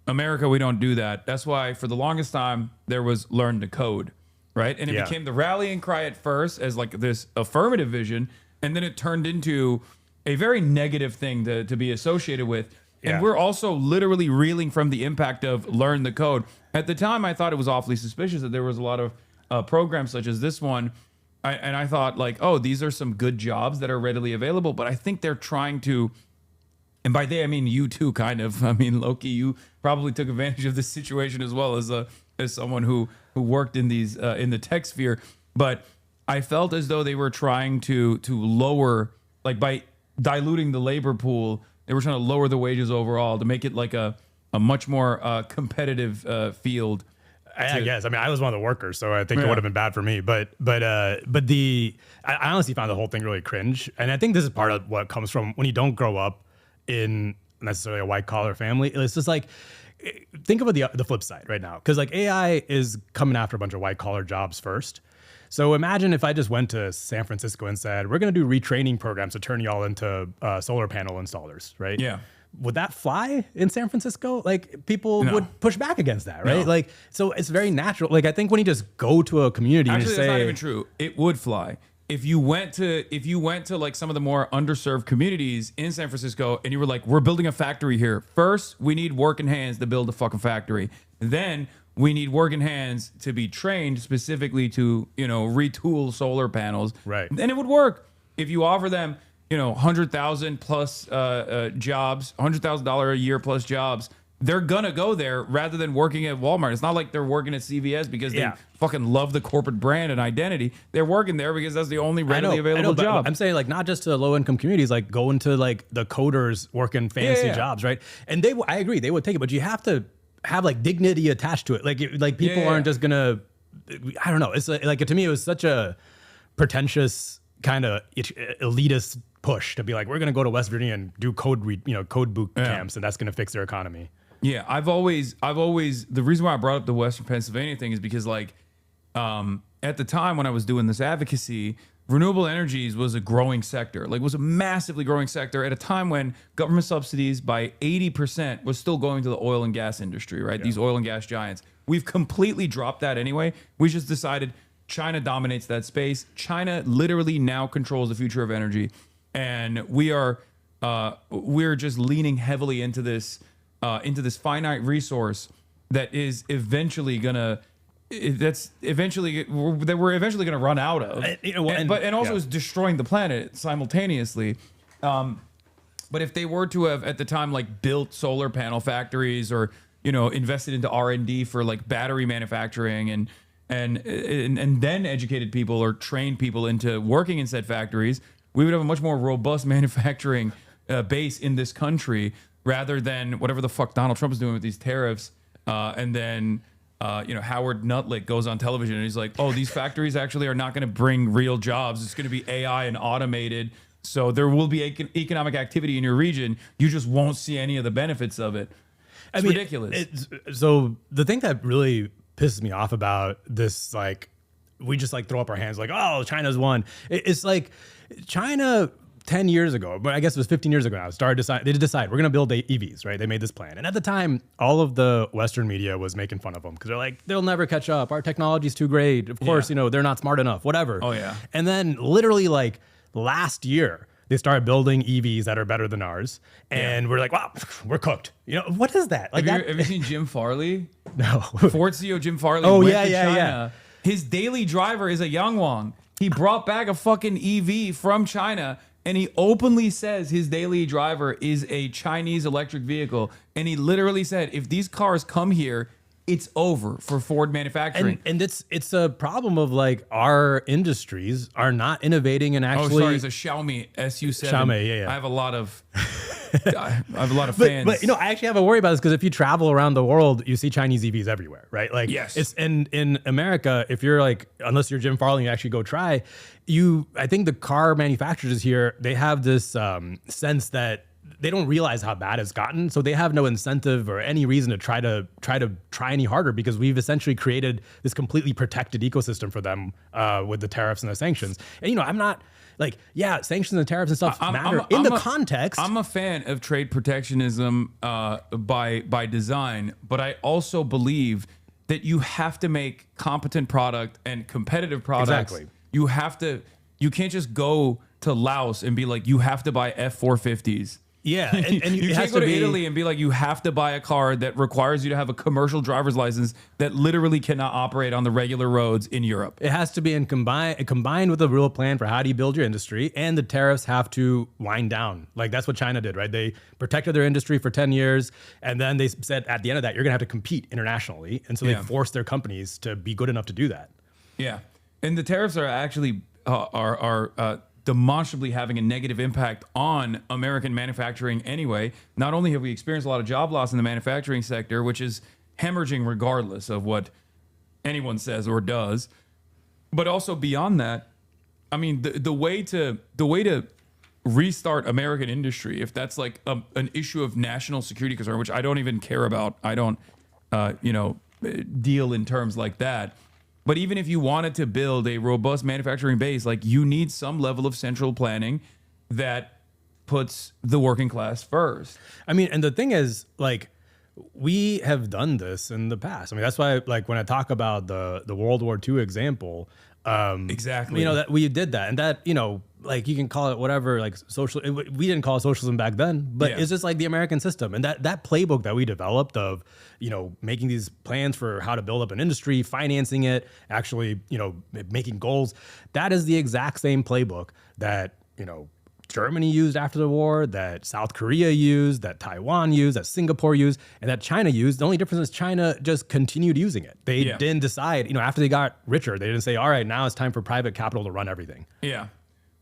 America, we don't do that. That's why for the longest time there was learn to code, right? And it became the rallying cry at first as like this affirmative vision, and then it turned into a very negative thing to be associated with. And we're also literally reeling from the impact of learn the code. At the time, I thought it was awfully suspicious that there was a lot of programs such as this one. And I thought like, oh, these are some good jobs that are readily available. But I think they're trying to, and by they, I mean you too, kind of. I mean, Loki, you probably took advantage of this situation as well as someone who worked in these in the tech sphere. But I felt as though they were trying to lower, like by diluting the labor pool, they were trying to lower the wages overall to make it like a much more competitive field. I guess. I mean, I was one of the workers, so I think it would have been bad for me. But I honestly found the whole thing really cringe. And I think this is part of what comes from when you don't grow up in necessarily a white collar family. It's just like, think about the flip side right now. Because like AI is coming after a bunch of white collar jobs first. So imagine if I just went to San Francisco and said, we're going to do retraining programs to turn y'all into solar panel installers, right? Yeah. Would that fly in San Francisco? Like people would push back against that, right? Like, so it's very natural. Like I think when you just go to a community and Actually, just that's say, not even true. It would fly. If you went to like some of the more underserved communities in San Francisco and you were like, we're building a factory here. First, we need working hands to build a fucking factory. Then we need working hands to be trained specifically to, retool solar panels. Right. And it would work if you offer them, 100,000 plus jobs, $100,000 a year plus jobs. They're gonna go there rather than working at Walmart. It's not like they're working at CVS because they fucking love the corporate brand and identity. They're working there because that's the only readily available job. I'm saying like not just to low income communities, like go into like the coders working fancy jobs, right? And I agree, they would take it, but you have to have like dignity attached to it. Like people aren't just gonna, I don't know. It's like to me, it was such a pretentious kind of elitist push to be like, we're gonna go to West Virginia and do code boot camps, and that's gonna fix their economy. Yeah, I've always the reason why I brought up the Western Pennsylvania thing is because like at the time when I was doing this advocacy, renewable energies was a growing sector, like was a massively growing sector at a time when government subsidies by 80% was still going to the oil and gas industry, right? These oil and gas giants. We've completely dropped that anyway. We just decided China dominates that space. China literally now controls the future of energy, and we're just leaning heavily into this finite resource that is eventually gonna we're eventually gonna run out of, and also is destroying the planet simultaneously. But if they were to have at the time like built solar panel factories or invested into R&D for like battery manufacturing and then educated people or trained people into working in said factories, we would have a much more robust manufacturing base in this country rather than whatever the fuck Donald Trump is doing with these tariffs. And then, Howard Nuttlick goes on television and he's like, oh, these factories actually are not going to bring real jobs. It's going to be AI and automated. So there will be economic activity in your region. You just won't see any of the benefits of it. It's ridiculous. So the thing that really pisses me off about this, like, we just like throw up our hands like, oh, China's won. It's like China 10 years ago, but I guess it was 15 years ago now, they decide we're going to build EVs, right? They made this plan. And at the time, all of the Western media was making fun of them because they're like, they'll never catch up. Our technology's too great. Of course, they're not smart enough, whatever. Oh, yeah. And then literally like last year, they started building EVs that are better than ours. And we're like, wow, we're cooked. What is that? Like, have you seen Jim Farley? No. Ford CEO Jim Farley went to China. His daily driver is a Yangwang. He brought back a fucking EV from China, and he openly says his daily driver is a Chinese electric vehicle. And he literally said, if these cars come here, it's over for Ford manufacturing. And it's a problem of like our industries are not innovating and actually. Oh, sorry, it's a Xiaomi SU7. Xiaomi, yeah. I have a lot of fans. But I actually have a worry about this because if you travel around the world, you see Chinese EVs everywhere, right? Like, yes. It's in America, if you're like, unless you're Jim Farley, you actually go try. I think the car manufacturers here, they have this sense that they don't realize how bad it's gotten. So they have no incentive or any reason to try any harder, because we've essentially created this completely protected ecosystem for them with the tariffs and the sanctions. And, I'm not like, yeah, sanctions and tariffs and stuff matter in the context. I'm a fan of trade protectionism by design, but I also believe that you have to make competent product and competitive products. Exactly. You can't just go to Laos and be like, you have to buy F-450s. Yeah, and you can't go to Italy and be like, you have to buy a car that requires you to have a commercial driver's license that literally cannot operate on the regular roads in Europe. It has to be combined with a real plan for how do you build your industry, and the tariffs have to wind down. Like that's what China did, right? They protected their industry for 10 years, and then they said at the end of that, you're gonna have to compete internationally, and so they forced their companies to be good enough to do that. Yeah, and the tariffs are actually demonstrably having a negative impact on American manufacturing anyway. Not only have we experienced a lot of job loss in the manufacturing sector, which is hemorrhaging regardless of what anyone says or does, but also beyond that, I mean, the way to restart American industry, if that's like an issue of national security concern, which I don't even care about, I don't deal in terms like that. But even if you wanted to build a robust manufacturing base, like you need some level of central planning that puts the working class first. I mean, and the thing is, like, we have done this in the past. I mean, that's why, like, when I talk about the World War II example, exactly, that we did that, and that, like you can call it whatever, like social. We didn't call it socialism back then, but it's just like the American system, and that playbook that we developed of making these plans for how to build up an industry, financing it, actually making goals. That is the exact same playbook that Germany used after the war, that South Korea used, that Taiwan used, that Singapore used, and that China used. The only difference is China just continued using it. They didn't decide, after they got richer, they didn't say, all right, now it's time for private capital to run everything. Yeah.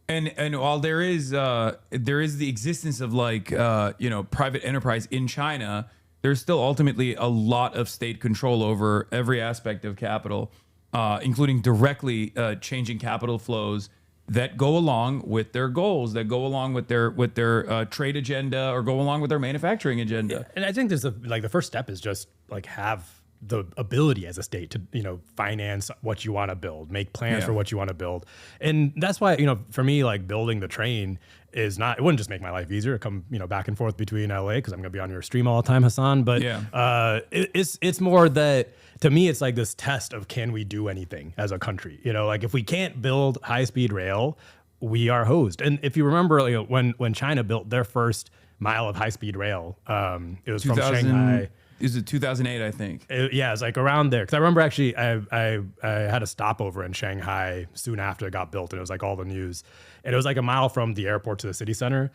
And while there is the existence of private enterprise in China, there's still ultimately a lot of state control over every aspect of capital, including directly changing capital flows that go along with their goals, that go along with their trade agenda, or go along with their manufacturing agenda. And I think there's the first step is just like have the ability as a state to finance what you want to build, make plans for what you want to build. And that's why for me, like, building the train is not, it wouldn't just make my life easier to come back and forth between LA, because I'm gonna be on your stream all the time, Hasan, but it's more that, to me, it's like this test of, can we do anything as a country? Like, if we can't build high-speed rail, we are hosed. And if you remember, when China built their first mile of high-speed rail, it was from Shanghai. Is it 2008, I think? It's like around there. Because I remember actually I had a stopover in Shanghai soon after it got built, and it was like all the news. And it was like a mile from the airport to the city center.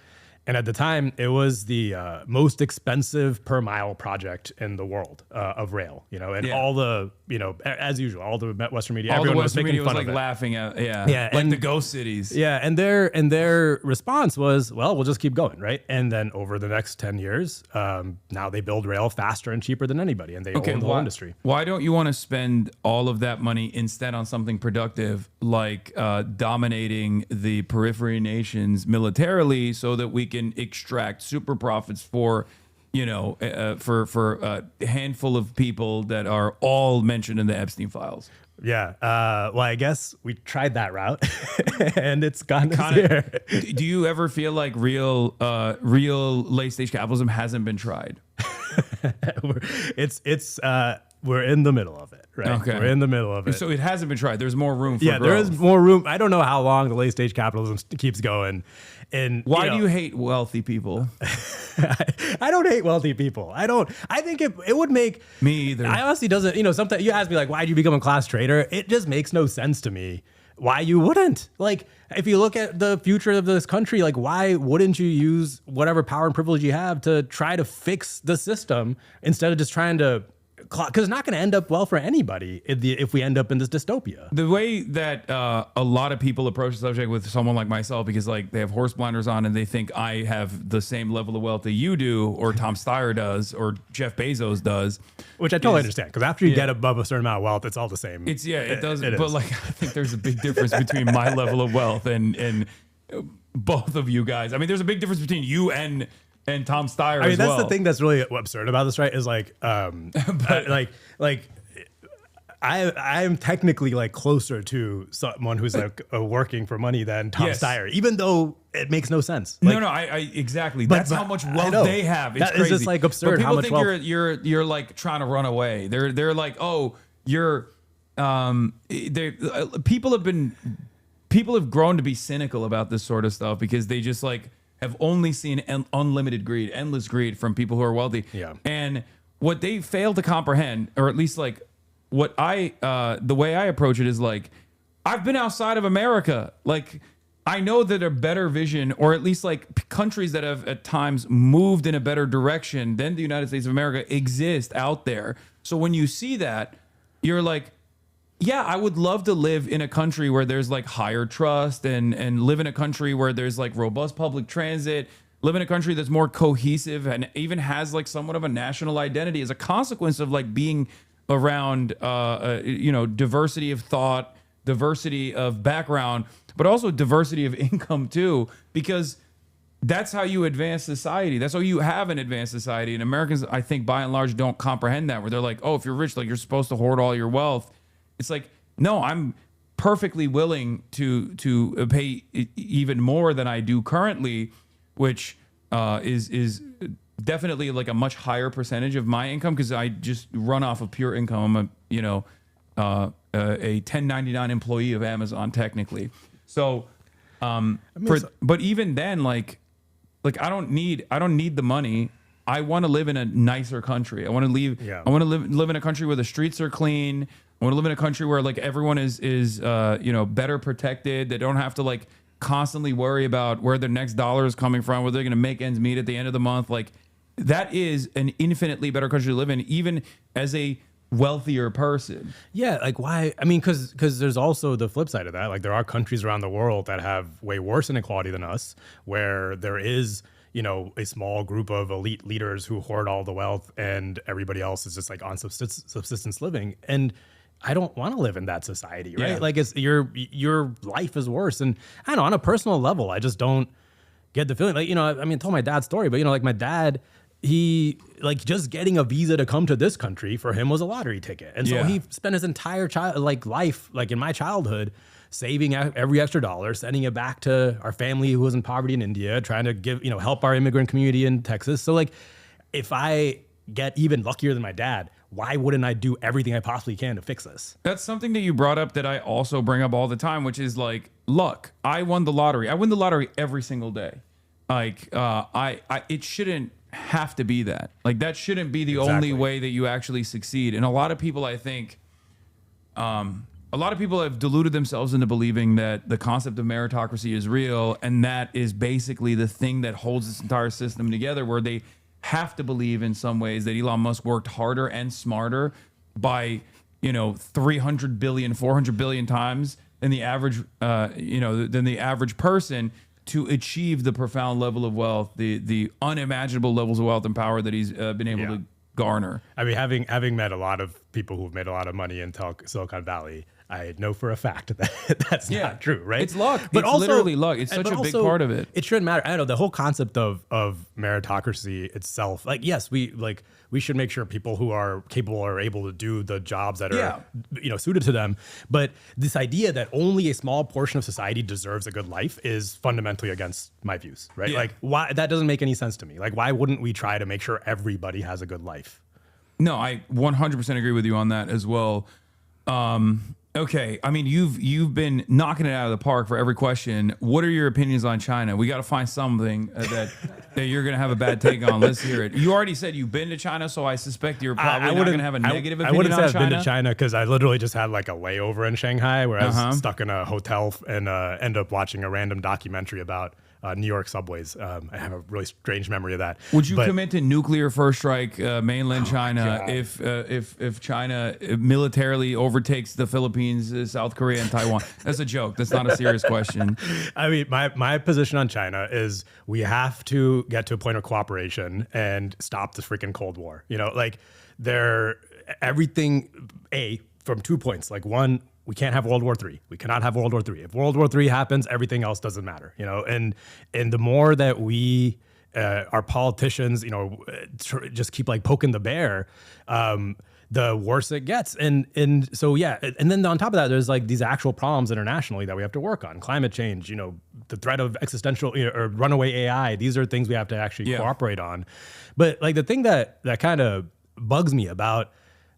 And at the time, it was the most expensive per mile project in the world of rail, all the, as usual, all the Western media, everyone was making fun of it. Laughing at, like the ghost cities. Yeah, and their response was, well, we'll just keep going, right? And then over the next 10 years, now they build rail faster and cheaper than anybody, and they own the whole industry. Why don't you want to spend all of that money instead on something productive, like dominating the periphery nations militarily, so that we can extract super profits for a handful of people that are all mentioned in the Epstein files? Yeah. Well, I guess we tried that route and it's gone here. Do you ever feel like real late stage capitalism hasn't been tried? We're in the middle of it, right? Okay. We're in the middle of it. So it hasn't been tried. There's more room for growth. There is more room. I don't know how long the late stage capitalism keeps going. And why do you hate wealthy people? I don't hate wealthy people. I think it would make me either. I honestly doesn't, sometimes you ask me like, why'd you become a class trader? It just makes no sense to me why you wouldn't. Like, if you look at the future of this country, like, why wouldn't you use whatever power and privilege you have to try to fix the system instead of just trying to, because it's not going to end up well for anybody if we end up in this dystopia. The way that a lot of people approach the subject with someone like myself, because like they have horse blinders on and they think I have the same level of wealth that you do, or Tom Steyer does, or Jeff Bezos does. Which I totally understand, because after you get above a certain amount of wealth, it's all the same. It does. But like, I think there's a big difference between my level of wealth and both of you guys. I mean, there's a big difference between you and and Tom Steyer. I mean, as that's well. the thing that's really absurd about this, right? Is like, I am technically like closer to someone who's like working for money than Tom Steyer, even though it makes no sense. Like, I exactly. That's how much wealth they have. It's that crazy. is just like absurd. But people how much think wealth. you're like trying to run away. They're like, oh, you're. People have grown to be cynical about this sort of stuff because they just like have only seen unlimited greed, endless greed from people who are wealthy. Yeah. And what they fail to comprehend, or at least like what the way I approach it is like, I've been outside of America. Like, I know that a better vision, or at least like countries that have at times moved in a better direction than the United States of America exist out there. So when you see that, you're like, yeah, I would love to live in a country where there's like higher trust and live in a country where there's like robust public transit, live in a country that's more cohesive and even has like somewhat of a national identity as a consequence of like being around, diversity of thought, diversity of background, but also diversity of income too, because that's how you advance society. That's how you have an advanced society. And Americans, I think by and large, don't comprehend that, where they're like, oh, if you're rich, like you're supposed to hoard all your wealth. It's like, no, I'm perfectly willing to pay even more than I do currently, which is definitely like a much higher percentage of my income because I just run off of pure income. I'm a 1099 employee of Amazon technically. So, but even then, like I don't need the money. I want to live in a nicer country. I want to I want to live in a country where the streets are clean. I want to live in a country where like everyone is better protected. They don't have to like constantly worry about where their next dollar is coming from, whether they're going to make ends meet at the end of the month. Like that is an infinitely better country to live in, even as a wealthier person. Yeah, like why? I mean, because there's also the flip side of that. Like there are countries around the world that have way worse inequality than us, where there is a small group of elite leaders who hoard all the wealth, and everybody else is just like on subsistence living. And I don't want to live in that society, right? Yeah. Like it's your life is worse. And I don't know, on a personal level, I just don't get the feeling. Like, I mean, I told my dad's story, but like my dad, he like just getting a visa to come to this country for him was a lottery ticket. And so he spent his entire life, like in my childhood, saving every extra dollar, sending it back to our family who was in poverty in India, trying to give, help our immigrant community in Texas. So like, if I get even luckier than my dad, why wouldn't I do everything I possibly can to fix this? That's something that you brought up that I also bring up all the time, which is like luck. I won the lottery. I win the lottery every single day. Like it shouldn't have to be that. Like that shouldn't be the only way that you actually succeed. And a lot of people, I think, a lot of people have deluded themselves into believing that the concept of meritocracy is real, and that is basically the thing that holds this entire system together, where they have to believe in some ways that Elon Musk worked harder and smarter by 300 billion, 400 billion times than the average than the average person to achieve the profound level of wealth, the unimaginable levels of wealth and power that he's been able to garner. I mean, having met a lot of people who've made a lot of money in Silicon Valley, I know for a fact that that's not true, right? It's luck. But It's also, literally luck. It's such a big part of it. It shouldn't matter. I don't know, the whole concept of meritocracy itself. Like, yes, we should make sure people who are capable are able to do the jobs that are suited to them. But this idea that only a small portion of society deserves a good life is fundamentally against my views, right? Yeah. Like, why that doesn't make any sense to me. Like, why wouldn't we try to make sure everybody has a good life? No, I 100% agree with you on that as well. Okay, I mean, you've been knocking it out of the park for every question. What are your opinions on China? We got to find something that you're going to have a bad take on. Let's hear it. You already said you've been to China, so I suspect you're probably not going to have a negative opinion on China. I wouldn't say I've been to China because I literally just had like a layover in Shanghai where I was stuck in a hotel and ended up watching a random documentary about New York subways. I have a really strange memory of that. Would you commit to nuclear first strike mainland China if China militarily overtakes the Philippines, South Korea, and Taiwan? That's a joke. That's not a serious question. I mean, my position on China is we have to get to a point of cooperation and stop this freaking Cold War. Like everything from 2 points. Like one, we can't have World War III. We cannot have World War III. If World War III happens, everything else doesn't matter, And the more that we our politicians, just keep like poking the bear, the worse it gets. And so, yeah. And then on top of that, there's like these actual problems internationally that we have to work on. Climate change, the threat of existential or runaway AI. These are things we have to actually cooperate on. But like the thing that kind of bugs me about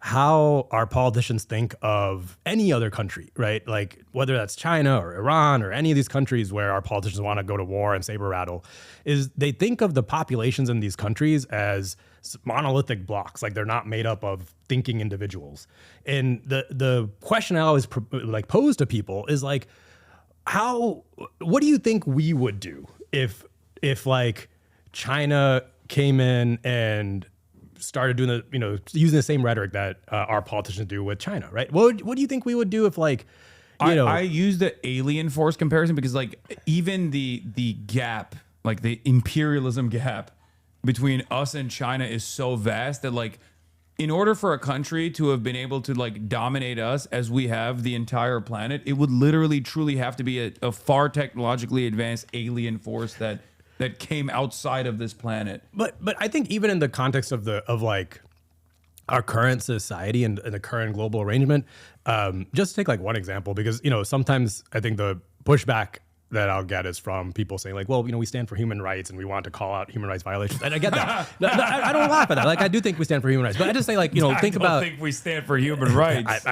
how our politicians think of any other country, right? Like whether that's China or Iran or any of these countries where our politicians want to go to war and saber rattle, is they think of the populations in these countries as monolithic blocks, like they're not made up of thinking individuals. And the question I always pose to people is like, what do you think we would do if like China came in and started doing using the same rhetoric that our politicians do with China, right? What do you think we would do if like, I use the alien force comparison because like even the gap, like the imperialism gap between us and China is so vast that like, in order for a country to have been able to like dominate us as we have the entire planet, it would literally truly have to be a far technologically advanced alien force that came outside of this planet. But I think even in the context of like our current society and the current global arrangement, just take like one example, because sometimes I think the pushback that I'll get is from people saying like, well, we stand for human rights and we want to call out human rights violations. And I get that. I don't laugh at that. Like, I do think we stand for human rights, but I just say like, think about. I think we stand for human rights.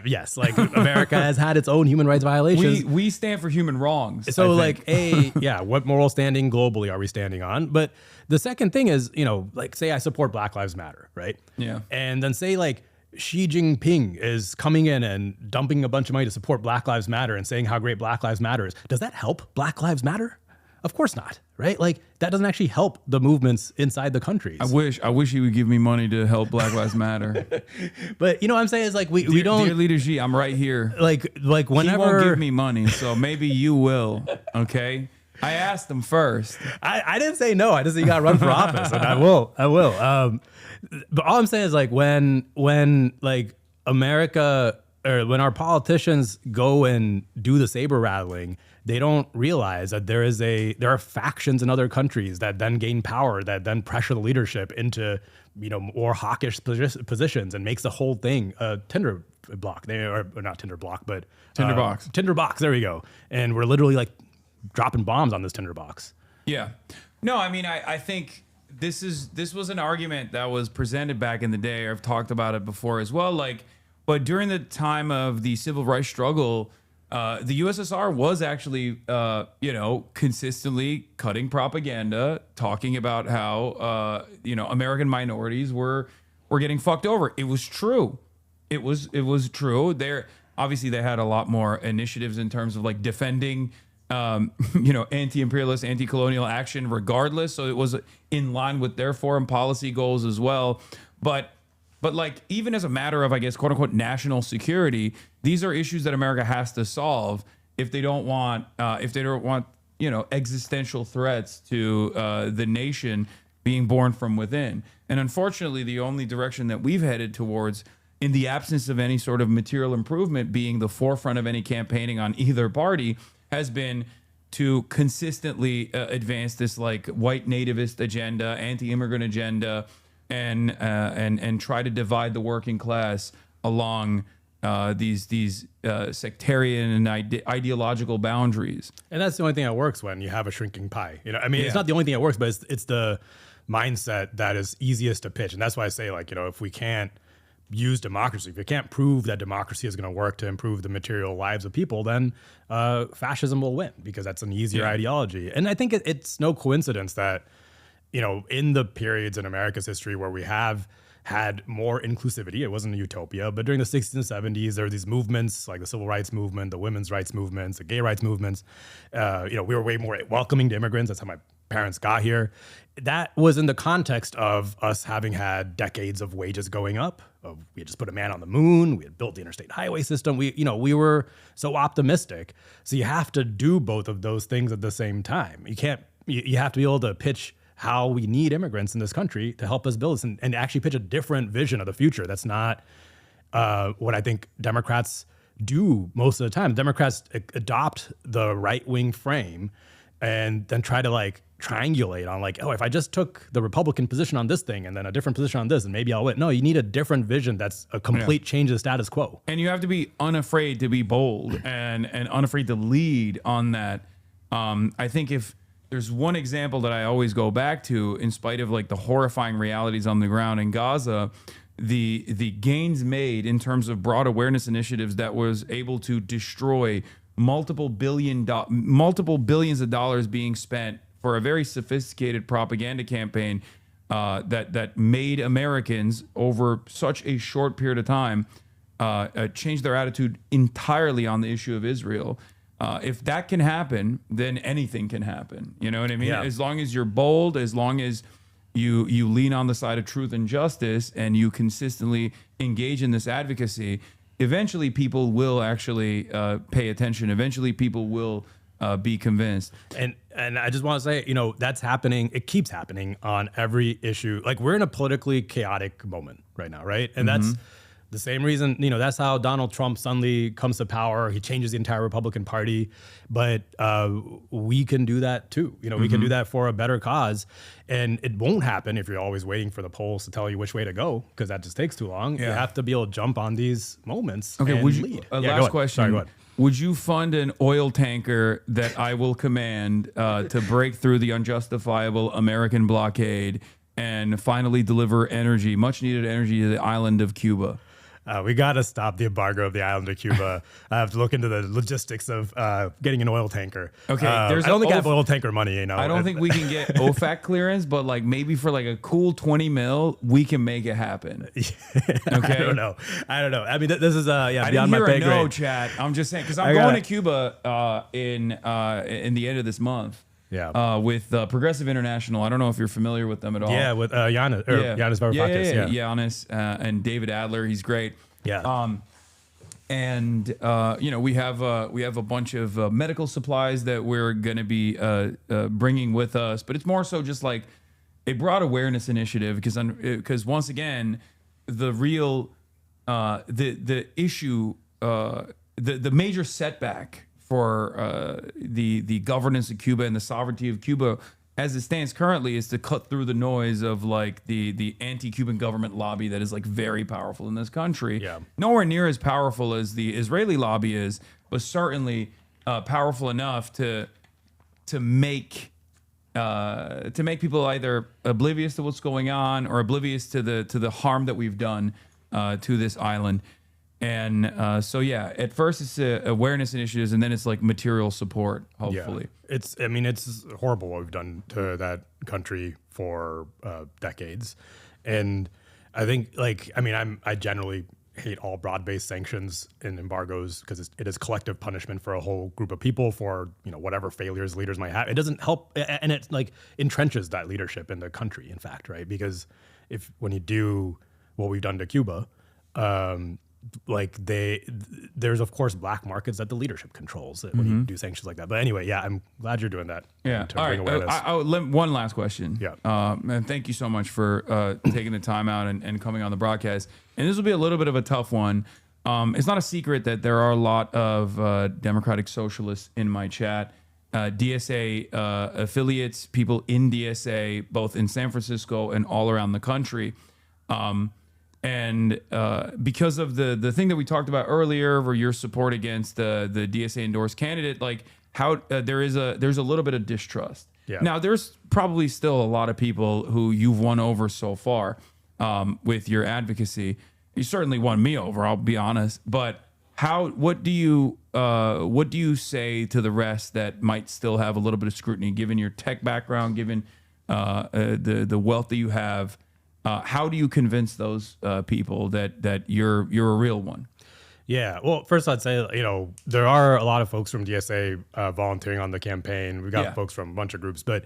Yes, like America has had its own human rights violations. We stand for human wrongs. So like, what moral standing globally are we standing on? But the second thing is, like say I support Black Lives Matter, right? Yeah. And then say like, Xi Jinping is coming in and dumping a bunch of money to support Black Lives Matter and saying how great Black Lives Matter is. Does that help Black Lives Matter? Of course not, right? Like that doesn't actually help the movements inside the countries. I wish he would give me money to help Black Lives Matter. But what I'm saying is like we don't. Dear Leader Xi, I'm right here. Like whenever he won't give me money, so maybe you will. Okay. I asked him first. I didn't say no. I just said you got to run for office, and I will. But all I'm saying is like when like America or when our politicians go and do the saber rattling, they don't realize that there are factions in other countries that then gain power, that then pressure the leadership into more hawkish positions and makes the whole thing a tinder block. Or not tinder block, but tinderbox. Tinderbox. There we go. And we're literally like dropping bombs on this tinderbox. Yeah. No, I mean, I think this was an argument that was presented back in the day. I've talked about it before as well. Like, but during the time of the civil rights struggle, the USSR was actually, consistently cutting propaganda, talking about how, American minorities were getting fucked over. It was true. It was true. Obviously they had a lot more initiatives in terms of like defending anti-imperialist, anti-colonial action regardless. So it was in line with their foreign policy goals as well. But like, even as a matter of, I guess, quote unquote, national security, these are issues that America has to solve if they don't want, existential threats to the nation being born from within. And unfortunately, the only direction that we've headed towards, in the absence of any sort of material improvement being the forefront of any campaigning on either party, has been to consistently advance this like white nativist agenda, anti-immigrant agenda, and try to divide the working class along these sectarian and ideological boundaries. And that's the only thing that works when you have a shrinking pie. It's not the only thing that works, but it's the mindset that is easiest to pitch. And that's why I say, like, if we can't use democracy, if we can't prove that democracy is going to work to improve the material lives of people, then fascism will win, because that's an easier ideology. And I think it's no coincidence that, in the periods in America's history where we have had more inclusivity, it wasn't a utopia, but during the 60s and 70s, there were these movements like the civil rights movement, the women's rights movements, the gay rights movements. We were way more welcoming to immigrants. That's how my parents got here. That was in the context of us having had decades of wages going up. We had just put a man on the moon. We had built the interstate highway system. We were so optimistic. So you have to do both of those things at the same time. You have to be able to pitch how we need immigrants in this country to help us build this, and actually pitch a different vision of the future. That's not what I think Democrats do most of the time. Democrats adopt the right-wing frame and then try to like triangulate on like, oh, if I just took the Republican position on this thing and then a different position on this, and maybe I'll win. No, you need a different vision that's a complete change of the status quo. And you have to be unafraid to be bold and unafraid to lead on that. I think if there's one example that I always go back to, in spite of like the horrifying realities on the ground in Gaza, the gains made in terms of broad awareness initiatives that was able to destroy multiple billions of dollars being spent for a very sophisticated propaganda campaign that made Americans over such a short period of time change their attitude entirely on the issue of Israel. If that can happen, then anything can happen. You know what I mean? Yeah. As long as you're bold, as long as you lean on the side of truth and justice, and you consistently engage in this advocacy, eventually people will actually pay attention. Eventually people will be convinced. And I just want to say, you know, that's happening. It keeps happening on every issue. Like, we're in a politically chaotic moment right now, right? And that's the same reason, you know, that's how Donald Trump suddenly comes to power. He changes the entire Republican Party. But we can do that too. You know, we can do that for a better cause. And it won't happen if you're always waiting for the polls to tell you which way to go, because that just takes too long. You have to be able to jump on these moments and would you, lead. last question. Sorry, go ahead. Would you fund an oil tanker that I will command to break through the unjustifiable American blockade and finally deliver energy, much needed energy, to the island of Cuba? We got to stop the embargo of the island of Cuba. I have to look into the logistics of getting an oil tanker. Okay, I don't think I have oil tanker money. You know, I don't think we can get OFAC clearance, but like maybe for like a cool 20 mil, we can make it happen. Okay, I don't know. I mean, this is I beyond didn't my hear pay a no, grade. chat. I'm just saying, because I'm going to Cuba in the end of this month. Yeah. With Progressive International. I don't know if you're familiar with them at all. Yeah, with Giannis Varoufakis. Giannis and David Adler. He's great. Yeah. You know, we have a bunch of medical supplies that we're going to be bringing with us, but it's more so just like a broad awareness initiative, because once again, the real the issue, the major setback for the governance of Cuba and the sovereignty of Cuba as it stands currently is to cut through the noise of like the anti-Cuban government lobby that is like very powerful in this country. Yeah. Nowhere near as powerful as the Israeli lobby is, but certainly powerful enough to make people either oblivious to what's going on or oblivious to the harm that we've done to this island. And so, yeah, at first it's awareness initiatives, and then it's like material support, hopefully. Yeah. It's horrible what we've done to that country for decades. And I think, I generally hate all broad-based sanctions and embargoes because it is collective punishment for a whole group of people for, you know, whatever failures leaders might have. It doesn't help, and it like entrenches that leadership in the country, in fact, right? Because when you do what we've done to Cuba, there's of course black markets that the leadership controls when you do sanctions like that. But anyway, yeah, I'm glad you're doing that. Yeah. To All bring right. awareness. One last question. Yeah. And thank you so much for taking the time out and coming on the broadcast. And this will be a little bit of a tough one. It's not a secret that there are a lot of Democratic Socialists in my chat. DSA affiliates, people in DSA, both in San Francisco and all around the country. And because of the thing that we talked about earlier, where your support against the DSA endorsed candidate, like how there's a little bit of distrust. Yeah. Now there's probably still a lot of people who you've won over so far with your advocacy. You certainly won me over, I'll be honest. But what do you say to the rest that might still have a little bit of scrutiny, given your tech background, given the wealth that you have? How do you convince those people that you're a real one? Yeah, well, first I'd say, you know, there are a lot of folks from DSA volunteering on the campaign. We've got folks from a bunch of groups, but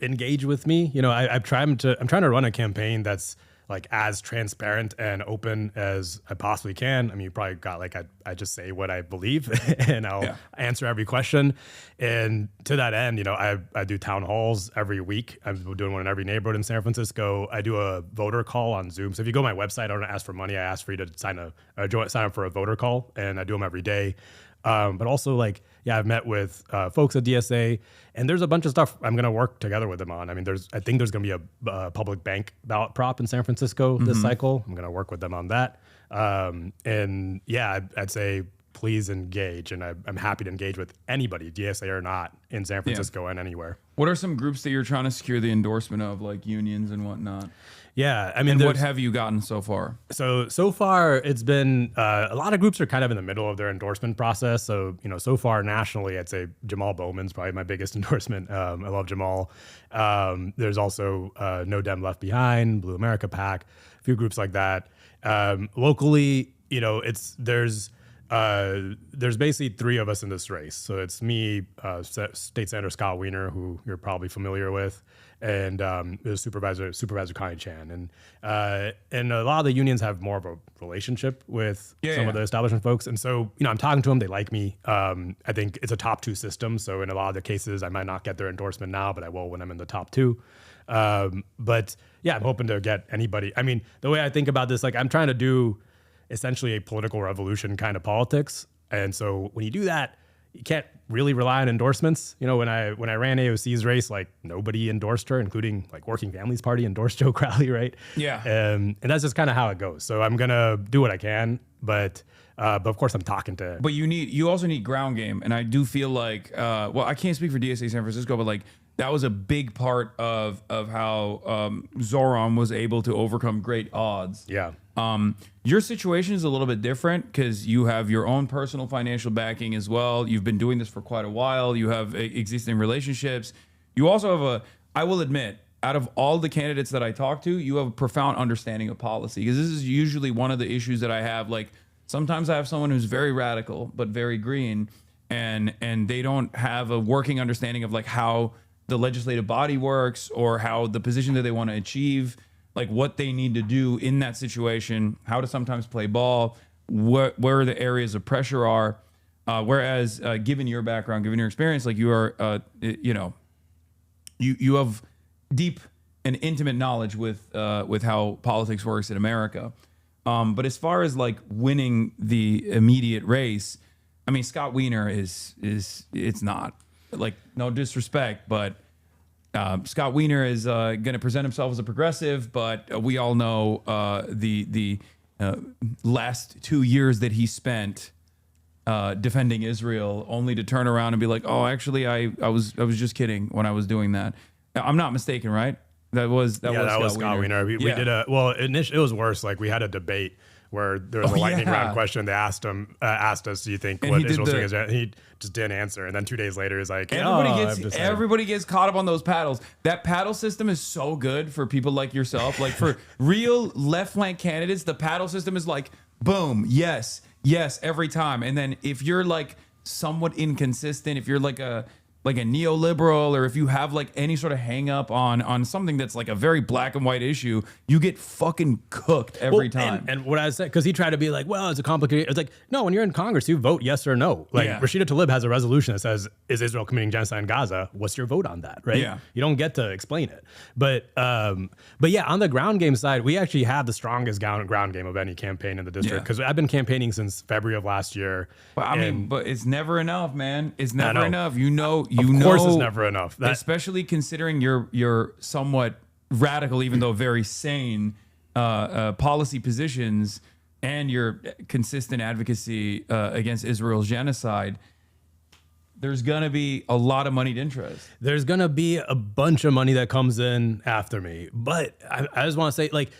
engage with me. You know, I'm trying to run a campaign that's like as transparent and open as I possibly can. I mean, you probably got like I just say what I believe and I'll answer every question. And to that end, you know, I do town halls every week. I'm doing one in every neighborhood in San Francisco. I do a voter call on Zoom. So if you go to my website, I don't ask for money. I ask for you to sign up for a voter call, and I do them every day. But also like, yeah, I've met with folks at DSA, and there's a bunch of stuff I'm going to work together with them on. I mean, I think there's going to be a public bank ballot prop in San Francisco this cycle. I'm going to work with them on that. And yeah, I'd say please engage, and I'm happy to engage with anybody, DSA or not, in San Francisco and anywhere. What are some groups that you're trying to secure the endorsement of, like unions and whatnot? Yeah, I mean, and what have you gotten so far? So far, it's been a lot of groups are kind of in the middle of their endorsement process. So so far nationally, I'd say Jamal Bowman's probably my biggest endorsement. I love Jamal. There's also No Dem Left Behind, Blue America PAC, a few groups like that. Locally, there's basically three of us in this race. So it's me, State Senator Scott Wiener, who you're probably familiar with, and Supervisor Connie Chan. And a lot of the unions have more of a relationship with some of the establishment folks. And so, I'm talking to them. They like me. I think it's a top two system. So in a lot of the cases, I might not get their endorsement now, but I will when I'm in the top two. But yeah, I'm hoping to get anybody. I mean, the way I think about this, like I'm trying to do essentially a political revolution kind of politics. And so when you do that, you can't really rely on endorsements. When I ran AOC's race, like nobody endorsed her, including like Working Families Party endorsed Joe Crowley, right? Yeah. And that's just kind of how it goes. So I'm gonna do what I can, but of course I'm talking to. But you also need ground game, and I do feel like well, I can't speak for DSA San Francisco, but like that was a big part of how Zoran was able to overcome great odds. Yeah. Your situation is a little bit different because you have your own personal financial backing as well. You've been doing this for quite a while. You have existing relationships. You also have I will admit, out of all the candidates that I talk to, you have a profound understanding of policy, because this is usually one of the issues that I have. Like sometimes I have someone who's very radical, but very green, and they don't have a working understanding of like how the legislative body works or how the position that they want to achieve, like what they need to do in that situation, how to sometimes play ball, where the areas of pressure are. Whereas given your background, given your experience, like you are, you have deep and intimate knowledge with how politics works in America. But as far as like winning the immediate race, I mean, Scott Wiener is it's not, like, no disrespect, but Scott Wiener is going to present himself as a progressive, but we all know the last 2 years that he spent defending Israel, only to turn around and be like, oh, actually, I was just kidding when I was doing that. I'm not mistaken, right? That was Scott Wiener. We did initially it was worse. Like we had a debate where there was a lightning round question. They asked us, do you think what Israel's doing is right? He just didn't answer. And then 2 days later, he's like, everybody gets caught up on those paddles. That paddle system is so good for people like yourself. Like for real left flank candidates, the paddle system is like, boom, yes, every time. And then if you're like somewhat inconsistent, if you're like a neoliberal, or if you have like any sort of hang up on something that's like a very black and white issue, you get fucking cooked every time. And what I said, because he tried to be like, well, it's a complicated, it's like, no, when you're in Congress, you vote yes or no. Like Rashida Tlaib has a resolution that says, is Israel committing genocide in Gaza? What's your vote on that, right? Yeah. You don't get to explain it. But yeah, on the ground game side, we actually have the strongest ground game of any campaign in the district, because I've been campaigning since February of last year. But I mean, but it's never enough, man. It's never enough. Of course it's never enough. Especially considering your somewhat radical, even though very sane policy positions, and your consistent advocacy against Israel's genocide. There's going to be a lot of moneyed interest. There's going to be a bunch of money that comes in after me. But I just want to say, like,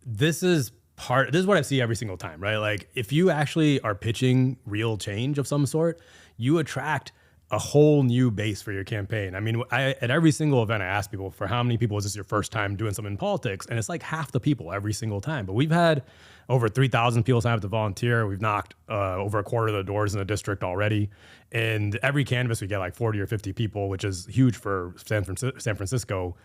this is what I see every single time, right? Like, if you actually are pitching real change of some sort, you attract a whole new base for your campaign. I mean, at every single event, I ask people, for how many people is this your first time doing something in politics? And it's like half the people every single time. But we've had over 3,000 people sign up to volunteer. We've knocked over a quarter of the doors in the district already. And every canvas, we get like 40 or 50 people, which is huge for San Francisco.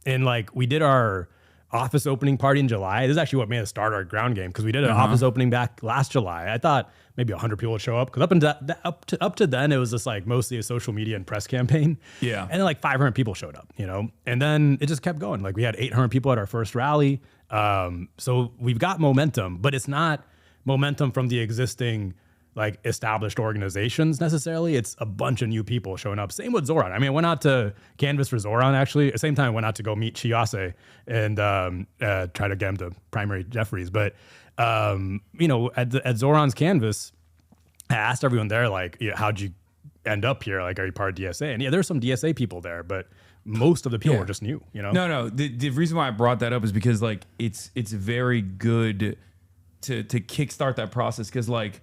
And like, we did our office opening party in July. This is actually what made us start our ground game, because we did an office opening back last July. I thought maybe 100 people would show up, because up to then it was just like mostly a social media and press campaign. Yeah. And then like 500 people showed up, and then it just kept going. Like we had 800 people at our first rally. So we've got momentum, but it's not momentum from the existing like established organizations necessarily. It's a bunch of new people showing up. Same with Zoran. I mean, I went out to canvass for Zoran actually. At the same time, I went out to go meet Chiase and try to get him to primary Jeffries. But you know, at Zoran's canvass, I asked everyone there, like, how'd you end up here? Like, are you part of DSA? And yeah, there's some DSA people there, but most of the people were just new, you know? No. The reason why I brought that up is because like it's very good to kickstart that process. Cause like,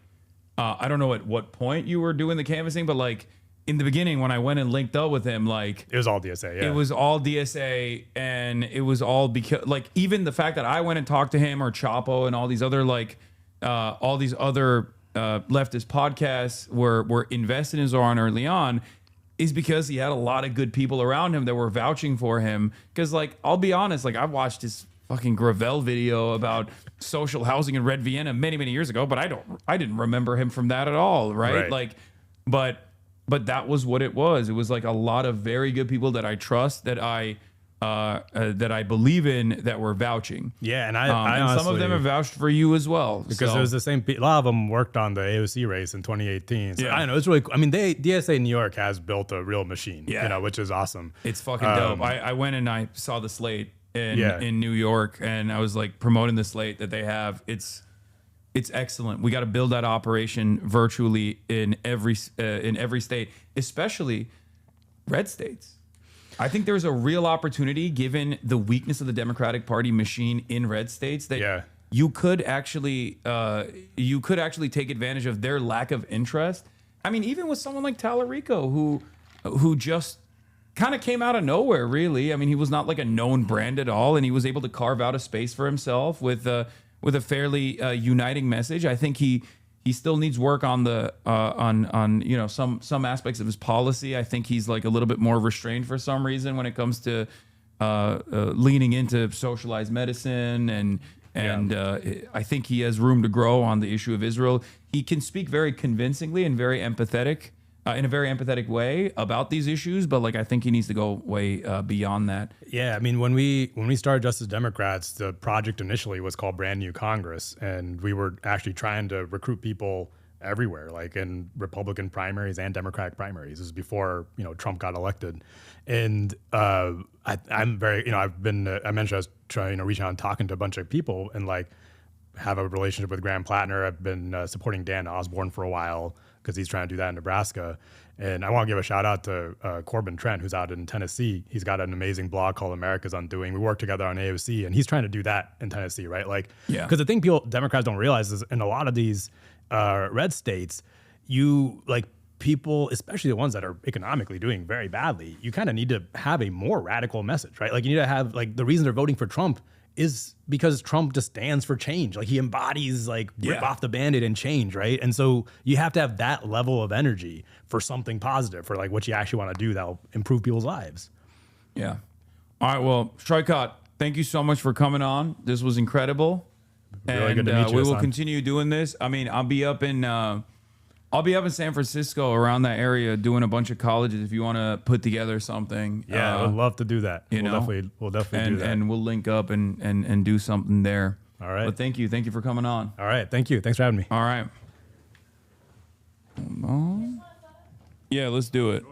I don't know at what point you were doing the canvassing, but like in the beginning when I went and linked up with him, like it was all DSA. Yeah. It was all DSA, and it was all because like even the fact that I went and talked to him or Chapo and all these other like leftist podcasts were invested in Zoran early on is because he had a lot of good people around him that were vouching for him. Because like, I'll be honest, like I've watched his fucking Gravel video about social housing in Red Vienna many years ago, but I didn't remember him from that at all, right? Like, but that was what it was. It was like a lot of very good people that I trust, that I believe in, that were vouching. Yeah, and I and honestly, some of them have vouched for you as well. Because it was the same. A lot of them worked on the AOC race in 2018. So Yeah. I don't know. It's really. I mean, DSA New York has built a real machine. Yeah. You know, which is awesome. It's fucking dope. I went and I saw the slate in New York, and I was like promoting the slate that they have. It's excellent. We got to build that operation virtually in every state, especially red states. I think there's a real opportunity, given the weakness of the Democratic Party machine in red states, that you could actually take advantage of their lack of interest. I mean, even with someone like Talarico, who just kind of came out of nowhere, really. I mean, he was not like a known brand at all, and he was able to carve out a space for himself with a fairly uniting message. I think he still needs work on the on you know some aspects of his policy. I think he's like a little bit more restrained for some reason when it comes to leaning into socialized medicine, and I think he has room to grow on the issue of Israel. He can speak very convincingly and very empathetic in a very empathetic way about these issues, but like I think he needs to go way beyond that. Yeah, I mean, when we started Justice Democrats, the project initially was called Brand New Congress, and we were actually trying to recruit people everywhere, like in Republican primaries and Democratic primaries. This is before Trump got elected, and I'm very I mentioned I was trying reaching out and talking to a bunch of people and like have a relationship with Graham Plattner. I've been supporting Dan Osborne for a while because he's trying to do that in Nebraska. And I want to give a shout out to Corbin Trent, who's out in Tennessee. He's got an amazing blog called America's Undoing. We work together on AOC, and he's trying to do that in Tennessee, right? Like, because the thing Democrats don't realize is in a lot of these red states, people, especially the ones that are economically doing very badly, you kind of need to have a more radical message, right? Like you need to have, like, the reason they're voting for Trump is because Trump just stands for change. Like he embodies rip off the Band-Aid and change, right? And so you have to have that level of energy for something positive, for like what you actually want to do that'll improve people's lives. Yeah. All right. Well, Saikat, thank you so much for coming on. This was incredible. Really good to meet you, we will Hasan. continue doing this. I mean, I'll be up in San Francisco, around that area, doing a bunch of colleges. If you want to put together something, Yeah, I would love to do that. We'll definitely do that. And we'll link up and do something there. All right. But thank you for coming on. All right, thank you. Thanks for having me. All right. Hold on. Yeah, let's do it.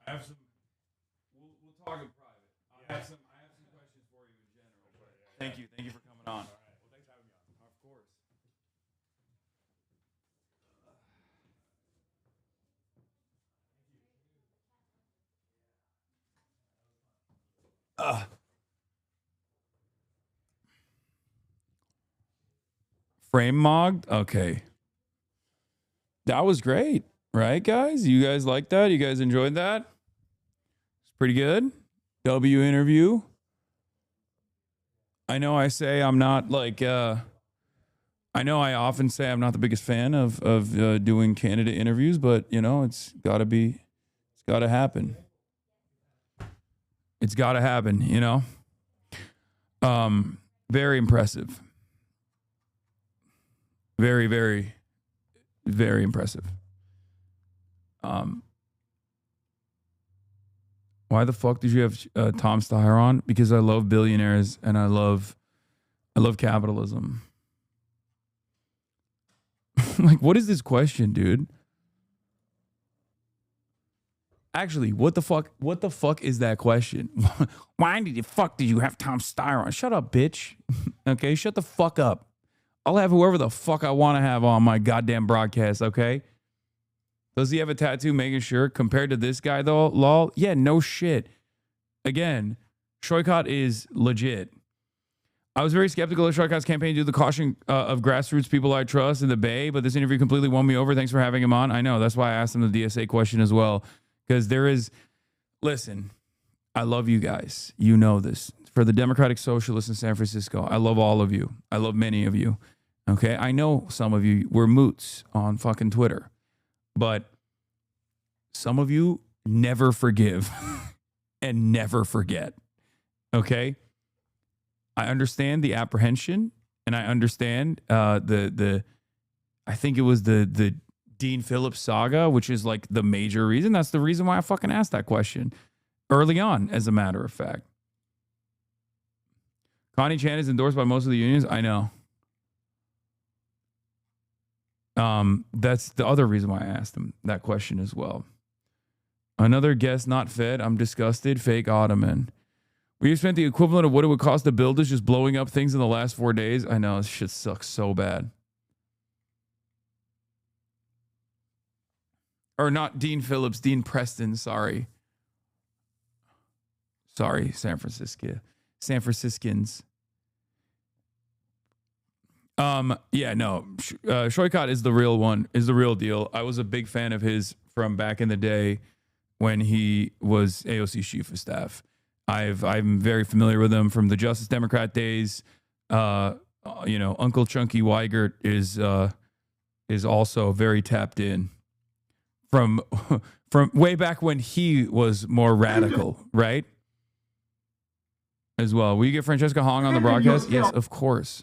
I have some. We'll talk in private. I have some questions for you in general. Thank you for coming on. All right. Well, thanks for having me on. Of course. Frame mogged? Okay. That was great, right, guys? You guys like that? You guys enjoyed that? It's pretty good. W interview. I know I say I'm not like I know I often say I'm not the biggest fan of doing candidate interviews, but you know, it's got to happen. It's got to happen, you know. Very impressive. Very, very, very impressive. Why the fuck did you have Tom Steyer on? Because I love billionaires and I love capitalism. Like, what is this question, dude? Actually, what the fuck is that question? Why did you have Tom Steyer on? Shut up, bitch. Okay, shut the fuck up. I'll have whoever the fuck I want to have on my goddamn broadcast, okay? Does he have a tattoo making sure? Compared to this guy, though, lol? Yeah, no shit. Again, Saikat is legit. I was very skeptical of Saikat's campaign due to the caution of grassroots people I trust in the Bay, but this interview completely won me over. Thanks for having him on. I know. That's why I asked him the DSA question as well. Because there is... Listen, I love you guys. You know this. For the Democratic Socialists in San Francisco, I love all of you. I love many of you. Okay? I know some of you were moots on fucking Twitter. But some of you never forgive and never forget. Okay? I understand the apprehension, and I understand I think it was the Dean Phillips saga, which is like the major reason. That's the reason why I fucking asked that question early on, as a matter of fact. Connie Chan is endorsed by most of the unions. I know. That's the other reason why I asked him that question as well. Another guest not fed. I'm disgusted. Fake Ottoman. We spent the equivalent of what it would cost to build this just blowing up things in the last 4 days. I know, this shit sucks so bad. Or not Dean Phillips, Dean Preston, sorry. Sorry, San Franciscans. Yeah, no. Saikat is the real one, is the real deal. I was a big fan of his from back in the day when he was AOC chief of staff. I'm very familiar with him from the Justice Democrat days. You know, Uncle Chunky Weigert is also very tapped in from way back when he was more radical, right? As well. Will you get Francesca Hong on the broadcast? Yes, of course.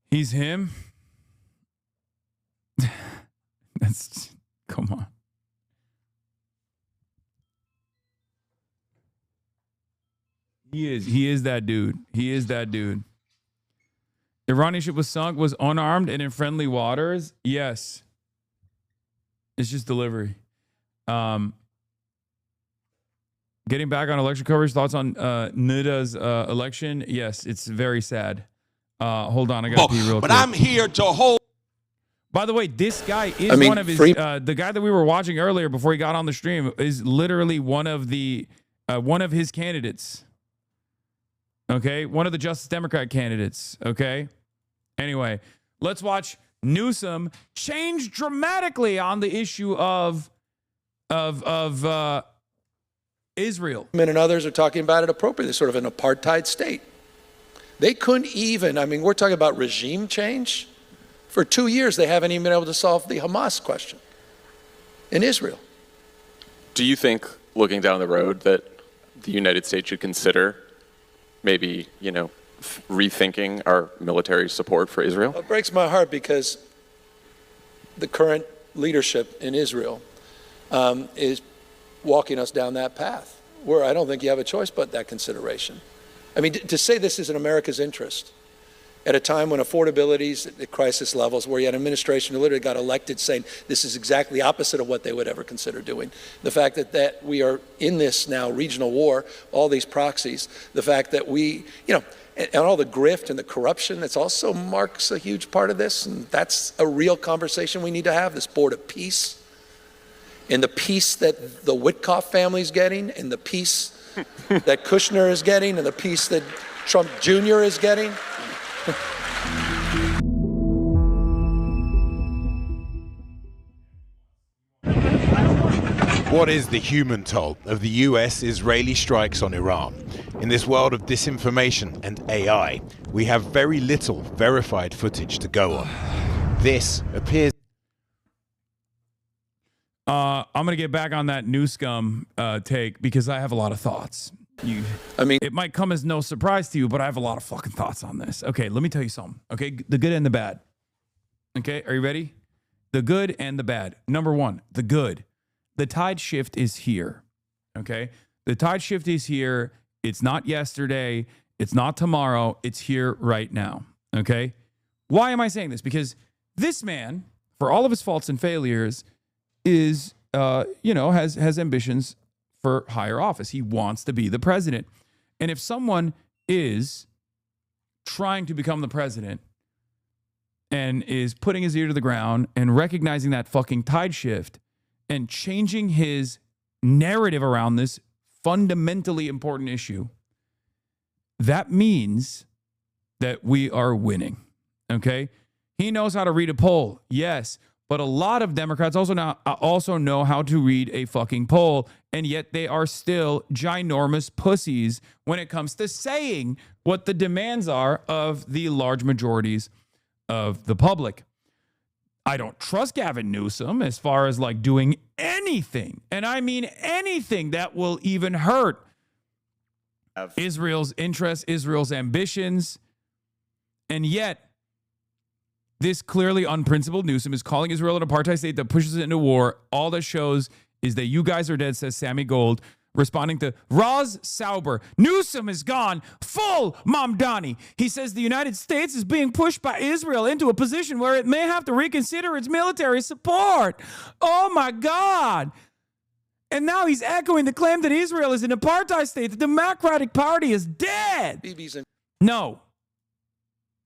He's him. That's, come on. He is that dude. He is that dude. Iranian ship was sunk, was unarmed and in friendly waters. Yes. It's just delivery. Getting back on election coverage, thoughts on Nida's election? Yes, it's very sad. Hold on, I got to pee real quick. But I'm here to hold. By the way, this guy is one of his, the guy that we were watching earlier before he got on the stream is literally one of his candidates. Okay, one of the Justice Democrat candidates. Okay, anyway, let's watch Newsom change dramatically on the issue of Israel. And others are talking about it appropriately, sort of an apartheid state. They couldn't even, I mean, we're talking about regime change. For 2 years, they haven't even been able to solve the Hamas question in Israel. Do you think, looking down the road, that the United States should consider maybe, you know, rethinking our military support for Israel? It breaks my heart because the current leadership in Israel is walking us down that path, where I don't think you have a choice but that consideration. I mean, to say this is in America's interest at a time when affordability is at crisis levels, where you had an administration who literally got elected saying this is exactly the opposite of what they would ever consider doing. The fact that we are in this now regional war, all these proxies, the fact that we, you know, and all the grift and the corruption, that's also marks a huge part of this. And that's a real conversation we need to have, this board of peace. And the peace that the Witkoff family's getting, and the peace that Kushner is getting, and the peace that Trump Jr. is getting. What is the human toll of the US-Israeli strikes on Iran? In this world of disinformation and AI, we have very little verified footage to go on. This appears... I'm going to get back on that new scum take because I have a lot of thoughts. It might come as no surprise to you, but I have a lot of fucking thoughts on this. Okay, let me tell you something. Okay, the good and the bad. Okay, are you ready? The good and the bad. Number one, the good. The tide shift is here. Okay, the tide shift is here. It's not yesterday. It's not tomorrow. It's here right now. Okay, why am I saying this? Because this man, for all of his faults and failures, is has ambitions for higher office. He wants to be the president. And if someone is trying to become the president and is putting his ear to the ground and recognizing that fucking tide shift and changing his narrative around this fundamentally important issue, that means that we are winning. Okay? He knows how to read a poll. Yes. But a lot of Democrats also know how to read a fucking poll, and yet they are still ginormous pussies when it comes to saying what the demands are of the large majorities of the public. I don't trust Gavin Newsom as far as like doing anything, and I mean anything that will even hurt Israel's interests, Israel's ambitions, and yet this clearly unprincipled Newsom is calling Israel an apartheid state that pushes it into war. All that shows is that you guys are dead, says Sammy Gold, responding to Roz Sauber. Newsom is gone full Mamdani. He says the United States is being pushed by Israel into a position where it may have to reconsider its military support. Oh my God. And now he's echoing the claim that Israel is an apartheid state. The Democratic Party is dead. No.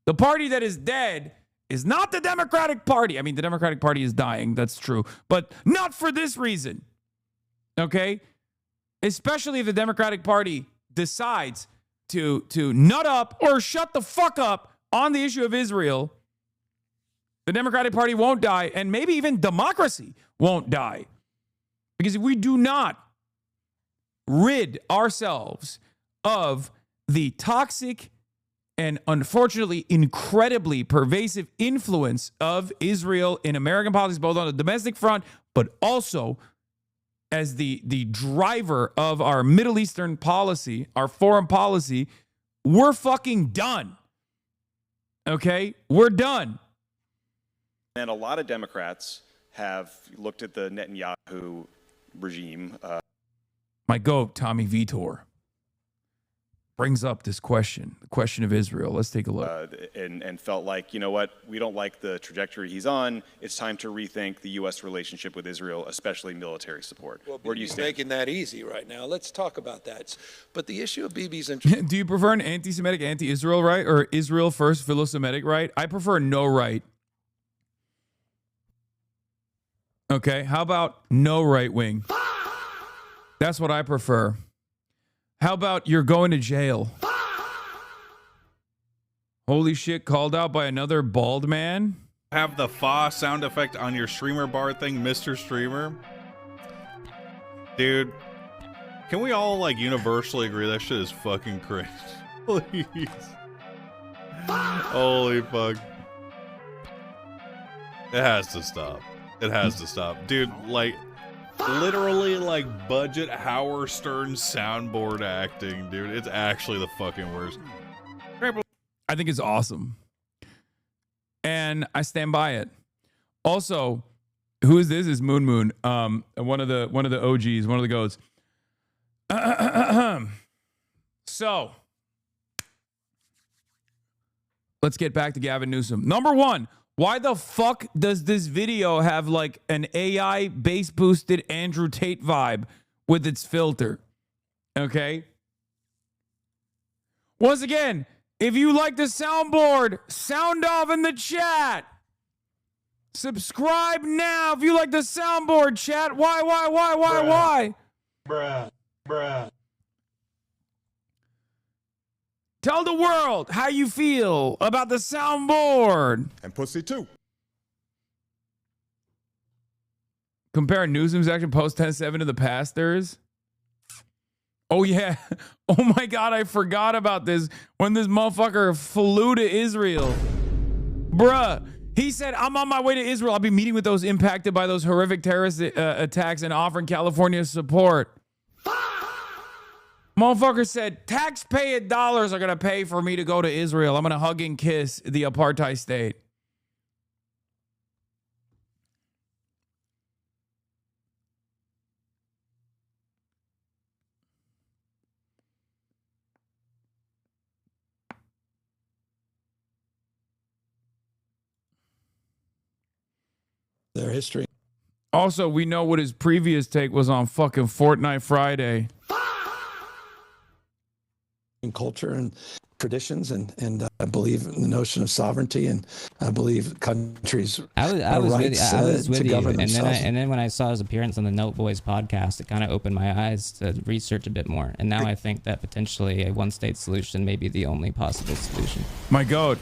The party that is dead is not the Democratic Party. I mean, the Democratic Party is dying. That's true. But not for this reason. Okay? Especially if the Democratic Party decides to nut up or shut the fuck up on the issue of Israel, the Democratic Party won't die, and maybe even democracy won't die. Because if we do not rid ourselves of the toxic and unfortunately incredibly pervasive influence of Israel in American politics, both on the domestic front, but also as the driver of our Middle Eastern policy, our foreign policy, we're fucking done. Okay? We're done. And a lot of Democrats have looked at the Netanyahu regime. My goat, Tommy Vitor, brings up this question, the question of Israel. Let's take a look. And felt like, you know what, we don't like the trajectory he's on. It's time to rethink the U.S. relationship with Israel, especially military support. Well, where do you Bibi's stand? making that easy right now. Let's talk about that. But the issue of Bibi's Do you prefer an anti-Semitic, anti-Israel right, or Israel first, philo-Semitic right? I prefer no right. Okay, how about no right wing? That's what I prefer. How about you're going to jail? Holy shit, called out by another bald man? Have the fa sound effect on your streamer bar thing, Mr. Streamer. Dude, can we all like universally agree that shit is fucking crazy? Please. Holy fuck. It has to stop. It has to stop. Dude, like, literally like budget Howard Stern soundboard acting, dude. It's actually the fucking worst. I think it's awesome. And I stand by it. Also, who is this? Is Moon Moon. One of the OGs, one of the goats. So let's get back to Gavin Newsom. Number one, why the fuck does this video have like an AI bass boosted Andrew Tate vibe with its filter? Okay. Once again, if you like the soundboard, sound off in the chat. Subscribe now if you like the soundboard, chat. Why? Bruh. Tell the world how you feel about the soundboard. And pussy too. Compare Newsom's action post 10-7 to the pastors. Oh, yeah. Oh, my God. I forgot about this. When this motherfucker flew to Israel. Bruh. He said, I'm on my way to Israel. I'll be meeting with those impacted by those horrific terrorist attacks and offering California support. Motherfucker said, taxpayer dollars are going to pay for me to go to Israel. I'm going to hug and kiss the apartheid state. Their history. Also, we know what his previous take was on fucking Fortnite Friday. And culture and traditions, and I believe in the notion of sovereignty, and I believe countries I was with to you, govern and themselves. then when I saw his appearance on the Note Boys podcast, it kind of opened my eyes to research a bit more. And now I think that potentially a one-state solution may be the only possible solution. My God.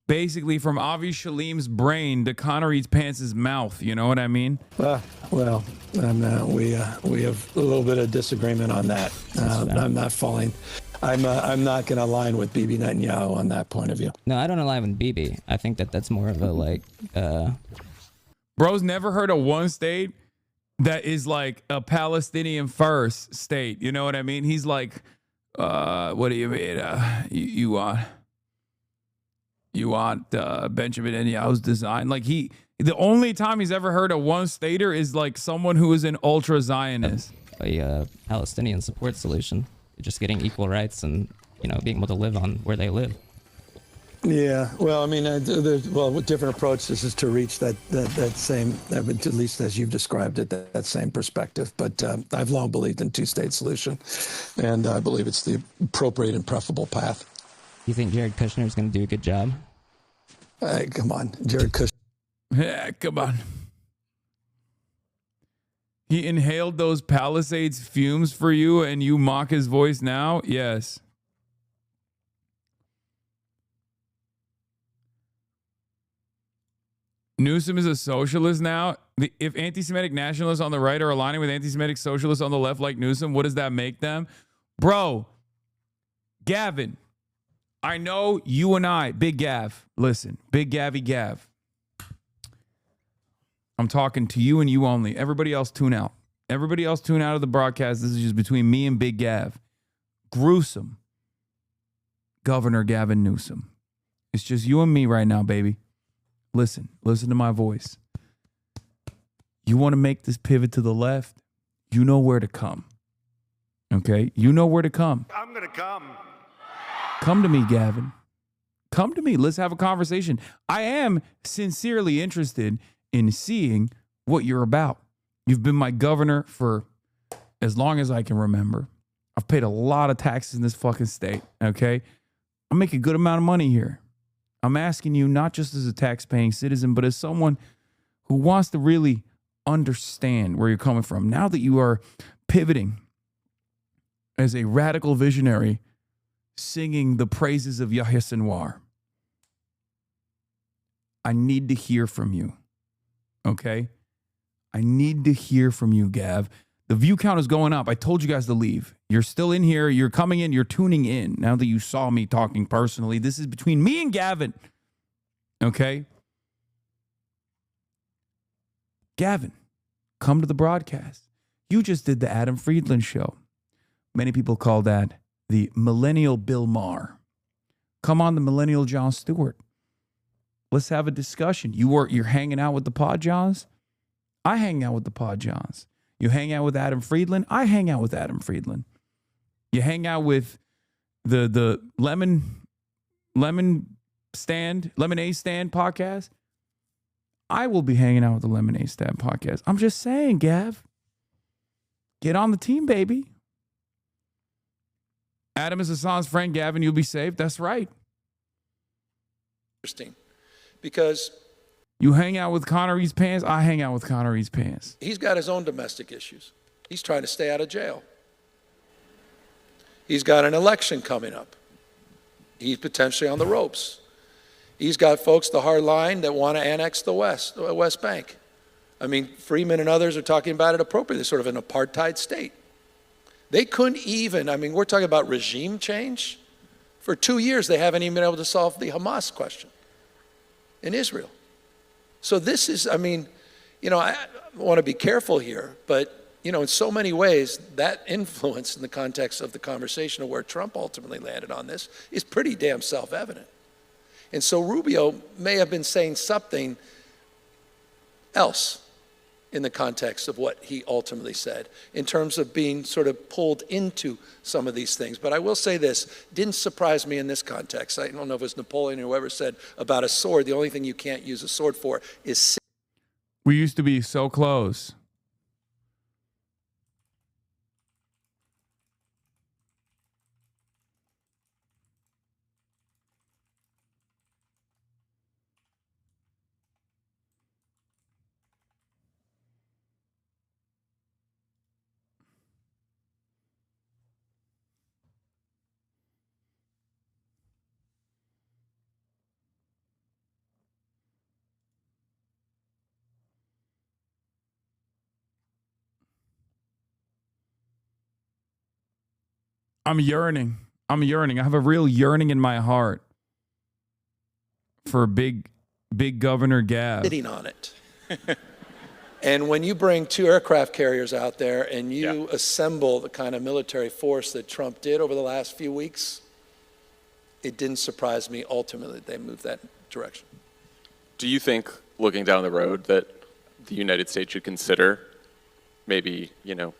Basically, from Avi Shalim's brain to Connery's pants' mouth. You know what I mean? Well, we have a little bit of disagreement on that. I'm not falling. I'm not going to align with Bibi Netanyahu on that point of view. No, I don't align with Bibi. I think that's more of a Bro's never heard of one state that is like a Palestinian first state. You know what I mean? He's like, what do you mean? You want Benjamin Netanyahu's design? Like the only time he's ever heard of one stater is like someone who is an ultra Zionist. A Palestinian support solution, just getting equal rights and being able to live on where they live. Yeah, well, I mean, with different approaches is to reach that same, at least as you've described it, that same perspective. But I've long believed in two-state solution, and I believe it's the appropriate and preferable path. You think Jared Kushner is going to do a good job? Come on, Jared Kushner. Yeah, come on. He inhaled those Palisades fumes for you, and you mock his voice now? Yes. Newsom is a socialist now. If anti-Semitic nationalists on the right are aligning with anti-Semitic socialists on the left like Newsom, what does that make them? Bro, Gavin, I know you and I, Big Gav, listen, Big Gavy Gav. I'm talking to you and you only. Everybody else tune out. Everybody else tune out of the broadcast. This is just between me and Big Gav. Gruesome. Governor Gavin Newsom. It's just you and me right now, baby. Listen to my voice. You want to make this pivot to the left? You know where to come. Okay? You know where to come. I'm going to come. Come to me, Gavin. Come to me. Let's have a conversation. I am sincerely interested in seeing what you're about. You've been my governor for as long as I can remember. I've paid a lot of taxes in this fucking state, okay? I make a good amount of money here. I'm asking you not just as a tax-paying citizen, but as someone who wants to really understand where you're coming from. Now that you are pivoting as a radical visionary, singing the praises of Yahya Sinwar, I need to hear from you, okay? I need to hear from you, Gav. The view count is going up. I told you guys to leave. You're still in here. You're coming in. You're tuning in. Now that you saw me talking personally, this is between me and Gavin, okay? Gavin, come to the broadcast. You just did the Adam Friedland show. Many people call that the Millennial Bill Maher. Come on, the Millennial Jon Stewart. Let's have a discussion. You're hanging out with the Pod Johns? I hang out with the Pod Johns. You hang out with Adam Friedland? I hang out with Adam Friedland. You hang out with the Lemonade Stand podcast? I will be hanging out with the Lemonade Stand podcast. I'm just saying, Gav. Get on the team, baby. Adam is Hasan's friend. Gavin, you'll be safe. That's right. Interesting. Because you hang out with Connery's pants, I hang out with Connery's pants. he's got his own domestic issues. He's trying to stay out of jail. He's got an election coming up. He's potentially on the ropes. He's got folks, the hard line, that want to annex the West Bank. I mean, Freeman and others are talking about it appropriately, sort of an apartheid state. They couldn't even, I mean, we're talking about regime change. For 2 years, they haven't even been able to solve the Hamas question in Israel. So this is, I mean, you know, I want to be careful here, but, you know, in so many ways, that influence in the context of the conversation of where Trump ultimately landed on this is pretty damn self-evident. And so Rubio may have been saying something else in the context of what he ultimately said, in terms of being sort of pulled into some of these things. But I will say this, didn't surprise me in this context. I don't know if it was Napoleon or whoever said about a sword, the only thing you can't use a sword for is... We used to be so close. I'm yearning. I'm yearning. I have a real yearning in my heart for big Governor Gab. Sitting on it. And when you bring 2 aircraft carriers out there and you assemble the kind of military force that Trump did over the last few weeks, it didn't surprise me ultimately they moved that direction. Do you think, looking down the road, that the United States should consider maybe, you know,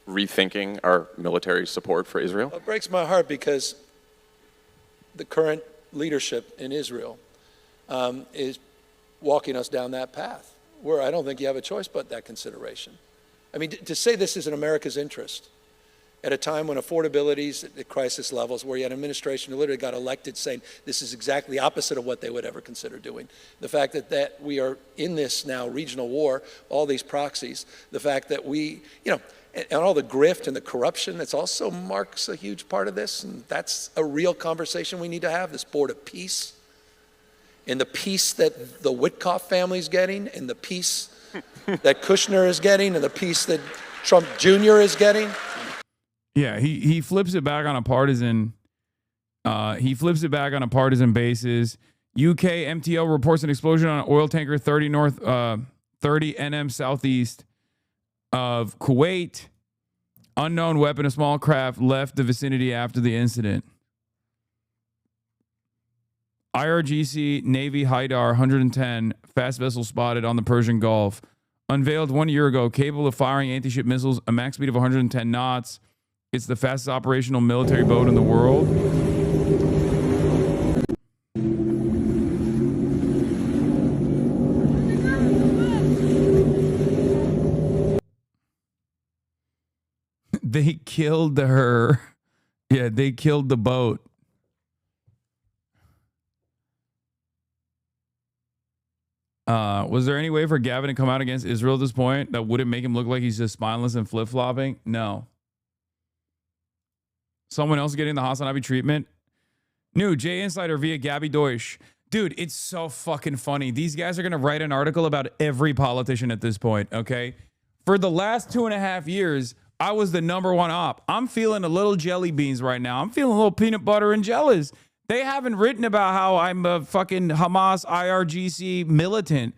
rethinking our military support for Israel? It breaks my heart because the current leadership in Israel is walking us down that path where I don't think you have a choice but that consideration. I mean, to say this is in America's interest at a time when affordability is at crisis levels, where you had an administration who literally got elected saying this is exactly the opposite of what they would ever consider doing. The fact that we are in this now regional war, all these proxies, the fact that we, you know, and all the grift and the corruption that's also marks a huge part of this, and that's a real conversation we need to have, this board of peace, and the peace that the Witkoff family's getting, and the peace that Kushner is getting, and the peace that Trump Jr. is getting. Yeah, he flips it back on a partisan. He flips it back on a partisan basis. UK MTO reports an explosion on an oil tanker 30 north, 30 NM southeast of Kuwait. Unknown weapon, a small craft, left the vicinity after the incident. IRGC Navy Haidar 110 fast vessel spotted on the Persian Gulf. Unveiled 1 year ago, capable of firing anti-ship missiles, a max speed of 110 knots. It's the fastest operational military boat in the world. They killed her. Yeah, they killed the boat. Was there any way for Gavin to come out against Israel at this point that wouldn't make him look like he's just spineless and flip-flopping? No. Someone else getting the HasanAbi treatment? New J Insider via Gabby Deutsch. Dude, it's so fucking funny. These guys are going to write an article about every politician at this point, okay? For the last 2.5 years, I was the #1 op. I'm feeling a little jelly beans right now. I'm feeling a little peanut butter and jellies. They haven't written about how I'm a fucking Hamas IRGC militant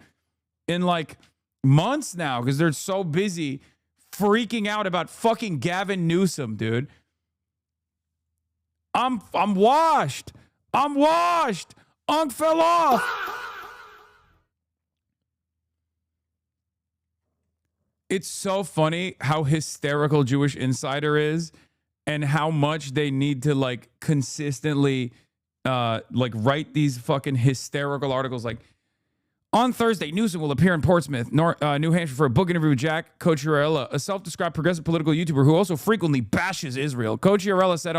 in like months now because they're so busy freaking out about fucking Gavin Newsom, dude. I'm washed. I'm washed. Unk fell off. It's so funny how hysterical Jewish Insider is and how much they need to like consistently like write these fucking hysterical articles. Like on Thursday, Newsom will appear in Portsmouth, New Hampshire for a book interview with Jack Cochiarella, a self-described progressive political YouTuber who also frequently bashes Israel. Cochiarella said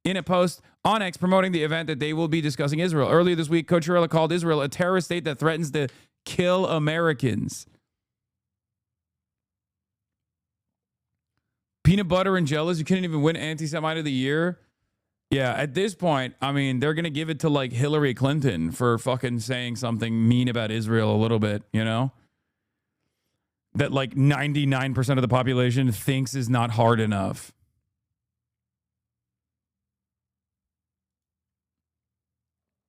in a post on X promoting the event that they will be discussing Israel. Earlier this week, Cochiarella called Israel a terrorist state that threatens to kill Americans. Peanut butter and jellies, you couldn't even win Anti-Semite of the Year. Yeah, at this point, I mean, they're going to give it to like Hillary Clinton for fucking saying something mean about Israel a little bit, you know? That like 99% of the population thinks is not hard enough.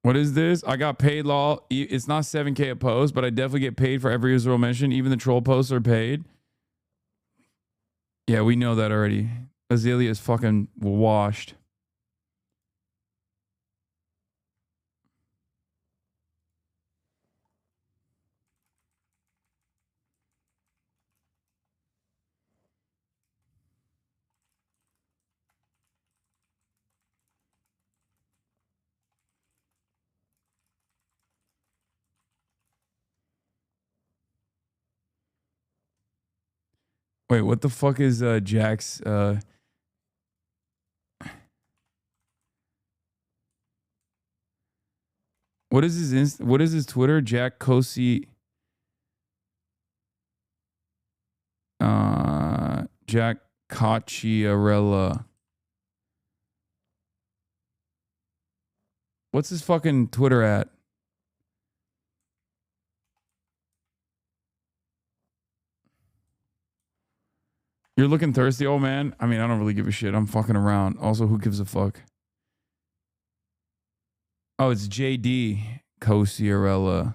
What is this? I got paid law. It's not 7K a post, but I definitely get paid for every Israel mention. Even the troll posts are paid. Yeah, we know that already. Azalea is fucking washed. Wait, what the fuck is Jack's what is his Twitter? Jack Kosi Jack Cacciarella. What's his fucking Twitter at? You're looking thirsty, old man? I mean, I don't really give a shit. I'm fucking around. Also, who gives a fuck? Oh, it's JD Cosierella.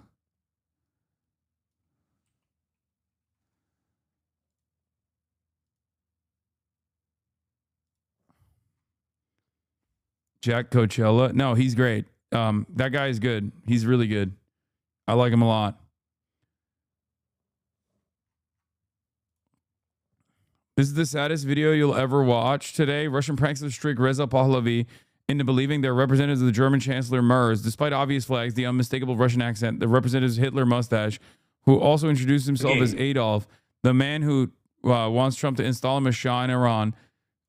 Jack Coachella. No, he's great. That guy is good. He's really good. I like him a lot. This is the saddest video you'll ever watch today. Russian pranksters trick Reza Pahlavi into believing they're representatives of the German Chancellor Merz. Despite obvious flags, the unmistakable Russian accent, the representative's Hitler mustache, who also introduced himself as Adolf, the man who wants Trump to install him as Shah in Iran.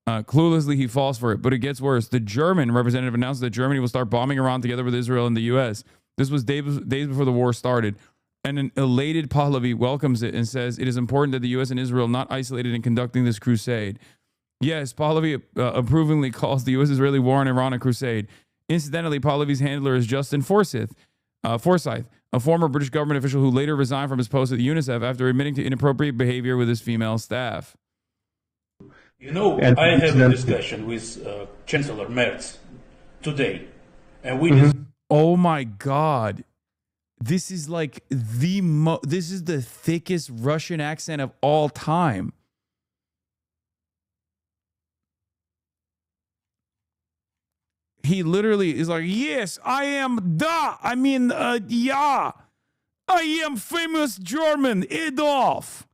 Cluelessly, he falls for it. But it gets worse. The German representative announced that Germany will start bombing Iran together with Israel and the U.S. This was days before the war started. And an elated Pahlavi welcomes it and says it is important that the U.S. and Israel not isolated in conducting this crusade. Yes, Pahlavi approvingly calls the U.S.-Israeli war in Iran a crusade. Incidentally, Pahlavi's handler is Justin Forsyth, a former British government official who later resigned from his post at UNICEF after admitting to inappropriate behavior with his female staff. You know, I had a discussion with Chancellor Merz today, and we Oh my God. This is like this is the thickest Russian accent of all time. He literally is like, yes, I am yeah. I am famous German Adolf.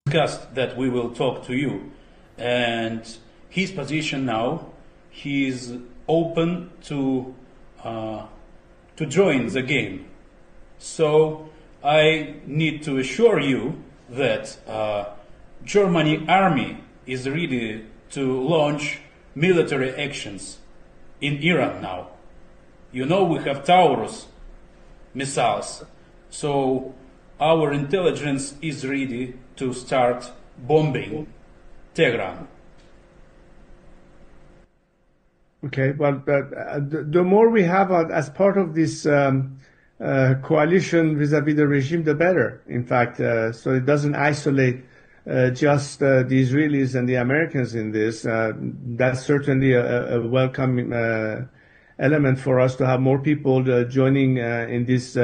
discussed that we will talk to you, and his position now, he's open to join the game. So I need to assure you that Germany army is ready to launch military actions in Iran now. You know, we have Taurus missiles, so our intelligence is ready to start bombing Tehran. Okay, well, the more we have as part of this coalition vis-à-vis the regime, the better. In fact, so it doesn't isolate just the Israelis and the Americans in this. That's certainly a welcome element for us to have more people joining in this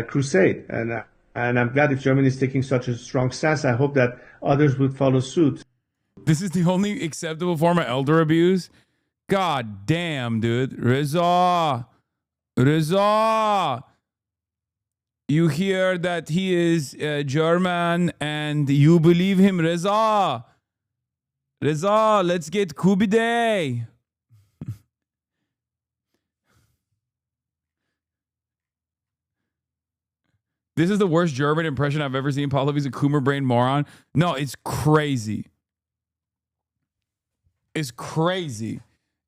crusade. And I'm glad if Germany is taking such a strong stance. I hope that others would follow suit. This is the only acceptable form of elder abuse. God damn, dude. Reza. You hear that he is German and you believe him, Reza. Let's get Kubi Day. This is the worst German impression I've ever seen. Pahlavi's a Coomer brain moron. No, it's crazy. It's crazy.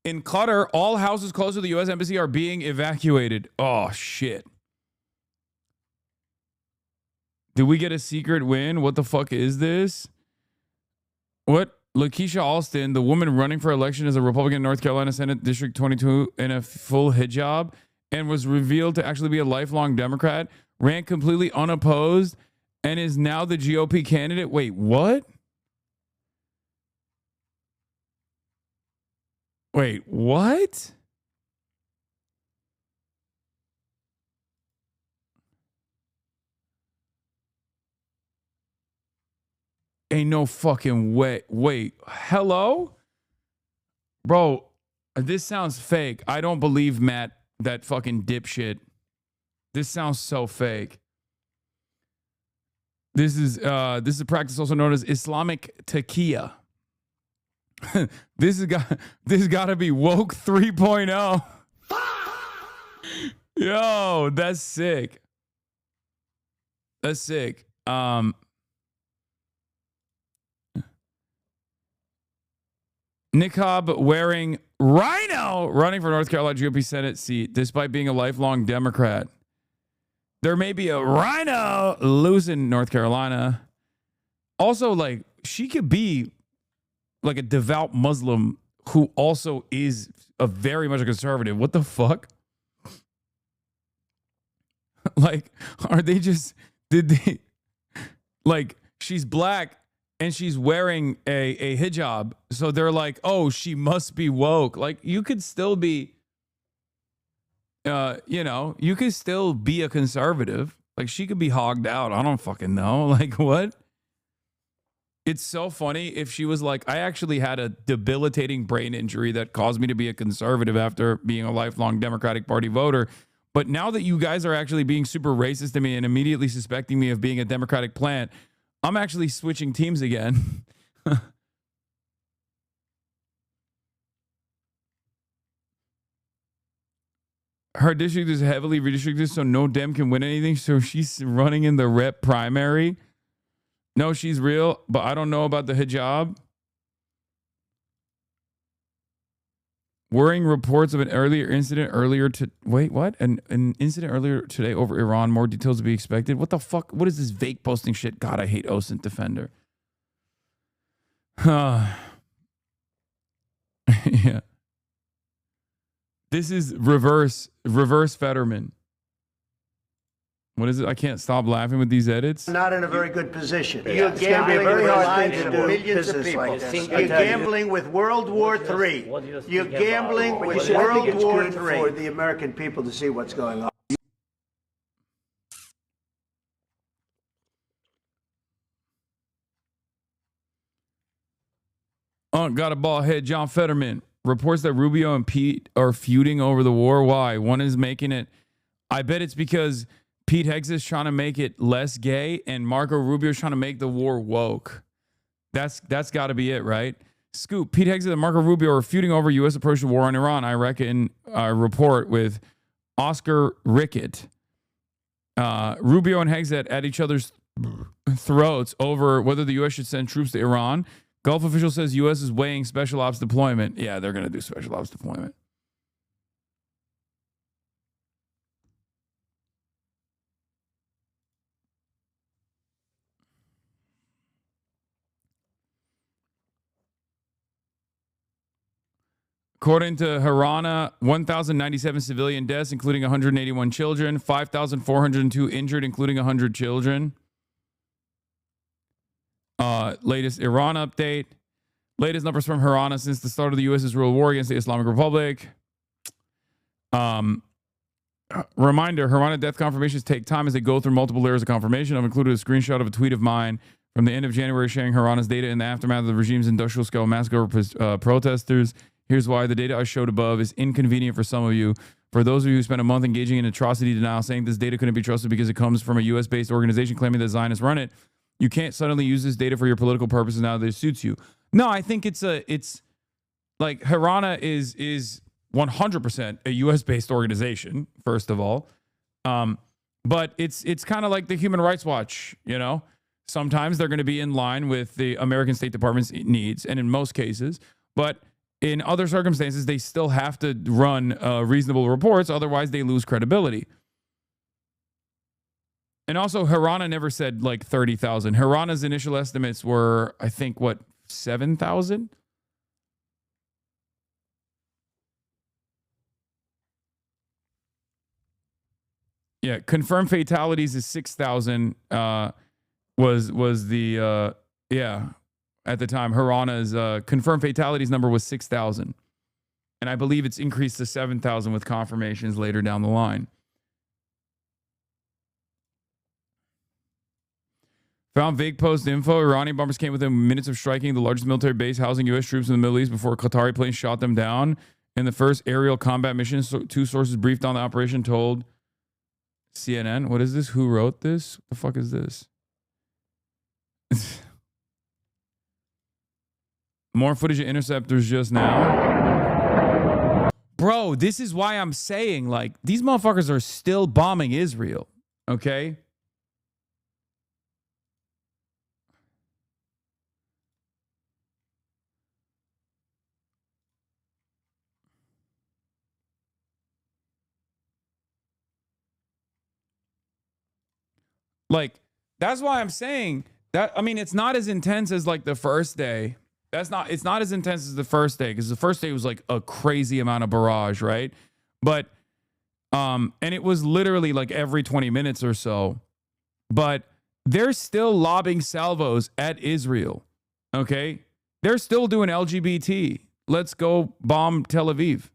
In Qatar, all houses close to the U.S. Embassy are being evacuated. Oh, shit. Did we get a secret win? What the fuck is this? What? Lakeisha Alston, the woman running for election as a Republican in North Carolina Senate District 22 in a full hijab and was revealed to actually be a lifelong Democrat, ran completely unopposed and is now the GOP candidate. Wait, what? Wait, what? Ain't no fucking way. Wait, hello? Bro, this sounds fake. I don't believe Matt, that fucking dipshit. This sounds so fake. This is a practice also known as Islamic taqiyya. This has got to be woke 3.0. Yo, that's sick. That's sick. Niqab wearing rhino running for North Carolina GOP Senate seat despite being a lifelong Democrat. There may be a rhino loose in North Carolina. Also, like, she could be like a devout Muslim who also is a very much a conservative. What the fuck? Like, are they just, did they, like, she's black and she's wearing a hijab. So they're like, oh, she must be woke. Like, you could still be, you could still be a conservative. Like, she could be hogged out. I don't fucking know. Like, what? It's so funny if she was like, I actually had a debilitating brain injury that caused me to be a conservative after being a lifelong Democratic Party voter. But now that you guys are actually being super racist to me and immediately suspecting me of being a Democratic plant, I'm actually switching teams again. Her district is heavily redistricted, so no Dem can win anything. So she's running in the rep primary. No, she's real, but I don't know about the hijab. Worrying reports of an earlier incident wait, what? An incident earlier today over Iran. More details to be expected. What the fuck? What is this vague posting shit? God, I hate OSINT Defender. Yeah. This is reverse Fetterman. What is it? I can't stop laughing with these edits. Not in a very good position. You're It's going to be a gambling very with the hard thing lives to of do millions of business people. like this. You're gambling with World War III. You're gambling with World War III. For the American people to see what's going on. Got a ball head. John Fetterman reports that Rubio and Pete are feuding over the war. Why? One is making it. I bet it's because Pete Hegseth is trying to make it less gay and Marco Rubio is trying to make the war woke. That's got to be it, right? Scoop. Pete Hegseth and Marco Rubio are feuding over U.S. approach to war on Iran. I reckon a report with Oscar Rickett. Rubio and Hegseth at each other's throats over whether the U.S. should send troops to Iran. Gulf official says U.S. is weighing special ops deployment. Yeah, they're going to do special ops deployment. According to Harana, 1,097 civilian deaths, including 181 children, 5,402 injured, including 100 children. Latest Iran update. Latest numbers from Harana since the start of the U.S.'s real war against the Islamic Republic. Reminder, Harana death confirmations take time as they go through multiple layers of confirmation. I've included a screenshot of a tweet of mine from the end of January sharing Harana's data in the aftermath of the regime's industrial scale massacre of protesters. Here's why. The data I showed above is inconvenient for some of you. For those of you who spent a month engaging in atrocity denial, saying this data couldn't be trusted because it comes from a U.S.-based organization claiming that Zionists run it, you can't suddenly use this data for your political purposes now that it suits you. No, I think it's like Harana is 100% a U.S.-based organization, first of all. But it's kind of like the Human Rights Watch, you know? Sometimes they're going to be in line with the American State Department's needs, and in most cases. But in other circumstances, they still have to run reasonable reports, otherwise they lose credibility. And also, Harana never said like 30,000. Harana's initial estimates were, I think, 7,000? Yeah, confirmed fatalities is 6,000. Was the at the time Harana's confirmed fatalities number was 6,000, and I believe it's increased to 7,000 with confirmations later down the line. Found vague post info. Iranian bombers came within minutes of striking the largest military base housing U.S. troops in the Middle East before Qatari planes shot them down. In the first aerial combat mission, two sources briefed on the operation told CNN. What is this? Who wrote this? What the fuck is this? More footage of interceptors just now. Bro, this is why I'm saying, like, these motherfuckers are still bombing Israel. Okay? Like, that's why I'm saying that. I mean, it's not as intense as like the first day. It's not as intense as the first day, because the first day was like a crazy amount of barrage, right? But and it was literally like every 20 minutes or so. But they're still lobbing salvos at Israel. Okay? They're still doing LGBT. Let's go bomb Tel Aviv.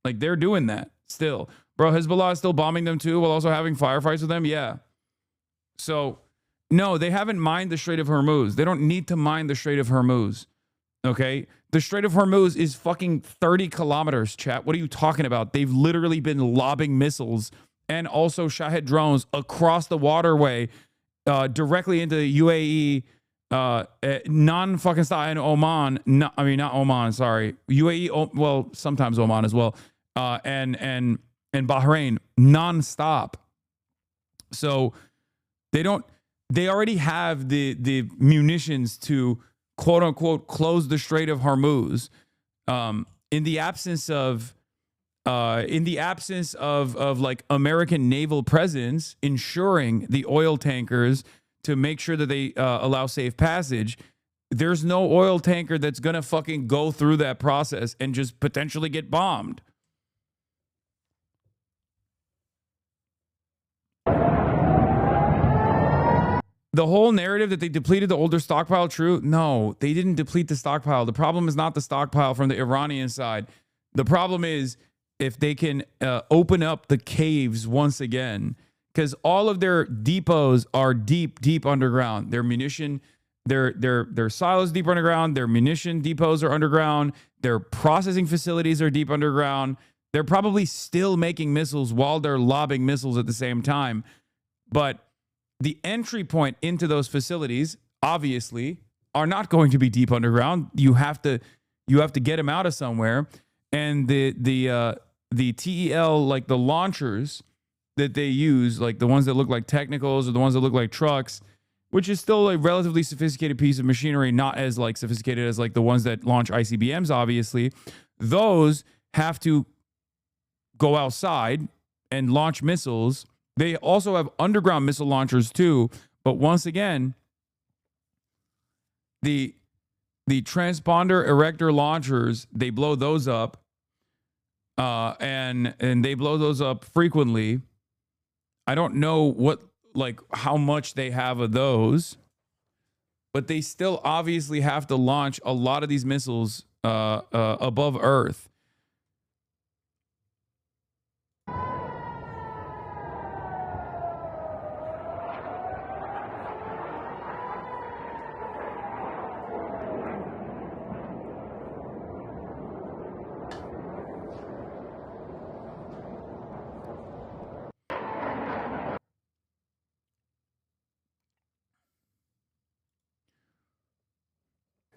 Like, they're doing that still. Bro, Hezbollah is still bombing them too while also having firefights with them. Yeah. So, no, they haven't mined the Strait of Hormuz. They don't need to mine the Strait of Hormuz. Okay? The Strait of Hormuz is fucking 30 kilometers, chat. What are you talking about? They've literally been lobbing missiles and also Shahed drones across the waterway directly into the UAE, non-fucking style, and Oman. No, I mean, not Oman, sorry. UAE, well, sometimes Oman as well. And Bahrain, non-stop. So, they already have the munitions to quote unquote close the Strait of Hormuz. In the absence of like American naval presence ensuring the oil tankers to make sure that they allow safe passage, there's no oil tanker that's gonna fucking go through that process and just potentially get bombed. The whole narrative that they depleted the older stockpile, true? No, they didn't deplete the stockpile. The problem is not the stockpile from the Iranian side. The problem is if they can open up the caves once again, because all of their depots are deep underground. Their munition, their silos deep underground. Their munition depots are underground. Their processing facilities are deep underground. They're probably still making missiles while they're lobbing missiles at the same time. But the entry point into those facilities, obviously, are not going to be deep underground. You have to get them out of somewhere. And the TEL, like the launchers that they use, like the ones that look like technicals or the ones that look like trucks, which is still a relatively sophisticated piece of machinery, not as like sophisticated as like the ones that launch ICBMs, obviously. Those have to go outside and launch missiles. They also have underground missile launchers too, but once again, the transponder erector launchers, they blow those up, and they blow those up frequently. I don't know how much they have of those, but they still obviously have to launch a lot of these missiles above Earth.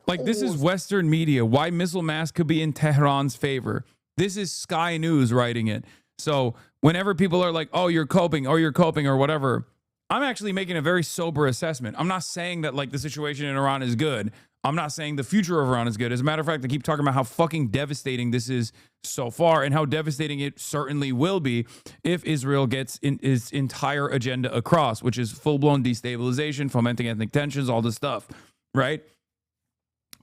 Like, this is Western media. Why missile mass could be in Tehran's favor. This is Sky News writing it. So whenever people are like, oh, you're coping or whatever, I'm actually making a very sober assessment. I'm not saying that like the situation in Iran is good. I'm not saying the future of Iran is good. As a matter of fact, I keep talking about how fucking devastating this is so far and how devastating it certainly will be if Israel gets its entire agenda across, which is full-blown destabilization, fomenting ethnic tensions, all this stuff, right?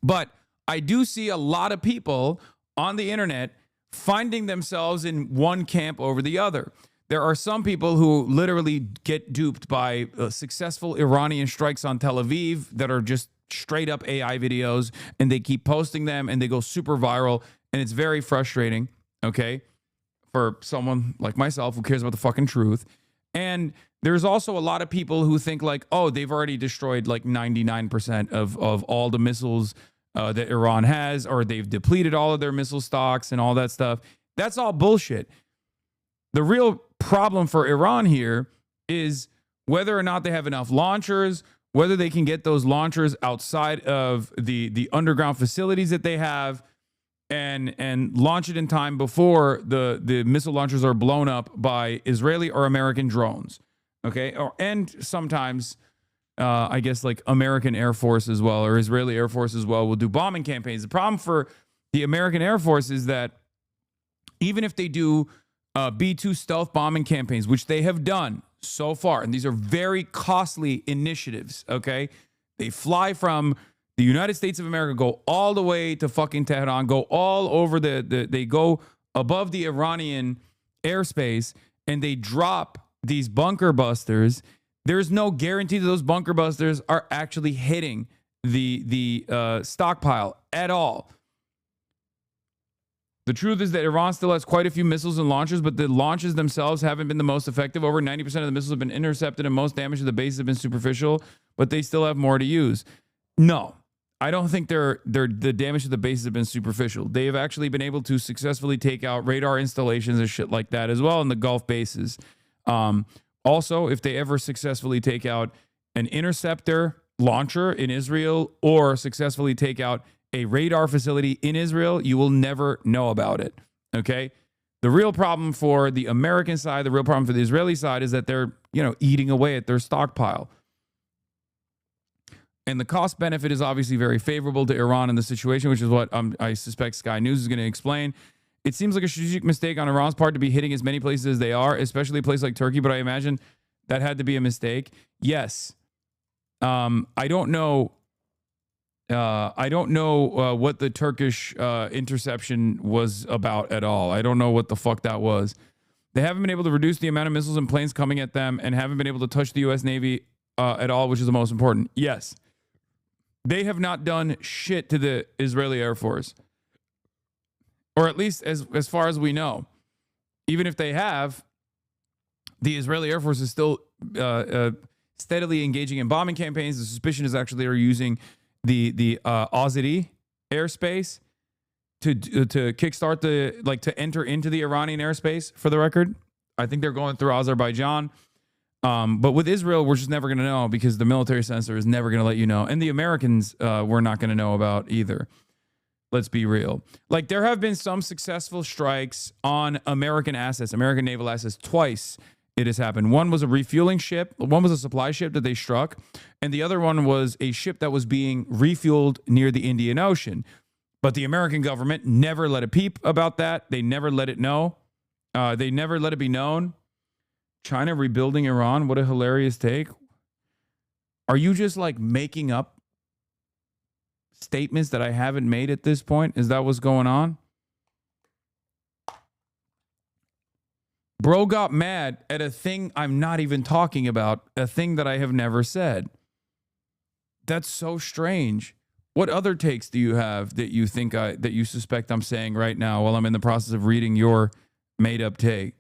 But I do see a lot of people on the internet finding themselves in one camp over the other. There are some people who literally get duped by successful Iranian strikes on Tel Aviv that are just straight up AI videos, and they keep posting them and they go super viral, and it's very frustrating, okay, for someone like myself who cares about the fucking truth. And There's also a lot of people who think like, oh, they've already destroyed like 99% of all the missiles that Iran has, or they've depleted all of their missile stocks and all that stuff. That's all bullshit. The real problem for Iran here is whether or not they have enough launchers, whether they can get those launchers outside of the underground facilities that they have and launch it in time before the missile launchers are blown up by Israeli or American drones. Okay, and sometimes, I guess, like American Air Force as well, or Israeli Air Force as well, will do bombing campaigns. The problem for the American Air Force is that even if they do B-2 stealth bombing campaigns, which they have done so far, and these are very costly initiatives, okay? They fly from the United States of America, go all the way to fucking Tehran, go all over they go above the Iranian airspace, and they drop these bunker busters. There's no guarantee that those bunker busters are actually hitting the stockpile at all. The truth is that Iran still has quite a few missiles and launchers, but the launches themselves haven't been the most effective. Over 90% of the missiles have been intercepted, and most damage to the base have been superficial, but they still have more to use. No, I don't think the damage to the bases have been superficial. They have actually been able to successfully take out radar installations and shit like that as well in the Gulf bases. Also, if they ever successfully take out an interceptor launcher in Israel or successfully take out a radar facility in Israel, you will never know about it. Okay? The real problem for the American side, the real problem for the Israeli side is that they're, eating away at their stockpile. And the cost benefit is obviously very favorable to Iran in the situation, which is what I suspect Sky News is going to explain. It seems like a strategic mistake on Iran's part to be hitting as many places as they are, especially a place like Turkey, but I imagine that had to be a mistake. Yes. I don't know what the Turkish interception was about at all. I don't know what the fuck that was. They haven't been able to reduce the amount of missiles and planes coming at them and haven't been able to touch the U.S. Navy at all, which is the most important. Yes. They have not done shit to the Israeli Air Force. Or at least as far as we know. Even if they have, the Israeli Air Force is still steadily engaging in bombing campaigns. The suspicion is actually they're using the Azeri airspace to kickstart to enter into the Iranian airspace, for the record. I think they're going through Azerbaijan. But with Israel, we're just never going to know because the military censor is never going to let you know. And the Americans, we're not going to know about either. Let's be real. Like, there have been some successful strikes on American assets, American naval assets. Twice it has happened. One was a refueling ship. One was a supply ship that they struck. And the other one was a ship that was being refueled near the Indian Ocean. But the American government never let a peep about that. They never let it know. They never let it be known. China rebuilding Iran. What a hilarious take. Are you just like making up statements that I haven't made at this point? Is that what's going on? Bro got mad at a thing I'm not even talking about, a thing that I have never said. That's so strange. What other takes do you have that you think that you suspect I'm saying right now while I'm in the process of reading your made up take?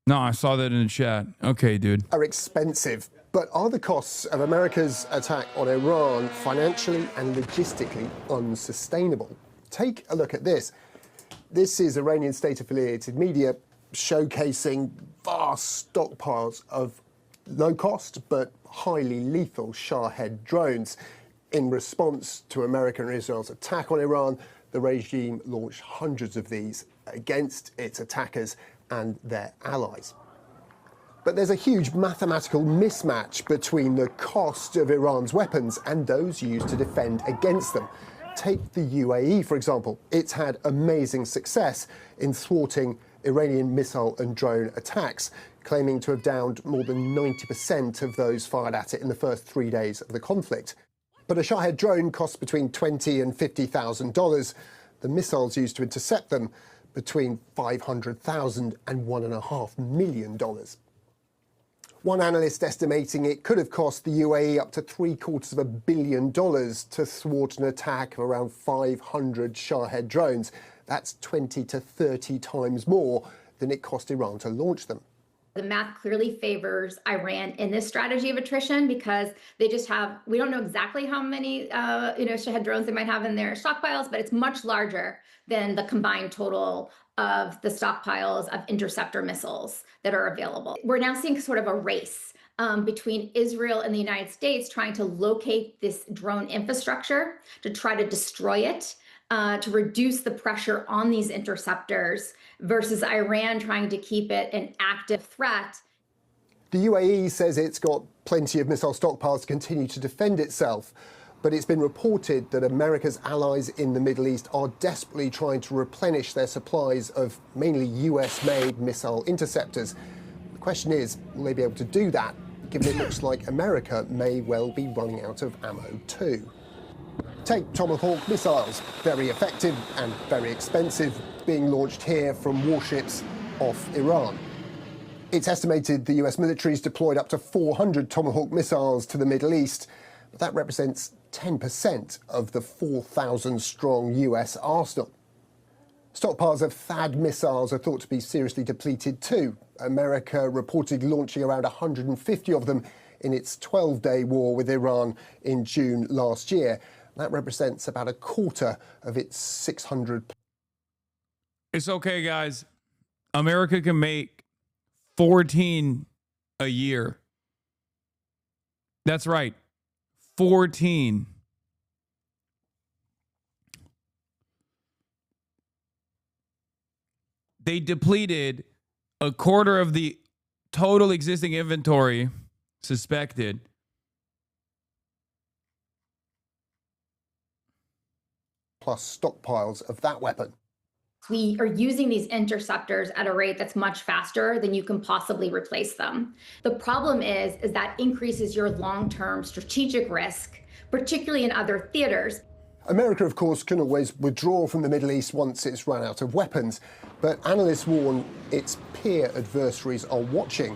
No, I saw that in the chat. Okay, dude. Are expensive, but are the costs of America's attack on Iran financially and logistically unsustainable? Take a look at this. This is Iranian state-affiliated media showcasing vast stockpiles of low-cost but highly lethal Shahed drones. In response to America and Israel's attack on Iran, the regime launched hundreds of these against its attackers and their allies. But there's a huge mathematical mismatch between the cost of Iran's weapons and those used to defend against them. Take the UAE, for example. It's had amazing success in thwarting Iranian missile and drone attacks, claiming to have downed more than 90% of those fired at it in the first 3 days of the conflict. But a Shahed drone costs between $20,000 and $50,000. The missiles used to intercept them between $500,000 and $1.5 million. One analyst estimating it could have cost the UAE up to $750 million to thwart an attack of around 500 Shahed drones. That's 20 to 30 times more than it cost Iran to launch them. The math clearly favors Iran in this strategy of attrition because they just have, we don't know exactly how many, Shahed drones they might have in their stockpiles, but it's much larger than the combined total of the stockpiles of interceptor missiles that are available. We're now seeing sort of a race between Israel and the United States trying to locate this drone infrastructure to try to destroy it, to reduce the pressure on these interceptors versus Iran trying to keep it an active threat. The UAE says it's got plenty of missile stockpiles to continue to defend itself, but it's been reported that America's allies in the Middle East are desperately trying to replenish their supplies of mainly US-made missile interceptors. The question is, will they be able to do that, given it looks like America may well be running out of ammo too? Take Tomahawk missiles, very effective and very expensive, being launched here from warships off Iran. It's estimated the US military's deployed up to 400 Tomahawk missiles to the Middle East, but that represents 10% of the 4,000-strong US arsenal. Stockpiles of THAAD missiles are thought to be seriously depleted too. America reported launching around 150 of them in its 12-day war with Iran in June last year. That represents about a quarter of its 600. It's okay, guys. America can make 14 a year. That's right. 14. They depleted a quarter of the total existing inventory suspected. Plus stockpiles of that weapon. We are using these interceptors at a rate that's much faster than you can possibly replace them. The problem is that increases your long-term strategic risk, particularly in other theaters. America, of course, can always withdraw from the Middle East once it's run out of weapons, but analysts warn its peer adversaries are watching.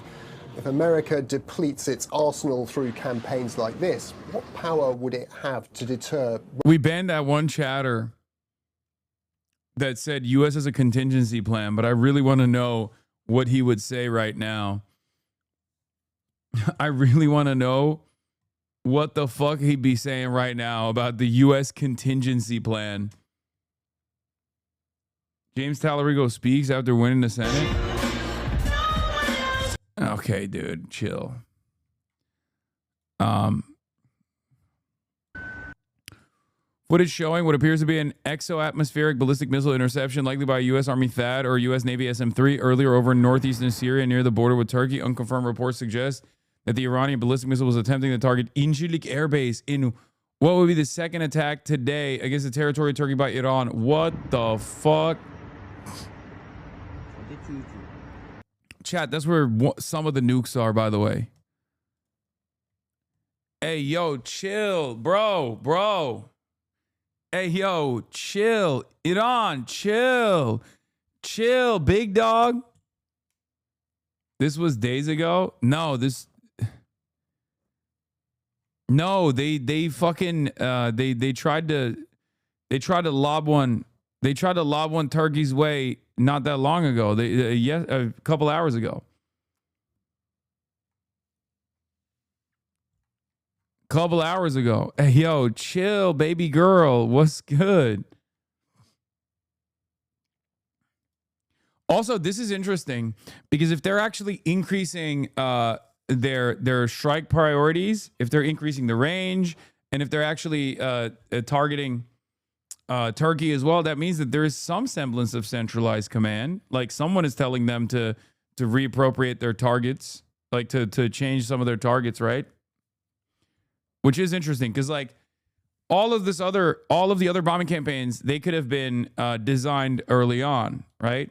If America depletes its arsenal through campaigns like this, what power would it have to deter? We banned that one chatter that said U.S. has a contingency plan, but I really want to know what he would say right now. I really want to know what the fuck he'd be saying right now about the U.S. contingency plan. James Talarico speaks after winning the Senate. Okay, dude, chill. Footage showing what appears to be an exo-atmospheric ballistic missile interception, likely by a U.S. Army THAAD or U.S. Navy SM-3 earlier over in northeastern Syria near the border with Turkey. Unconfirmed reports suggest that the Iranian ballistic missile was attempting to target Incirlik Air Base in what would be the second attack today against the territory of Turkey by Iran. What the fuck? Chat, that's where some of the nukes are, by the way. Hey, yo, chill, bro. Hey, yo, chill. Iran, chill. Chill, big dog. This was days ago? No, they fucking they tried to lob one. They tried to lob one Turkey's way not that long ago. A couple hours ago. Hey, yo, chill, baby girl. What's good? Also, this is interesting because if they're actually increasing their strike priorities, if they're increasing the range, and if they're actually targeting Turkey as well, that means that there is some semblance of centralized command. Like someone is telling them to reappropriate their targets, like to change some of their targets, right? Which is interesting because like all of the other bombing campaigns, they could have been designed early on, right?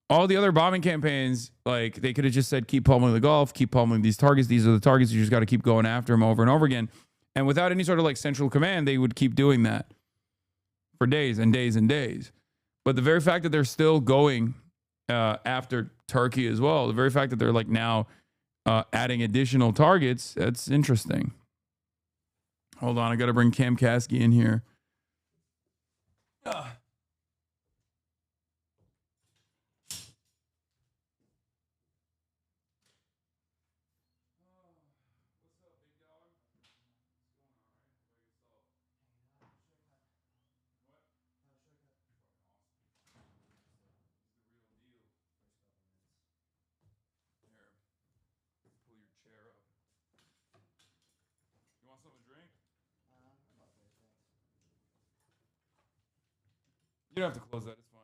All the other bombing campaigns, like they could have just said, keep pummeling the Gulf, keep pummeling these targets. These are the targets. You just got to keep going after them over and over again. And without any sort of like central command, they would keep doing that for days and days and days. But the very fact that they're still going after Turkey as well, the very fact that they're like now adding additional targets, that's interesting. Hold on, I got to bring Cam Kasky in here. You don't have to close that. It's fine.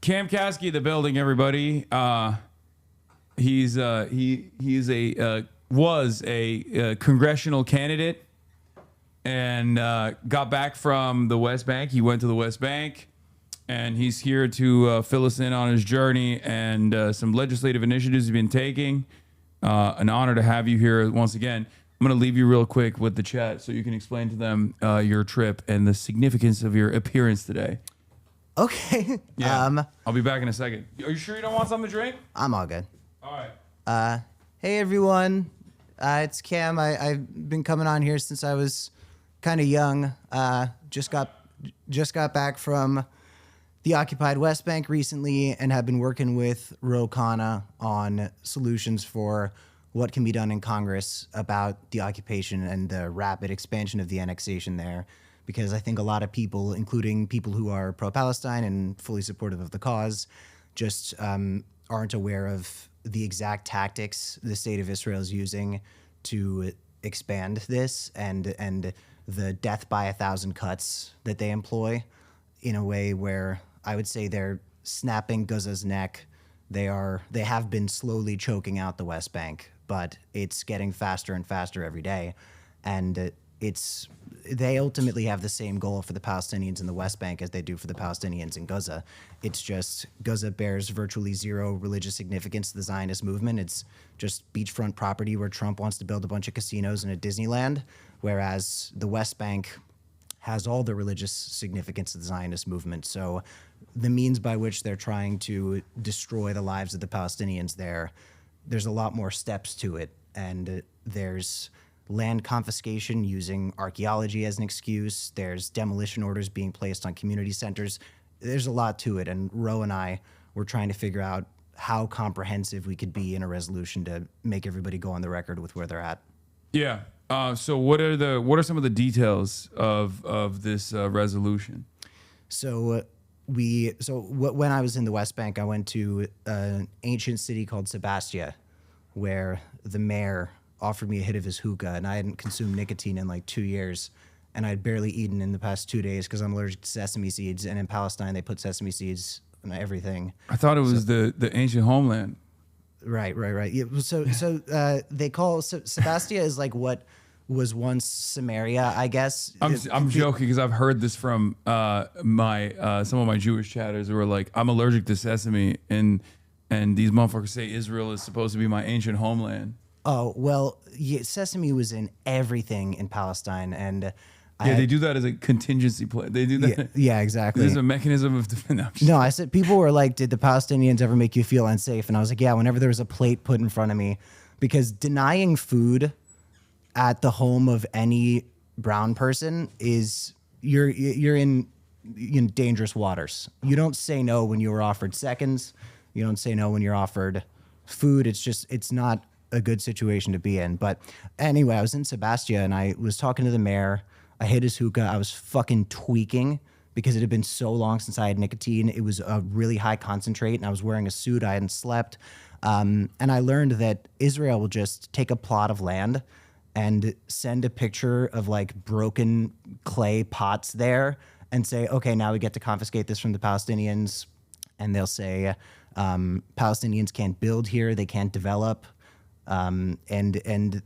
Cam Kasky, the building, everybody. He's was a congressional candidate and got back from the West Bank. He went to the West Bank, and he's here to fill us in on his journey and some legislative initiatives he's been taking. An honor to have you here once again. I'm going to leave you real quick with the chat so you can explain to them your trip and the significance of your appearance today. Okay. Yeah. I'll be back in a second. Are you sure you don't want something to drink? I'm all good. All right. Hey everyone, it's Cam. I've been coming on here since I was kind of young. Just got back from the occupied West Bank recently and have been working with Ro Khanna on solutions for what can be done in Congress about the occupation and the rapid expansion of the annexation there. Because I think a lot of people, including people who are pro-Palestine and fully supportive of the cause, just aren't aware of the exact tactics the state of Israel is using to expand this and the death by 1,000 cuts that they employ in a way where I would say they're snapping Gaza's neck. They have been slowly choking out the West Bank, but it's getting faster and faster every day. And they ultimately have the same goal for the Palestinians in the West Bank as they do for the Palestinians in Gaza. It's just Gaza bears virtually zero religious significance to the Zionist movement. It's just beachfront property where Trump wants to build a bunch of casinos and a Disneyland, whereas the West Bank has all the religious significance of the Zionist movement. So the means by which they're trying to destroy the lives of the Palestinians there's a lot more steps to it. And there's land confiscation using archaeology as an excuse. There's demolition orders being placed on community centers. There's a lot to it. And Ro and I were trying to figure out how comprehensive we could be in a resolution to make everybody go on the record with where they're at. Yeah. So what are some of the details of this resolution? So when I was in the West Bank, I went to an ancient city called Sebastia, where the mayor offered me a hit of his hookah, and I hadn't consumed nicotine in like 2 years, and I'd barely eaten in the past 2 days because I'm allergic to sesame seeds, and in Palestine they put sesame seeds on everything. I thought it was the ancient homeland. Right. Yeah, so they call Sebastia is like what was once Samaria, I guess. I'm joking because I've heard this from some of my Jewish chatters who are like, I'm allergic to sesame, and these motherfuckers say Israel is supposed to be my ancient homeland. Oh, well, yeah, sesame was in everything in Palestine, and they do that as a contingency plan. They do that. Yeah, exactly. There's a mechanism of defense. No, I said people were like, "Did the Palestinians ever make you feel unsafe?" And I was like, "Yeah, whenever there was a plate put in front of me," because denying food at the home of any brown person is you're in dangerous waters. You don't say no when you were offered seconds. You don't say no when you're offered food. It's not a good situation to be in. But anyway, I was in Sebastia and I was talking to the mayor. I hit his hookah. I was fucking tweaking because it had been so long since I had nicotine. It was a really high concentrate and I was wearing a suit. I hadn't slept. And I learned that Israel will just take a plot of land and send a picture of like broken clay pots there and say, okay, now we get to confiscate this from the Palestinians. And they'll say, Palestinians can't build here. They can't develop. And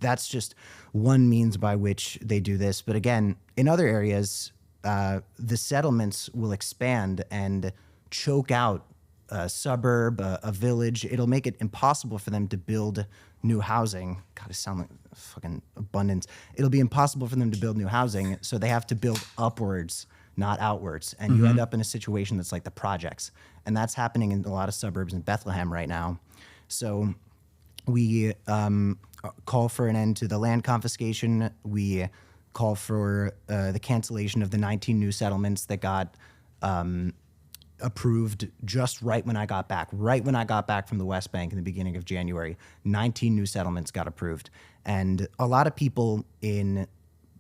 that's just one means by which they do this. But again, in other areas, the settlements will expand and choke out a suburb, a village. It'll make it impossible for them to build new housing. God, it sounds like fucking abundance. It'll be impossible for them to build new housing, so they have to build upwards, not outwards. And you end up in a situation that's like the projects. And that's happening in a lot of suburbs in Bethlehem right now. So we call for an end to the land confiscation. We call for the cancellation of the 19 new settlements that got approved just right when I got back. Right when I got back from the West Bank in the beginning of January, 19 new settlements got approved. And a lot of people in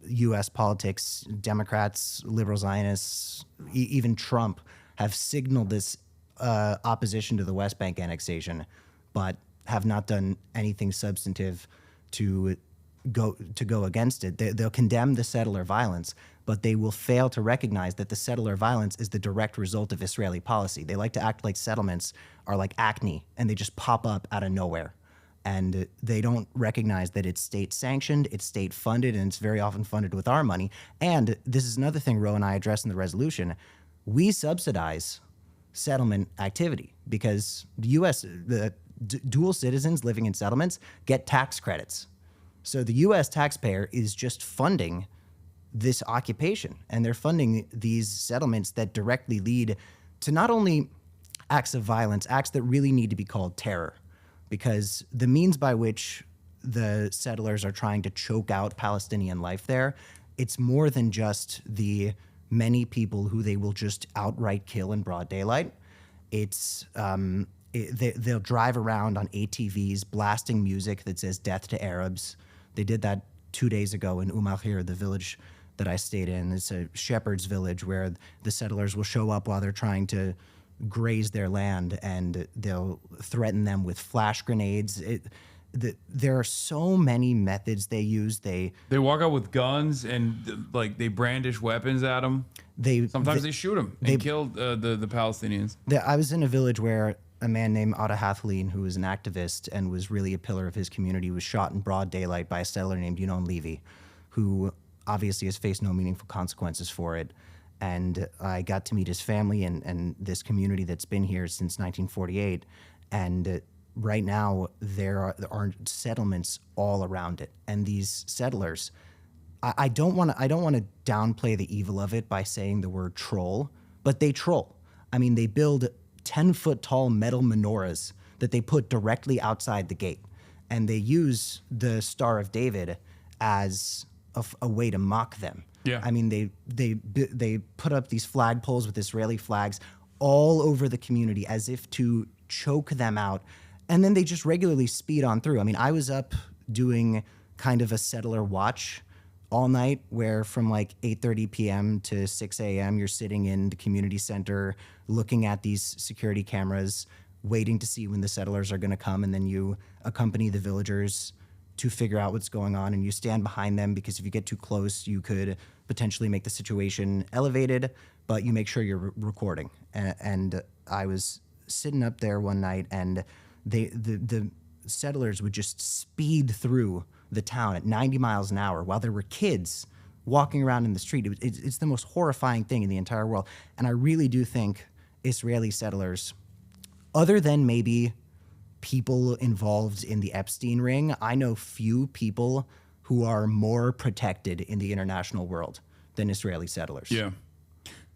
U.S. politics, Democrats, liberal Zionists, even Trump have signaled this opposition to the West Bank annexation, but have not done anything substantive to go against it. They'll condemn the settler violence, but they will fail to recognize that the settler violence is the direct result of Israeli policy. They like to act like settlements are like acne, and they just pop up out of nowhere. And they don't recognize that it's state sanctioned, it's state funded, and it's very often funded with our money. And this is another thing Ro and I address in the resolution. We subsidize settlement activity because the U.S., the dual citizens living in settlements get tax credits. So the U.S. taxpayer is just funding this occupation, and they're funding these settlements that directly lead to not only acts of violence, acts that really need to be called terror, because the means by which the settlers are trying to choke out Palestinian life there, it's more than just the many people who they will just outright kill in broad daylight. It's they'll drive around on ATVs blasting music that says death to Arabs. They did that 2 days ago in Ahir, the village that I stayed in. It's a shepherd's village where the settlers will show up while they're trying to graze their land, and they'll threaten them with flash grenades. There are so many methods they use. They walk out with guns and like they brandish weapons at them. Sometimes they shoot them and kill the Palestinians. I was in a village where a man named Ada Hathleen, who was an activist and was really a pillar of his community, was shot in broad daylight by a settler named Yunon Levy, who obviously has faced no meaningful consequences for it. And I got to meet his family and this community that's been here since 1948. And right now there are settlements all around it. And these settlers, I don't want to downplay the evil of it by saying the word troll, but they troll. I mean, they build 10-foot tall metal menorahs that they put directly outside the gate. And they use the Star of David as a way to mock them. Yeah. I mean, they put up these flagpoles with Israeli flags all over the community as if to choke them out. And then they just regularly speed on through. I mean, I was up doing kind of a settler watch all night where from like 8:30 p.m. to 6 a.m. you're sitting in the community center looking at these security cameras, waiting to see when the settlers are going to come, and then you accompany the villagers to figure out what's going on, and you stand behind them because if you get too close, you could potentially make the situation elevated, but you make sure you're recording. And I was sitting up there one night, and the settlers would just speed through the town at 90 miles an hour while there were kids walking around in the street. It's the most horrifying thing in the entire world. And I really do think Israeli settlers, other than maybe people involved in the Epstein ring, I know few people who are more protected in the international world than Israeli settlers. Yeah.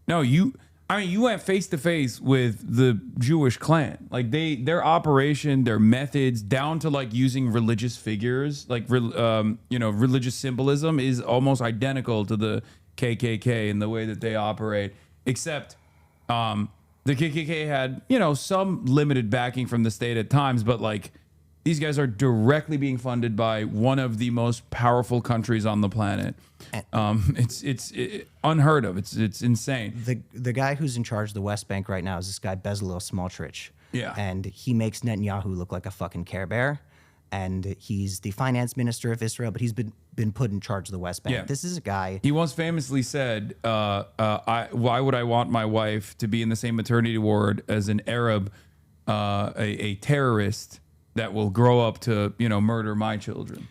No, you went face to face with the Jewish clan. Like their operation, their methods, down to like using religious figures, like religious symbolism is almost identical to the KKK in the way that they operate. Except, the KKK had, some limited backing from the state at times, but like these guys are directly being funded by one of the most powerful countries on the planet. It's unheard of. It's insane. The guy who's in charge of the West Bank right now is this guy Bezalel Smotrich. Yeah. And he makes Netanyahu look like a fucking Care Bear. And he's the finance minister of Israel, but he's been put in charge of the West Bank. Yeah. This is a guy. He once famously said, why would I want my wife to be in the same maternity ward as an Arab, a terrorist that will grow up to, murder my children?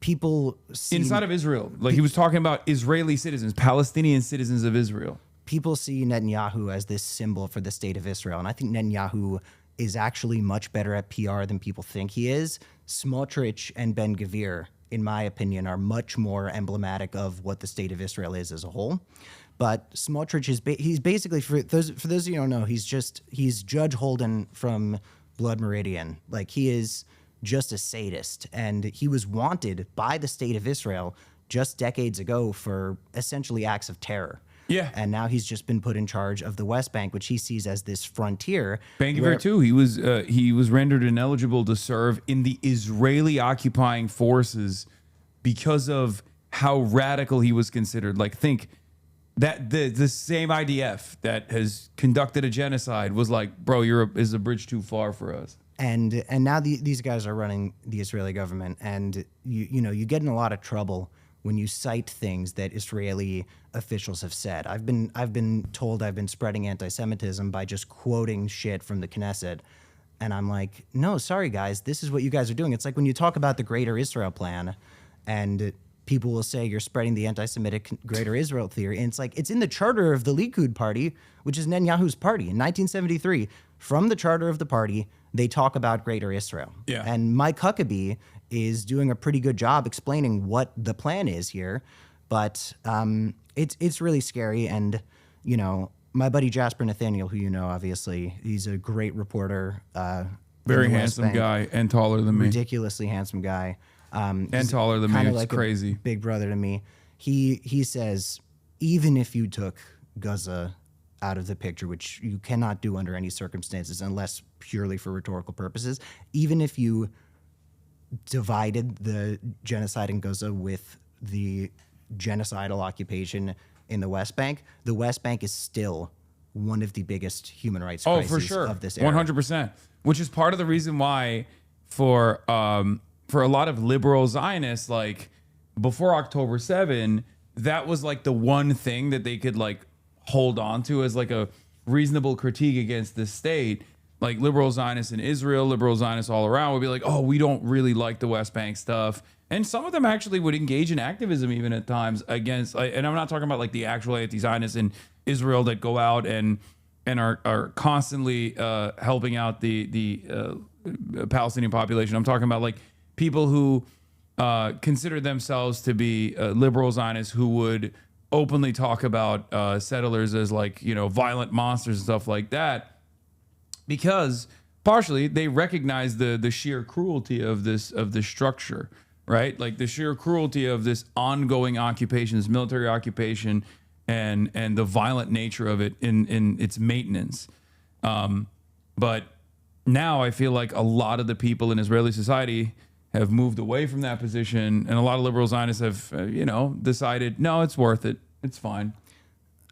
People inside of Israel. Like he was talking about Israeli citizens, Palestinian citizens of Israel. People see Netanyahu as this symbol for the state of Israel. And I think Netanyahu is actually much better at PR than people think he is. Smotrich and Ben Gvir, in my opinion, are much more emblematic of what the state of Israel is as a whole. But Smotrich he's basically, for those of you who don't know, he's Judge Holden from Blood Meridian. Like he is just a sadist, and he was wanted by the state of Israel just decades ago for essentially acts of terror. Yeah. And now he's just been put in charge of the West Bank, which he sees as this frontier. Ben Gvir too. He was rendered ineligible to serve in the Israeli occupying forces because of how radical he was considered. Like, think that the same IDF that has conducted a genocide was like, bro, is a bridge too far for us. And now these guys are running the Israeli government, and you get in a lot of trouble when you cite things that Israeli officials have said. I've been told I've been spreading anti-Semitism by just quoting shit from the Knesset, and I'm like, no, sorry guys, this is what you guys are doing. It's like when you talk about the Greater Israel Plan, and people will say you're spreading the anti-Semitic Greater Israel theory, and it's like it's in the charter of the Likud party, which is Netanyahu's party, in 1973. From the charter of the party, they talk about Greater Israel. Yeah. And Mike Huckabee is doing a pretty good job explaining what the plan is here, but it's really scary. And my buddy Jasper Nathaniel, who obviously, he's a great reporter. Very handsome guy and taller than me. Ridiculously handsome guy. And taller than me. It's like crazy. Big brother to me. He says, even if you took Gaza out of the picture, which you cannot do under any circumstances unless purely for rhetorical purposes, even if you divided the genocide in Gaza with the genocidal occupation in the West Bank is still one of the biggest human rights crises of this era. 100%. Which is part of the reason why for a lot of liberal Zionists, like before October 7, that was like the one thing that they could like hold on to as like a reasonable critique against the state. Like liberal Zionists in Israel, liberal Zionists all around would be like, oh, we don't really like the West Bank stuff. And some of them actually would engage in activism even at times against, and I'm not talking about like the actual anti-Zionists in Israel that go out and are constantly helping out the Palestinian population. I'm talking about like people who consider themselves to be liberal Zionists who would openly talk about settlers as like, violent monsters and stuff like that, because partially they recognize the sheer cruelty of this structure, right? Like the sheer cruelty of this ongoing occupation, this military occupation, and the violent nature of it in its maintenance. But now I feel like a lot of the people in Israeli society have moved away from that position, and a lot of liberal Zionists have, decided, no, it's worth it. It's fine.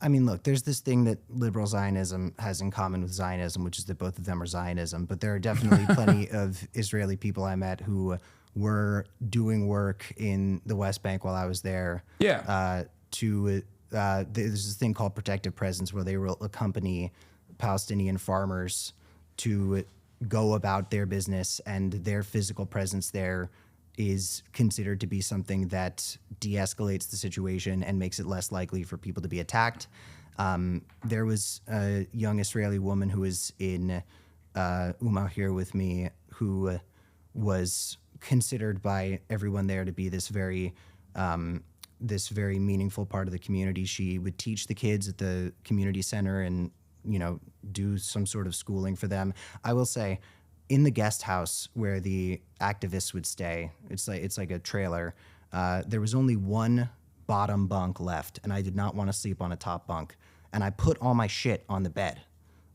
I mean, look, there's this thing that liberal Zionism has in common with Zionism, which is that both of them are Zionism. But there are definitely plenty of Israeli people I met who were doing work in the West Bank while I was there. Yeah. There's this thing called Protective Presence, where they will accompany Palestinian farmers to go about their business, and their physical presence there is considered to be something that de-escalates the situation and makes it less likely for people to be attacked. There was a young Israeli woman who was in Umah here with me, who was considered by everyone there to be this very meaningful part of the community. She would teach the kids at the community center and do some sort of schooling for them. I will say, in the guest house where the activists would stay, it's like a trailer, there was only one bottom bunk left, and I did not want to sleep on a top bunk. And I put all my shit on the bed.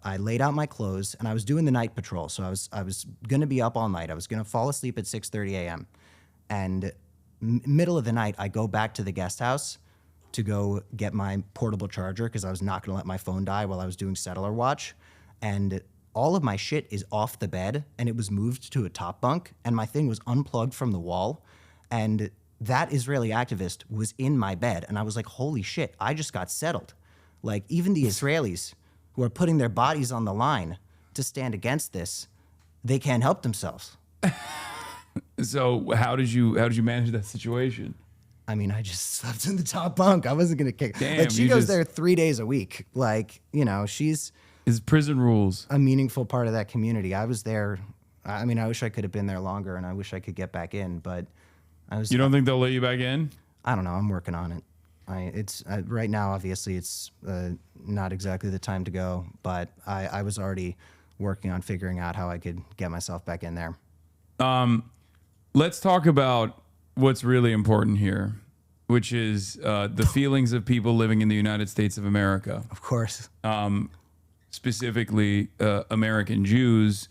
I laid out my clothes, and I was doing the night patrol, so I was gonna be up all night. I was gonna fall asleep at 6:30 a.m. And middle of the night, I go back to the guest house to go get my portable charger, because I was not gonna let my phone die while I was doing settler watch. And all of my shit is off the bed, and it was moved to a top bunk, and my thing was unplugged from the wall, and that Israeli activist was in my bed, and I was like, holy shit, I just got settled. Like, even the Israelis who are putting their bodies on the line to stand against this, they can't help themselves. So how did you manage that situation? I mean, I just slept in the top bunk. I wasn't gonna kick. Damn, like, she goes there 3 days a week. Like, she's It's prison rules. A meaningful part of that community. I was there. I mean, I wish I could have been there longer, and I wish I could get back in, but I was. You don't think they'll let you back in? I don't know. I'm working on it. It's right now, obviously, it's not exactly the time to go, but I was already working on figuring out how I could get myself back in there. Let's talk about what's really important here, which is the feelings of people living in the United States of America. Of course. Specifically American Jews,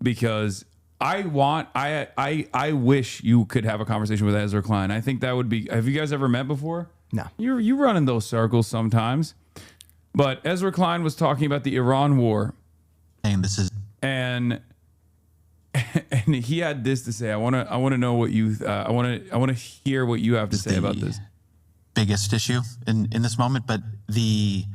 because I wish you could have a conversation with Ezra Klein. I think that would be. Have you guys ever met before? No. You run in those circles sometimes. But Ezra Klein was talking about the Iran war. And this is and he had this to say. I want to know what you I want to hear what you have to say about this. Biggest issue in this moment, but the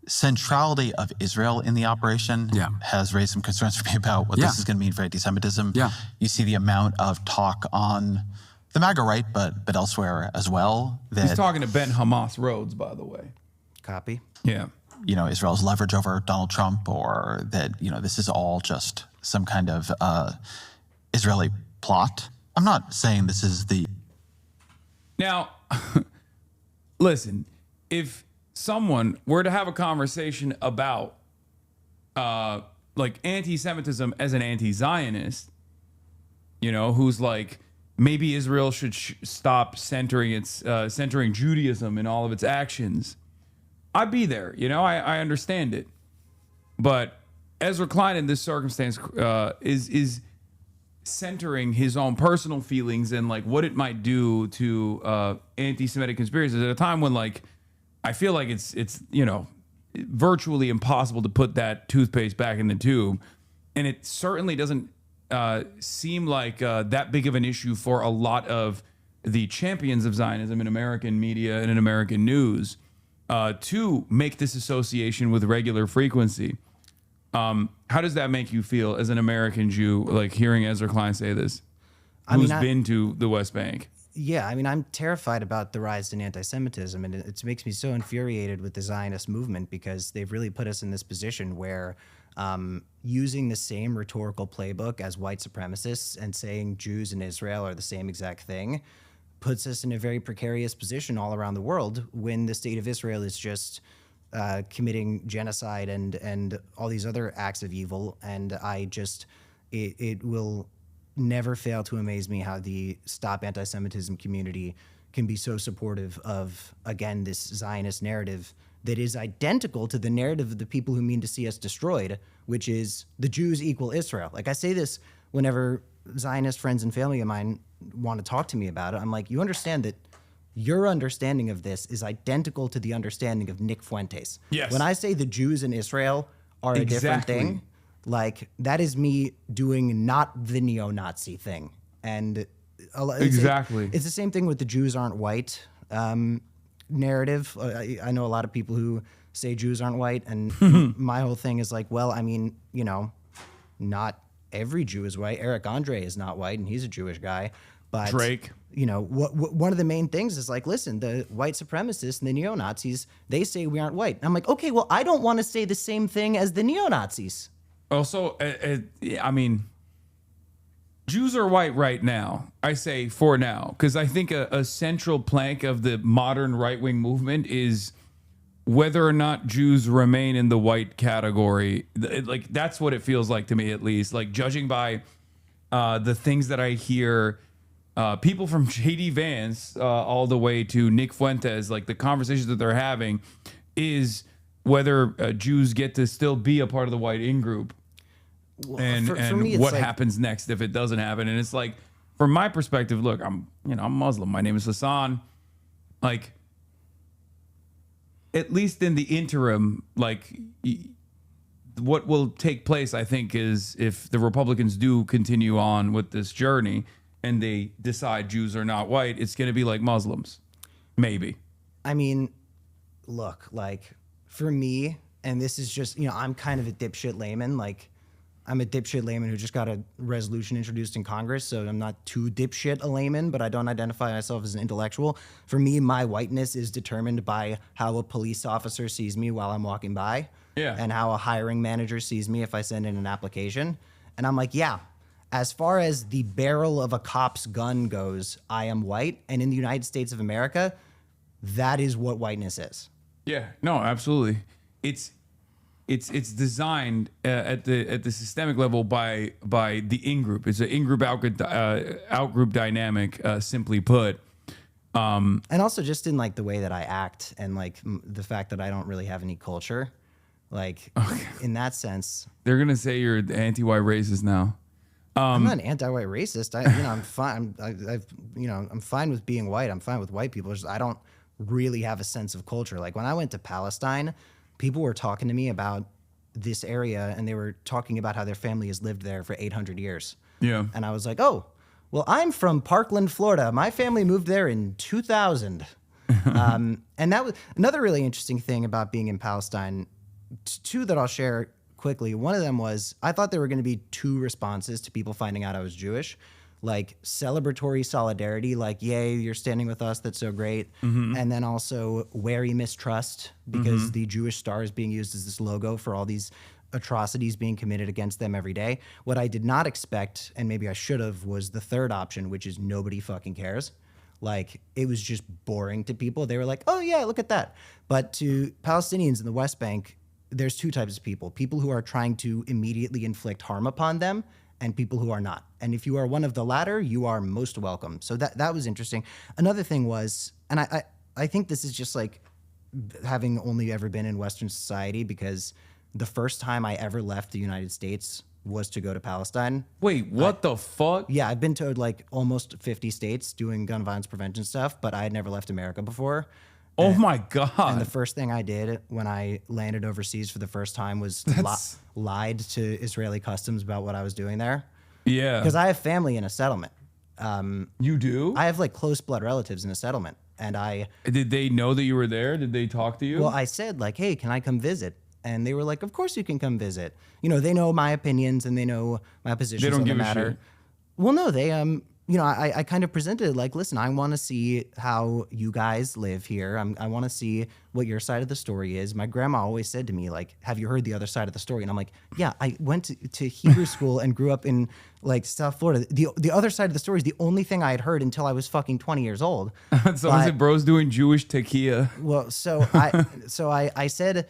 centrality of Israel in the operation has raised some concerns for me about what this is going to mean for anti-Semitism. You see the amount of talk on the MAGA right, but elsewhere as well. He's talking to Ben Hamas Rhodes, by the way. Copy. Yeah. Israel's leverage over Donald Trump, or that, this is all just some kind of Israeli plot. I'm not saying this is the... Now, listen, if someone were to have a conversation about like anti-Semitism as an anti-Zionist, who's like, maybe Israel should stop centering Judaism in all of its actions, I'd be there. I understand it. But Ezra Klein in this circumstance is centering his own personal feelings and like what it might do to anti-Semitic conspiracies at a time when, like, I feel like it's virtually impossible to put that toothpaste back in the tube. And it certainly doesn't seem like that big of an issue for a lot of the champions of Zionism in American media and in American news to make this association with regular frequency. How does that make you feel as an American Jew, like hearing Ezra Klein say this, who's been to the West Bank? Yeah, I'm terrified about the rise in anti-Semitism, and it makes me so infuriated with the Zionist movement because they've really put us in this position where using the same rhetorical playbook as white supremacists and saying Jews and Israel are the same exact thing puts us in a very precarious position all around the world when the state of Israel is just committing genocide and all these other acts of evil. And it will never fail to amaze me how the Stop Anti-Semitism community can be so supportive of, again, this Zionist narrative that is identical to the narrative of the people who mean to see us destroyed, which is the Jews equal Israel. Like, I say this whenever Zionist friends and family of mine want to talk to me about it. I'm like, you understand that your understanding of this is identical to the understanding of Nick Fuentes. Yes. When I say the Jews in Israel are a different thing, like, that is me doing not the neo-Nazi thing. And it's the same thing with the Jews aren't white narrative. I know a lot of people who say Jews aren't white, and my whole thing is like, well, not every Jew is white. Eric Andre is not white, and he's a Jewish guy. But Drake. One of the main things is like, listen, the white supremacists and the neo-Nazis, they say we aren't white. And I'm like, okay, well, I don't want to say the same thing as the neo-Nazis. Also, Jews are white right now. I say for now, because I think a central plank of the modern right-wing movement is whether or not Jews remain in the white category. Like, that's what it feels like to me, at least. Like, judging by the things that I hear, people from J.D. Vance all the way to Nick Fuentes, like the conversations that they're having is whether Jews get to still be a part of the white in-group. Well, and for me, what happens next if it doesn't happen. And it's like, from my perspective, look, I'm Muslim. My name is Hasan. Like, at least in the interim, like, what will take place, I think, is if the Republicans do continue on with this journey and they decide Jews are not white, it's going to be like Muslims. Maybe. Look, like, for me, and this is just, I'm kind of a dipshit layman. Like, I'm a dipshit layman who just got a resolution introduced in Congress, so I'm not too dipshit a layman, but I don't identify myself as an intellectual. For me, my whiteness is determined by how a police officer sees me while I'm walking by, and how a hiring manager sees me if I send in an application. And I'm like, yeah, as far as the barrel of a cop's gun goes, I am white, and in the United States of America, that is what whiteness is. Yeah, no, absolutely. It's designed at the systemic level by the in-group. It's an in-group out-group dynamic, simply put. And also just in like the way that I act and like the fact that I don't really have any culture, like in that sense. They're gonna say you're anti-white racist now. I'm not an anti-white racist. I'm fine. I'm fine with being white. I'm fine with white people. I don't really have a sense of culture. Like when I went to Palestine, people were talking to me about this area, and they were talking about how their family has lived there for 800 years. Yeah. And I was like, oh, well, I'm from Parkland, Florida. My family moved there in 2000. And that was another really interesting thing about being in Palestine. Two that I'll share quickly. One of them was I thought there were going to be two responses to people finding out I was Jewish, like celebratory solidarity, like, yay, you're standing with us. That's so great. And then also wary mistrust because the Jewish star is being used as this logo for all these atrocities being committed against them every day. What I did not expect, and maybe I should have, was the third option, which is nobody fucking cares. Like, it was just boring to people. They were like, oh yeah, look at that. But to Palestinians in the West Bank, there's two types of people who are trying to immediately inflict harm upon them and people who are not. And if you are one of the latter, you are most welcome. So that was interesting. Another thing was, and I think this is just like having only ever been in Western society, because the first time I ever left the United States was to go to Palestine. Wait, what the fuck? Yeah, I've been to like almost 50 states doing gun violence prevention stuff, but I had never left America before. Oh my God. And the first thing I did when I landed overseas for the first time was lied to Israeli customs about what I was doing there. Yeah. Because I have family in a settlement. You do? I have like close blood relatives in a settlement. And Did they know that you were there? Did they talk to you? Well, I said like, hey, can I come visit? And they were like, of course you can come visit. You know, they know my opinions and they know my positions on the matter. Well, no, they, I kind of presented it like, listen, I want to see how you guys live here. I want to see what your side of the story is. My grandma always said to me, like, have you heard the other side of the story? And I'm like, yeah, I went to Hebrew school and grew up in like South Florida. The other side of the story is the only thing I had heard until I was fucking 20 years old. Someone said bro's doing Jewish tequila. Well, so I said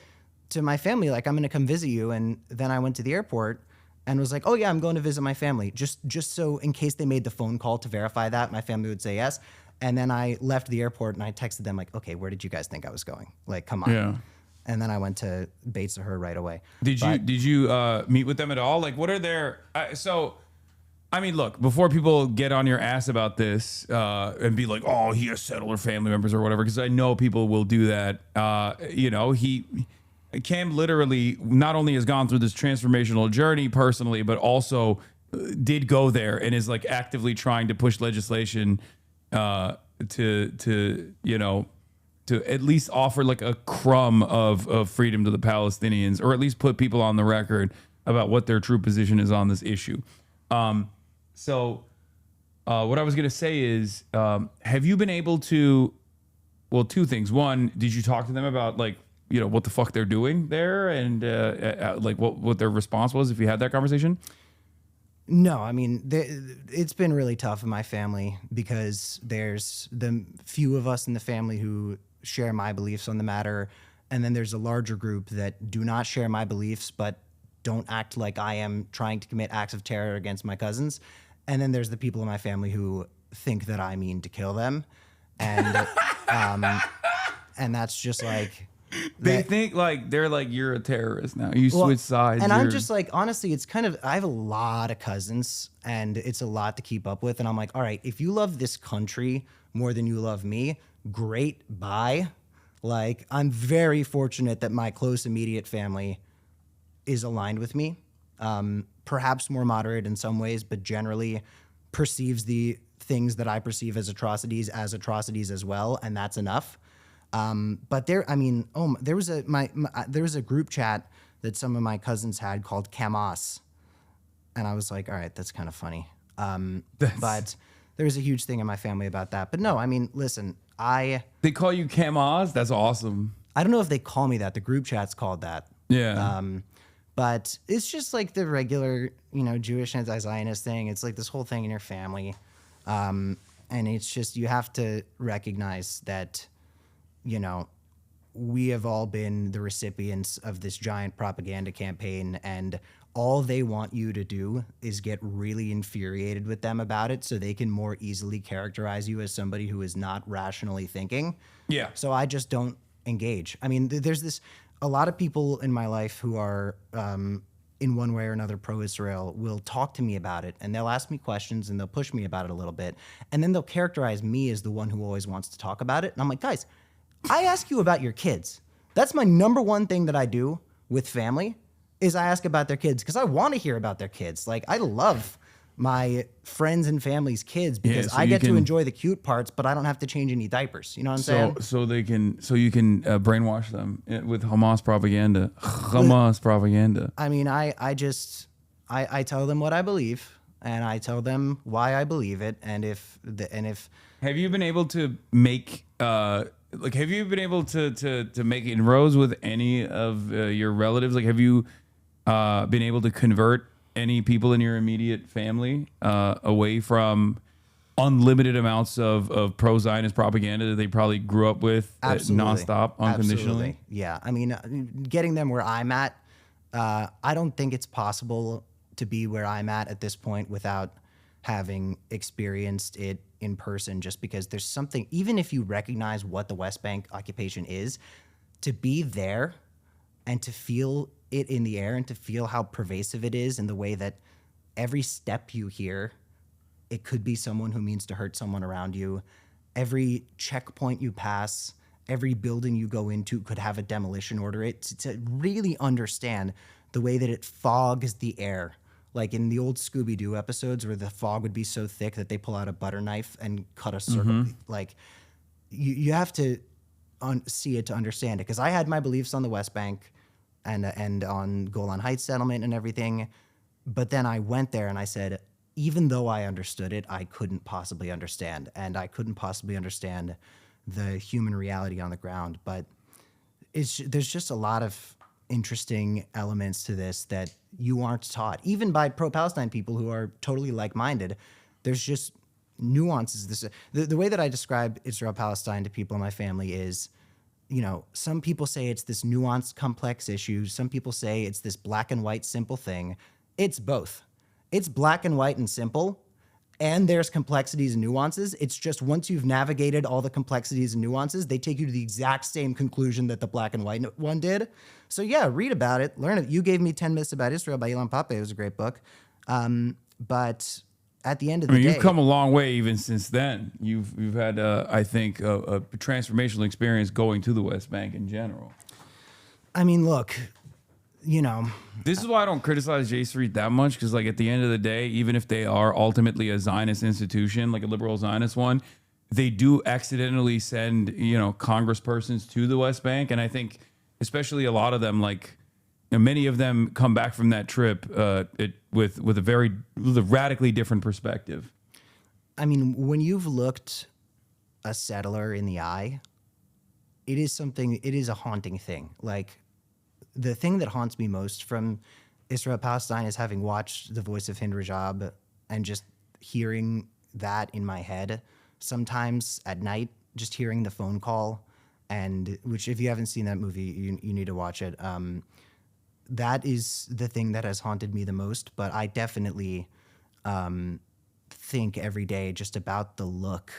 to my family, like, I'm going to come visit you. And then I went to the airport and was like, oh yeah, I'm going to visit my family. Just so in case they made the phone call to verify that, my family would say yes. And then I left the airport and I texted them like, okay, where did you guys think I was going? Like, come on. Yeah. And then I went to Beit Zahur right away. Did you meet with them at all? Like, what are their, look, before people get on your ass about this and be like, oh, he has settler family members or whatever, because I know people will do that. Cam literally not only has gone through this transformational journey personally, but also did go there and is like actively trying to push legislation to at least offer like a crumb of freedom to the Palestinians, or at least put people on the record about what their true position is on this issue. So what I was going to say is, have you been able to, well, two things. One, did you talk to them about like, what the fuck they're doing there, and like what their response was if you had that conversation? No, I mean, it's been really tough in my family because there's the few of us in the family who share my beliefs on the matter, and then there's a larger group that do not share my beliefs but don't act like I am trying to commit acts of terror against my cousins. And then there's the people in my family who think that I mean to kill them, and and that's just like... They think like they're like, you're a terrorist now. You switch sides. And I'm just like, honestly, it's kind of, I have a lot of cousins and it's a lot to keep up with. And I'm like, all right, if you love this country more than you love me, great, bye. Like, I'm very fortunate that my close immediate family is aligned with me. Perhaps more moderate in some ways, but generally perceives the things that I perceive as atrocities as well. And that's enough. But there was a group chat that some of my cousins had called Kamas, and I was like, all right, that's kind of funny. But there was a huge thing in my family about that. But no, I mean, listen, they call you Kamas? That's awesome. I don't know if they call me that. The group chat's called that. Yeah. But it's just like the regular, Jewish anti-Zionist thing. It's like this whole thing in your family. And it's just, you have to recognize that, we have all been the recipients of this giant propaganda campaign, and all they want you to do is get really infuriated with them about it so they can more easily characterize you as somebody who is not rationally thinking. Yeah. So I just don't engage. I mean, there's a lot of people in my life who are in one way or another pro-Israel will talk to me about it, and they'll ask me questions and they'll push me about it a little bit, and then they'll characterize me as the one who always wants to talk about it. And I'm like, guys, I ask you about your kids. That's my number one thing that I do with family is I ask about their kids because I want to hear about their kids. Like, I love my friends and family's kids because so I you get to can- enjoy the cute parts, but I don't have to change any diapers. You know what I'm saying? So you can brainwash them with Hamas propaganda. Hamas propaganda. I mean, I tell them what I believe, and I tell them why I believe it, and if Have you been able to make have you been able to make inroads with any of your relatives? Like, have you been able to convert any people in your immediate family away from unlimited amounts of pro-Zionist propaganda that they probably grew up with nonstop, unconditionally? Absolutely. Yeah. I mean, getting them where I'm at, I don't think it's possible to be where I'm at this point without having experienced it in person, just because there's something, even if you recognize what the West Bank occupation is, to be there and to feel it in the air and to feel how pervasive it is in the way that every step you hear, it could be someone who means to hurt someone around you. Every checkpoint you pass, every building you go into could have a demolition order. To really understand the way that it fogs the air. Like in the old Scooby-Doo episodes where the fog would be so thick that they pull out a butter knife and cut a circle. Mhm. Like you have to see it to understand it. Because I had my beliefs on the West Bank and on Golan Heights settlement and everything. But then I went there and I said, even though I understood it, I couldn't possibly understand. And I couldn't possibly understand the human reality on the ground. But there's just a lot of interesting elements to this that you aren't taught, even by pro-Palestine people who are totally like-minded. There's just nuances. The way that I describe Israel-Palestine to people in my family is, you know, some people say it's this nuanced, complex issue. Some people say it's this black and white, simple thing. It's both. It's black and white and simple, and there's complexities and nuances. It's just once you've navigated all the complexities and nuances, they take you to the exact same conclusion that the black and white one did. So yeah, read about it, learn it. You gave me 10 Myths About Israel by Ilan Pappé. It was a great book. But at the end of the day, you've come a long way even since then. You've had, I think, a transformational experience going to the West Bank in general. I mean, look, you know, this is why I don't criticize J Street that much, because like at the end of the day, even if they are ultimately a Zionist institution, like a liberal Zionist one, they do accidentally send, you know, congresspersons to the West Bank. And I think especially a lot of them, like, you know, many of them come back from that trip with a radically different perspective. I mean, when you've looked a settler in the eye, it is a haunting thing. Like, the thing that haunts me most from Israel-Palestine is having watched The Voice of Hind Rajab and just hearing that in my head sometimes at night, just hearing the phone call, and which, if you haven't seen that movie, you need to watch it. That is the thing that has haunted me the most, but I definitely think every day just about the look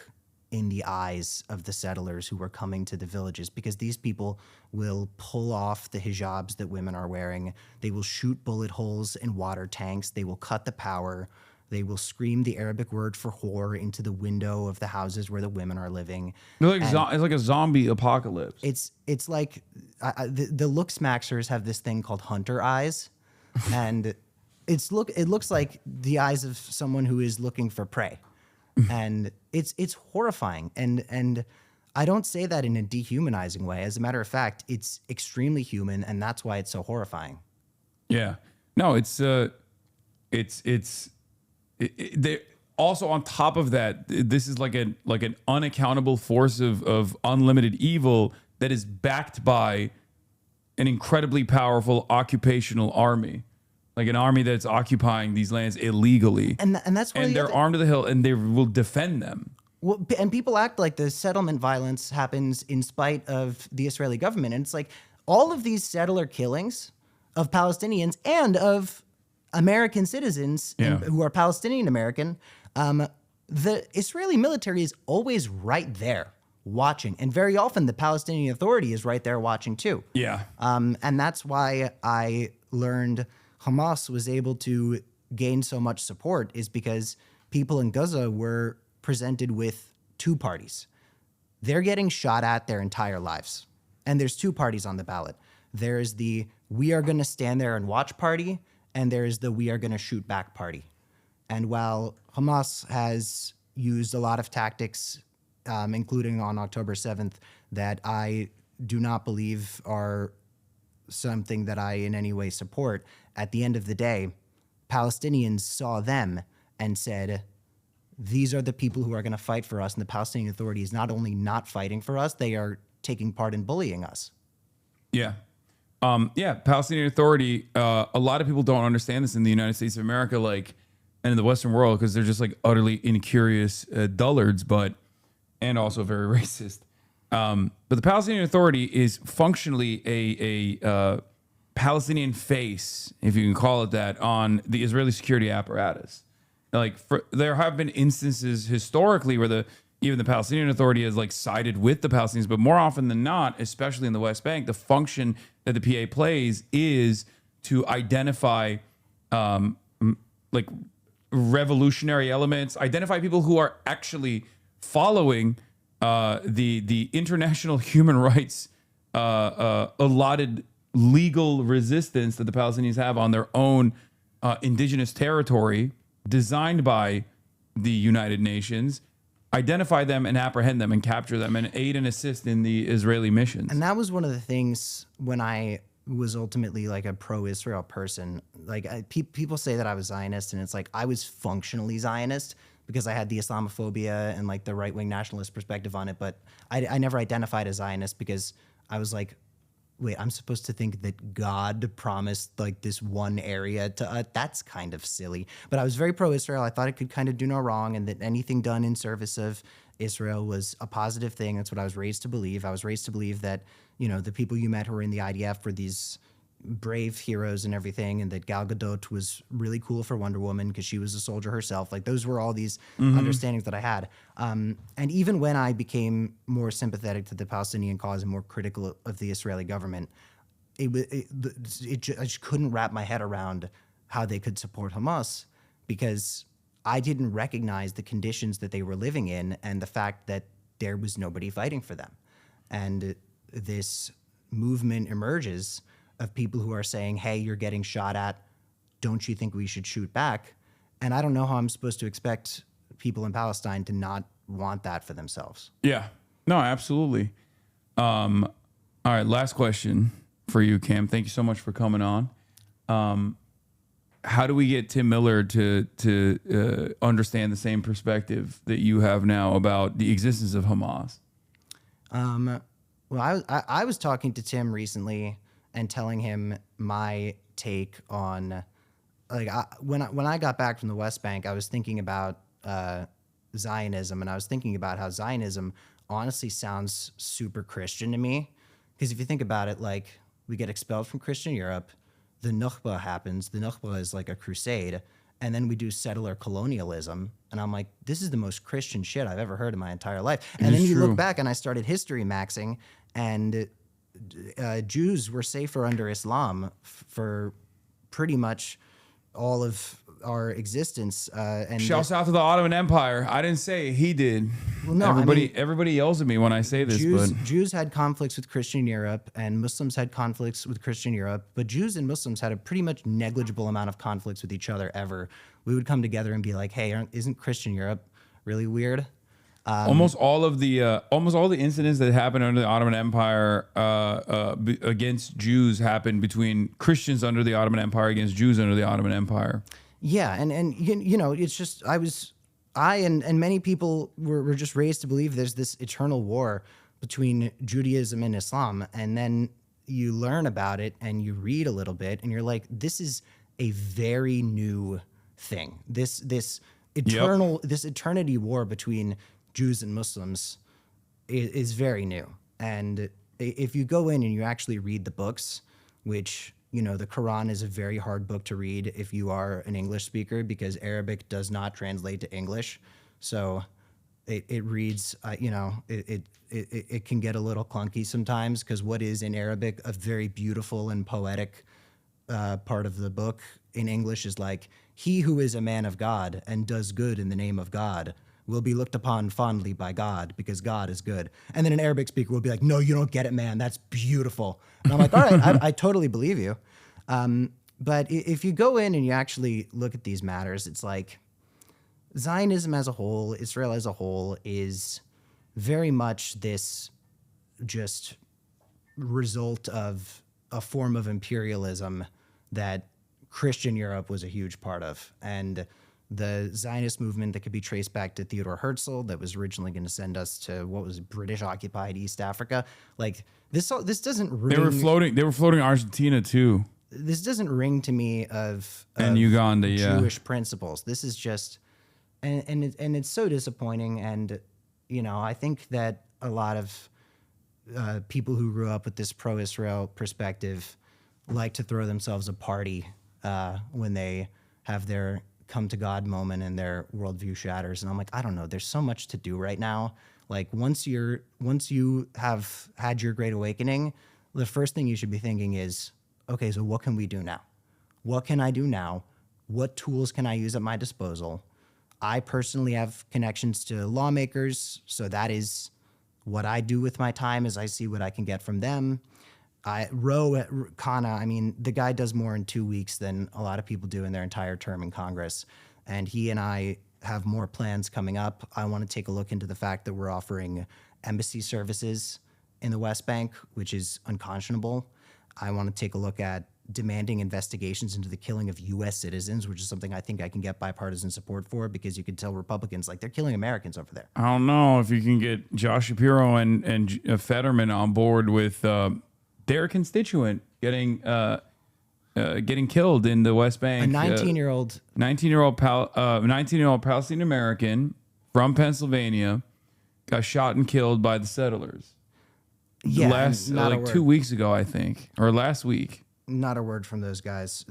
in the eyes of the settlers who were coming to the villages, because these people will pull off the hijabs that women are wearing. They will shoot bullet holes in water tanks. They will cut the power. They will scream the Arabic word for whore into the window of the houses where the women are living. It's like a zombie apocalypse. It's like the look smaxers have this thing called hunter eyes, and it looks like the eyes of someone who is looking for prey. And it's horrifying, and I don't say that in a dehumanizing way. As a matter of fact, it's extremely human, and that's why it's so horrifying. Yeah, no, also on top of that, this is like an unaccountable force of unlimited evil that is backed by an incredibly powerful occupational army. Like an army that's occupying these lands illegally. And that's why they're armed to the hill, and they will defend them. Well, and people act like the settlement violence happens in spite of the Israeli government. And it's like all of these settler killings of Palestinians and of American citizens who are Palestinian American, the Israeli military is always right there watching. And very often the Palestinian Authority is right there watching too. Yeah. And that's why I learned Hamas was able to gain so much support is because people in Gaza were presented with two parties. They're getting shot at their entire lives. And there's two parties on the ballot. There's the we are going to stand there and watch party, and there's the we are going to shoot back party. And while Hamas has used a lot of tactics, including on October 7th, that I do not believe are something that I in any way support, at the end of the day, Palestinians saw them and said, these are the people who are going to fight for us. And the Palestinian Authority is not only not fighting for us, they are taking part in bullying us. Yeah. Palestinian Authority, a lot of people don't understand this in the United States of America, like, and in the Western world, because they're just like utterly incurious dullards, and also very racist. But the Palestinian Authority is functionally a Palestinian face, if you can call it that, on the Israeli security apparatus. Like, there have been instances historically where even the Palestinian Authority has like sided with the Palestinians, but more often than not, especially in the West Bank, the function that the PA plays is to identify like revolutionary elements, identify people who are actually following the international human rights allotted legal resistance that the Palestinians have on their own indigenous territory designed by the United Nations, identify them and apprehend them and capture them and aid and assist in the Israeli missions. And that was one of the things when I was ultimately like a pro-Israel person. Like people say that I was Zionist, and it's like I was functionally Zionist because I had the Islamophobia and like the right-wing nationalist perspective on it. But I never identified as Zionist because I was like, wait, I'm supposed to think that God promised like this one area to us? That's kind of silly. But I was very pro-Israel. I thought it could kind of do no wrong, and that anything done in service of Israel was a positive thing. That's what I was raised to believe. I was raised to believe that, you know, the people you met who were in the IDF were these brave heroes and everything, and that Gal Gadot was really cool for Wonder Woman because she was a soldier herself. Like, those were all these understandings that I had. And even when I became more sympathetic to the Palestinian cause and more critical of the Israeli government, I just couldn't wrap my head around how they could support Hamas, because I didn't recognize the conditions that they were living in and the fact that there was nobody fighting for them. And this movement emerges of people who are saying, hey, you're getting shot at. Don't you think we should shoot back? And I don't know how I'm supposed to expect people in Palestine to not want that for themselves. Yeah, no, absolutely. All right, last question for you, Cam. Thank you so much for coming on. How do we get Tim Miller to understand the same perspective that you have now about the existence of Hamas? Well, I was talking to Tim recently and telling him my take on, like, when I got back from the West Bank, I was thinking about Zionism, and I was thinking about how Zionism honestly sounds super Christian to me. Because if you think about it, like, we get expelled from Christian Europe, the Nukhba happens. The Nukhba is like a crusade, and then we do settler colonialism. And I'm like, this is the most Christian shit I've ever heard in my entire life. And then you look back, and I started history maxing, and Jews were safer under Islam for pretty much all of our existence. And shouts out to the Ottoman Empire. I didn't say, he did. Well, no, everybody yells at me when I say this. Jews had conflicts with Christian Europe, and Muslims had conflicts with Christian Europe. But Jews and Muslims had a pretty much negligible amount of conflicts with each other ever. We would come together and be like, hey, isn't Christian Europe really weird? Almost all the incidents that happened under the Ottoman Empire against Jews happened between Christians under the Ottoman Empire against Jews under the Ottoman Empire. Yeah, and you know, it's just I and many people were just raised to believe there's this eternal war between Judaism and Islam, and then you learn about it and you read a little bit, and you're like, this is a very new thing. This eternity war between Jews and Muslims is very new. And if you go in and you actually read the books, which, you know, the Quran is a very hard book to read if you are an English speaker, because Arabic does not translate to English. So it reads, it can get a little clunky sometimes, because what is in Arabic a very beautiful and poetic part of the book in English is like, he who is a man of God and does good in the name of God will be looked upon fondly by God because God is good. And then an Arabic speaker will be like, no, you don't get it, man. That's beautiful. And I'm like, all right, I totally believe you. But if you go in and you actually look at these matters, it's like Zionism as a whole, Israel as a whole, is very much this just result of a form of imperialism that Christian Europe was a huge part of. And the Zionist movement that could be traced back to Theodore Herzl, that was originally going to send us to what was British-occupied East Africa. Like this doesn't ring. They were floating Argentina too. This doesn't ring to me of Uganda, yeah. Jewish principles. This is just, and it's so disappointing. And you know, I think that a lot of people who grew up with this pro-Israel perspective like to throw themselves a party when they have their come to God moment and their worldview shatters. And I'm like, I don't know, there's so much to do right now. Like once you have had your great awakening, the first thing you should be thinking is, okay, so what can we do now? What can I do now? What tools can I use at my disposal? I personally have connections to lawmakers, so that is what I do with my time is I see what I can get from them. Roe at Kana, I mean, the guy does more in 2 weeks than a lot of people do in their entire term in Congress. And he and I have more plans coming up. I want to take a look into the fact that we're offering embassy services in the West Bank, which is unconscionable. I want to take a look at demanding investigations into the killing of U.S. citizens, which is something I think I can get bipartisan support for, because you can tell Republicans, like, they're killing Americans over there. I don't know if you can get Josh Shapiro and Fetterman on board with their constituent getting killed in the West Bank. A 19-year-old Palestinian American from Pennsylvania got shot and killed by the settlers. Yeah, 2 weeks ago, I think, or last week. Not a word from those guys.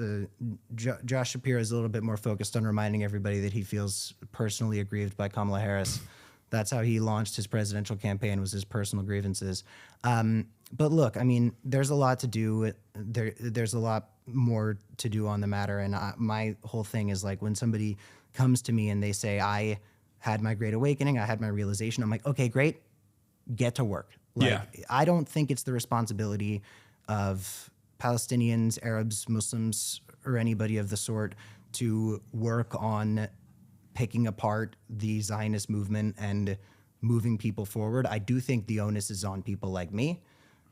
Josh Shapiro is a little bit more focused on reminding everybody that he feels personally aggrieved by Kamala Harris. That's how he launched his presidential campaign, was his personal grievances. But look, I mean, there's a lot to do. There's a lot more to do on the matter. And my whole thing is like, when somebody comes to me and they say, I had my great awakening, I had my realization, I'm like, okay, great, get to work. Like, yeah. I don't think it's the responsibility of Palestinians, Arabs, Muslims, or anybody of the sort to work on picking apart the Zionist movement and moving people forward. I do think the onus is on people like me,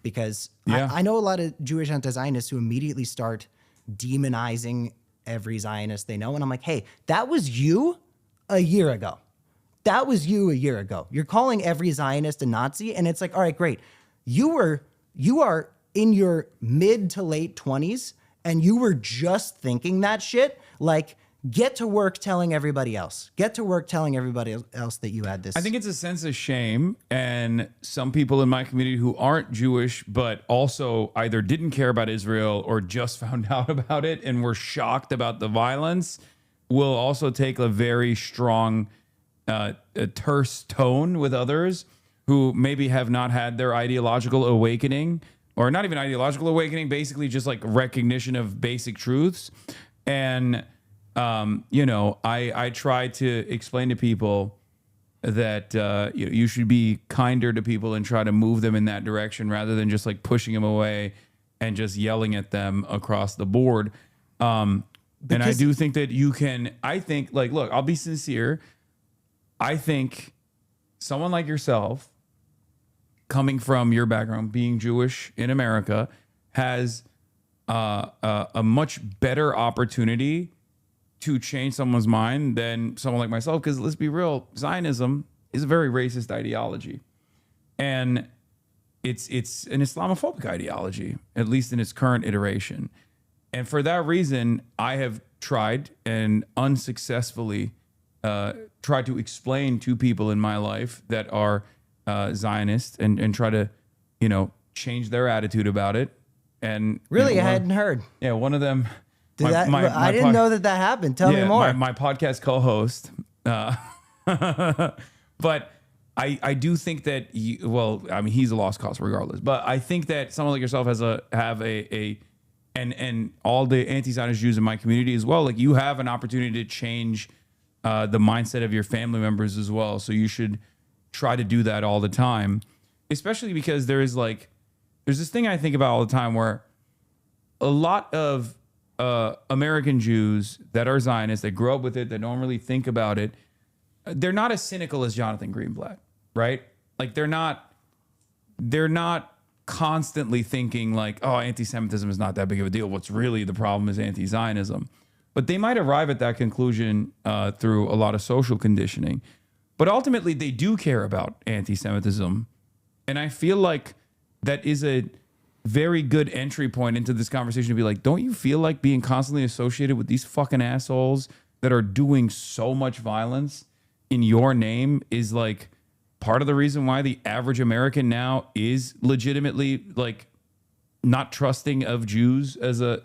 because I know a lot of Jewish anti-Zionists who immediately start demonizing every Zionist they know. And I'm like, hey, that was you a year ago. That was you a year ago. You're calling every Zionist a Nazi. And it's like, all right, great. You are in your mid to late 20s and you were just thinking that shit. Like, get to work telling everybody else. Get to work telling everybody else that you had this. I think it's a sense of shame. And some people in my community who aren't Jewish, but also either didn't care about Israel or just found out about it and were shocked about the violence, will also take a very strong, a terse tone with others who maybe have not had their ideological awakening, or not even ideological awakening, basically just like recognition of basic truths. And I try to explain to people that you should be kinder to people and try to move them in that direction rather than just like pushing them away and just yelling at them across the board. And I do think that you can, look, I'll be sincere. I think someone like yourself, coming from your background, being Jewish in America, has a much better opportunity to change someone's mind than someone like myself. Because let's be real, Zionism is a very racist ideology. And it's an Islamophobic ideology, at least in its current iteration. And for that reason, I have tried and unsuccessfully tried to explain to people in my life that are Zionists and try to, change their attitude about it. And really, I hadn't heard. Yeah, one of them. I didn't know that happened. Tell me more. My podcast co-host. But I do think that he's a lost cause regardless. But I think that someone like yourself have a and all the anti-Zionist Jews in my community as well, like you have an opportunity to change the mindset of your family members as well. So you should try to do that all the time, especially because there's this thing I think about all the time where a lot of American Jews that are Zionists, that grow up with it, that don't really think about it, they're not as cynical as Jonathan Greenblatt, right? Like they're not constantly thinking like, oh, anti-Semitism is not that big of a deal. What's really the problem is anti-Zionism. But they might arrive at that conclusion through a lot of social conditioning. But ultimately, they do care about anti-Semitism. And I feel like that is a very good entry point into this conversation to be like, don't you feel like being constantly associated with these fucking assholes that are doing so much violence in your name is like part of the reason why the average American now is legitimately like not trusting of Jews as a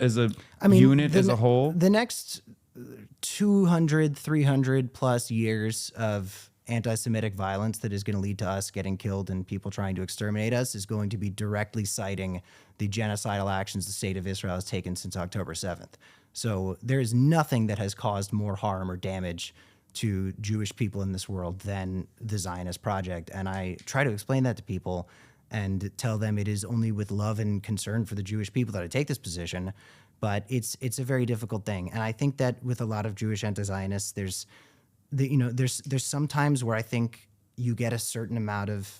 unit, as a whole? The next 200, 300 plus years of anti-Semitic violence that is going to lead to us getting killed and people trying to exterminate us is going to be directly citing the genocidal actions the state of Israel has taken since October 7th. So there is nothing that has caused more harm or damage to Jewish people in this world than the Zionist project. And I try to explain that to people and tell them it is only with love and concern for the Jewish people that I take this position. But it's a very difficult thing. And I think that with a lot of Jewish anti-Zionists, there's some times where I think you get a certain amount of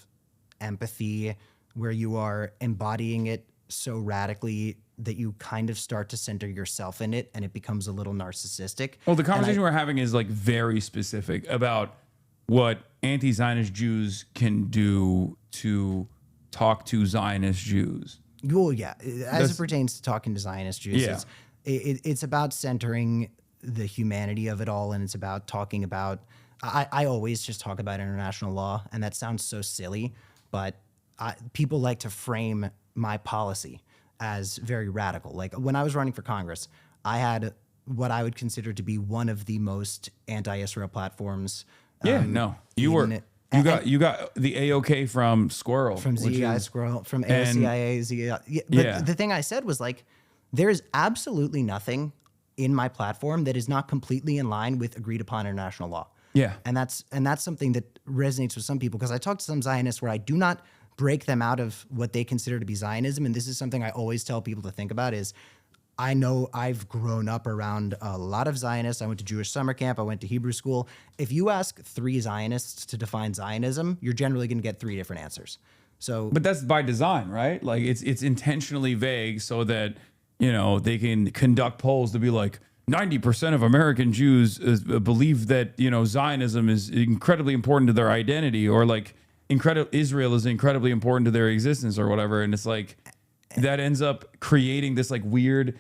empathy where you are embodying it so radically that you kind of start to center yourself in it and it becomes a little narcissistic. Well, the conversation we're having is like very specific about what anti-Zionist Jews can do to talk to Zionist Jews. Well, yeah, as it pertains to talking to Zionist Jews, Yeah. it's about centering the humanity of it all, and it's about talking about, I always just talk about international law, and that sounds so silly, but people like to frame my policy as very radical. Like when I was running for Congress, I had what I would consider to be one of the most anti-Israel platforms. You got the AOK from Squirrel. From ZEI Squirrel, from AOCIA, ZEI. But the thing I said was like, there is absolutely nothing in my platform that is not completely in line with agreed upon international law. Yeah. And that's something that resonates with some people, because I talk to some Zionists where I do not break them out of what they consider to be Zionism. And this is something I always tell people to think about is, I know I've grown up around a lot of Zionists. I went to Jewish summer camp. I went to Hebrew school. If you ask 3 Zionists to define Zionism, you're generally going to get 3 different answers. So, but that's by design, right? Like it's intentionally vague so that, you know, they can conduct polls to be like 90% of American Jews believe that, you know, Zionism is incredibly important to their identity, or like Israel is incredibly important to their existence or whatever. And it's like, that ends up creating this like weird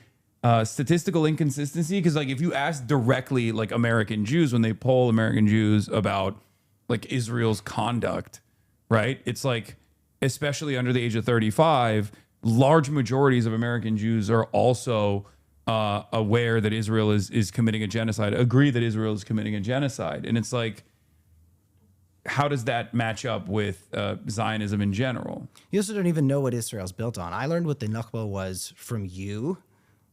statistical inconsistency. Because like if you ask directly like American Jews, when they poll American Jews about like Israel's conduct, right? It's like, especially under the age of 35, large majorities of American Jews are also aware that Israel is committing a genocide, agree that Israel is committing a genocide. And it's like, how does that match up with Zionism in general? You also don't even know what Israel's built on. I learned what the Nakba was from you,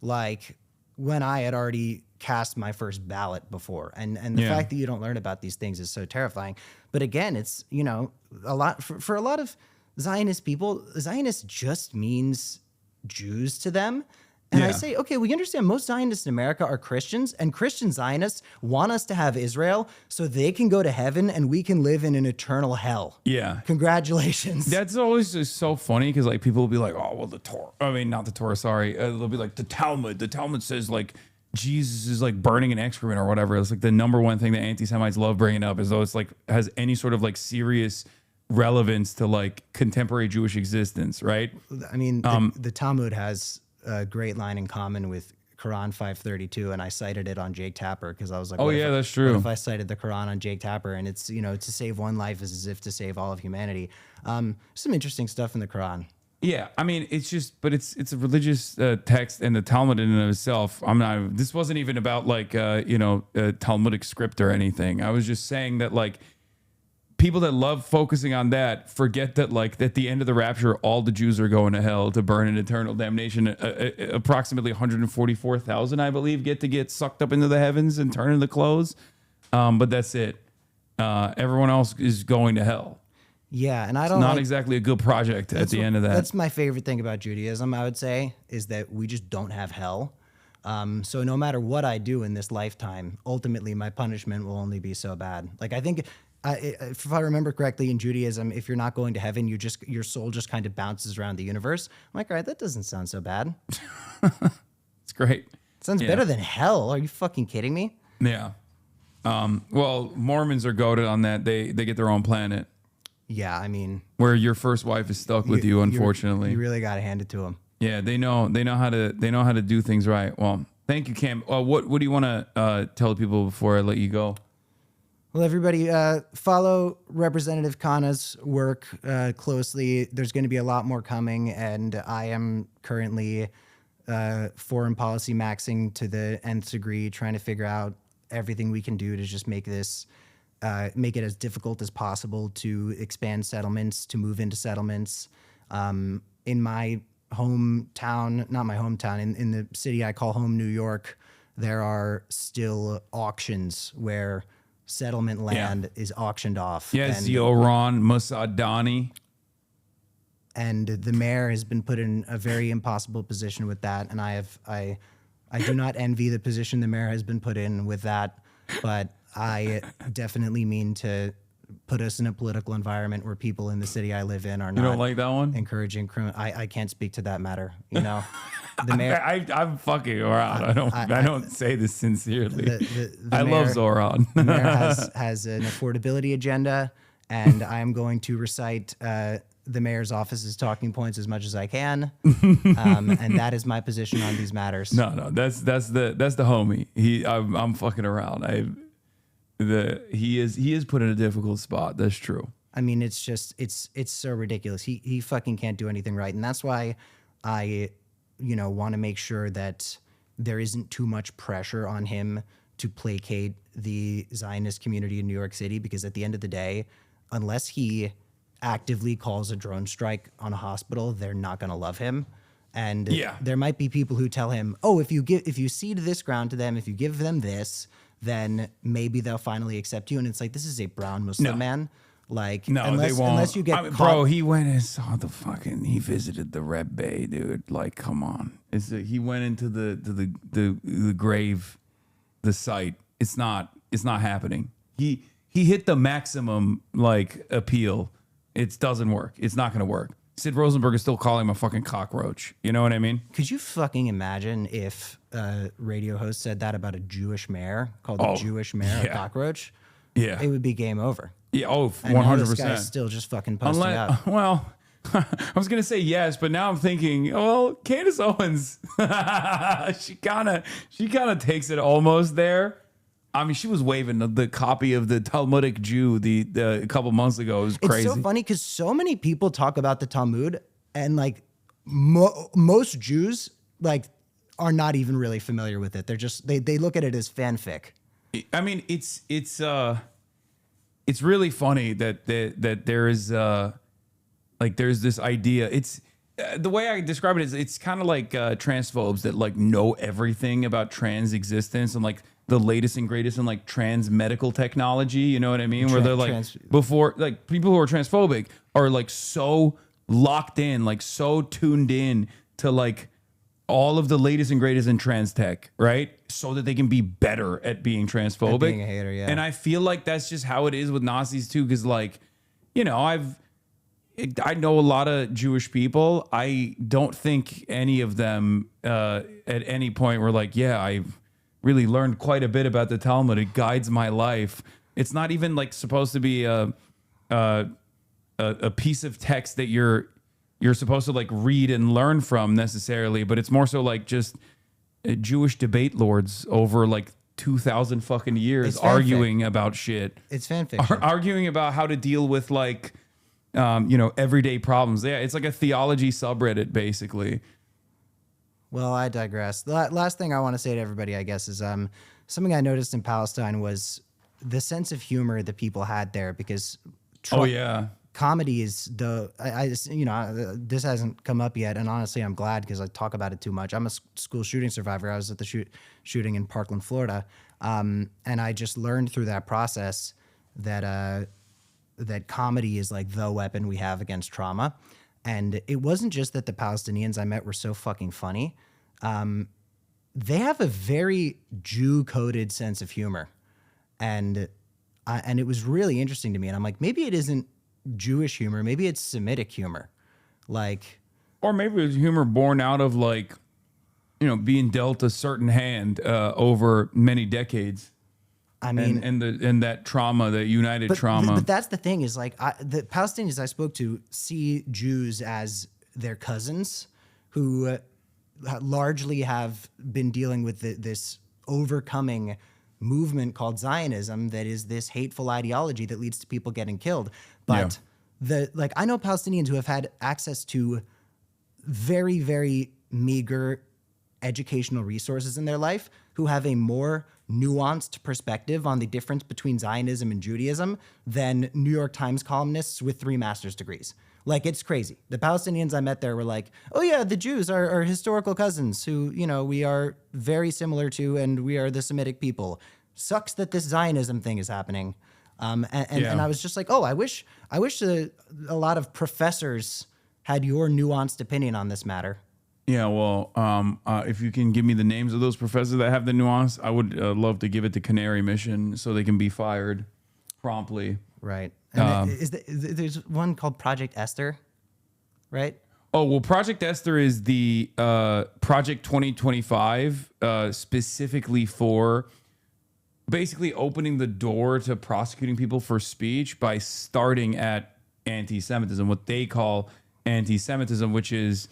like when I had already cast my first ballot before. And the fact that you don't learn about these things is so terrifying. But again, it's, you know, a lot for a lot of Zionist people, Zionist just means Jews to them. And I say, okay, we understand most Zionists in America are Christians, and Christian Zionists want us to have Israel so they can go to heaven and we can live in an eternal hell. Yeah. Congratulations. That's always just so funny because like people will be like, oh, well, the Torah. I mean, not the Torah, sorry. They'll be like, the Talmud. The Talmud says like Jesus is like burning an excrement or whatever. It's like the number one thing that anti-Semites love bringing up, as though it's like has any sort of like serious relevance to like contemporary Jewish existence, right? I mean, the Talmud has a great line in common with Quran 532, and I cited it on Jake Tapper because I was like, that's true. What if I cited the Quran on Jake Tapper? And it's, you know, to save one life is as if to save all of humanity. Some interesting stuff in the Quran. Yeah, I mean, it's just, but it's a religious text, and the Talmud in and of itself. This wasn't even about like Talmudic script or anything. I was just saying that like people that love focusing on that forget that, like, at the end of the rapture, all the Jews are going to hell to burn in eternal damnation. Approximately 144,000, I believe, get sucked up into the heavens and turn into clothes. But that's it. Everyone else is going to hell. Yeah, and I It's don't not like, exactly a good project at the end of that. That's my favorite thing about Judaism, I would say, is that we just don't have hell. So no matter what I do in this lifetime, ultimately my punishment will only be so bad. Like, I think, if I remember correctly, in Judaism, if you're not going to heaven, your soul just kind of bounces around the universe. I'm like, all right, that doesn't sound so bad. It's great. Sounds better than hell. Are you fucking kidding me? Yeah. Well, Mormons are goated on that. They get their own planet. Yeah, I mean, where your first wife is stuck with you, unfortunately. You really got to hand it to them. Yeah, they know how to do things right. Well, thank you, Cam. What do you want to tell people before I let you go? Well, everybody, follow Representative Khanna's work closely. There's going to be a lot more coming, and I am currently foreign policy maxing to the nth degree, trying to figure out everything we can do to just make this, make it as difficult as possible to expand settlements, to move into settlements. In my hometown, not my hometown, in the city I call home, New York, there are still auctions where settlement land is auctioned off. Yeah, Zioron, Musadani. And the mayor has been put in a very impossible position with that. And I do not envy the position the mayor has been put in with that, but I definitely mean to put us in a political environment where people in the city I live in are not. You don't like that one? Encouraging criminal. I can't speak to that matter. You know, the mayor. I'm fucking around. I don't say this sincerely. The I mayor, love Zoran. The mayor has an affordability agenda, and I am going to recite the mayor's office's talking points as much as I can, and that is my position on these matters. No, that's the homie. I'm fucking around. He is put in a difficult spot. That's true. I mean, it's just it's so ridiculous. He fucking can't do anything right, and that's why I, want to make sure that there isn't too much pressure on him to placate the Zionist community in New York City, because at the end of the day, unless he actively calls a drone strike on a hospital, they're not going to love him. And there might be people who tell him, oh, if you cede this ground to them, if you give them this, then maybe they'll finally accept you. And it's like, this is a brown Muslim man. Like, no, unless, they won't. Unless you get caught. Bro, he went and saw he visited the Rebbe, dude. Like, come on. He went into the grave, the site. It's not happening. He hit the maximum, like, appeal. It doesn't work. It's not going to work. Sid Rosenberg is still calling him a fucking cockroach. You know what I mean? Could you fucking imagine if a radio host said that about a Jewish mayor, called the Jewish mayor a cockroach? Yeah. It would be game over. Yeah, 100%. This guy's still just fucking posting up. Well, I was going to say yes, but now I'm thinking, well, Candace Owens, she kind of takes it almost there. I mean, she was waving the copy of the Talmudic Jew a couple months ago. It was crazy. It's so funny because so many people talk about the Talmud, and like most Jews like are not even really familiar with it. They're just they look at it as fanfic. I mean, it's really funny that there is like there's this idea. It's the way I describe it is it's kind of like transphobes that like know everything about trans existence and like the latest and greatest in like trans medical technology, you know what I mean? Where they're like before, like people who are transphobic are like so locked in, like so tuned in to like all of the latest and greatest in trans tech, right? So that they can be better at being transphobic. At being a hater, yeah. And I feel like that's just how it is with Nazis too, because like, I know a lot of Jewish people. I don't think any of them at any point were like, yeah, I've really learned quite a bit about the Talmud. It guides my life. It's not even like supposed to be a piece of text that you're supposed to like read and learn from necessarily, but it's more so like just Jewish debate lords over like 2,000 fucking years arguing about shit. It's fan fiction. Arguing about how to deal with like everyday problems. Yeah, it's like a theology subreddit basically. Well, I digress. The last thing I want to say to everybody, I guess, is something I noticed in Palestine was the sense of humor that people had there, because Oh yeah. Comedy is this hasn't come up yet, and honestly, I'm glad because I talk about it too much. I'm a school shooting survivor. I was at the shooting in Parkland, Florida, and I just learned through that process that that comedy is like the weapon we have against trauma. And it wasn't just that the Palestinians I met were so fucking funny. They have a very Jew-coded sense of humor, and it was really interesting to me. And I'm like, maybe it isn't Jewish humor, maybe it's Semitic humor, or maybe it's humor born out of being dealt a certain hand over many decades. I mean, and that trauma, that united trauma. But that's the thing is the Palestinians I spoke to see Jews as their cousins who largely have been dealing with this overcoming movement called Zionism that is this hateful ideology that leads to people getting killed. But I know Palestinians who have had access to very, very meager educational resources in their life who have a more nuanced perspective on the difference between Zionism and Judaism than New York Times columnists with 3 master's degrees. It's crazy. The Palestinians I met there were like, oh yeah, the Jews are historical cousins who, we are very similar to, and we are the Semitic people. Sucks that this Zionism thing is happening. And I was just like, oh, I wish a lot of professors had your nuanced opinion on this matter. Yeah, well, if you can give me the names of those professors that have the nuance, I would love to give it to Canary Mission so they can be fired promptly. Right. And there's one called Project Esther, right? Oh, well, Project Esther is the Project 2025 specifically for basically opening the door to prosecuting people for speech by starting at anti-Semitism, what they call anti-Semitism, which is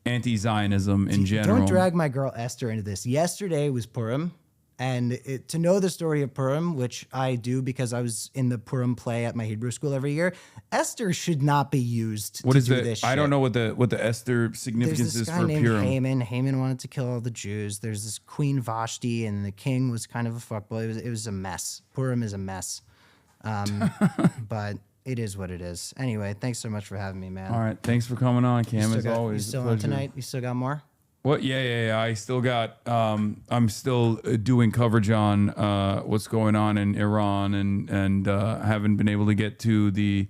anti-Zionism in general. Don't drag my girl Esther into this. Yesterday was Purim, and to know the story of Purim, which I do because I was in the Purim play at my Hebrew school every year, Esther should not be used to do this shit. I don't know what the Esther significance is for Purim. There's this guy named Haman. Haman wanted to kill all the Jews. There's this Queen Vashti, and the king was kind of a fuckboy. It was a mess. Purim is a mess. But it is what it is. Anyway, thanks so much for having me, man. All right, thanks for coming on, Cam. As always, you still on tonight? You still got more? What? Yeah. I still got. I'm still doing coverage on what's going on in Iran, and haven't been able to get to the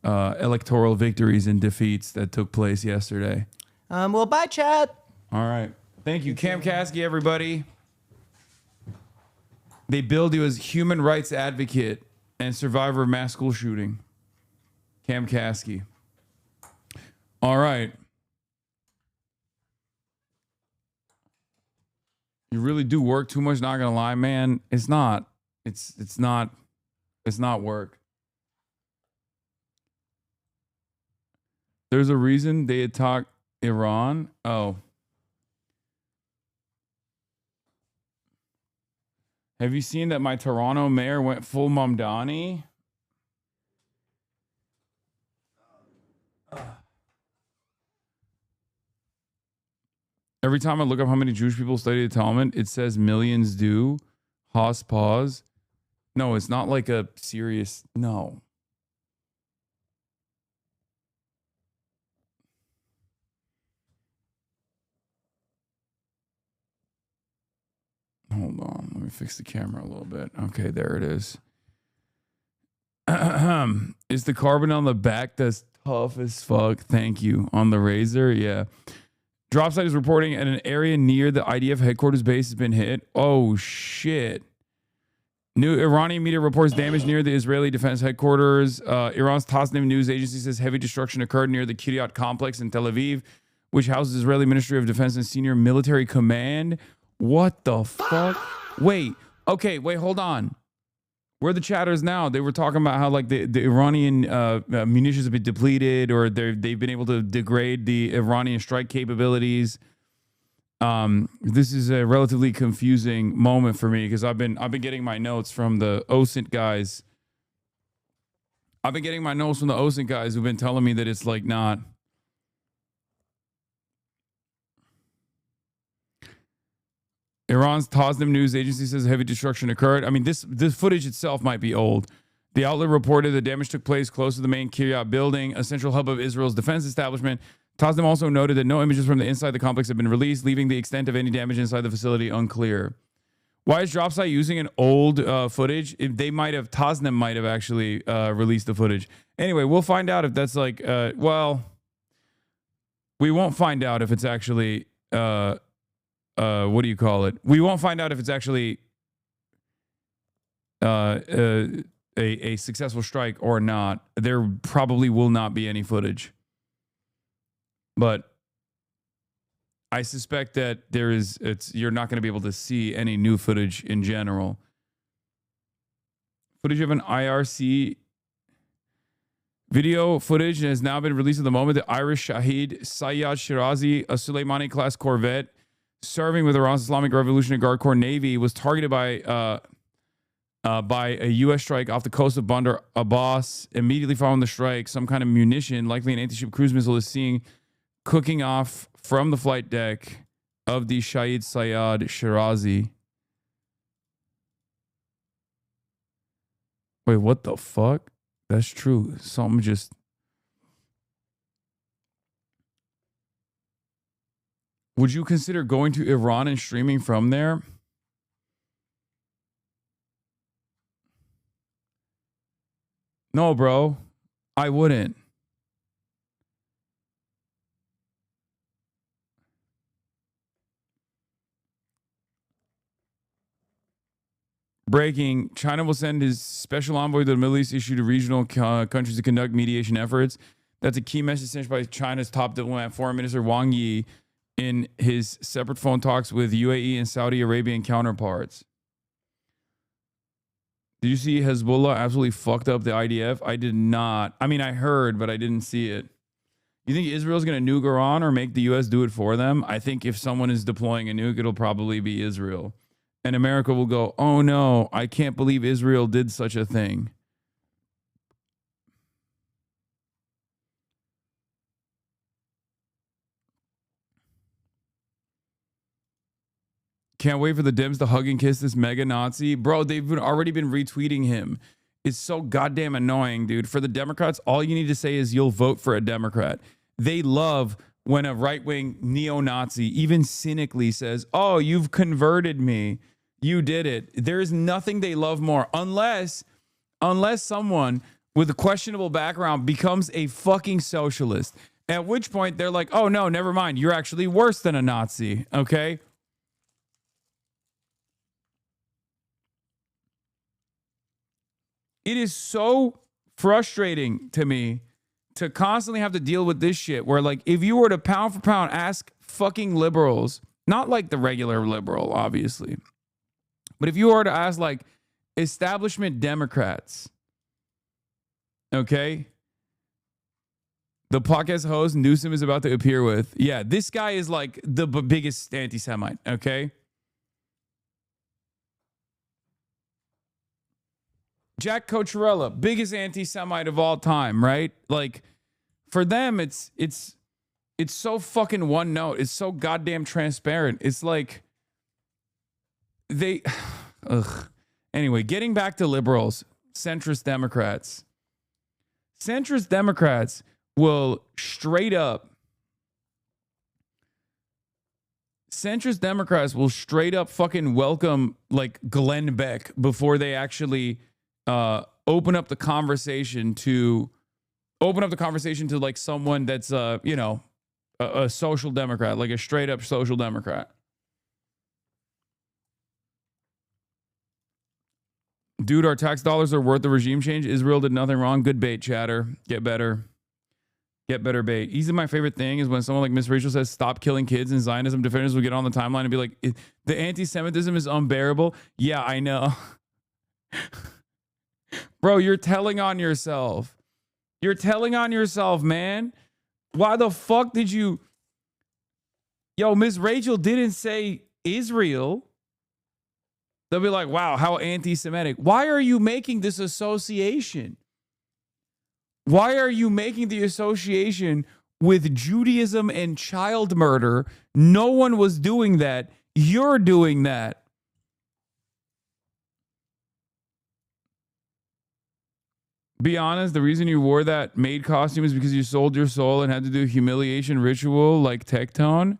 electoral victories and defeats that took place yesterday. Well, bye, chat. All right. Thank you, Cam Kasky, everybody. They billed you as human rights advocate and survivor of mass school shooting. Cam Kasky. All right. You really do work too much, not gonna lie, man. It's not work. There's a reason they attacked Iran. Oh. Have you seen that my Toronto mayor went full Mamdani? Every time I look up how many Jewish people study the Talmud, it says millions do. Haas pause. No, it's not like a serious. No. Hold on. Let me fix the camera a little bit. Okay, there it is. Is the carbon on the back that's tough as fuck? Thank you. On the razor? Yeah. Dropsite is reporting at an area near the IDF headquarters base has been hit. Oh, shit. New Iranian media reports damage near the Israeli defense headquarters. Iran's Tasnim news agency says heavy destruction occurred near the Kiryat complex in Tel Aviv, which houses Israeli Ministry of Defense and senior military command. What the fuck? Wait. Okay, wait, hold on. Where are the chatters now? They were talking about how like the Iranian munitions have been depleted, or they've been able to degrade the Iranian strike capabilities. This is a relatively confusing moment for me because I've been getting my notes from the OSINT guys. I've been getting my notes from the OSINT guys who've been telling me that it's like not. Iran's Tasnim news agency says heavy destruction occurred. I mean, this footage itself might be old. The outlet reported the damage took place close to the main Kiryat building, a central hub of Israel's defense establishment. Tasnim also noted that no images from the inside the complex have been released, leaving the extent of any damage inside the facility unclear. Why is Dropsite using an old footage? Tasnim might have actually released the footage. Anyway, we'll find out if that's like, well, we won't find out if it's actually, what do you call it? We won't find out if it's actually a successful strike or not. There probably will not be any footage. But I suspect that you're not going to be able to see any new footage in general. Footage of an IRC video footage has now been released at the moment. The Irish Shahid Sayyad Shirazi, a Soleimani class corvette serving with Iran's Islamic Revolutionary Guard Corps Navy, was targeted by a U.S. strike off the coast of Bandar Abbas. Immediately following the strike, some kind of munition, likely an anti-ship cruise missile, is seen cooking off from the flight deck of the Shahid Sayyad Shirazi. Wait, what the fuck? That's true. Something just... Would you consider going to Iran and streaming from there? No, bro. I wouldn't. Breaking, China will send his special envoy to the Middle East issue to regional countries to conduct mediation efforts. That's a key message sent by China's top diplomat, Foreign Minister Wang Yi, in his separate phone talks with UAE and Saudi Arabian counterparts. Did you see Hezbollah absolutely fucked up the IDF? I did not. I mean, I heard, but I didn't see it. You think Israel's going to nuke Iran or make the U.S. do it for them? I think if someone is deploying a nuke, it'll probably be Israel. And America will go, oh no, I can't believe Israel did such a thing. Can't wait for the Dems to hug and kiss this mega Nazi. Bro, they've already been retweeting him. It's so goddamn annoying, dude. For the Democrats, all you need to say is you'll vote for a Democrat. They love when a right-wing neo-Nazi even cynically says, oh, you've converted me. You did it. There is nothing they love more unless someone with a questionable background becomes a fucking socialist. At which point they're like, oh, no, never mind. You're actually worse than a Nazi, okay? It is so frustrating to me to constantly have to deal with this shit where, like, if you were to pound for pound ask fucking liberals, not like the regular liberal, obviously, but if you were to ask, like, establishment Democrats, okay, the podcast host Newsom is about to appear with, yeah, this guy is like the biggest anti-Semite, okay? Jack Cocherella, biggest anti-Semite of all time, right? Like, for them, it's so fucking one note. It's so goddamn transparent. It's like they, ugh. Anyway, getting back to liberals, centrist Democrats. Centrist Democrats will straight up fucking welcome, like, Glenn Beck before they actually open up the conversation to like someone that's you know, a social democrat, like a straight up social democrat. Dude, our tax dollars are worth the regime change. Israel did nothing wrong. Good bait, chatter. Get better bait. Easy. My favorite thing is when someone like Miss Rachel says stop killing kids, and Zionism defenders will get on the timeline and be like, the anti-Semitism is unbearable. Yeah, I know. Bro, you're telling on yourself. You're telling on yourself, man. Why the fuck did you... Yo, Miss Rachel didn't say Israel. They'll be like, wow, how anti-Semitic. Why are you making this association? Why are you making the association with Judaism and child murder? No one was doing that. You're doing that. Be honest, the reason you wore that maid costume is because you sold your soul and had to do a humiliation ritual like Tectone?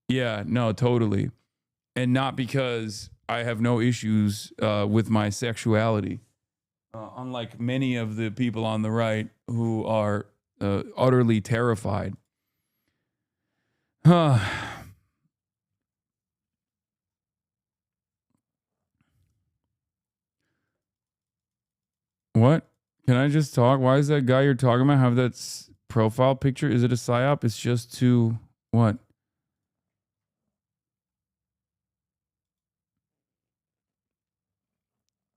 Yeah, no, totally. And not because I have no issues with my sexuality. Unlike many of the people on the right who are utterly terrified. What? Can I just talk? Why is that guy you're talking about have that profile picture? Is it a psyop? It's just to what?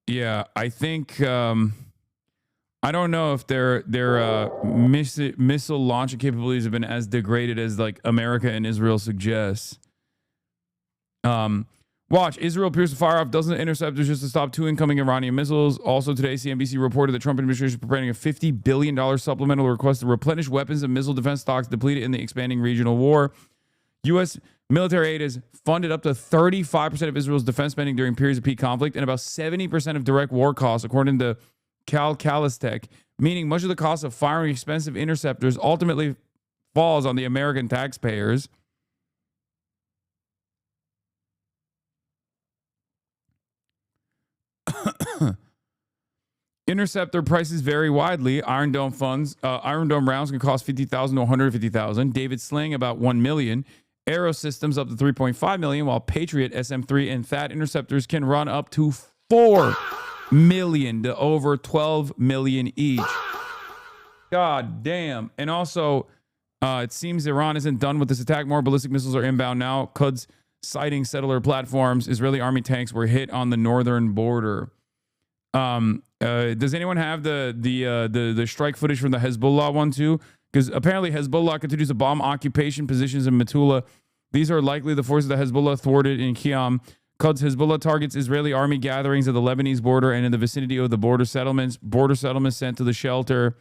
Yeah, I think I don't know if their missile launching capabilities have been as degraded as like America and Israel suggests. Watch, Israel appears to fire off dozens of interceptors just to stop 2 incoming Iranian missiles. Also today, CNBC reported the Trump administration is preparing a $50 billion supplemental request to replenish weapons and missile defense stocks depleted in the expanding regional war. U.S. military aid has funded up to 35% of Israel's defense spending during periods of peak conflict and about 70% of direct war costs, according to Calistech, meaning much of the cost of firing expensive interceptors ultimately falls on the American taxpayers. Interceptor prices vary widely. Iron Dome rounds can cost $50,000 to $150,000. David Sling about $1 million. Aero Systems up to $3.5 million, while Patriot, SM-3, and THAAD interceptors can run up to $4 million to over $12 million each. God damn. And also, it seems Iran isn't done with this attack. More ballistic missiles are inbound now. Quds sighting settler platforms. Israeli army tanks were hit on the northern border. Does anyone have the strike footage from the Hezbollah one too? Because apparently Hezbollah continues to bomb occupation positions in Metula. These are likely the forces that Hezbollah thwarted in Qiyam. Quds Hezbollah targets Israeli army gatherings at the Lebanese border and in the vicinity of the border settlements. Border settlements sent to the shelter.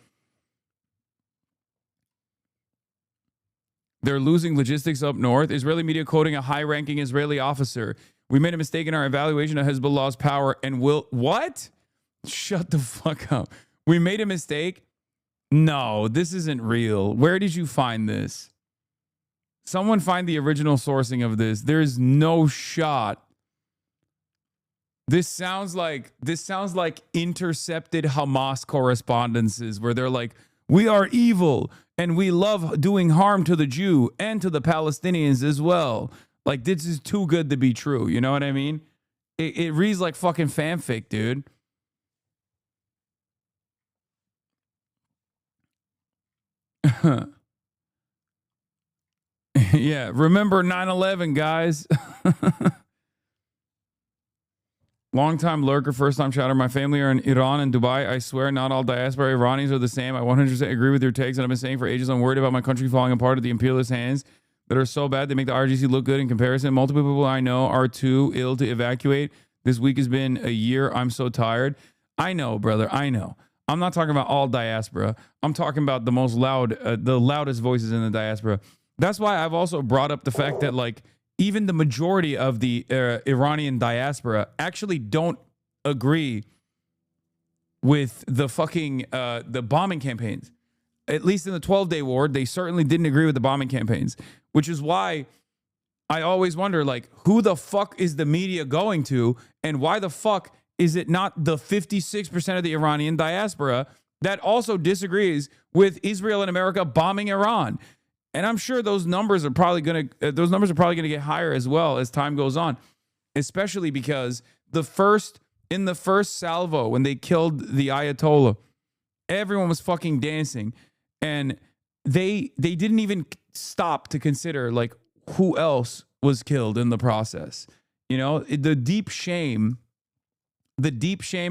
They're losing logistics up north. Israeli media quoting a high-ranking Israeli officer. We made a mistake in our evaluation of Hezbollah's power and will... What? Shut the fuck up. We made a mistake? No, this isn't real. Where did you find this? Someone find the original sourcing of this. There's no shot. This sounds like intercepted Hamas correspondences where they're like, we are evil and we love doing harm to the Jew and to the Palestinians as well. Like, this is too good to be true. You know what I mean? It reads like fucking fanfic, dude. Yeah, remember 9/11, guys. Long-time lurker, first-time chatter. My family are in Iran and Dubai. I swear not all diaspora Iranis are the same. I 100% agree with your takes, and I've been saying for ages I'm worried about my country falling apart at the imperialist hands that are so bad they make the RGC look good in comparison. Multiple people I know are too ill to evacuate. This week has been a year. I'm so tired. I know, brother. I know. I'm not talking about all diaspora. I'm talking about the loudest voices in the diaspora. That's why I've also brought up the fact that, like, even the majority of the Iranian diaspora actually don't agree with the fucking the bombing campaigns. At least in the 12-day war, they certainly didn't agree with the bombing campaigns, which is why I always wonder, like, who the fuck is the media going to, and why the fuck is it not the 56% of the Iranian diaspora that also disagrees with Israel and America bombing Iran? And I'm sure those numbers are probably going to get higher as well as time goes on, especially because in the first salvo when they killed the Ayatollah, everyone was fucking dancing, and they didn't even stop to consider, like, who else was killed in the process. You know, the deep shame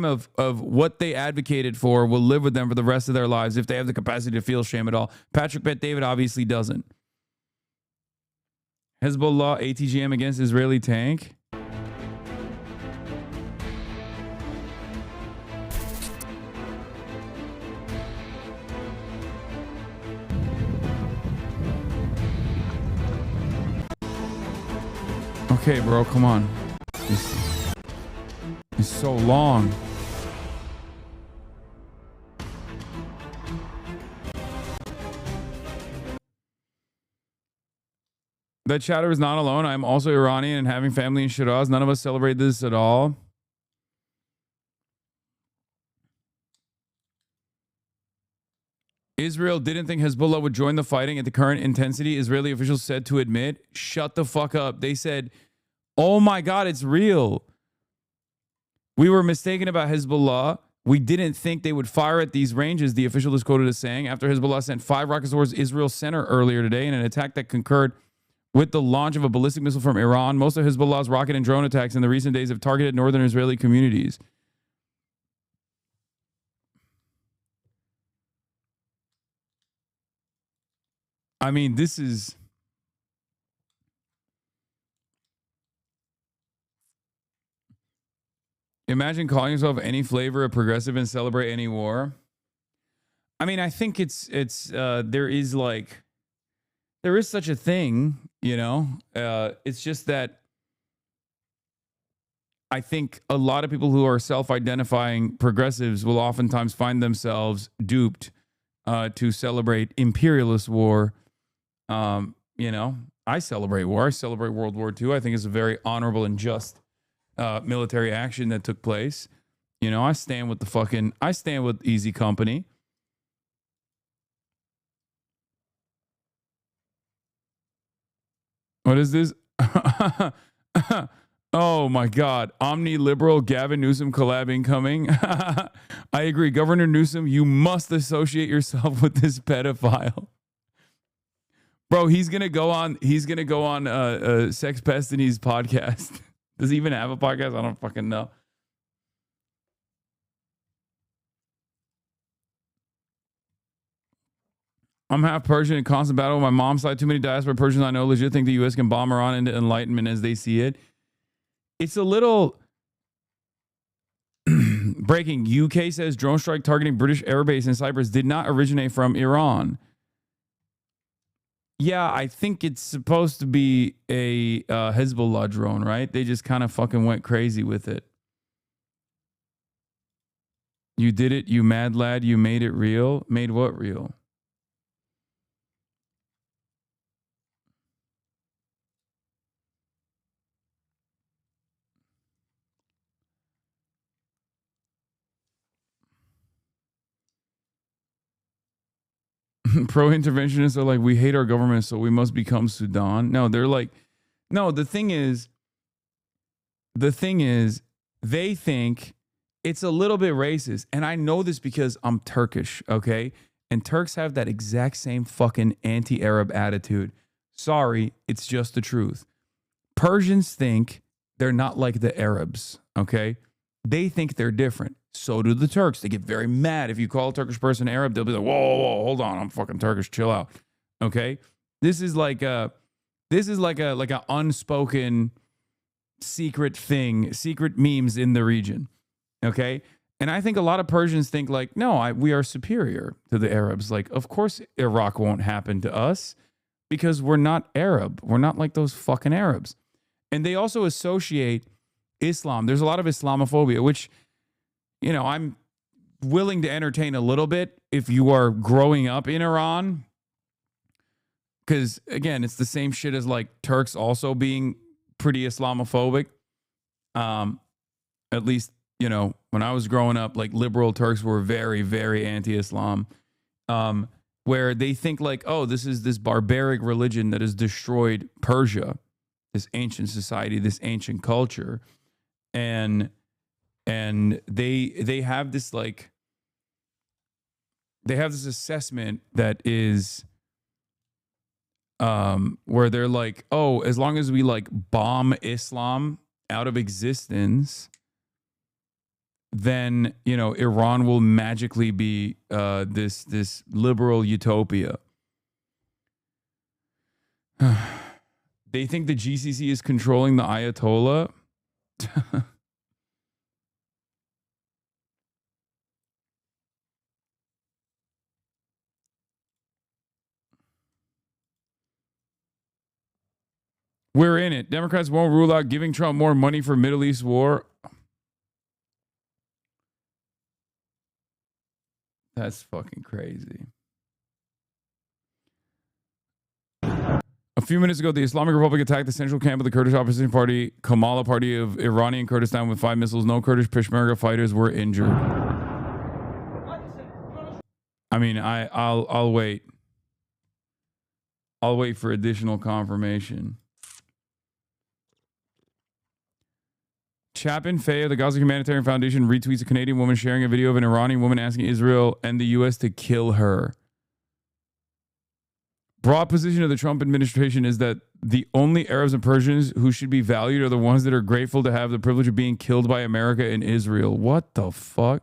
of what they advocated for will live with them for the rest of their lives if they have the capacity to feel shame at all. Patrick Bet David obviously doesn't. Hezbollah ATGM against Israeli tank. Okay, bro, come on. It's so long. That chatter is not alone. I'm also Iranian and having family in Shiraz. None of us celebrate this at all. Israel didn't think Hezbollah would join the fighting at the current intensity, Israeli officials said to admit. Shut the fuck up. They said, oh my God, it's real. We were mistaken about Hezbollah. We didn't think they would fire at these ranges, the official is quoted as saying, after Hezbollah sent 5 rockets towards Israel's center earlier today in an attack that concurred with the launch of a ballistic missile from Iran. Most of Hezbollah's rocket and drone attacks in the recent days have targeted northern Israeli communities. I mean, this is... Imagine calling yourself any flavor of progressive and celebrate any war. I mean, I think there is such a thing, you know. It's just that I think a lot of people who are self-identifying progressives will oftentimes find themselves duped to celebrate imperialist war. You know, I celebrate war. I celebrate World War II. I think it's a very honorable and just military action that took place. You know, I stand with Easy Company. What is this? Oh my God. Omni-liberal Gavin Newsom collab incoming. I agree. Governor Newsom, you must associate yourself with this pedophile. Bro, he's going to go on Sex Pestini's podcast. Does he even have a podcast? I don't fucking know. I'm half Persian in constant battle with my mom's side. Too many diaspora Persians I know legit think the U.S. can bomb Iran into enlightenment as they see it. It's a little breaking. UK says drone strike targeting British airbase in Cyprus did not originate from Iran. Yeah, I think it's supposed to be a Hezbollah drone, right? They just kind of fucking went crazy with it. You did it, you mad lad. You made it real. Made what real? Pro-interventionists are like, we hate our government, so we must become Sudan. No, they're like, no, the thing is, they think it's a little bit racist. And I know this because I'm Turkish, okay? And Turks have that exact same fucking anti-Arab attitude. Sorry, it's just the truth. Persians think they're not like the Arabs, okay? They think they're different. So do the Turks. They get very mad if you call a Turkish person Arab. They'll be like, whoa, hold on, I'm fucking Turkish. Chill out. Okay, this is like a unspoken secret thing, secret memes in the region. Okay, and I think a lot of Persians think like, no, we are superior to the Arabs. Like, of course, Iraq won't happen to us because we're not Arab. We're not like those fucking Arabs. And they also associate Islam. There's a lot of Islamophobia, which, you know, I'm willing to entertain a little bit if you are growing up in Iran. Because, again, it's the same shit as like Turks also being pretty Islamophobic. At least, you know, when I was growing up, like liberal Turks were very, very anti-Islam. Where they think like, oh, this is this barbaric religion that has destroyed Persia, this ancient society, this ancient culture. And they have this like, they have this assessment that is where they're like, oh, as long as we like bomb Islam out of existence, then, you know, Iran will magically be this liberal utopia. They think the GCC is controlling the Ayatollah. We're in it. Democrats won't rule out giving Trump more money for Middle East war. That's fucking crazy. A few minutes ago, the Islamic Republic attacked the central camp of the Kurdish opposition party, Kamala Party of Iranian Kurdistan, with 5 missiles. No Kurdish Peshmerga fighters were injured. I mean, I'll wait. I'll wait for additional confirmation. Chapin Faye of the Gaza Humanitarian Foundation retweets a Canadian woman sharing a video of an Iranian woman asking Israel and the U.S. to kill her. Broad position of the Trump administration is that the only Arabs and Persians who should be valued are the ones that are grateful to have the privilege of being killed by America and Israel. What the fuck?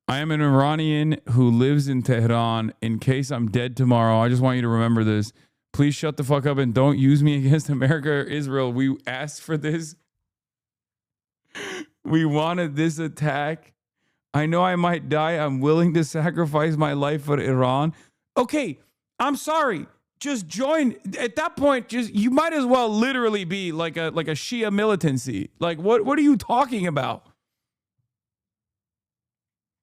I am an Iranian who lives in Tehran. In case I'm dead tomorrow, I just want you to remember this. Please shut the fuck up and don't use me against America or Israel. We asked for this. We wanted this attack. I know I might die. I'm willing to sacrifice my life for Iran. Okay, I'm sorry. Just join. At that point, just you might as well literally be like a Shia militancy. Like what are you talking about?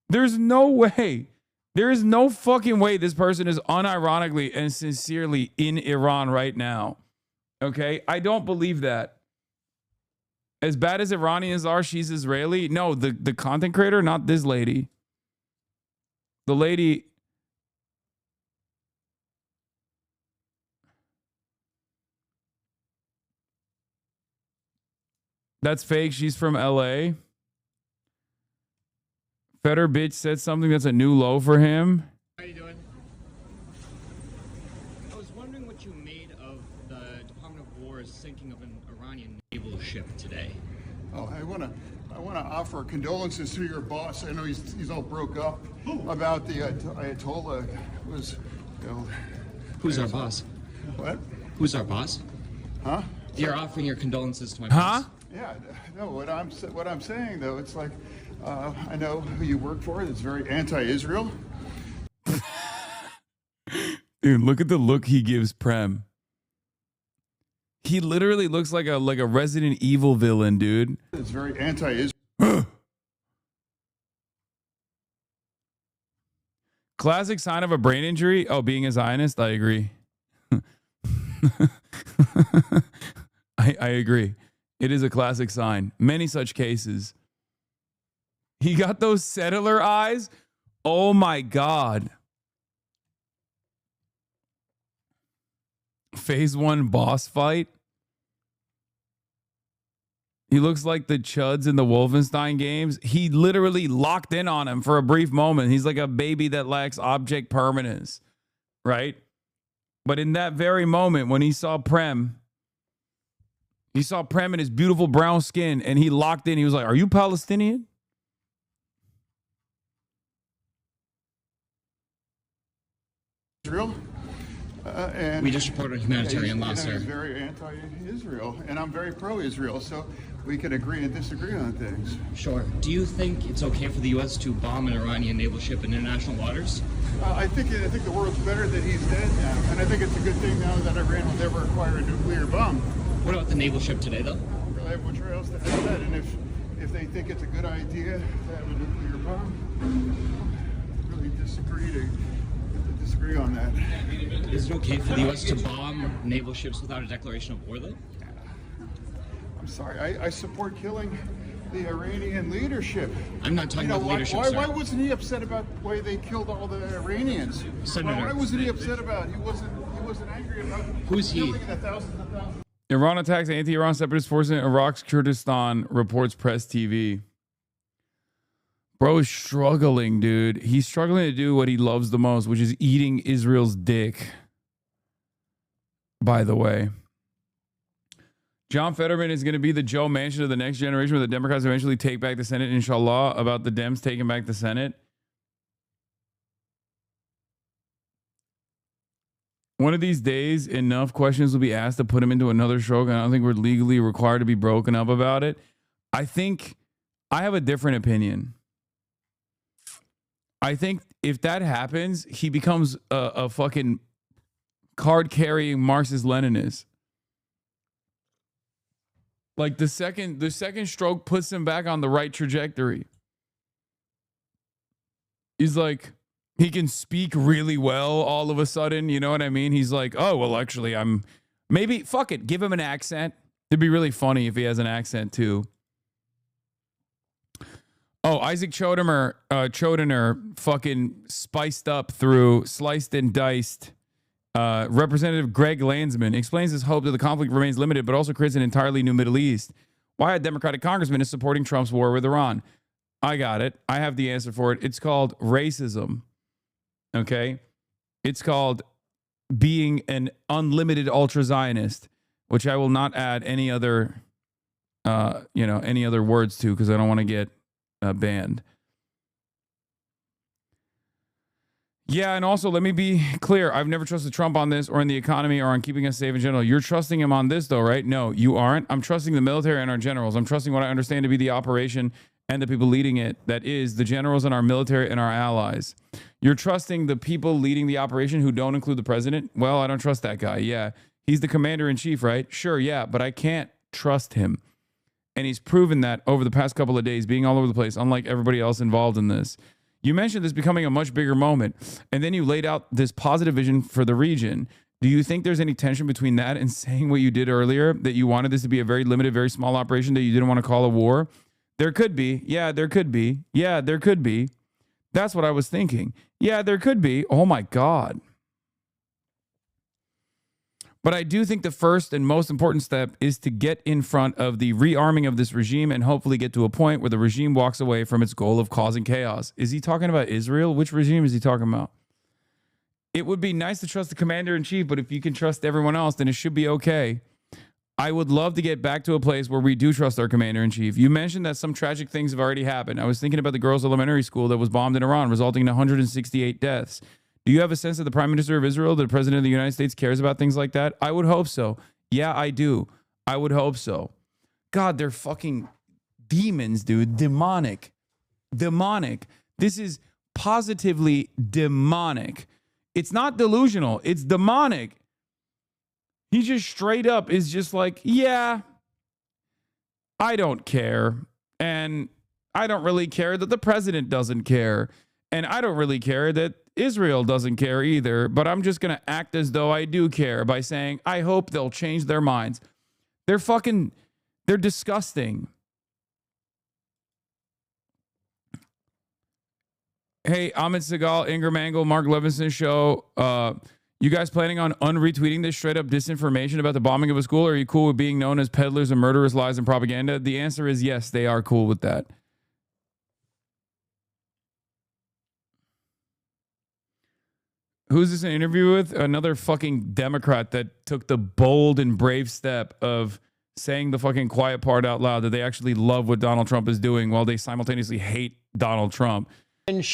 There's no way. There is no fucking way this person is unironically and sincerely in Iran right now. Okay? I don't believe that. As bad as Iranians are, she's Israeli. No, the content creator, not this lady. The lady. That's fake. She's from LA. Feder bitch said something that's a new low for him. How you doing? I was wondering what you made of the Department of War's sinking of an Iranian naval ship today. Oh, I want to offer condolences to your boss. I know he's all broke up about the Ayatollah. Was, you know, Who's our boss? What? Who's our boss? Huh? You're offering your condolences to my boss. Yeah. No. What I'm saying though, it's like I know who you work for. That's very anti-Israel. Dude, look at the look he gives Prem. He literally looks like a Resident Evil villain, dude. It's very anti-Israel. Classic sign of a brain injury. Oh, being a Zionist. I agree. I agree. It is a classic sign. Many such cases. He got those settler eyes. Oh my God. Phase 1 boss fight. He looks like the chuds in the Wolfenstein games. He literally locked in on him for a brief moment. He's like a baby that lacks object permanence, right? But in that very moment, when he saw Prem in his beautiful brown skin, and he locked in. He was like, "Are you Palestinian?" Israel. And We just reported a humanitarian loss, He's sir. very anti-Israel, and I'm very pro-Israel, so we can agree and disagree on things. Sure. Do you think it's okay for the U.S. to bomb an Iranian naval ship in international waters? I think the world's better that he's dead now, and I think it's a good thing now that Iran will never acquire a nuclear bomb. What about the naval ship today, though? I don't really have much else to add to that, and if they think it's a good idea to have a nuclear bomb, I really disagree on that. Is it okay for the U.S. to bomb naval ships without a declaration of war, though? I'm sorry. I support killing the Iranian leadership. I'm not talking about the leadership, sir. Why wasn't he upset about the way they killed all the Iranians? Senator. Why wasn't he upset about it? He wasn't angry about Who's he? killing the thousands and thousands. Iran attacks anti-Iran separatist forces in Iraq's Kurdistan, reports Press TV. Bro is struggling, dude. He's struggling to do what he loves the most, which is eating Israel's dick. By the way. John Fetterman is going to be the Joe Manchin of the next generation, where the Democrats eventually take back the Senate, inshallah, about the Dems taking back the Senate. One of these days, enough questions will be asked to put him into another stroke, and I don't think we're legally required to be broken up about it. I think I have a different opinion. I think if that happens, he becomes a fucking card-carrying Marxist-Leninist. Like the second stroke puts him back on the right trajectory. He's like, He can speak really well all of a sudden. You know what I mean? He's like, oh, well, actually, maybe, fuck it, give him an accent. It'd be really funny if he has an accent too. Oh, Isaac Chodener fucking spiced up through sliced and diced. Representative Greg Landsman explains his hope that the conflict remains limited, but also creates an entirely new Middle East. Why a Democratic congressman is supporting Trump's war with Iran. I got it. I have the answer for it. It's called racism. Okay? It's called being an unlimited ultra-Zionist, which I will not add any other, any other words to because I don't want to get banned. Yeah, and also let me be clear. I've never trusted Trump on this or in the economy or on keeping us safe in general. You're trusting him on this though, right? No, you aren't. I'm trusting the military and our generals. I'm trusting what I understand to be the operation and the people leading it. That is the generals and our military and our allies. You're trusting the people leading the operation who don't include the president? Well, I don't trust that guy. Yeah, he's the commander in chief, right? Sure, yeah, but I can't trust him. And he's proven that over the past couple of days, being all over the place, unlike everybody else involved in this. You mentioned this becoming a much bigger moment, and then you laid out this positive vision for the region. Do you think there's any tension between that and saying what you did earlier, that you wanted this to be a very limited, very small operation that you didn't want to call a war? There could be. Yeah, there could be. Yeah, there could be. That's what I was thinking. Yeah, there could be. Oh, my God. But I do think the first and most important step is to get in front of the rearming of this regime and hopefully get to a point where the regime walks away from its goal of causing chaos. Is he talking about Israel? Which regime is he talking about? It would be nice to trust the commander in chief, but if you can trust everyone else, then it should be okay. I would love to get back to a place where we do trust our commander in chief. You mentioned that some tragic things have already happened. I was thinking about the girls' elementary school that was bombed in Iran, resulting in 168 deaths. Do you have a sense that the Prime Minister of Israel, the President of the United States, cares about things like that? I would hope so. Yeah, I do. I would hope so. God, they're fucking demons, dude. Demonic. Demonic. This is positively demonic. It's not delusional. It's demonic. He just straight up is just like, yeah, I don't care. And I don't really care that the president doesn't care. And I don't really care that Israel doesn't care either, but I'm just going to act as though I do care by saying, I hope they'll change their minds. They're disgusting. Hey, Ahmed Segal, Ingram Angle, Mark Levinson show. You guys planning on unretweeting this straight up disinformation about the bombing of a school? Or are you cool with being known as peddlers of murderous lies and propaganda? The answer is yes, they are cool with that. Who's this an interview with? Another fucking Democrat that took the bold and brave step of saying the fucking quiet part out loud, that they actually love what Donald Trump is doing while they simultaneously hate Donald Trump.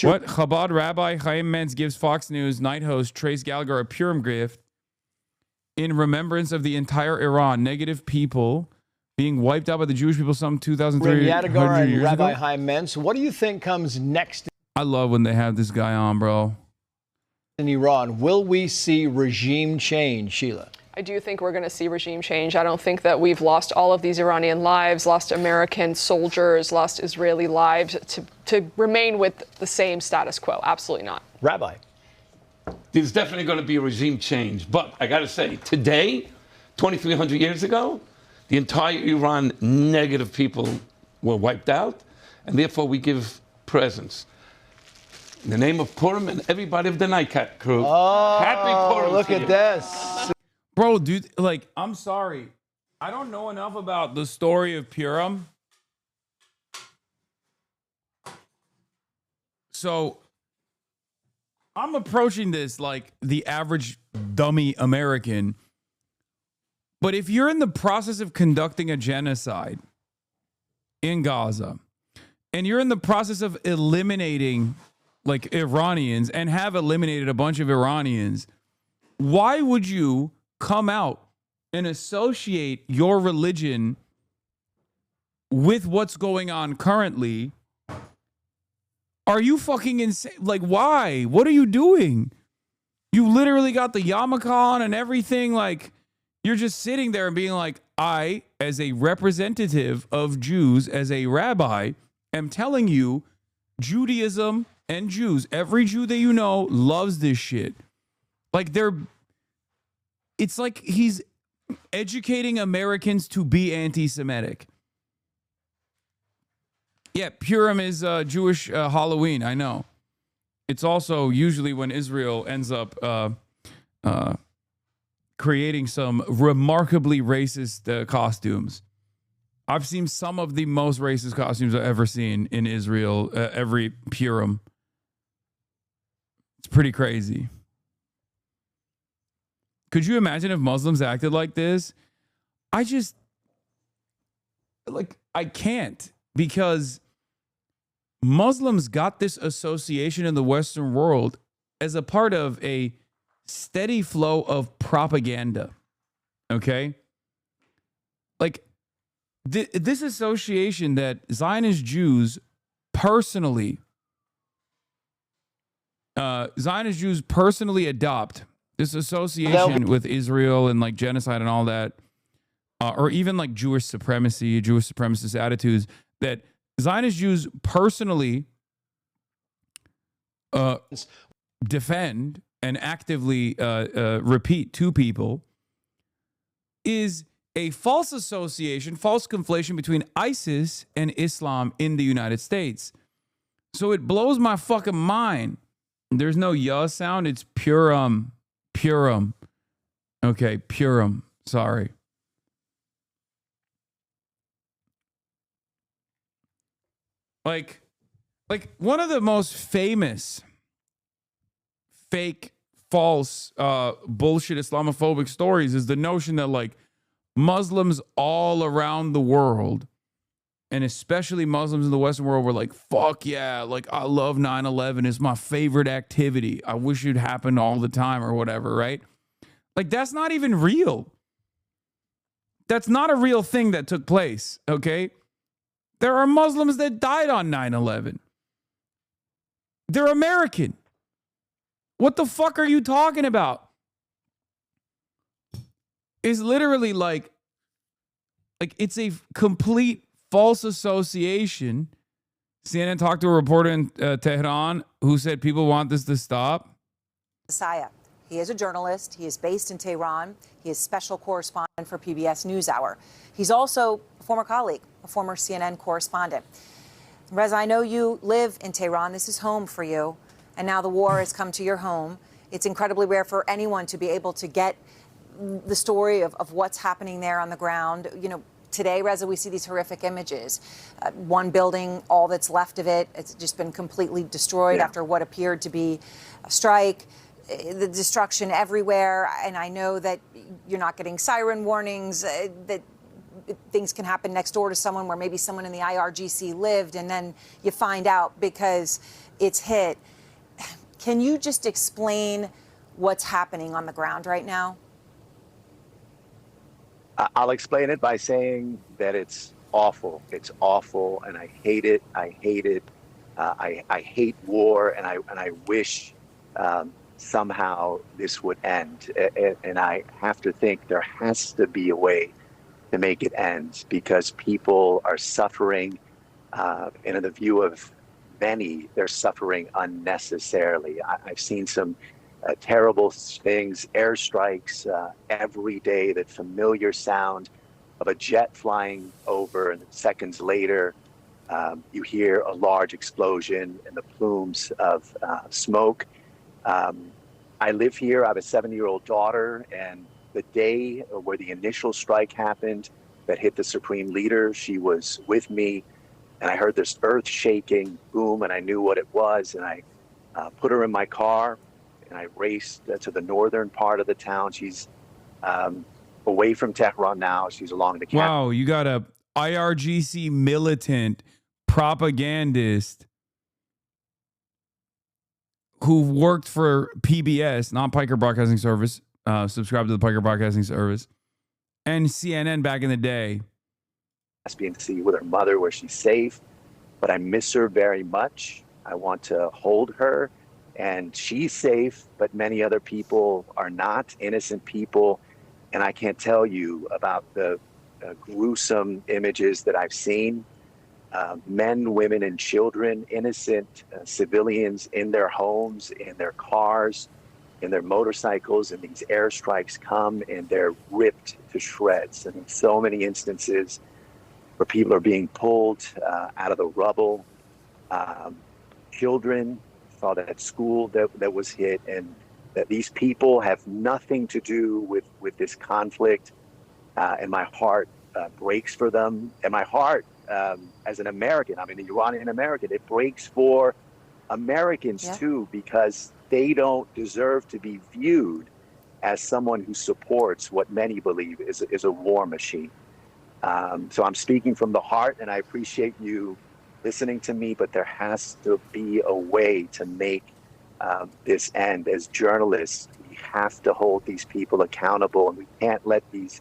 What? Chabad Rabbi Chaim Mentz gives Fox News night host Trace Gallagher a Purim gift in remembrance of the entire Iran. Negative people being wiped out by the Jewish people some 2,300 years ago. Rabbi Chaim Mentz, what do you think comes next I love when they have this guy on, bro. In Iran? Will we see regime change, Sheila? I do think we're going to see regime change. I don't think that we've lost all of these Iranian lives, lost American soldiers, lost Israeli lives to remain with the same status quo. Absolutely not. Rabbi. There's definitely going to be a regime change. But I got to say, today, 2,300 years ago, the entire Iran negative people were wiped out. And therefore, we give presents. In the name of Purim and everybody of the Nightcat crew. Oh, happy Purim. Look at this. Bro, dude, like, I'm sorry. I don't know enough about the story of Purim. So I'm approaching this like the average dummy American. But if you're in the process of conducting a genocide in Gaza, and you're in the process of eliminating like Iranians and have eliminated a bunch of Iranians, why would you come out and associate your religion with what's going on currently? Are you fucking insane? Like, why? What are you doing? You literally got the yarmulke on and everything. Like, you're just sitting there and being like, I, as a representative of Jews, as a rabbi, am telling you Judaism and Jews, every Jew that you know loves this shit. Like it's like he's educating Americans to be anti-Semitic. Yeah, Purim is Jewish Halloween, I know. It's also usually when Israel ends up creating some remarkably racist costumes. I've seen some of the most racist costumes I've ever seen in Israel every Purim. It's pretty crazy. Could you imagine if Muslims acted like this? I can't, because Muslims got this association in the Western world as a part of a steady flow of propaganda. Okay? Like, this association that Zionist Jews personally adopt, this association with Israel and like genocide and all that, or even like Jewish supremacy, Jewish supremacist attitudes that Zionist Jews personally defend and actively repeat to people, is a false association, false conflation between ISIS and Islam in the United States. So it blows my fucking mind. There's no ya sound. It's Purim. Purim. Okay, Purim. Sorry. Like one of the most famous fake, false, bullshit Islamophobic stories is the notion that like Muslims all around the world, and especially Muslims in the Western world, were like, fuck yeah, like I love 9/11. It's my favorite activity. I wish it happened all the time or whatever, right? Like that's not even real. That's not a real thing that took place, okay? There are Muslims that died on 9/11. They're American. What the fuck are you talking about? It's literally like it's a complete false association. CNN talked to a reporter in Tehran who said people want this to stop. Messiah. He is a journalist. He is based in Tehran. He is special correspondent for PBS NewsHour. He's also a former colleague, a former CNN correspondent. Reza, I know you live in Tehran. This is home for you. And now the war has come to your home. It's incredibly rare for anyone to be able to get the story of what's happening there on the ground. You know, today, Reza, we see these horrific images. One building, all that's left of it, it's just been completely destroyed after what appeared to be a strike. The destruction everywhere. And I know that you're not getting siren warnings, that things can happen next door to someone where maybe someone in the IRGC lived, and then you find out because it's hit. Can you just explain what's happening on the ground right now? I'll explain it by saying that it's awful. It's awful, and I hate it. I hate it. I hate war, and I wish somehow this would end. And I have to think there has to be a way to make it end, because people are suffering, and in the view of many, they're suffering unnecessarily. I've seen some terrible things, airstrikes every day, that familiar sound of a jet flying over, and seconds later, you hear a large explosion and the plumes of smoke. I live here. I have a 7-year-old daughter, and the day where the initial strike happened that hit the supreme leader, she was with me, and I heard this earth shaking boom, and I knew what it was, and I put her in my car, and I raced to the northern part of the town. She's away from Tehran now. She's along the camp. Wow, you got a IRGC militant propagandist who worked for PBS, not Piker Broadcasting Service, subscribed to the Piker Broadcasting Service, and CNN back in the day. Being to see with her mother where she's safe, but I miss her very much. I want to hold her, and she's safe, but many other people are not, innocent people. And I can't tell you about the gruesome images that I've seen. men, women, and children, innocent civilians in their homes, in their cars, in their motorcycles, and these airstrikes come and they're ripped to shreds. And in so many instances where people are being pulled out of the rubble, children, saw that school that was hit, and that these people have nothing to do with this conflict. And my heart breaks for them. And my heart, as an American, I'm an Iranian American, it breaks for Americans too, because they don't deserve to be viewed as someone who supports what many believe is a war machine. So I'm speaking from the heart, and I appreciate you listening to me, but there has to be a way to make this end. As journalists, we have to hold these people accountable, and we can't let these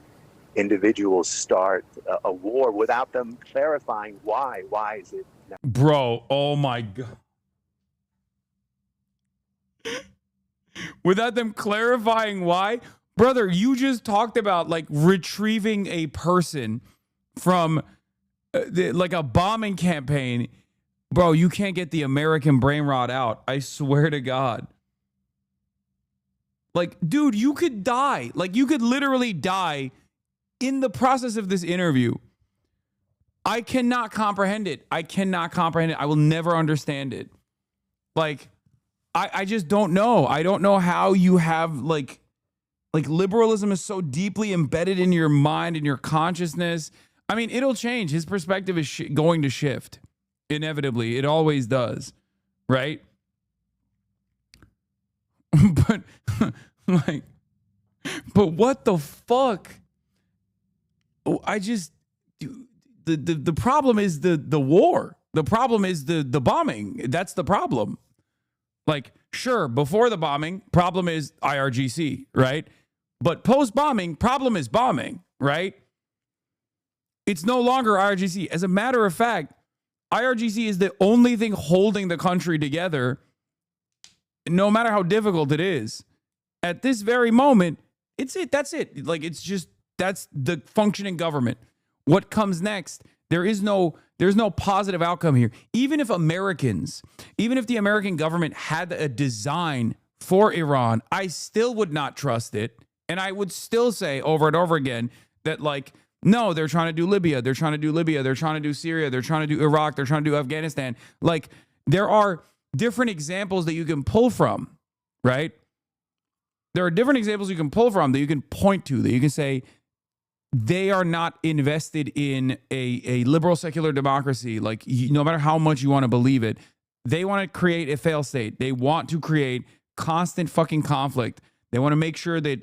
individuals start a war without them clarifying why. Why is it? Bro, oh my God. Without them clarifying why? Brother, you just talked about like retrieving a person from like a bombing campaign. Bro, you can't get the American brain rot out. I swear to God. Like, dude, you could die. Like, you could literally die in the process of this interview. I cannot comprehend it. I cannot comprehend it. I will never understand it. Like, I just don't know. I don't know how you have like liberalism is so deeply embedded in your mind and your consciousness. I mean, it'll change. His perspective is going to shift inevitably. It always does, right? But like, but what the fuck? I just the problem is the war. The problem is the bombing. That's the problem. Like, sure, before the bombing, problem is IRGC, right? But post-bombing, problem is bombing, right? It's no longer IRGC. As a matter of fact, IRGC is the only thing holding the country together, no matter how difficult it is. At this very moment, it's it. That's it. Like, it's just, that's the functioning government. What comes next? There's no positive outcome here. Even if the American government had a design for Iran, I still would not trust it. And I would still say over and over again that, like, no, they're trying to do Libya. They're trying to do Libya. They're trying to do Syria. They're trying to do Iraq. They're trying to do Afghanistan. Like, there are different examples that you can pull from, right? There are different examples you can pull from that you can point to, that you can say, they are not invested in a liberal secular democracy. Like, no matter how much you want to believe it, they want to create a fail state. They want to create constant fucking conflict. They want to make sure that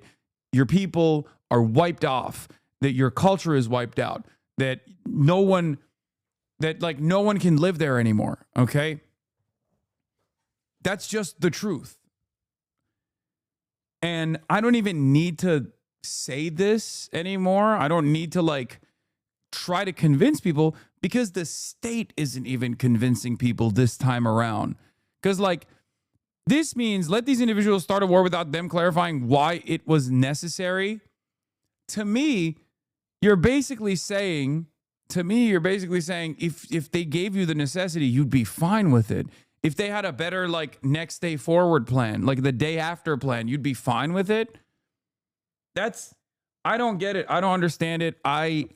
your people are wiped off, that your culture is wiped out, that no one can live there anymore. Okay. That's just the truth. And I don't even need to say this anymore. I don't need to like try to convince people, because the state isn't even convincing people this time around. Because like, this means let these individuals start a war without them clarifying why it was necessary. To me, you're basically saying if they gave you the necessity, you'd be fine with it. If they had a better like next day forward plan, like the day after plan, you'd be fine with it. I don't get it. I don't understand it. I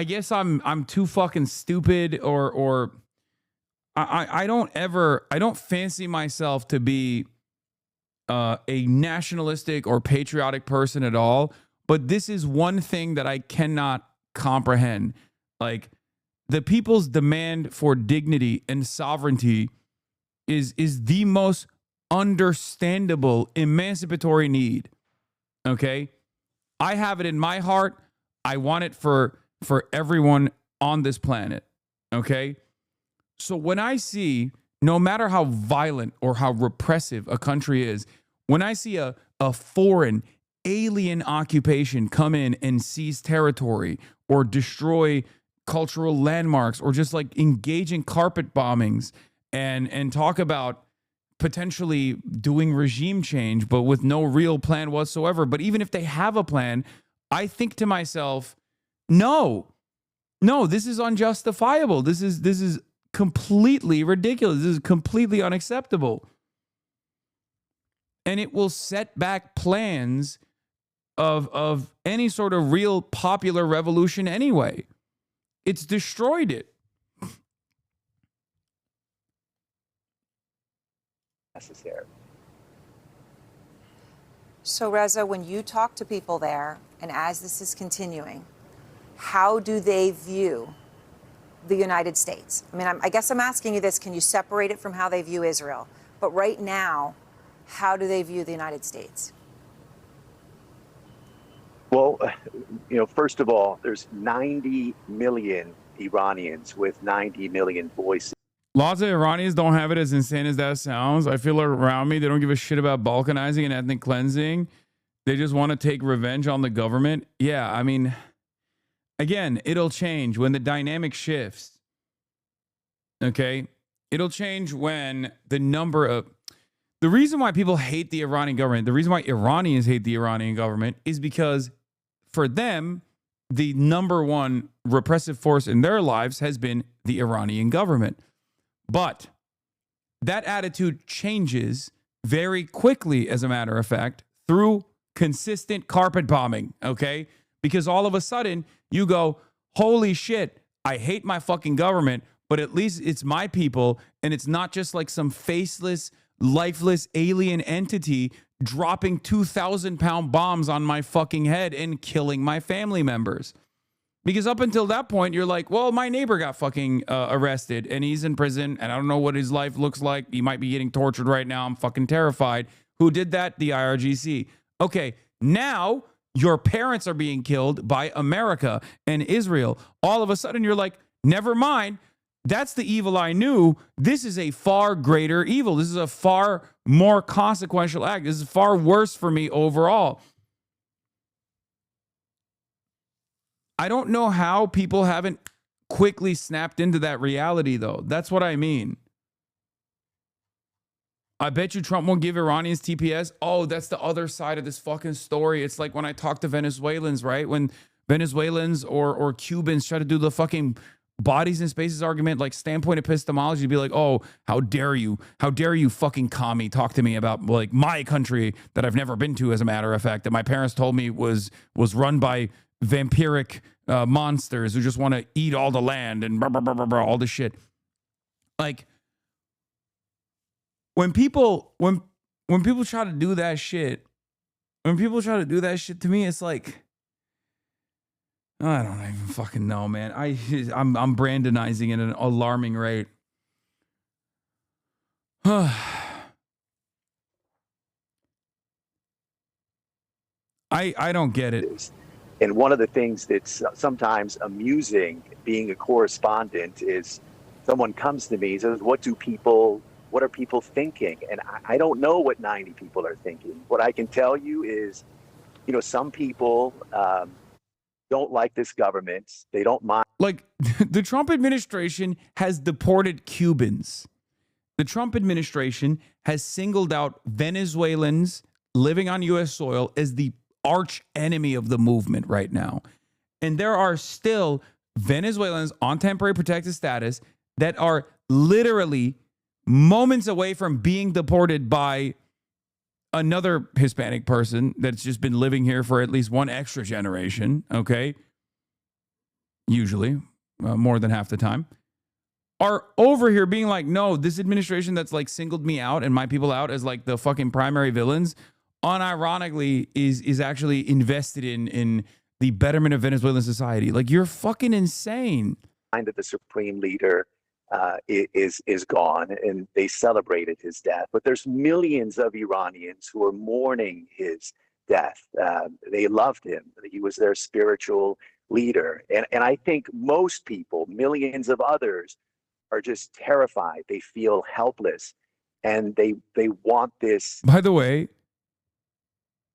guess I'm too fucking stupid, or I don't fancy myself to be a nationalistic or patriotic person at all. But this is one thing that I cannot comprehend. Like, the people's demand for dignity and sovereignty is the most understandable emancipatory need. Okay? I have it in my heart. I want it for everyone on this planet. Okay? So when I see, no matter how violent or how repressive a country is, when I see a foreign alien occupation come in and seize territory or destroy cultural landmarks, or just like engage in carpet bombings and talk about potentially doing regime change, but with no real plan whatsoever. But even if they have a plan, I think to myself, no, No, this is unjustifiable. This is completely ridiculous. This is completely unacceptable. And it will set back plans of any sort of real popular revolution anyway. It's destroyed it. Necessary. So Reza, when you talk to people there, and as this is continuing, how do they view the United States? I mean, I guess I'm asking you this, can you separate it from how they view Israel? But right now, how do they view the United States? Well, first of all, there's 90 million Iranians with 90 million voices. Lots of Iranians don't have it as insane as that sounds. I feel around me, they don't give a shit about balkanizing and ethnic cleansing. They just want to take revenge on the government. Yeah, I mean, again, it'll change when the dynamic shifts. Okay? It'll change when the number of... The reason why people hate the Iranian government, the reason why Iranians hate the Iranian government is because for them, the number one repressive force in their lives has been the Iranian government. But that attitude changes very quickly, as a matter of fact, through consistent carpet bombing, okay? Because all of a sudden, you go, holy shit, I hate my fucking government, but at least it's my people, and it's not just like some faceless, lifeless alien entity dropping 2,000-pound bombs on my fucking head and killing my family members. Because up until that point, you're like, well, my neighbor got fucking arrested and he's in prison and I don't know what his life looks like. He might be getting tortured right now. I'm fucking terrified. Who did that? The IRGC. Okay, now your parents are being killed by America and Israel. All of a sudden, you're like, never mind. That's the evil I knew. This is a far greater evil. This is a far more consequential act. This is far worse for me overall. I don't know how people haven't quickly snapped into that reality, though. That's what I mean. I bet you Trump won't give Iranians TPS. Oh, that's the other side of this fucking story. It's like when I talk to Venezuelans, right? When Venezuelans or Cubans try to do the fucking bodies and spaces argument, like standpoint epistemology, be like, oh, how dare you fucking commie talk to me about like my country that I've never been to, as a matter of fact, that my parents told me was run by vampiric monsters who just want to eat all the land and blah, blah, blah, blah, blah, all this shit. Like when people try to do that shit, to me, it's like, I don't even fucking know, man. I'm Brandonizing at an alarming rate. I don't get it. And one of the things that's sometimes amusing being a correspondent is someone comes to me and says, what are people thinking? And I don't know what 90 people are thinking. What I can tell you is, some people don't like this government. They don't mind. Like the Trump administration has deported Cubans. The Trump administration has singled out Venezuelans living on U.S. soil as the arch enemy of the movement right now. And there are still Venezuelans on temporary protected status that are literally moments away from being deported by another Hispanic person that's just been living here for at least one extra generation, okay? Usually, more than half the time, are over here being like, no, this administration that's like singled me out and my people out as like the fucking primary villains, unironically is actually invested in the betterment of Venezuelan society. Like, you're fucking insane. That the supreme leader is gone, and they celebrated his death. But there's millions of Iranians who are mourning his death. They loved him. He was their spiritual leader. And I think most people, millions of others, are just terrified. They feel helpless, and they want this. By the way,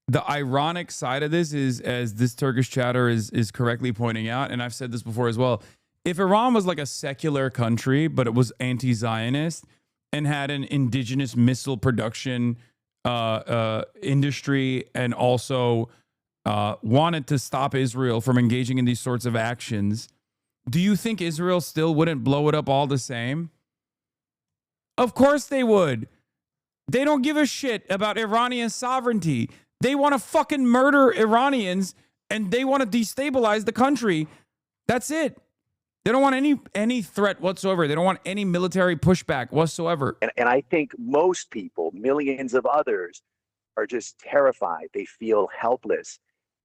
the ironic side of this is, as this Turkish chatter is correctly pointing out, and I've said this before as well, if Iran was like a secular country, but it was anti-Zionist and had an indigenous missile production industry and also wanted to stop Israel from engaging in these sorts of actions, do you think Israel still wouldn't blow it up all the same? Of course they would. They don't give a shit about Iranian sovereignty. They want to fucking murder Iranians and they want to destabilize the country. That's it. They don't want any threat whatsoever. They don't want any military pushback whatsoever. And I think most people, millions of others, are just terrified. They feel helpless,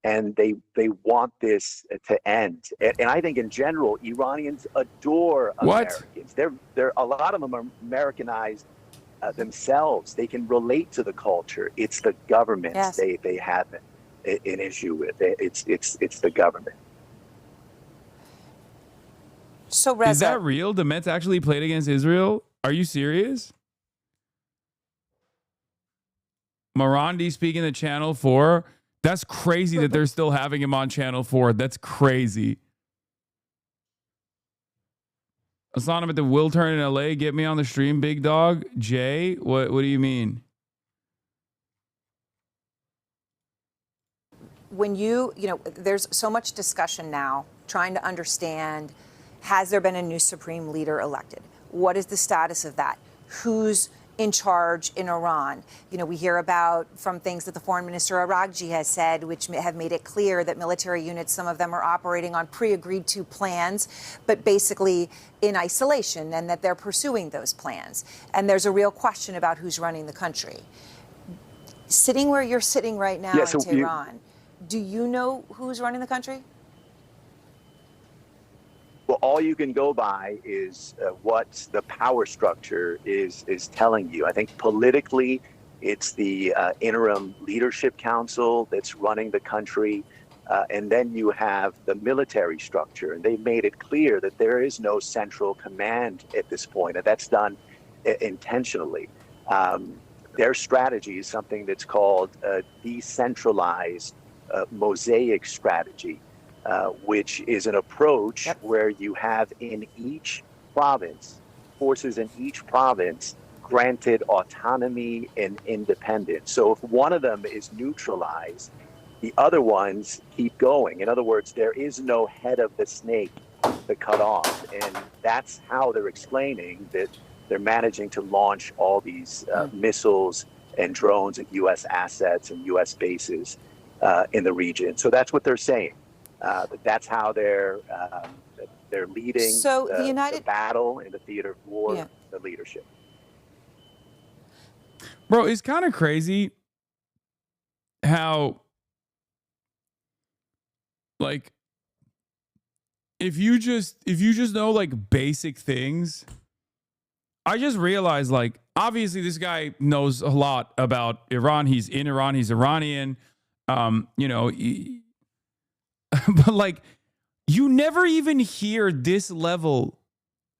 and they want this to end. And I think in general, Iranians adore Americans. They're a lot of them are Americanized themselves. They can relate to the culture. It's the government they have an issue with. It's the government. So Reza, is that real? The Mets actually played against Israel? Are you serious? Morandi speaking to Channel 4. That's crazy that they're still having him on Channel 4. That's crazy. HasanAbi, the will turn in LA. Get me on the stream, big dog. Jay, what do you mean? When you know, there's so much discussion now trying to understand, has there been a new supreme leader elected? What is the status of that? Who's in charge in Iran? You know, we hear about from things that the foreign minister Araghchi has said, which have made it clear that military units, some of them are operating on pre-agreed to plans, but basically in isolation, and that they're pursuing those plans. And there's a real question about who's running the country. Sitting where you're sitting right now in Tehran, do you know who's running the country? Well, all you can go by is what the power structure is telling you. I think politically, it's the interim leadership council that's running the country. And then you have the military structure. And they've made it clear that there is no central command at this point. And that's done intentionally. Their strategy is something that's called a decentralized mosaic strategy. Which is an approach where you have in each province, forces in each province granted autonomy and independence. So if one of them is neutralized, the other ones keep going. In other words, there is no head of the snake to cut off. And that's how they're explaining that they're managing to launch all these missiles and drones at U.S. assets and U.S. bases in the region. So that's what they're saying. That's how they're leading the battle in the theater of war, the leadership. Bro, it's kind of crazy how, like, if you just know like basic things, I just realized, like, obviously this guy knows a lot about Iran. He's in Iran. He's Iranian. You know. But like, you never even hear this level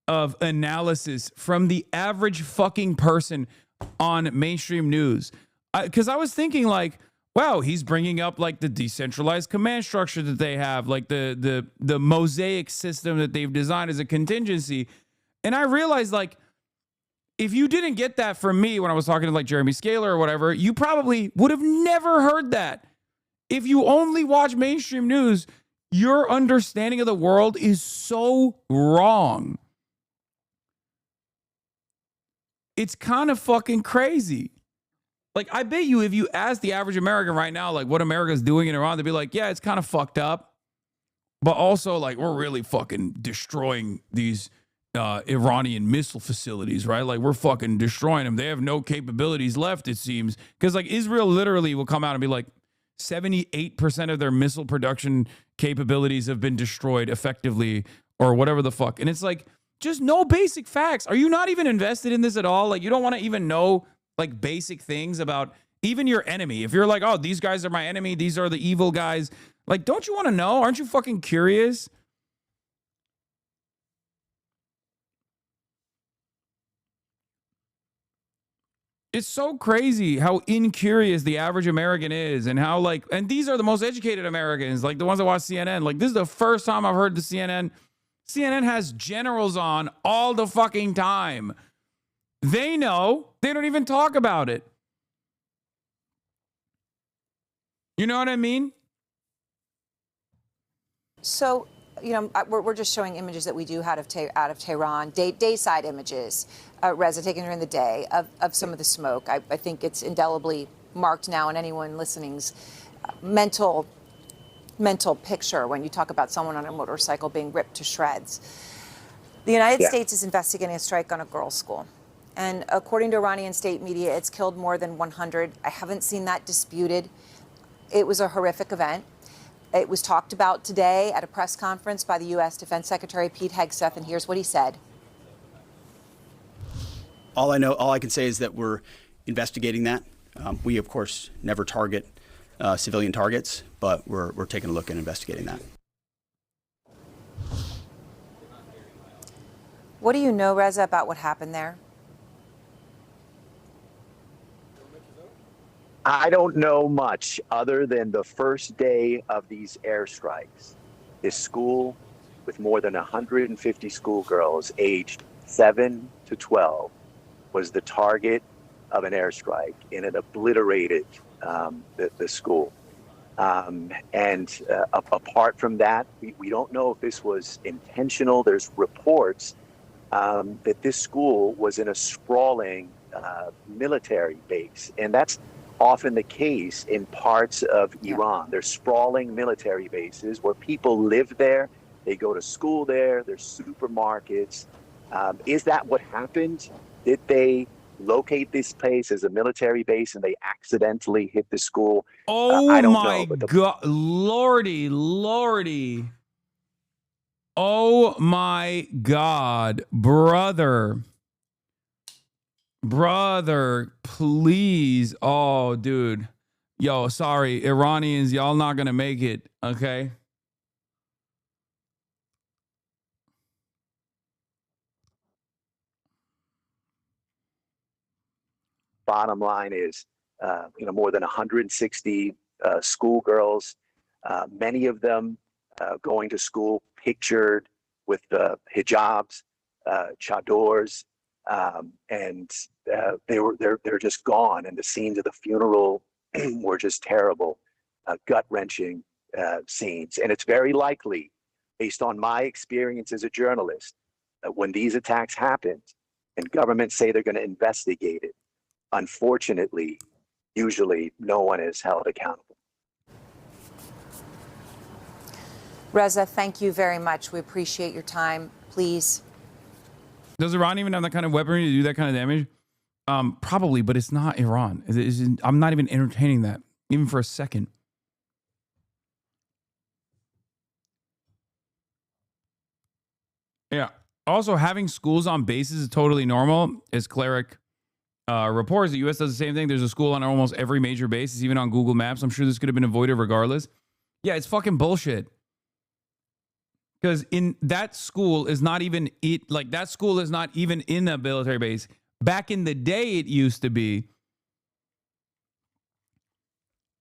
of analysis from the average fucking person on mainstream news. Because I was thinking like, wow, he's bringing up like the decentralized command structure that they have, like the mosaic system that they've designed as a contingency. And I realized, like, if you didn't get that from me when I was talking to like Jeremy Scaler or whatever, you probably would have never heard that. If you only watch mainstream news, your understanding of the world is so wrong. It's kind of fucking crazy. Like, I bet you if you ask the average American right now, like, what America's doing in Iran, they'd be like, yeah, it's kind of fucked up. But also, like, we're really fucking destroying these Iranian missile facilities, right? Like, we're fucking destroying them. They have no capabilities left, it seems. Because, like, Israel literally will come out and be like, 78% of their missile production capabilities have been destroyed effectively, or whatever the fuck. And it's like, just no basic facts. Are you not even invested in this at all? Like, you don't want to even know like basic things about even your enemy. If you're like, oh, these guys are my enemy, these are the evil guys. Like, don't you want to know? Aren't you fucking curious? It's so crazy how incurious the average American is, and how like, and these are the most educated Americans, like the ones that watch CNN. Like, this is the first time I've heard the CNN. CNN has generals on all the fucking time. They know. They don't even talk about it. You know what I mean? So you know, we're just showing images that we do out of Tehran, dayside images, Reza, taken during the day of some of the smoke. I think it's indelibly marked now in anyone listening's mental picture when you talk about someone on a motorcycle being ripped to shreds. The United States is investigating a strike on a girls' school. And according to Iranian state media, it's killed more than 100. I haven't seen that disputed. It was a horrific event. It was talked about today at a press conference by the U.S. Defense Secretary Pete Hegseth, and here's what he said. All I can say is that we're investigating that. We, of course, never target civilian targets, but we're taking a look and investigating that. What do you know, Reza, about what happened there? I don't know much other than the first day of these airstrikes. This school with more than 150 schoolgirls aged 7 to 12 was the target of an airstrike, and it obliterated the school. Apart from that, we don't know if this was intentional. There's reports that this school was in a sprawling military base, and that's often the case in parts of Iran. There's sprawling military bases where people live there, they go to school there, there's supermarkets. Is that what happened? Did they locate this place as a military base and they accidentally hit the school? Oh I don't my know, God, Lordy. Oh my God, brother, please. Oh, dude. Yo, sorry, Iranians, y'all not gonna make it, okay? Bottom line is, more than 160 schoolgirls, many of them going to school pictured with hijabs, chadors, and they're just gone. And the scenes of the funeral were just terrible, gut-wrenching scenes. And it's very likely, based on my experience as a journalist, that when these attacks happened and governments say they're going to investigate it, unfortunately, usually no one is held accountable. Reza, thank you very much. We appreciate your time. Please. Does Iran even have that kind of weaponry to do that kind of damage? Probably, but it's not Iran. I'm not even entertaining that, even for a second. Yeah. Also, having schools on bases is totally normal. As Cleric reports, the U.S. does the same thing. There's a school on almost every major base. It's even on Google Maps. I'm sure this could have been avoided regardless. Yeah, it's fucking bullshit. Because in that school is not even that school is not even in a military base. Back in the day, it used to be.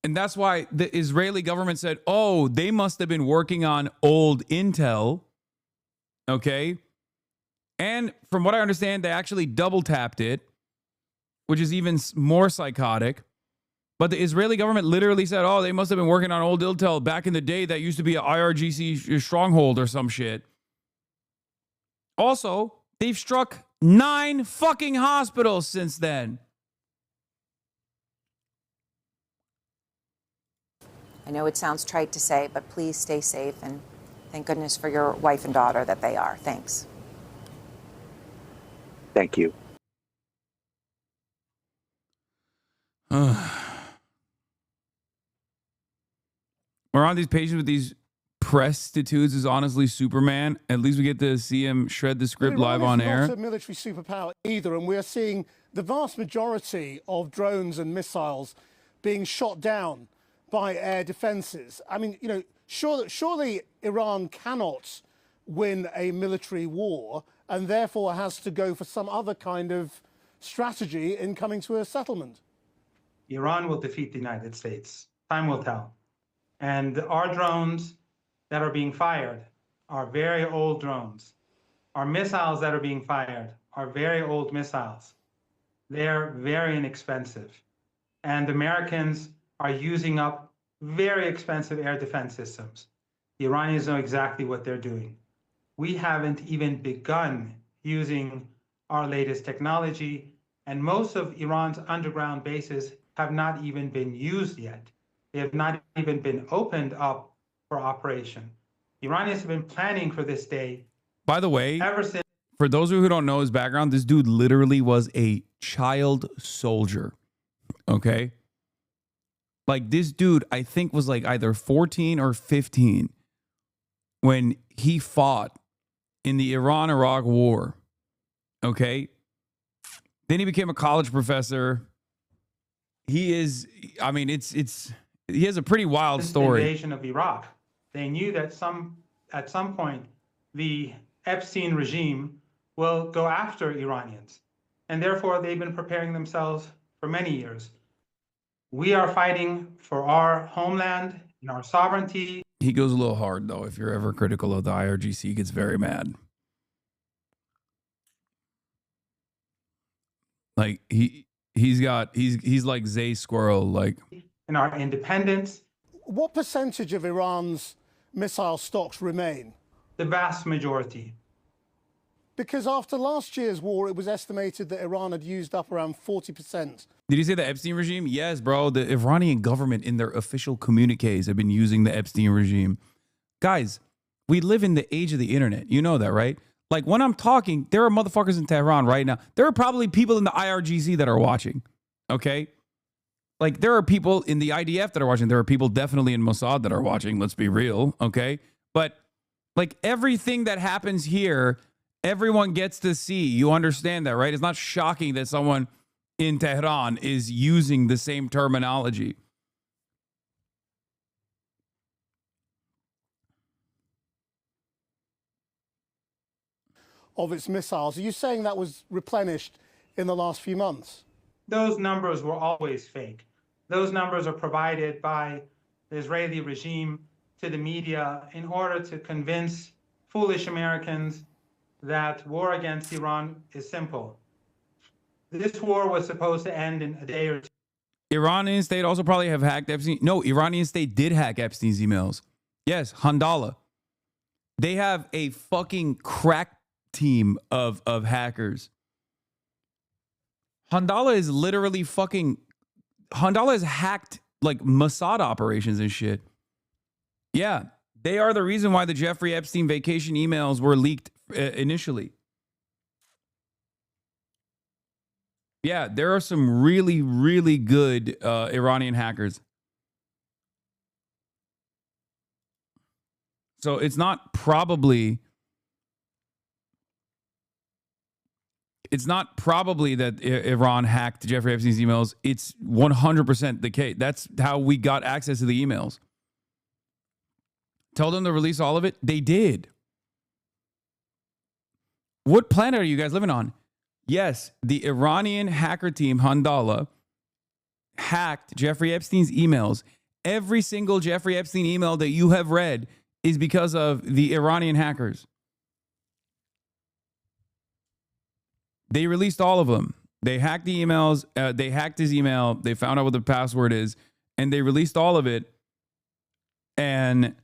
And that's why the Israeli government said, oh, they must have been working on old intel. Okay. And from what I understand, they actually double tapped it, which is even more psychotic. But the Israeli government literally said, oh, they must have been working on old intel back in the day. That used to be an IRGC stronghold or some shit. Also, they've struck 9 fucking hospitals since then. I know it sounds trite to say, but please stay safe, and thank goodness for your wife and daughter that they are. Thanks. Thank you. We're on these pages with these prostitutes is honestly Superman. At least we get to see him shred the script live on air. Iran is not a military superpower either, and we're seeing the vast majority of drones and missiles being shot down by air defenses. I mean, surely Iran cannot win a military war and therefore has to go for some other kind of strategy in coming to a settlement. Iran will defeat the United States. Time will tell. And our drones that are being fired are very old drones. Our missiles that are being fired are very old missiles. They're very inexpensive. And Americans are using up very expensive air defense systems. The Iranians know exactly what they're doing. We haven't even begun using our latest technology, and most of Iran's underground bases have not even been used yet. They have not even been opened up for operation. Iranians have been planning for this day. By the way, ever since. For those who don't know his background, this dude literally was a child soldier. Okay? Like, this dude, I think, was like either 14 or 15 when he fought in the Iran-Iraq War. Okay? Then he became a college professor. He is, I mean, he has a pretty wild story. The invasion of Iraq. They knew that at some point, the Epstein regime will go after Iranians. And therefore, they've been preparing themselves for many years. We are fighting for our homeland and our sovereignty. He goes a little hard, though. If you're ever critical of the IRGC, he gets very mad. Like, he's like Zay Squirrel, like. And our independence. What percentage of Iran's missile stocks remain? The vast majority. Because after last year's war, it was estimated that Iran had used up around 40%. Did you say the Epstein regime? Yes, bro. The Iranian government in their official communiques have been using the Epstein regime. Guys, we live in the age of the internet. You know that, right? Like, when I'm talking, there are motherfuckers in Tehran right now. There are probably people in the IRGC that are watching, okay? Like, there are people in the IDF that are watching. There are people definitely in Mossad that are watching. Let's be real, okay? But, like, everything that happens here, everyone gets to see. You understand that, right? It's not shocking that someone in Tehran is using the same terminology. Of its missiles. Are you saying that was replenished in the last few months? Those numbers were always fake. Those numbers are provided by the Israeli regime to the media in order to convince foolish Americans that war against Iran is simple. This war was supposed to end in a day or two. Iranian state also probably have hacked Epstein. No, Iranian state did hack Epstein's emails. Yes, Handala. They have a fucking crack team of hackers. Handala is literally fucking... Handala has hacked, like, Mossad operations and shit. Yeah, they are the reason why the Jeffrey Epstein vacation emails were leaked initially. Yeah, there are some really, really good Iranian hackers. So it's not probably... It's not probably that Iran hacked Jeffrey Epstein's emails. It's 100% the case. That's how we got access to the emails. Tell them to release all of it. They did. What planet are you guys living on? Yes, the Iranian hacker team, Handala, hacked Jeffrey Epstein's emails. Every single Jeffrey Epstein email that you have read is because of the Iranian hackers. They released all of them. They hacked the emails. They hacked his email. They found out what the password is, and they released all of it. And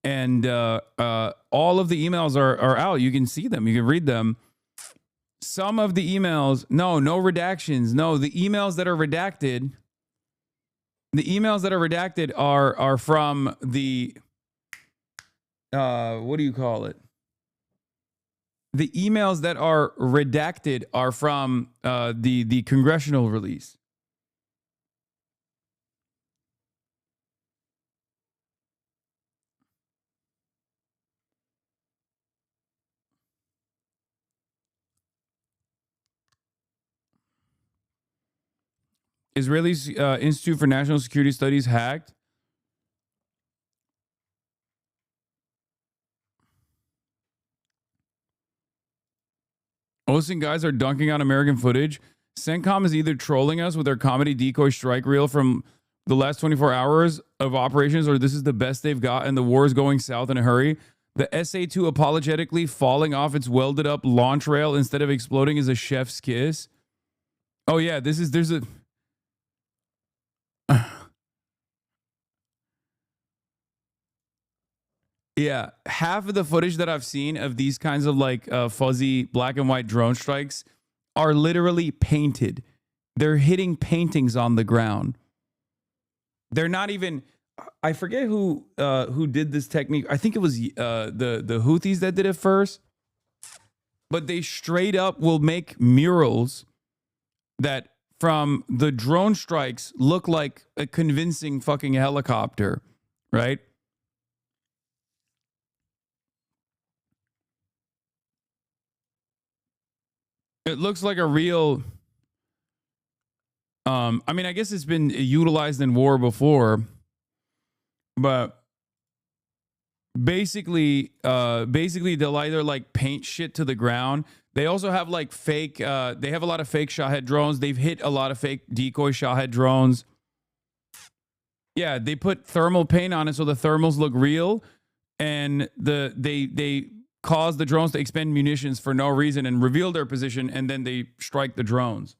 all of the emails are out. You can see them. You can read them. Some of the emails, no redactions. No, the emails that are redacted. The emails that are redacted are from the what do you call it? The emails that are redacted are from the congressional release. Israeli's Institute for National Security Studies hacked. Osing guys are dunking on American footage. CENTCOM is either trolling us with their comedy decoy strike reel from the last 24 hours of operations, or this is the best they've got and the war is going south in a hurry. The SA-2 apologetically falling off its welded up launch rail instead of exploding is a chef's kiss. Oh yeah, there's a... Yeah, half of the footage that I've seen of these kinds of like fuzzy black and white drone strikes are literally painted. They're hitting paintings on the ground. They're not even. I forget who did this technique. I think it was the Houthis that did it first. But they straight up will make murals that from the drone strikes look like a convincing fucking helicopter, right? It looks like a real. I mean, I guess it's been utilized in war before, but basically they'll either like paint shit to the ground. They also have like fake. They have a lot of fake Shahed drones. They've hit a lot of fake decoy Shahed drones. Yeah, they put thermal paint on it so the thermals look real, and they cause the drones to expend munitions for no reason and reveal their position, and then they strike the drones.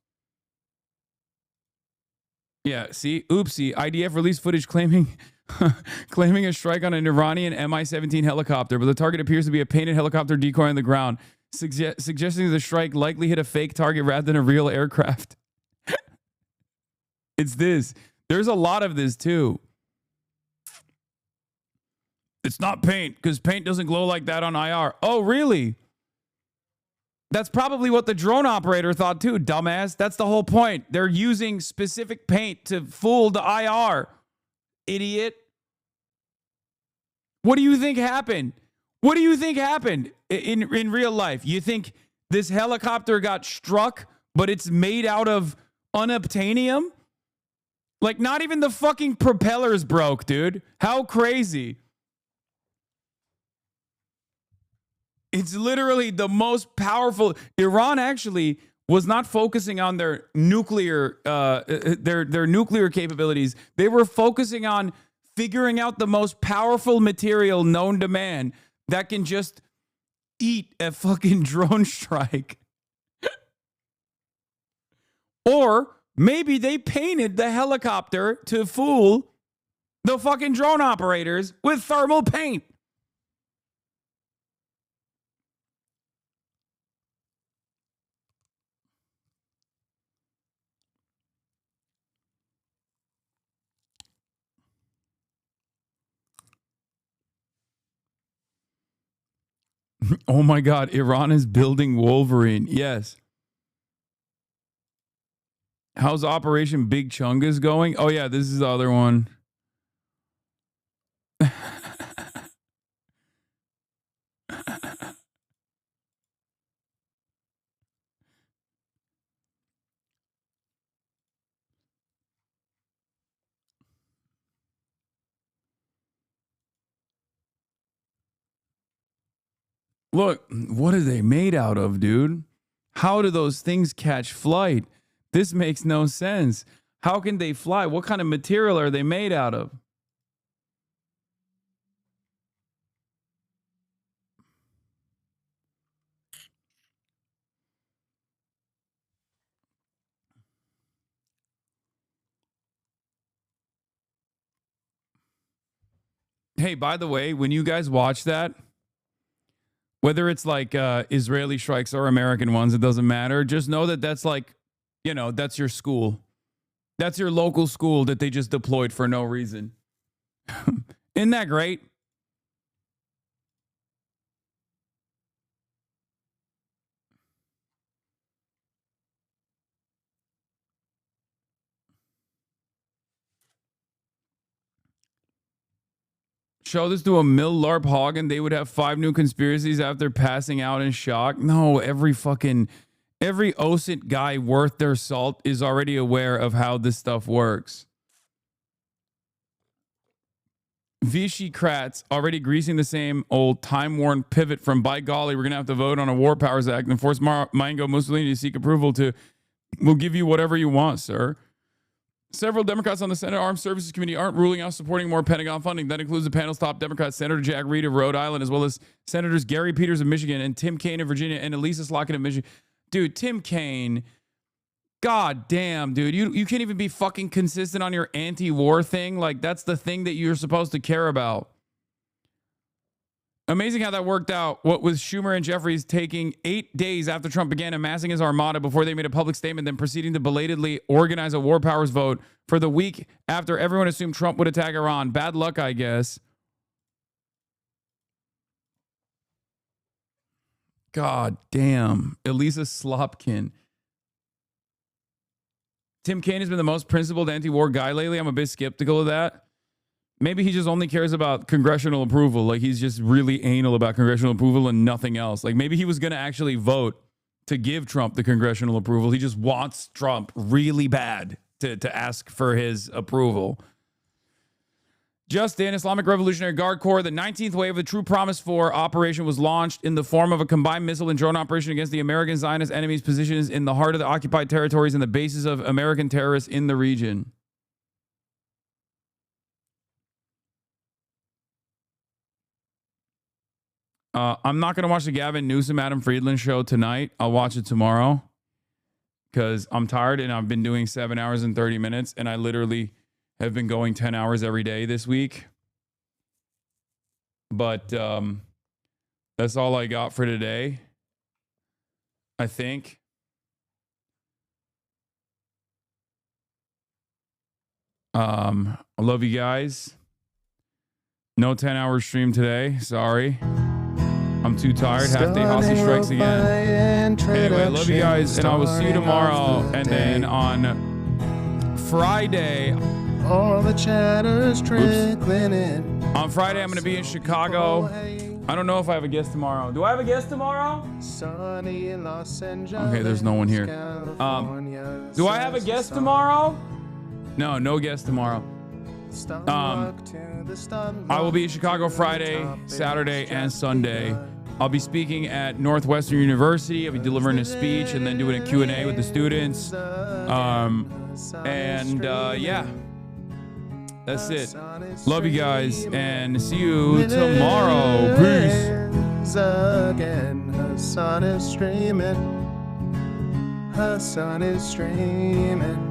Yeah, see? Oopsie. IDF released footage claiming a strike on an Iranian Mi-17 helicopter, but the target appears to be a painted helicopter decoy on the ground, suggesting the strike likely hit a fake target rather than a real aircraft. It's this. There's a lot of this, too. It's not paint, because paint doesn't glow like that on IR. Oh, really? That's probably what the drone operator thought too, dumbass. That's the whole point. They're using specific paint to fool the IR. Idiot. What do you think happened? What do you think happened in real life? You think this helicopter got struck, but it's made out of unobtainium? Like, not even the fucking propellers broke, dude. How crazy. It's literally the most powerful. Iran actually was not focusing on their nuclear their nuclear capabilities. They were focusing on figuring out the most powerful material known to man that can just eat a fucking drone strike. Or maybe they painted the helicopter to fool the fucking drone operators with thermal paint. Oh my God, Iran is building Wolverine. Yes. How's Operation Big Chungus going? Oh yeah, this is the other one. Look, what are they made out of, dude? How do those things catch flight? This makes no sense. How can they fly? What kind of material are they made out of? Hey, by the way, when you guys watch that, whether it's like Israeli strikes or American ones, it doesn't matter. Just know that that's like, you know, that's your school. That's your local school that they just deployed for no reason. Isn't that great? Show this to a Mill LARP Hagen, they would have 5 new conspiracies after passing out in shock. No, every OSINT guy worth their salt is already aware of how this stuff works. Vichy Kratz already greasing the same old time-worn pivot from, by golly, we're going to have to vote on a War Powers Act and force Mango Mussolini to seek approval to, we'll give you whatever you want, sir. Several Democrats on the Senate Armed Services Committee aren't ruling out supporting more Pentagon funding. That includes the panel's top Democrats, Senator Jack Reed of Rhode Island, as well as Senators Gary Peters of Michigan and Tim Kaine of Virginia and Elisa Slotkin of Michigan. Dude, Tim Kaine, god damn, dude. You can't even be fucking consistent on your anti-war thing. Like, that's the thing that you're supposed to care about. Amazing how that worked out. What with Schumer and Jeffries taking 8 days after Trump began amassing his armada before they made a public statement, then proceeding to belatedly organize a war powers vote for the week after everyone assumed Trump would attack Iran. Bad luck, I guess. God damn. Elisa Slopkin. Tim Kaine has been the most principled anti-war guy lately. I'm a bit skeptical of that. Maybe he just only cares about congressional approval. Like, he's just really anal about congressional approval and nothing else. Like, maybe he was going to actually vote to give Trump the congressional approval. He just wants Trump really bad to ask for his approval. Just in, Islamic Revolutionary Guard Corps, the 19th wave of the True Promise 4 operation was launched in the form of a combined missile and drone operation against the American Zionist enemies' positions in the heart of the occupied territories and the bases of American terrorists in the region. I'm not going to watch the Gavin Newsom, Adam Friedland show tonight. I'll watch it tomorrow because I'm tired and I've been doing 7 hours and 30 minutes and I literally have been going 10 hours every day this week. But that's all I got for today, I think. I love you guys. No 10-hour stream today. Sorry. I'm too tired. Half day hostage strikes again. Anyway, I love you guys, and I will see you tomorrow. And then on Friday, all the chatter's trickling in. On Friday, I'm going to be in Chicago. I don't know if I have a guest tomorrow. Do I have a guest tomorrow? Okay, there's no one here. Do I have a guest tomorrow? No, no guest tomorrow. I will be in Chicago Friday, Saturday, and Sunday. I'll be speaking at Northwestern University. I'll be delivering a speech and then doing a Q&A with the students. Yeah, that's it. Love you guys and see you tomorrow. Peace. Again, Hasan is streaming. Hasan is streaming.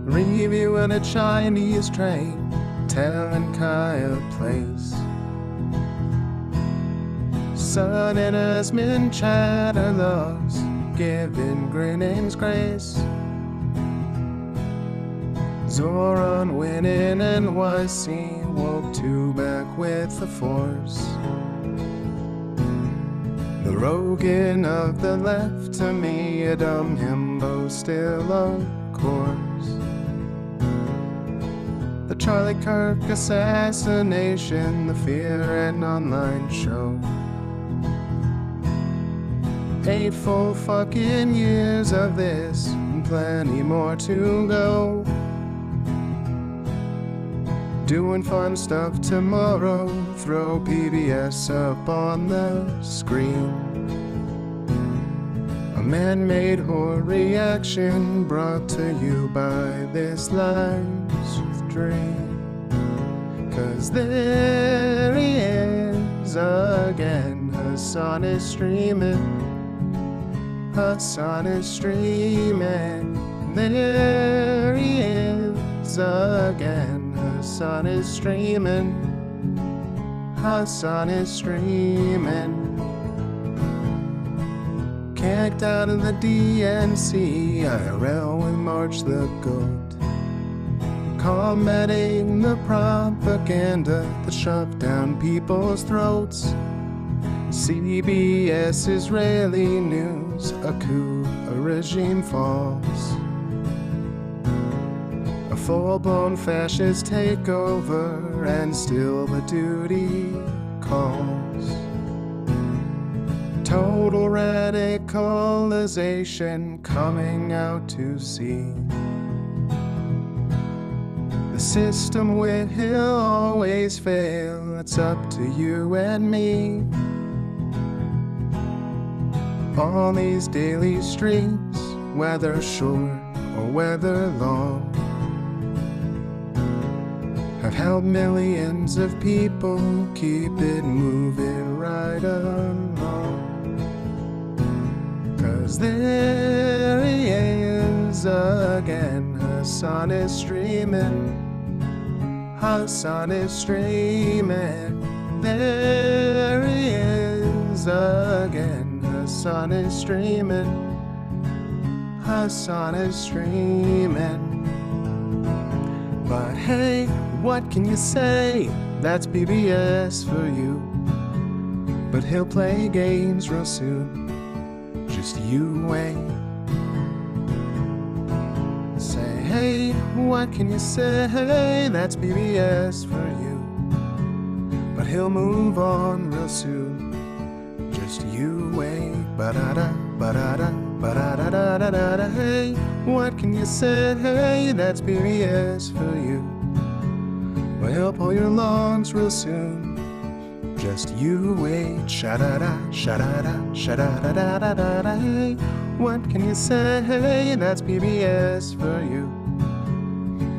Reviewing a Chinese train, telling Kaya place. Son and Asmin chatter loves, giving Grenin's grace. Zoran winning NYC, woke two back with the force. The Rogan of the left, to me a dumb himbo still of course. The Charlie Kirk assassination, the Fear and Online show. 8 full fucking years of this, and plenty more to go. Doing fun stuff tomorrow, throw PBS up on the screen. A man-made horror reaction brought to you by this life's dream. 'Cause there he is again, Hasan is streaming. Hasan is streaming. There he is again, Hasan is streaming. Hasan is streaming. Kicked out of the DNC, IRL with March the Goat. Combating the propaganda that shoved down people's throats. CBS Israeli news, a coup, a regime falls. A full-blown fascist takeover, and still the duty calls. Total radicalization coming out to see. The system will always fail, it's up to you and me. On these daily streams, whether short or whether long, have helped millions of people keep it moving right along. 'Cause there he is again, Hasan is streaming. Hasan is streaming. There he is again. Hasan is streaming. Hasan is streaming. But hey, what can you say? That's PBS for you. But he'll play games real soon. Just you wait. Say, hey, what can you say? That's PBS for you. But he'll move on real soon. Just you wait. Ba-da-da, ba-da-da, ba-da-da-da-da-da. Hey, what can you say? Hey, that's PBS for you. But he'll pull your lawns real soon. Just you wait. Sha-da-da, sha-da-da, sha-da-da-da-da-da. Hey, what can you say? Hey, that's PBS for you.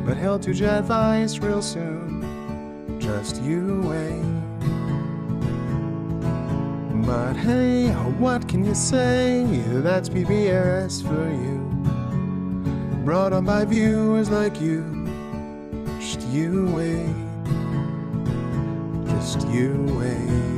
But he'll do jet advice real soon. Just you wait. But hey, what can you say? That's PBS for you. Brought on by viewers like you. Just you wait. Just you wait.